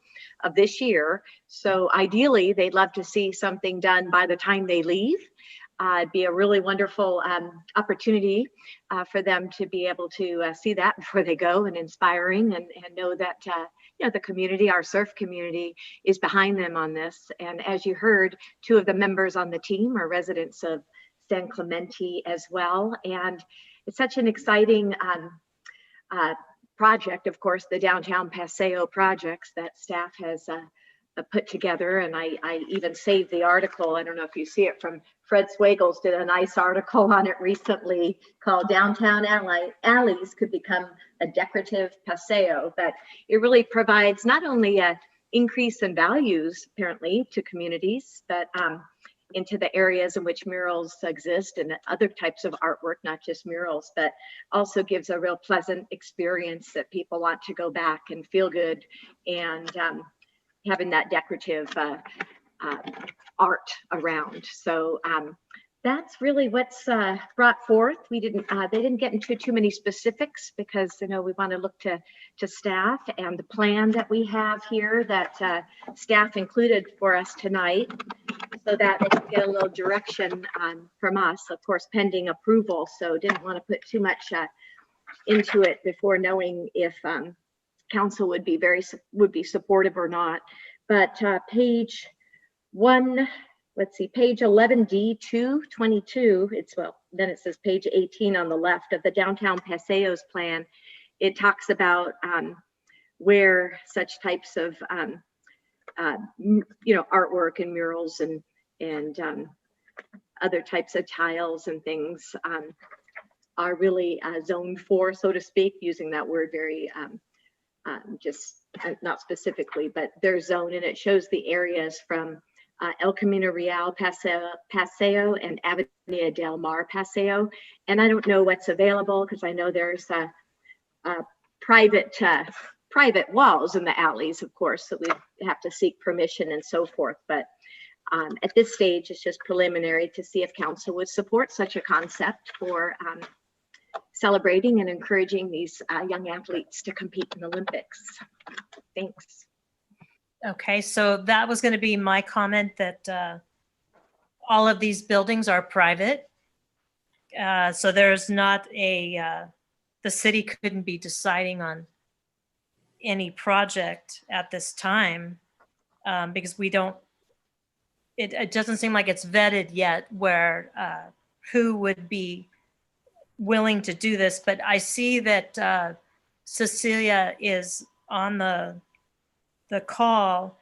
of this year. So ideally, they'd love to see something done by the time they leave. It'd be a really wonderful opportunity for them to be able to see that before they go, and inspiring, and know that you know, the community, our surf community, is behind them on this. And as you heard, 2 of the members on the team are residents of San Clemente as well. And it's such an exciting project, of course, the Downtown Paseo projects that staff has put together. And I even saved the article. I don't know if you see it, from Fred Swagels did a nice article on it recently called Downtown Alleys Could Become a Decorative Paseo. But it really provides not only a increase in values, apparently, to communities, but into the areas in which murals exist and other types of artwork, not just murals, but also gives a real pleasant experience that people want to go back and feel good, and having that decorative art around. So that's really what's brought forth. We didn't, they didn't get into too many specifics because, you know, we want to look to staff and the plan that we have here that staff included for us tonight, so that they can get a little direction from us, of course, pending approval. So didn't want to put too much into it before knowing if council would be supportive or not. But page 1, let's see, page 11D222, it's, well, then it says page 18 on the left of the Downtown Paseos plan. It talks about where such types of you know, artwork and murals and other types of tiles and things are really zoned for, so to speak, using that word very just not specifically, but their zone, and it shows the areas from El Camino Real Paseo and Avenida Del Mar Paseo. And I don't know what's available because I know there's private walls in the alleys, of course, so we have to seek permission and so forth. But at this stage, it's just preliminary to see if council would support such a concept for celebrating and encouraging these young athletes to compete in the Olympics. Thanks. Okay, so that was going to be my comment, that all of these buildings are private. So there's not the city couldn't be deciding on any project at this time because we don't, it doesn't seem like it's vetted yet where who would be willing to do this. But I see that Cecilia is on the call.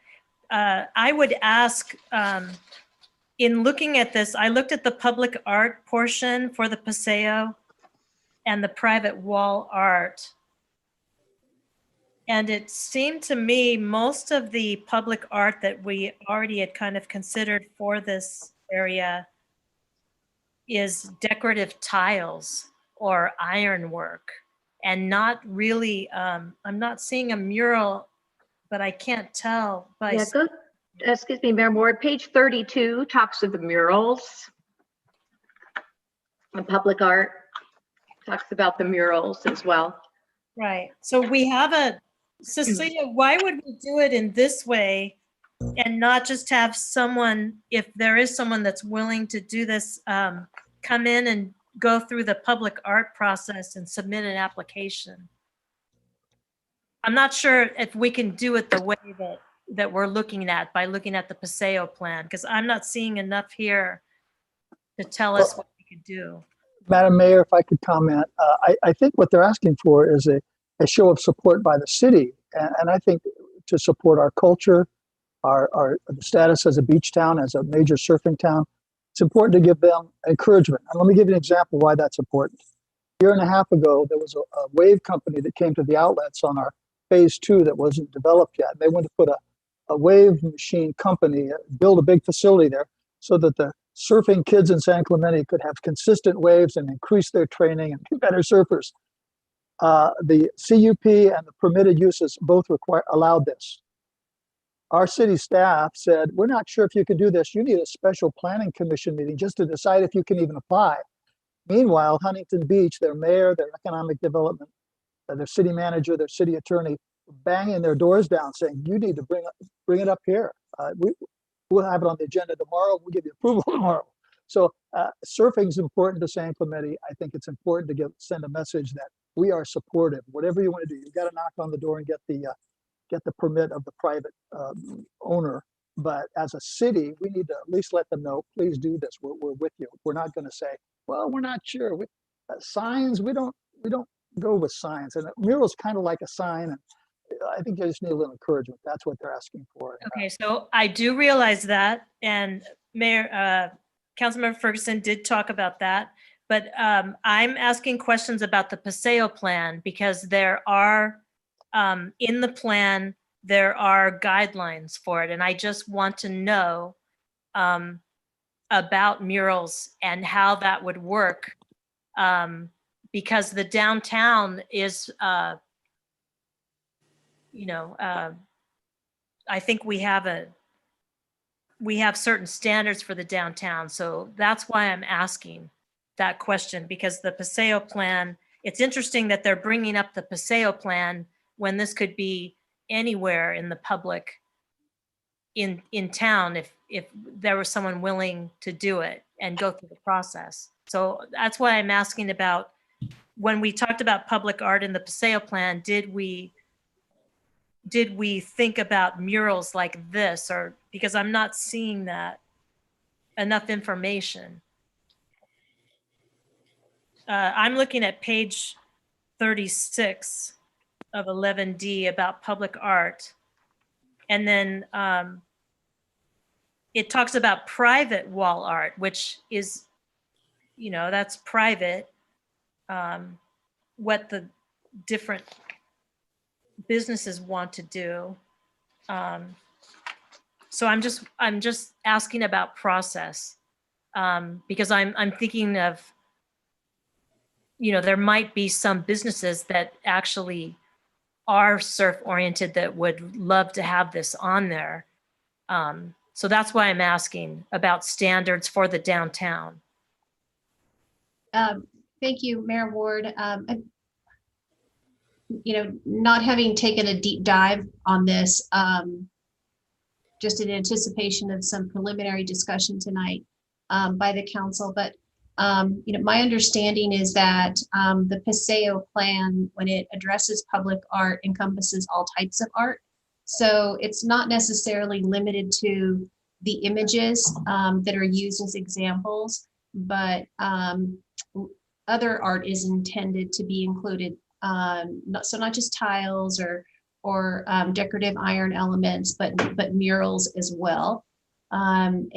I would ask, in looking at this, I looked at the public art portion for the Paseo and the private wall art. And it seemed to me most of the public art that we already had kind of considered for this area is decorative tiles or ironwork, and not really, I'm not seeing a mural, but I can't tell. Yeah, excuse me, Mayor Ward, page 32 talks of the murals and public art. talks about the murals as well. Right. So we have a, Cecilia, why would we do it in this way and not just have someone, if there is someone that's willing to do this, come in and go through the public art process and submit an application? I'm not sure if we can do it the way that we're looking at by looking at the Paseo plan, because I'm not seeing enough here to tell us what we could do. Madam Mayor, if I could comment, I think what they're asking for is a show of support by the city. And I think to support our culture, our status as a beach town, as a major surfing town, it's important to give them encouragement. And let me give you an example why that's important. A year and a half ago, there was a wave company that came to the outlets on our phase 2 that wasn't developed yet. They wanted to put a wave machine company, build a big facility there so that the surfing kids in San Clemente could have consistent waves and increase their training and be better surfers. The CUP and the permitted uses both allowed this. Our city staff said, we're not sure if you can do this. You need a special planning commission meeting just to decide if you can even apply. Meanwhile, Huntington Beach, their mayor, their economic development, their city manager, their city attorney, banging their doors down saying, you need to bring it up here. We'll have it on the agenda tomorrow. We'll give you approval tomorrow. So surfing is important to San Clemente. I think it's important to send a message that we are supportive. Whatever you want to do, you got to knock on the door and get the permit of the private owner. But as a city, we need to at least let them know, please do this. We're with you. We're not going to say, well, we're not sure. Signs, we don't go with signs. And a mural is kind of like a sign. And I think they just need a little encouragement. That's what they're asking for. Okay, so I do realize that, and Councilmember Ferguson did talk about that, but I'm asking questions about the Paseo plan because there are, in the plan, there are guidelines for it, and I just want to know about murals and how that would work, because the downtown is, I think we have certain standards for the downtown. So that's why I'm asking that question, because the Paseo plan, it's interesting that they're bringing up the Paseo plan when this could be anywhere in the public in town if there was someone willing to do it and go through the process. So that's why I'm asking about, when we talked about public art in the Paseo plan, did we think about murals like this, or because I'm not seeing that enough information. I'm looking at page 36 of 11D about public art. And then it talks about private wall art, which is, that's private. What the different businesses want to do. So I'm just asking about process, because I'm thinking of, there might be some businesses that actually are surf oriented that would love to have this on there. So that's why I'm asking about standards for the downtown. Thank you, Mayor Ward. Not having taken a deep dive on this, just in anticipation of some preliminary discussion tonight by the council. But, my understanding is that the Paseo plan, when it addresses public art, encompasses all types of art. So it's not necessarily limited to the images that are used as examples, but other art is intended to be included. So not just tiles or decorative iron elements, but murals as well. So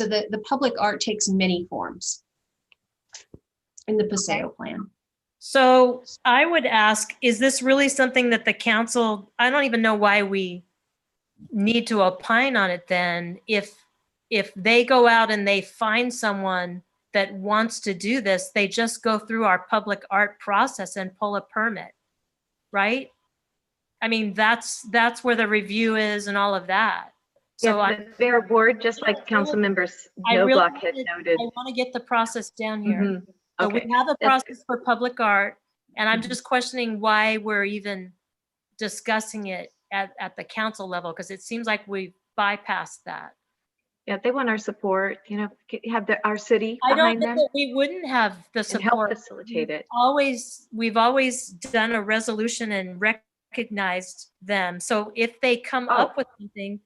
the public art takes many forms in the Paseo plan. So I would ask, is this really something that the council, I don't even know why we need to opine on it then, if they go out and they find someone that wants to do this, they just go through our public art process and pull a permit, right? I mean, that's where the review is and all of that. So yeah, the Mayor Ward, just like Council Members Noblock had noted. I want to get the process down here. So we Okay, have a that's process for public art, and I'm Mhm. just questioning why we're even discussing it at the council level, because it seems like we bypassed that. Yeah, they want our support, you know, have our city I don't behind think them that we wouldn't have the and help support. facilitate it. We've always done a resolution and recognized them. So if they come Oh. up with something,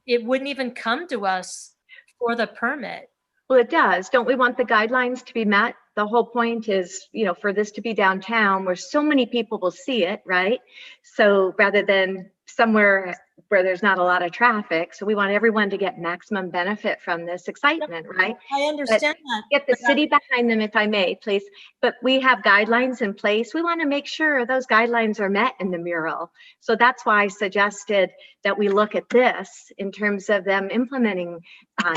it wouldn't even come to us for the permit. Well, it does. Don't we want the guidelines to be met? The whole point is, you know, for this to be downtown where so many people will see it, right? So rather than somewhere where there's not a lot of traffic, so we want everyone to get maximum benefit from this excitement, right? I understand that. Get the city behind them, if I may, please. But we have guidelines in place. We want to make sure those guidelines are met in the mural. So that's why I suggested that we look at this in terms of them implementing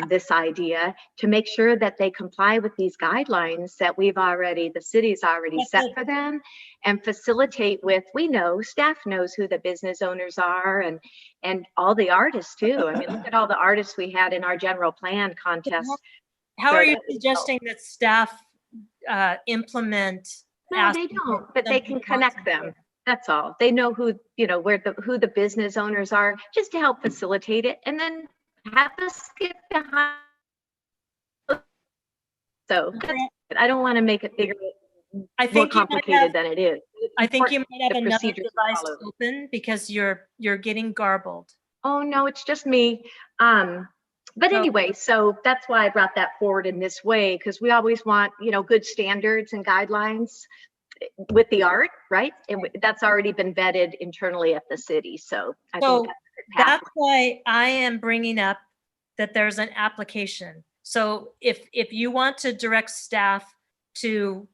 this idea to make sure that they comply with these guidelines that the city's already set for them, and facilitate with, we know, staff knows who the business owners are and all the artists too. I mean, look at all the artists we had in our general plan contest. How So are you that was suggesting that staff implement? No, they don't, but they can connect them. That's all. They know who, you know, who the business owners are, just to help facilitate it, and then have us get behind. So I don't want to make it bigger, I more think you might complicated have, than it is. It's I think you important might have the another procedures are device followed. open because you're getting garbled. Oh, no, it's just me. But anyway, so that's why I brought that forward in this way, because we always want, you know, good standards and guidelines with the art, right? And that's already been vetted internally at the city. So I think That's why I am bringing up that there's an application. So if you want to direct staff to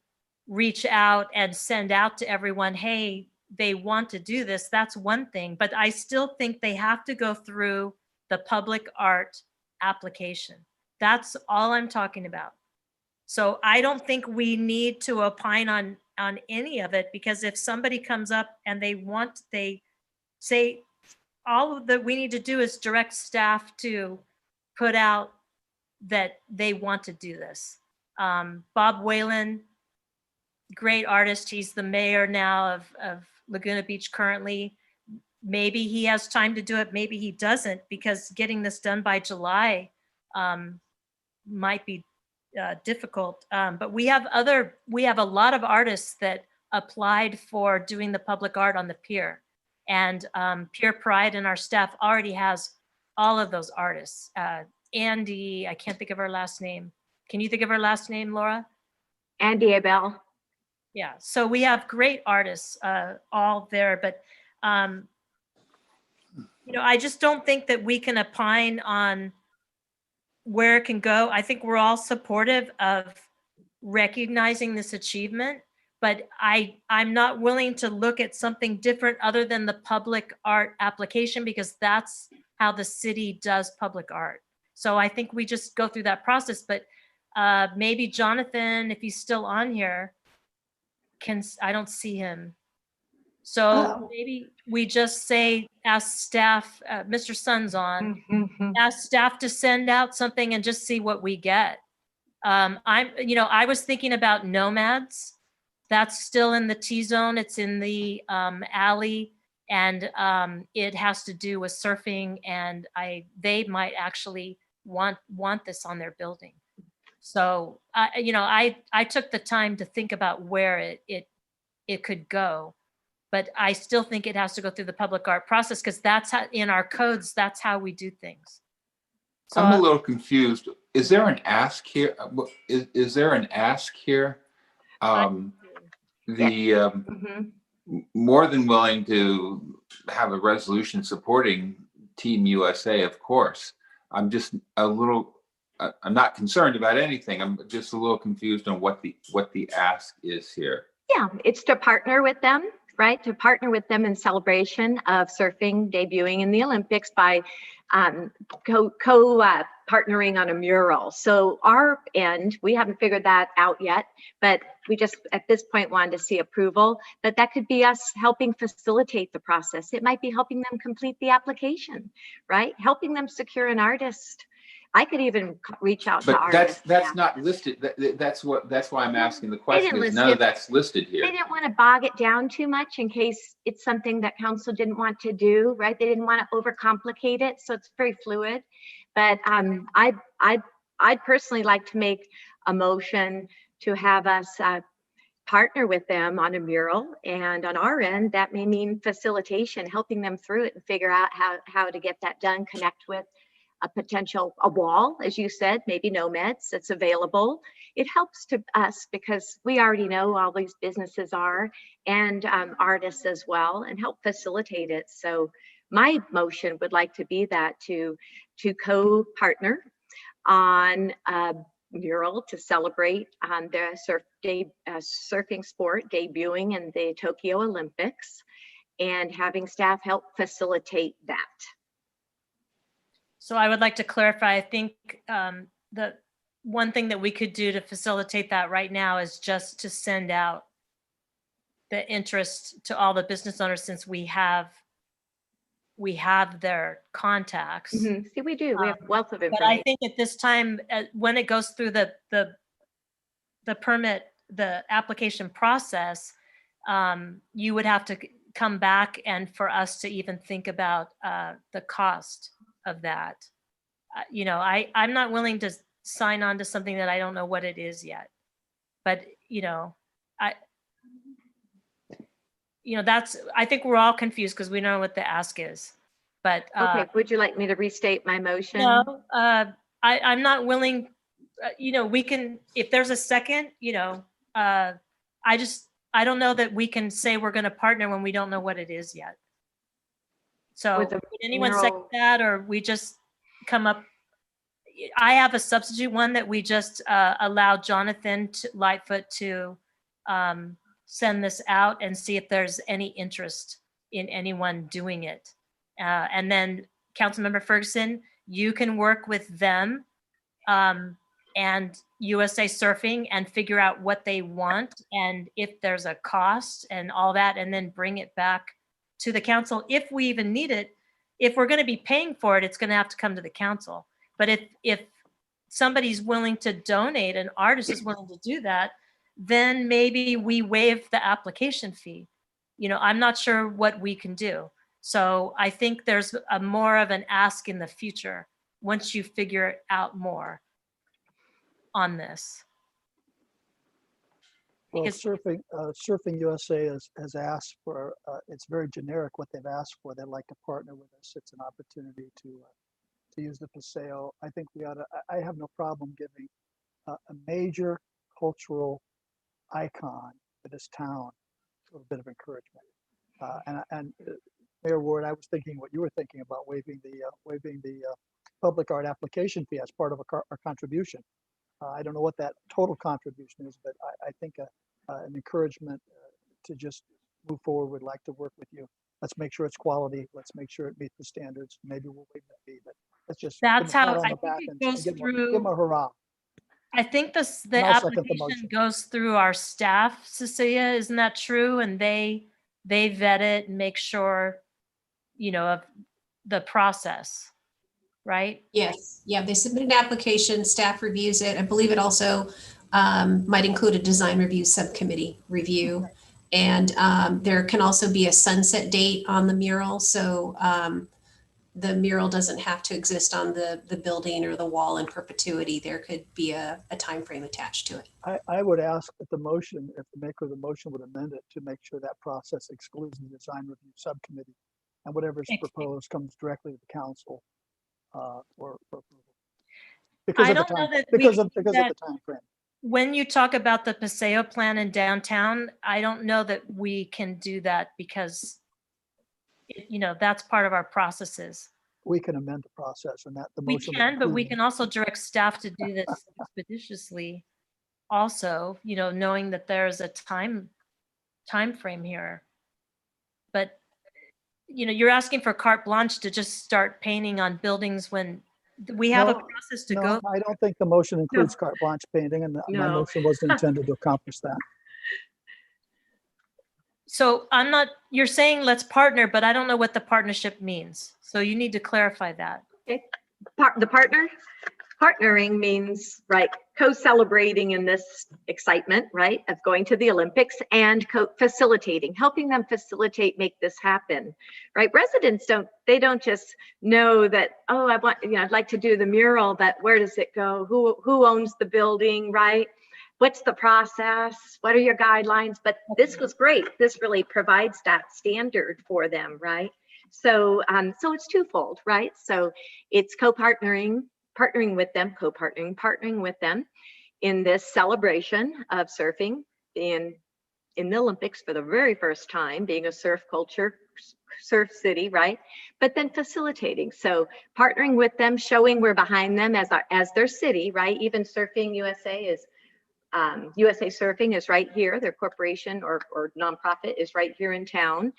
reach out and send out to everyone, hey, they want to do this, that's one thing. But I still think they have to go through the public art application. That's all I'm talking about. So I don't think we need to opine on any of it, because if somebody comes up and they say all that we need to do is direct staff to put out that they want to do this. Bob Whalen, great artist. He's the mayor now of Laguna Beach currently. Maybe he has time to do it. Maybe he doesn't, because getting this done by July might be difficult. But we have a lot of artists that applied for doing the public art on the pier, and Pier Pride and our staff already has all of those artists. Andy, I can't think of her last name. Can you think of her last name, Laura? Andy Abel. Yeah, so we have great artists all there, but you know, I just don't think that we can opine on where it can go. I think we're all supportive of recognizing this achievement, but I'm not willing to look at something different other than the public art application, because that's how the city does public art. So I think we just go through that process, but maybe Jonathan, if he's still on here, I don't see him. So maybe we just say, ask staff, Mr. Sun's on, ask staff to send out something and just see what we get. I was thinking about Nomads. That's still in the T-zone. It's in the alley, and it has to do with surfing, and they might actually want this on their building. So I took the time to think about where it could go, but I still think it has to go through the public art process, because that's how, in our codes, that's how we do things. So I'm a little confused. Is there an ask here? Is there an ask here? More than willing to have a resolution supporting Team USA, of course. I'm just a little, I'm not concerned about anything. I'm just a little confused on what the ask is here. Yeah, it's to partner with them, right? To partner with them in celebration of surfing debuting in the Olympics by partnering on a mural. So our end, we haven't figured that out yet, but we just at this point wanted to see approval. But that could be us helping facilitate the process. It might be helping them complete the application, right? Helping them secure an artist. I could even reach out to But artists. that's not listed. That's why I'm asking the question, didn't is list none it. of that's listed here. They didn't want to bog it down too much in case it's something that council didn't want to do, right? They didn't want to overcomplicate it, so it's very fluid. But I'd personally like to make a motion to have us partner with them on a mural, and on our end, that may mean facilitation, helping them through it and figure out how to get that done, connect with a wall, as you said, maybe nomads that's available. It helps to us because we already know all these businesses are, and artists as well, and help facilitate it. So my motion would like to be that to co-partner on a mural to celebrate the surfing sport debuting in the Tokyo Olympics, and having staff help facilitate that. So I would like to clarify, I think the one thing that we could do to facilitate that right now is just to send out the interest to all the business owners, since we have their contacts. Mm-hmm. See, we do. We have wealth of information. But I think at this time, when it goes through the permit, the application process, you would have to come back and for us to even think about the cost of that. I'm not willing to sign on to something that I don't know what it is yet. But I think we're all confused because we don't know what the ask is. But okay, would you like me to restate my motion? No, I'm not willing. We can, if there's a second. I don't know that we can say we're going to partner when we don't know what it is yet. So would anyone second that, or we just come up? I have a substitute one that we just allow Jonathan Lightfoot to send this out and see if there's any interest in anyone doing it. And then Councilmember Ferguson, you can work with them and USA Surfing and figure out what they want and if there's a cost and all that, and then bring it back to the council if we even need it. If we're going to be paying for it, it's going to have to come to the council. But if somebody's willing to donate, an artist is willing to do that, then maybe we waive the application fee. I'm not sure what we can do. So I think there's more of an ask in the future once you figure out more on this. Well, Surfing USA has asked for, it's very generic what they've asked for. They'd like to partner with us. It's an opportunity to use the Paseo. I think I have no problem giving a major cultural icon for this town a little bit of encouragement. And Mayor Ward, I was thinking what you were thinking about waiving the public art application fee as part of our contribution. I don't know what that total contribution is, but I think an encouragement to just move forward. Would like to work with you. Let's make sure it's quality. Let's make sure it meets the standards. Maybe we'll waive that fee, but let's just that's how I think it goes through. Give them a hurrah. I think the application goes through our staff, Cecilia, isn't that true? And they vet it and make sure, of the process, right? Yes. Yeah, they submit an application, staff reviews it. I believe it also might include a design review subcommittee review. And there can also be a sunset date on the mural. So the mural doesn't have to exist on the building or the wall in perpetuity. There could be a time frame attached to it. I would ask that the maker of the motion would amend it to make sure that process excludes the design review subcommittee, and whatever is proposed comes directly to the council for approval. Because of the time frame. When you talk about the Paseo plan in downtown, I don't know that we can do that because that's part of our processes. We can amend the process, and that the motion. We can, but we can also direct staff to do this expeditiously. Also, knowing that there's a time frame here. But you're asking for carte blanche to just start painting on buildings when we have a process to go. I don't think the motion includes carte blanche painting, and my motion wasn't intended to accomplish that. So you're saying let's partner, but I don't know what the partnership means. So you need to clarify that. Okay. The partner, partnering means, right, co-celebrating in this excitement, right, of going to the Olympics, and facilitating, helping them facilitate, make this happen, right? Residents don't just know that, oh, I'd like to do the mural, but where does it go? Who owns the building, right? What's the process? What are your guidelines? But this was great. This really provides that standard for them, right? So, so it's twofold, right? So it's partnering with them in this celebration of surfing in the Olympics for the very first time, being a surf culture, surf city, right? But then facilitating. So partnering with them, showing we're behind them as their city, right? Even Surfing USA is USA Surfing is right here. Their corporation or nonprofit is right here in town.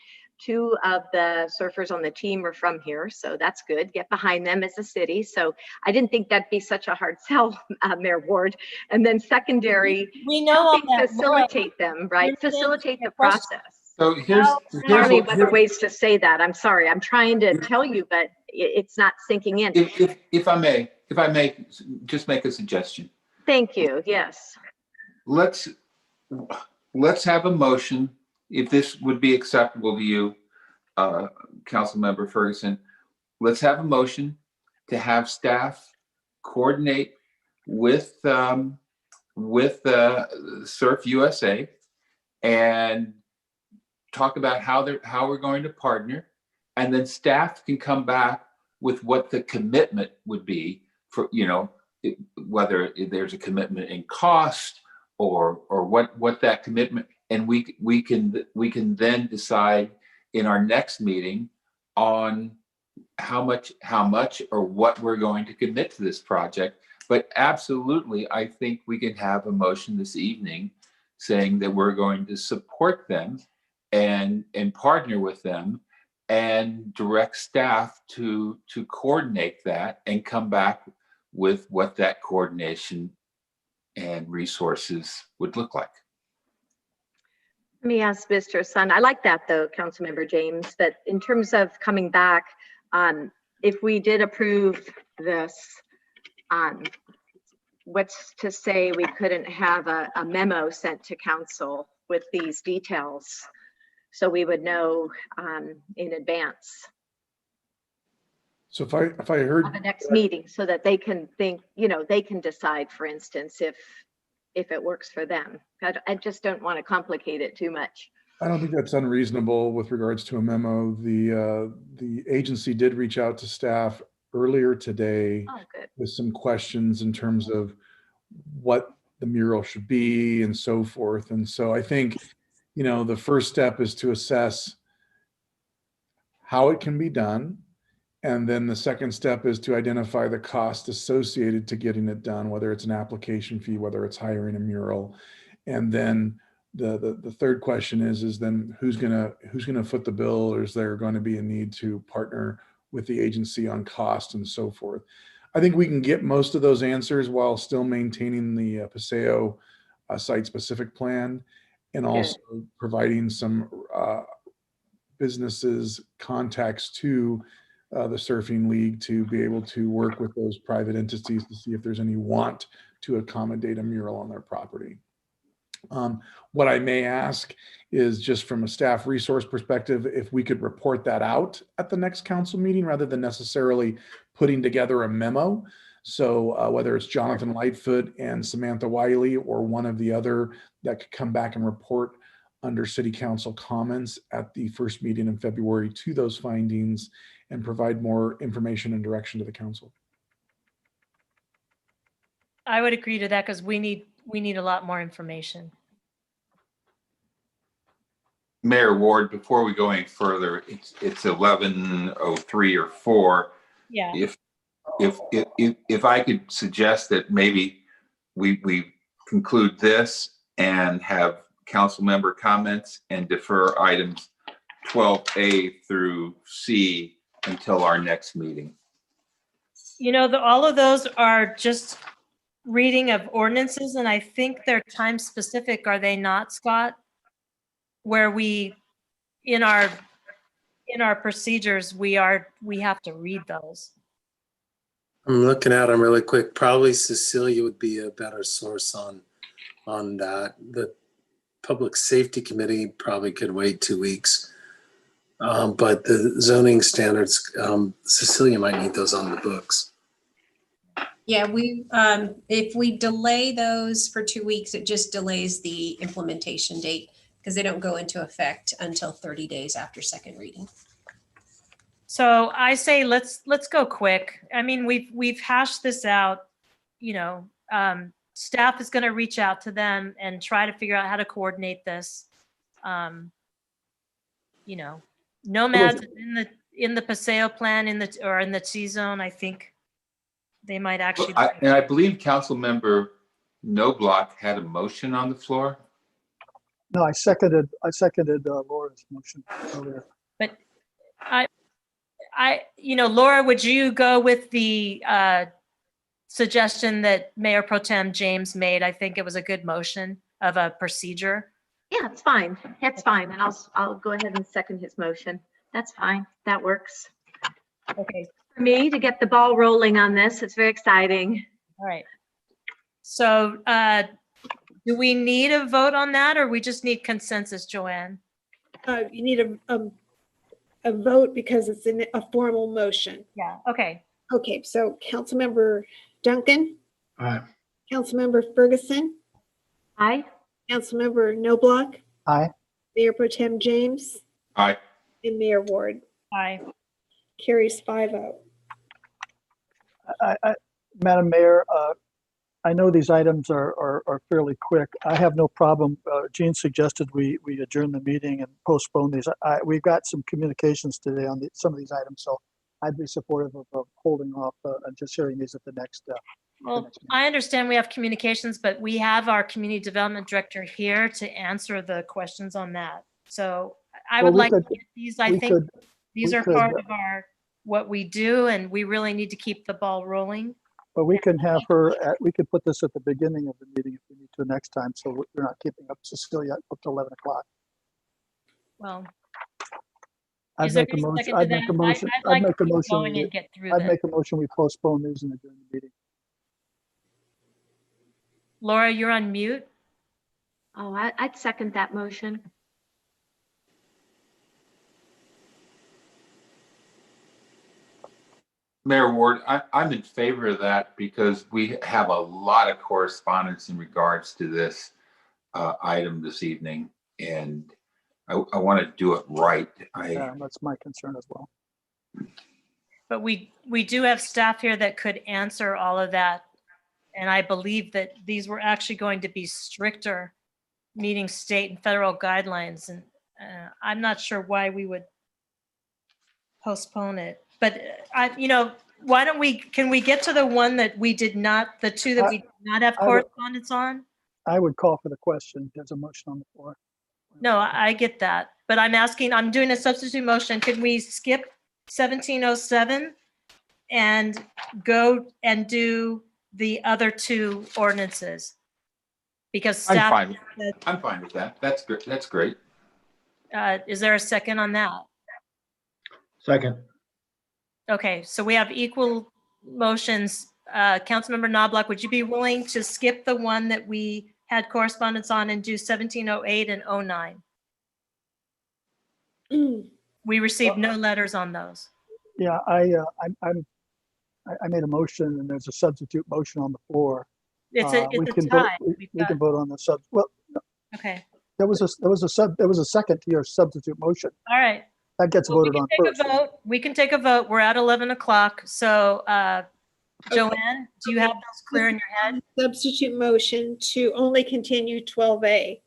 2 of the surfers on the team are from here, so that's good. Get behind them as a city. So I didn't think that'd be such a hard sell, Mayor Ward. And then secondary, we know all that. facilitate them, right? Facilitate the process. So here's other ways to say that. I'm sorry. I'm trying to tell you, but it's not sinking in. If I may just make a suggestion. Thank you. Yes. Let's have a motion, if this would be acceptable to you, Councilmember Ferguson. Let's have a motion to have staff coordinate with Surf USA and talk about how we're going to partner, and then staff can come back with what the commitment would be for, whether there's a commitment in cost or what that commitment, and we can then decide in our next meeting on how much or what we're going to commit to this project. But absolutely, I think we can have a motion this evening saying that we're going to support them and partner with them and direct staff to coordinate that and come back with what that coordination and resources would look like. Let me ask Mr. Sun. I like that though, Councilmember James, but in terms of coming back, if we did approve this, what's to say we couldn't have a memo sent to council with these details so we would know in advance? So if I heard the next meeting, so that they can think, they can decide, for instance, if it works for them. I just don't want to complicate it too much. I don't think that's unreasonable with regards to a memo. The agency did reach out to staff earlier today with some questions in terms of what the mural should be and so forth. And so I think, the first step is to assess how it can be done. And then the second step is to identify the cost associated to getting it done, whether it's an application fee, whether it's hiring a mural. And then the third question is then who's gonna foot the bill, or is there going to be a need to partner with the agency on cost and so forth? I think we can get most of those answers while still maintaining the Paseo site-specific plan, and also providing some businesses contacts to the Surfing League to be able to work with those private entities to see if there's any want to accommodate a mural on their property. What I may ask is, just from a staff resource perspective, if we could report that out at the next council meeting rather than necessarily putting together a memo. So whether it's Jonathan Lightfoot and Samantha Wiley or one of the other that could come back and report under city council comments at the first meeting in February to those findings and provide more information and direction to the council. I would agree to that, because we need a lot more information. Mayor Ward, before we go any further, it's 11:03 or 4. Yeah. If I could suggest that maybe we conclude this and have council member comments and defer items 12A through C until our next meeting. All of those are just reading of ordinances, and I think they're time specific, are they not, Scott? Where we, in our procedures, we have to read those. I'm looking at them really quick. Probably Cecilia would be a better source on that. The Public Safety Committee probably could wait 2 weeks. But the zoning standards, Cecilia might need those on the books. Yeah, if we delay those for 2 weeks, it just delays the implementation date because they don't go into effect until 30 days after second reading. So I say let's go quick. I mean, we've hashed this out. You know, staff is going to reach out to them and try to figure out how to coordinate this. You know, nomads in the Paseo plan in the T zone. I think they might actually. And I believe Councilmember Noblock had a motion on the floor. No, I seconded Laura's motion earlier. But Laura, would you go with the suggestion that Mayor Pro Tem James made? I think it was a good motion of a procedure. Yeah, it's fine. It's fine. And I'll go ahead and second his motion. That's fine. That works. Okay. For me to get the ball rolling on this, it's very exciting. All right. So do we need a vote on that, or we just need consensus, Joanne? You need a vote because it's a formal motion. Yeah, okay. Okay, so Councilmember Duncan? Aye. Councilmember Ferguson? Aye. Councilmember Noblock? Aye. Mayor Pro Tem James? Aye. And Mayor Ward? Aye. Carries 5-0. Madam Mayor, I know these items are fairly quick. I have no problem. Gene suggested we adjourn the meeting and postpone these. We've got some communications today on some of these items, so I'd be supportive of holding off and just hearing these at the next. Well, I understand we have communications, but we have our community development director here to answer the questions on that. So I would like to get these. I think these are part of what we do, and we really need to keep the ball rolling. But we can have her, we could put this at the beginning of the meeting if we need to next time, so we're not keeping up Cecilia up to 11 o'clock. Well, I'd make a motion. I'd make a motion. I'd make a motion. I'd make a motion. We postpone these and adjourn the meeting. Laura, you're on mute. Oh, I'd second that motion. Mayor Ward, I'm in favor of that because we have a lot of correspondence in regards to this item this evening, and I want to do it right. That's my concern as well. But we do have staff here that could answer all of that, and I believe that these were actually going to be stricter, meeting state and federal guidelines, and I'm not sure why we would postpone it. But why don't can we get to the one that we did not, the two that we did not have correspondence on? I would call for the question. There's a motion on the floor. No, I get that. But I'm doing a substitute motion. Could we skip 1707 and go and do the other two ordinances? Because staff. I'm fine with that. That's good. That's great. Is there a second on that? Second. Okay, so we have equal motions. Councilmember Knobloch, would you be willing to skip the one that we had correspondence on and do 1708 and 09? We received no letters on those. Yeah, I made a motion and there's a substitute motion on the floor. It's a tie. We can vote on the sub. Well, okay. There was a second to your substitute motion. All right. That gets voted on first. We can take a vote. We're at 11 o'clock. So, Joanne, do you have those clear in your head? Substitute motion to only continue 12A.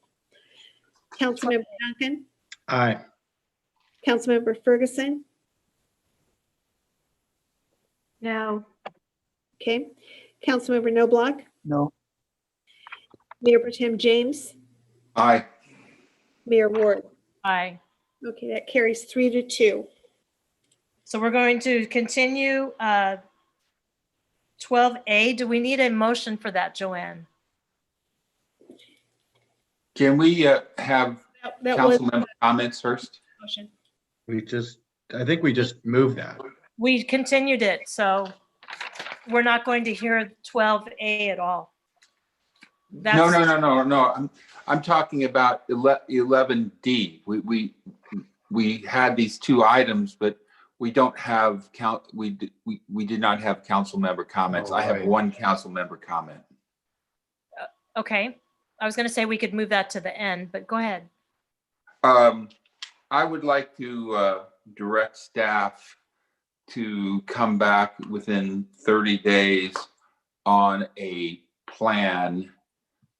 Councilmember Duncan? Aye. Councilmember Ferguson? No. Okay. Councilmember Noblock? No. Mayor Pro Tem James? Aye. Mayor Ward? Aye. Okay, that carries 3-2. So we're going to continue 12A. Do we need a motion for that, Joanne? Can we have council member comments first? Motion. I think we just moved that. We continued it, so we're not going to hear 12A at all. No. I'm talking about 11D. We had these two items, but we don't have we did not have council member comments. I have one council member comment. Okay. I was going to say we could move that to the end, but go ahead. I would like to direct staff to come back within 30 days on a plan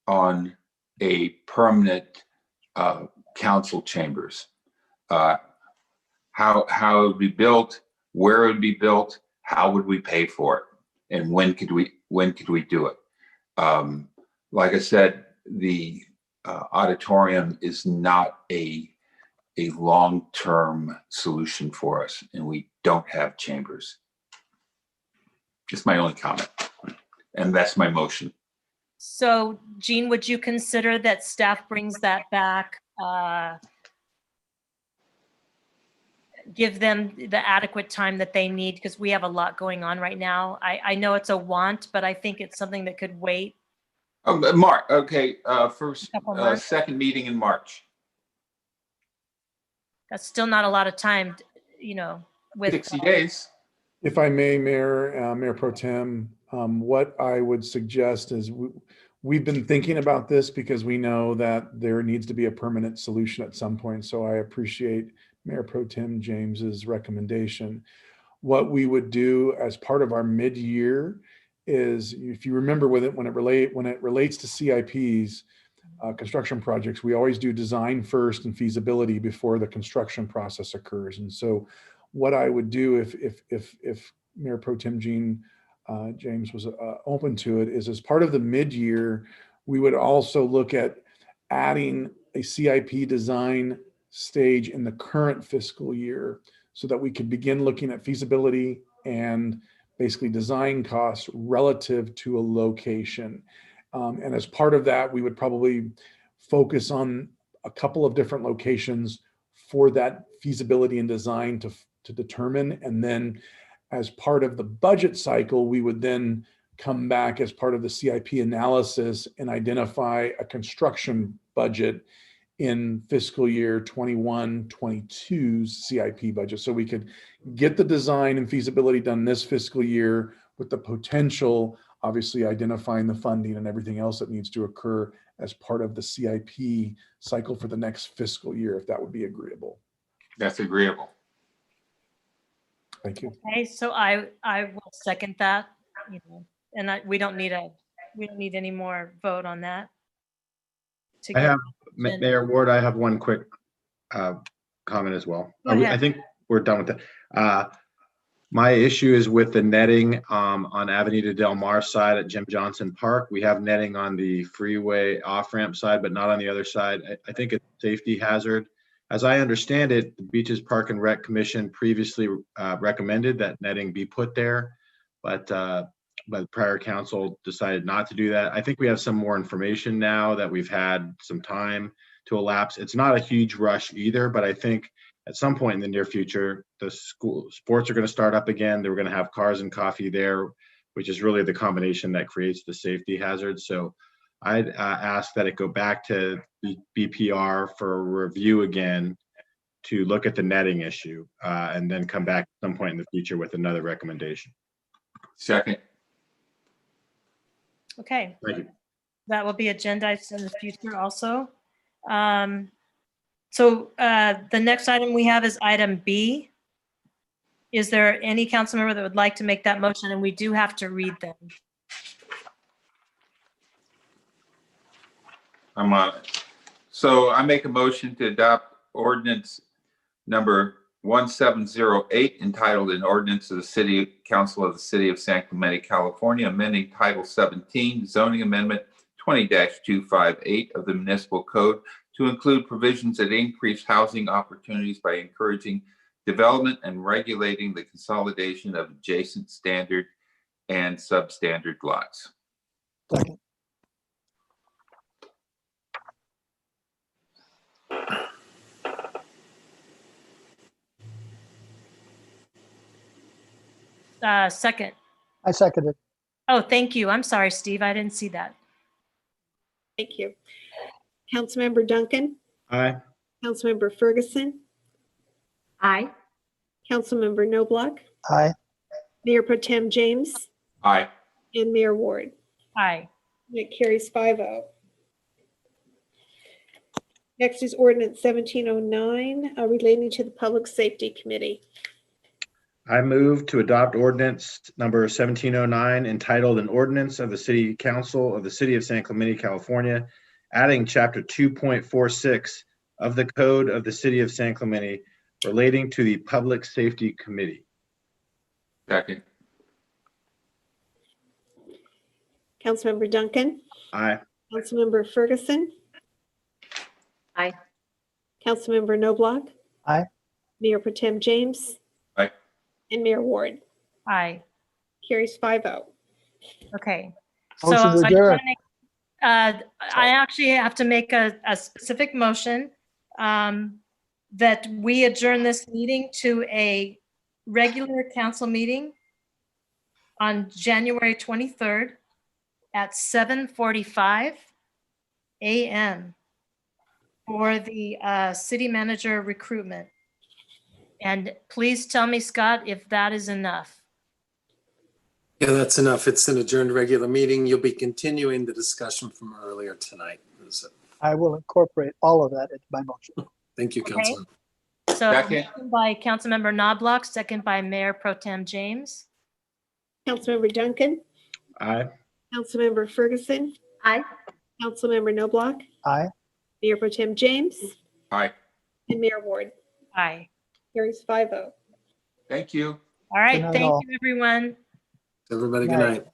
on a permanent council chambers. How it would be built, where it would be built, how would we pay for it, and when could we do it? Like I said, the auditorium is not a long-term solution for us, and we don't have chambers. Just my only comment, and that's my motion. So, Jean, would you consider that staff brings that back? Give them the adequate time that they need, because we have a lot going on right now. I know it's a want, but I think it's something that could wait. March, okay, first, Couple months. second meeting in March. That's still not a lot of time, with 60 days. If I may, Mayor Pro Tem, what I would suggest is we've been thinking about this because we know that there needs to be a permanent solution at some point. So I appreciate Mayor Pro Tem James's recommendation. What we would do as part of our mid-year is, if you remember when it relates to CIPs, construction projects, we always do design first and feasibility before the construction process occurs. And so what I would do if Mayor Pro Tem James was open to it is, as part of the mid-year, we would also look at adding a CIP design stage in the current fiscal year so that we could begin looking at feasibility and basically design costs relative to a location. And as part of that, we would probably focus on a couple of different locations for that feasibility and design to determine. And then as part of the budget cycle, we would then come back as part of the CIP analysis and identify a construction budget in fiscal year 21-22's CIP budget. So we could get the design and feasibility done this fiscal year with the potential, obviously identifying the funding and everything else that needs to occur as part of the CIP cycle for the next fiscal year, if that would be agreeable. That's agreeable. Thank you. Okay, so I will second that, and we don't need any more vote on that. I have, Mayor Ward, I have one quick comment as well. I think we're done with that. My issue is with the netting on Avenida Del Mar side at Jim Johnson Park. We have netting on the freeway off-ramp side, but not on the other side. I think it's a safety hazard. As I understand it, the Beaches Park and Rec Commission previously recommended that netting be put there, but the prior council decided not to do that. I think we have some more information now that we've had some time to elapse. It's not a huge rush either, but I think at some point in the near future, the sports are going to start up again. They're going to have cars and coffee there, which is really the combination that creates the safety hazard. So I'd ask that it go back to the BPR for a review again to look at the netting issue and then come back at some point in the future with another recommendation. Second. Okay. Thank you. That will be agendized in the future also. So the next item we have is item B. Is there any council member that would like to make that motion? And we do have to read them. I'm on it. So I make a motion to adopt ordinance number 1708, entitled an ordinance of the City Council of the City of San Clemente, California, amending Title 17 zoning amendment 20-258 of the Municipal Code to include provisions that increase housing opportunities by encouraging development and regulating the consolidation of adjacent standard and substandard lots. Second. Second, I second it. Oh, thank you. I'm sorry, Steve. I didn't see that. Thank you. Councilmember Duncan, Aye. Councilmember Ferguson, Aye. Councilmember Noblock, Aye. Mayor Pro Tem James, Aye. and Mayor Ward. Aye. It carries 5-0. Next is ordinance 1709 relating to the Public Safety Committee. I move to adopt ordinance number 1709 entitled an ordinance of the City Council of the City of San Clemente, California, adding chapter 2.46 of the Code of the City of San Clemente relating to the Public Safety Committee. Second. Councilmember Duncan, Aye. Councilmember Ferguson, Aye. Councilmember Noblock, Aye. Mayor Pro Tem James, Aye. and Mayor Ward. Aye. Carries 5-0. Okay. Motion to I just adjourn. wanna make, I actually have to make a specific motion that we adjourn this meeting to a regular council meeting on January 23rd at 7:45 a.m. for the city manager recruitment. And please tell me, Scott, if that is enough. Yeah, that's enough. It's an adjourned regular meeting. You'll be continuing the discussion from earlier tonight. I will incorporate all of that into my motion. Thank you, Okay. Councilman. So Second. motion by Councilmember Knobloch, second by Mayor Pro Tem James. Councilmember Duncan, Aye. Councilmember Ferguson, Aye. Councilmember Noblock, Aye. Mayor Pro Tem James, Aye. and Mayor Ward. Aye. Carries 5-0. Thank you. All right, night, thank all. you, everyone. Everybody, good Night. night.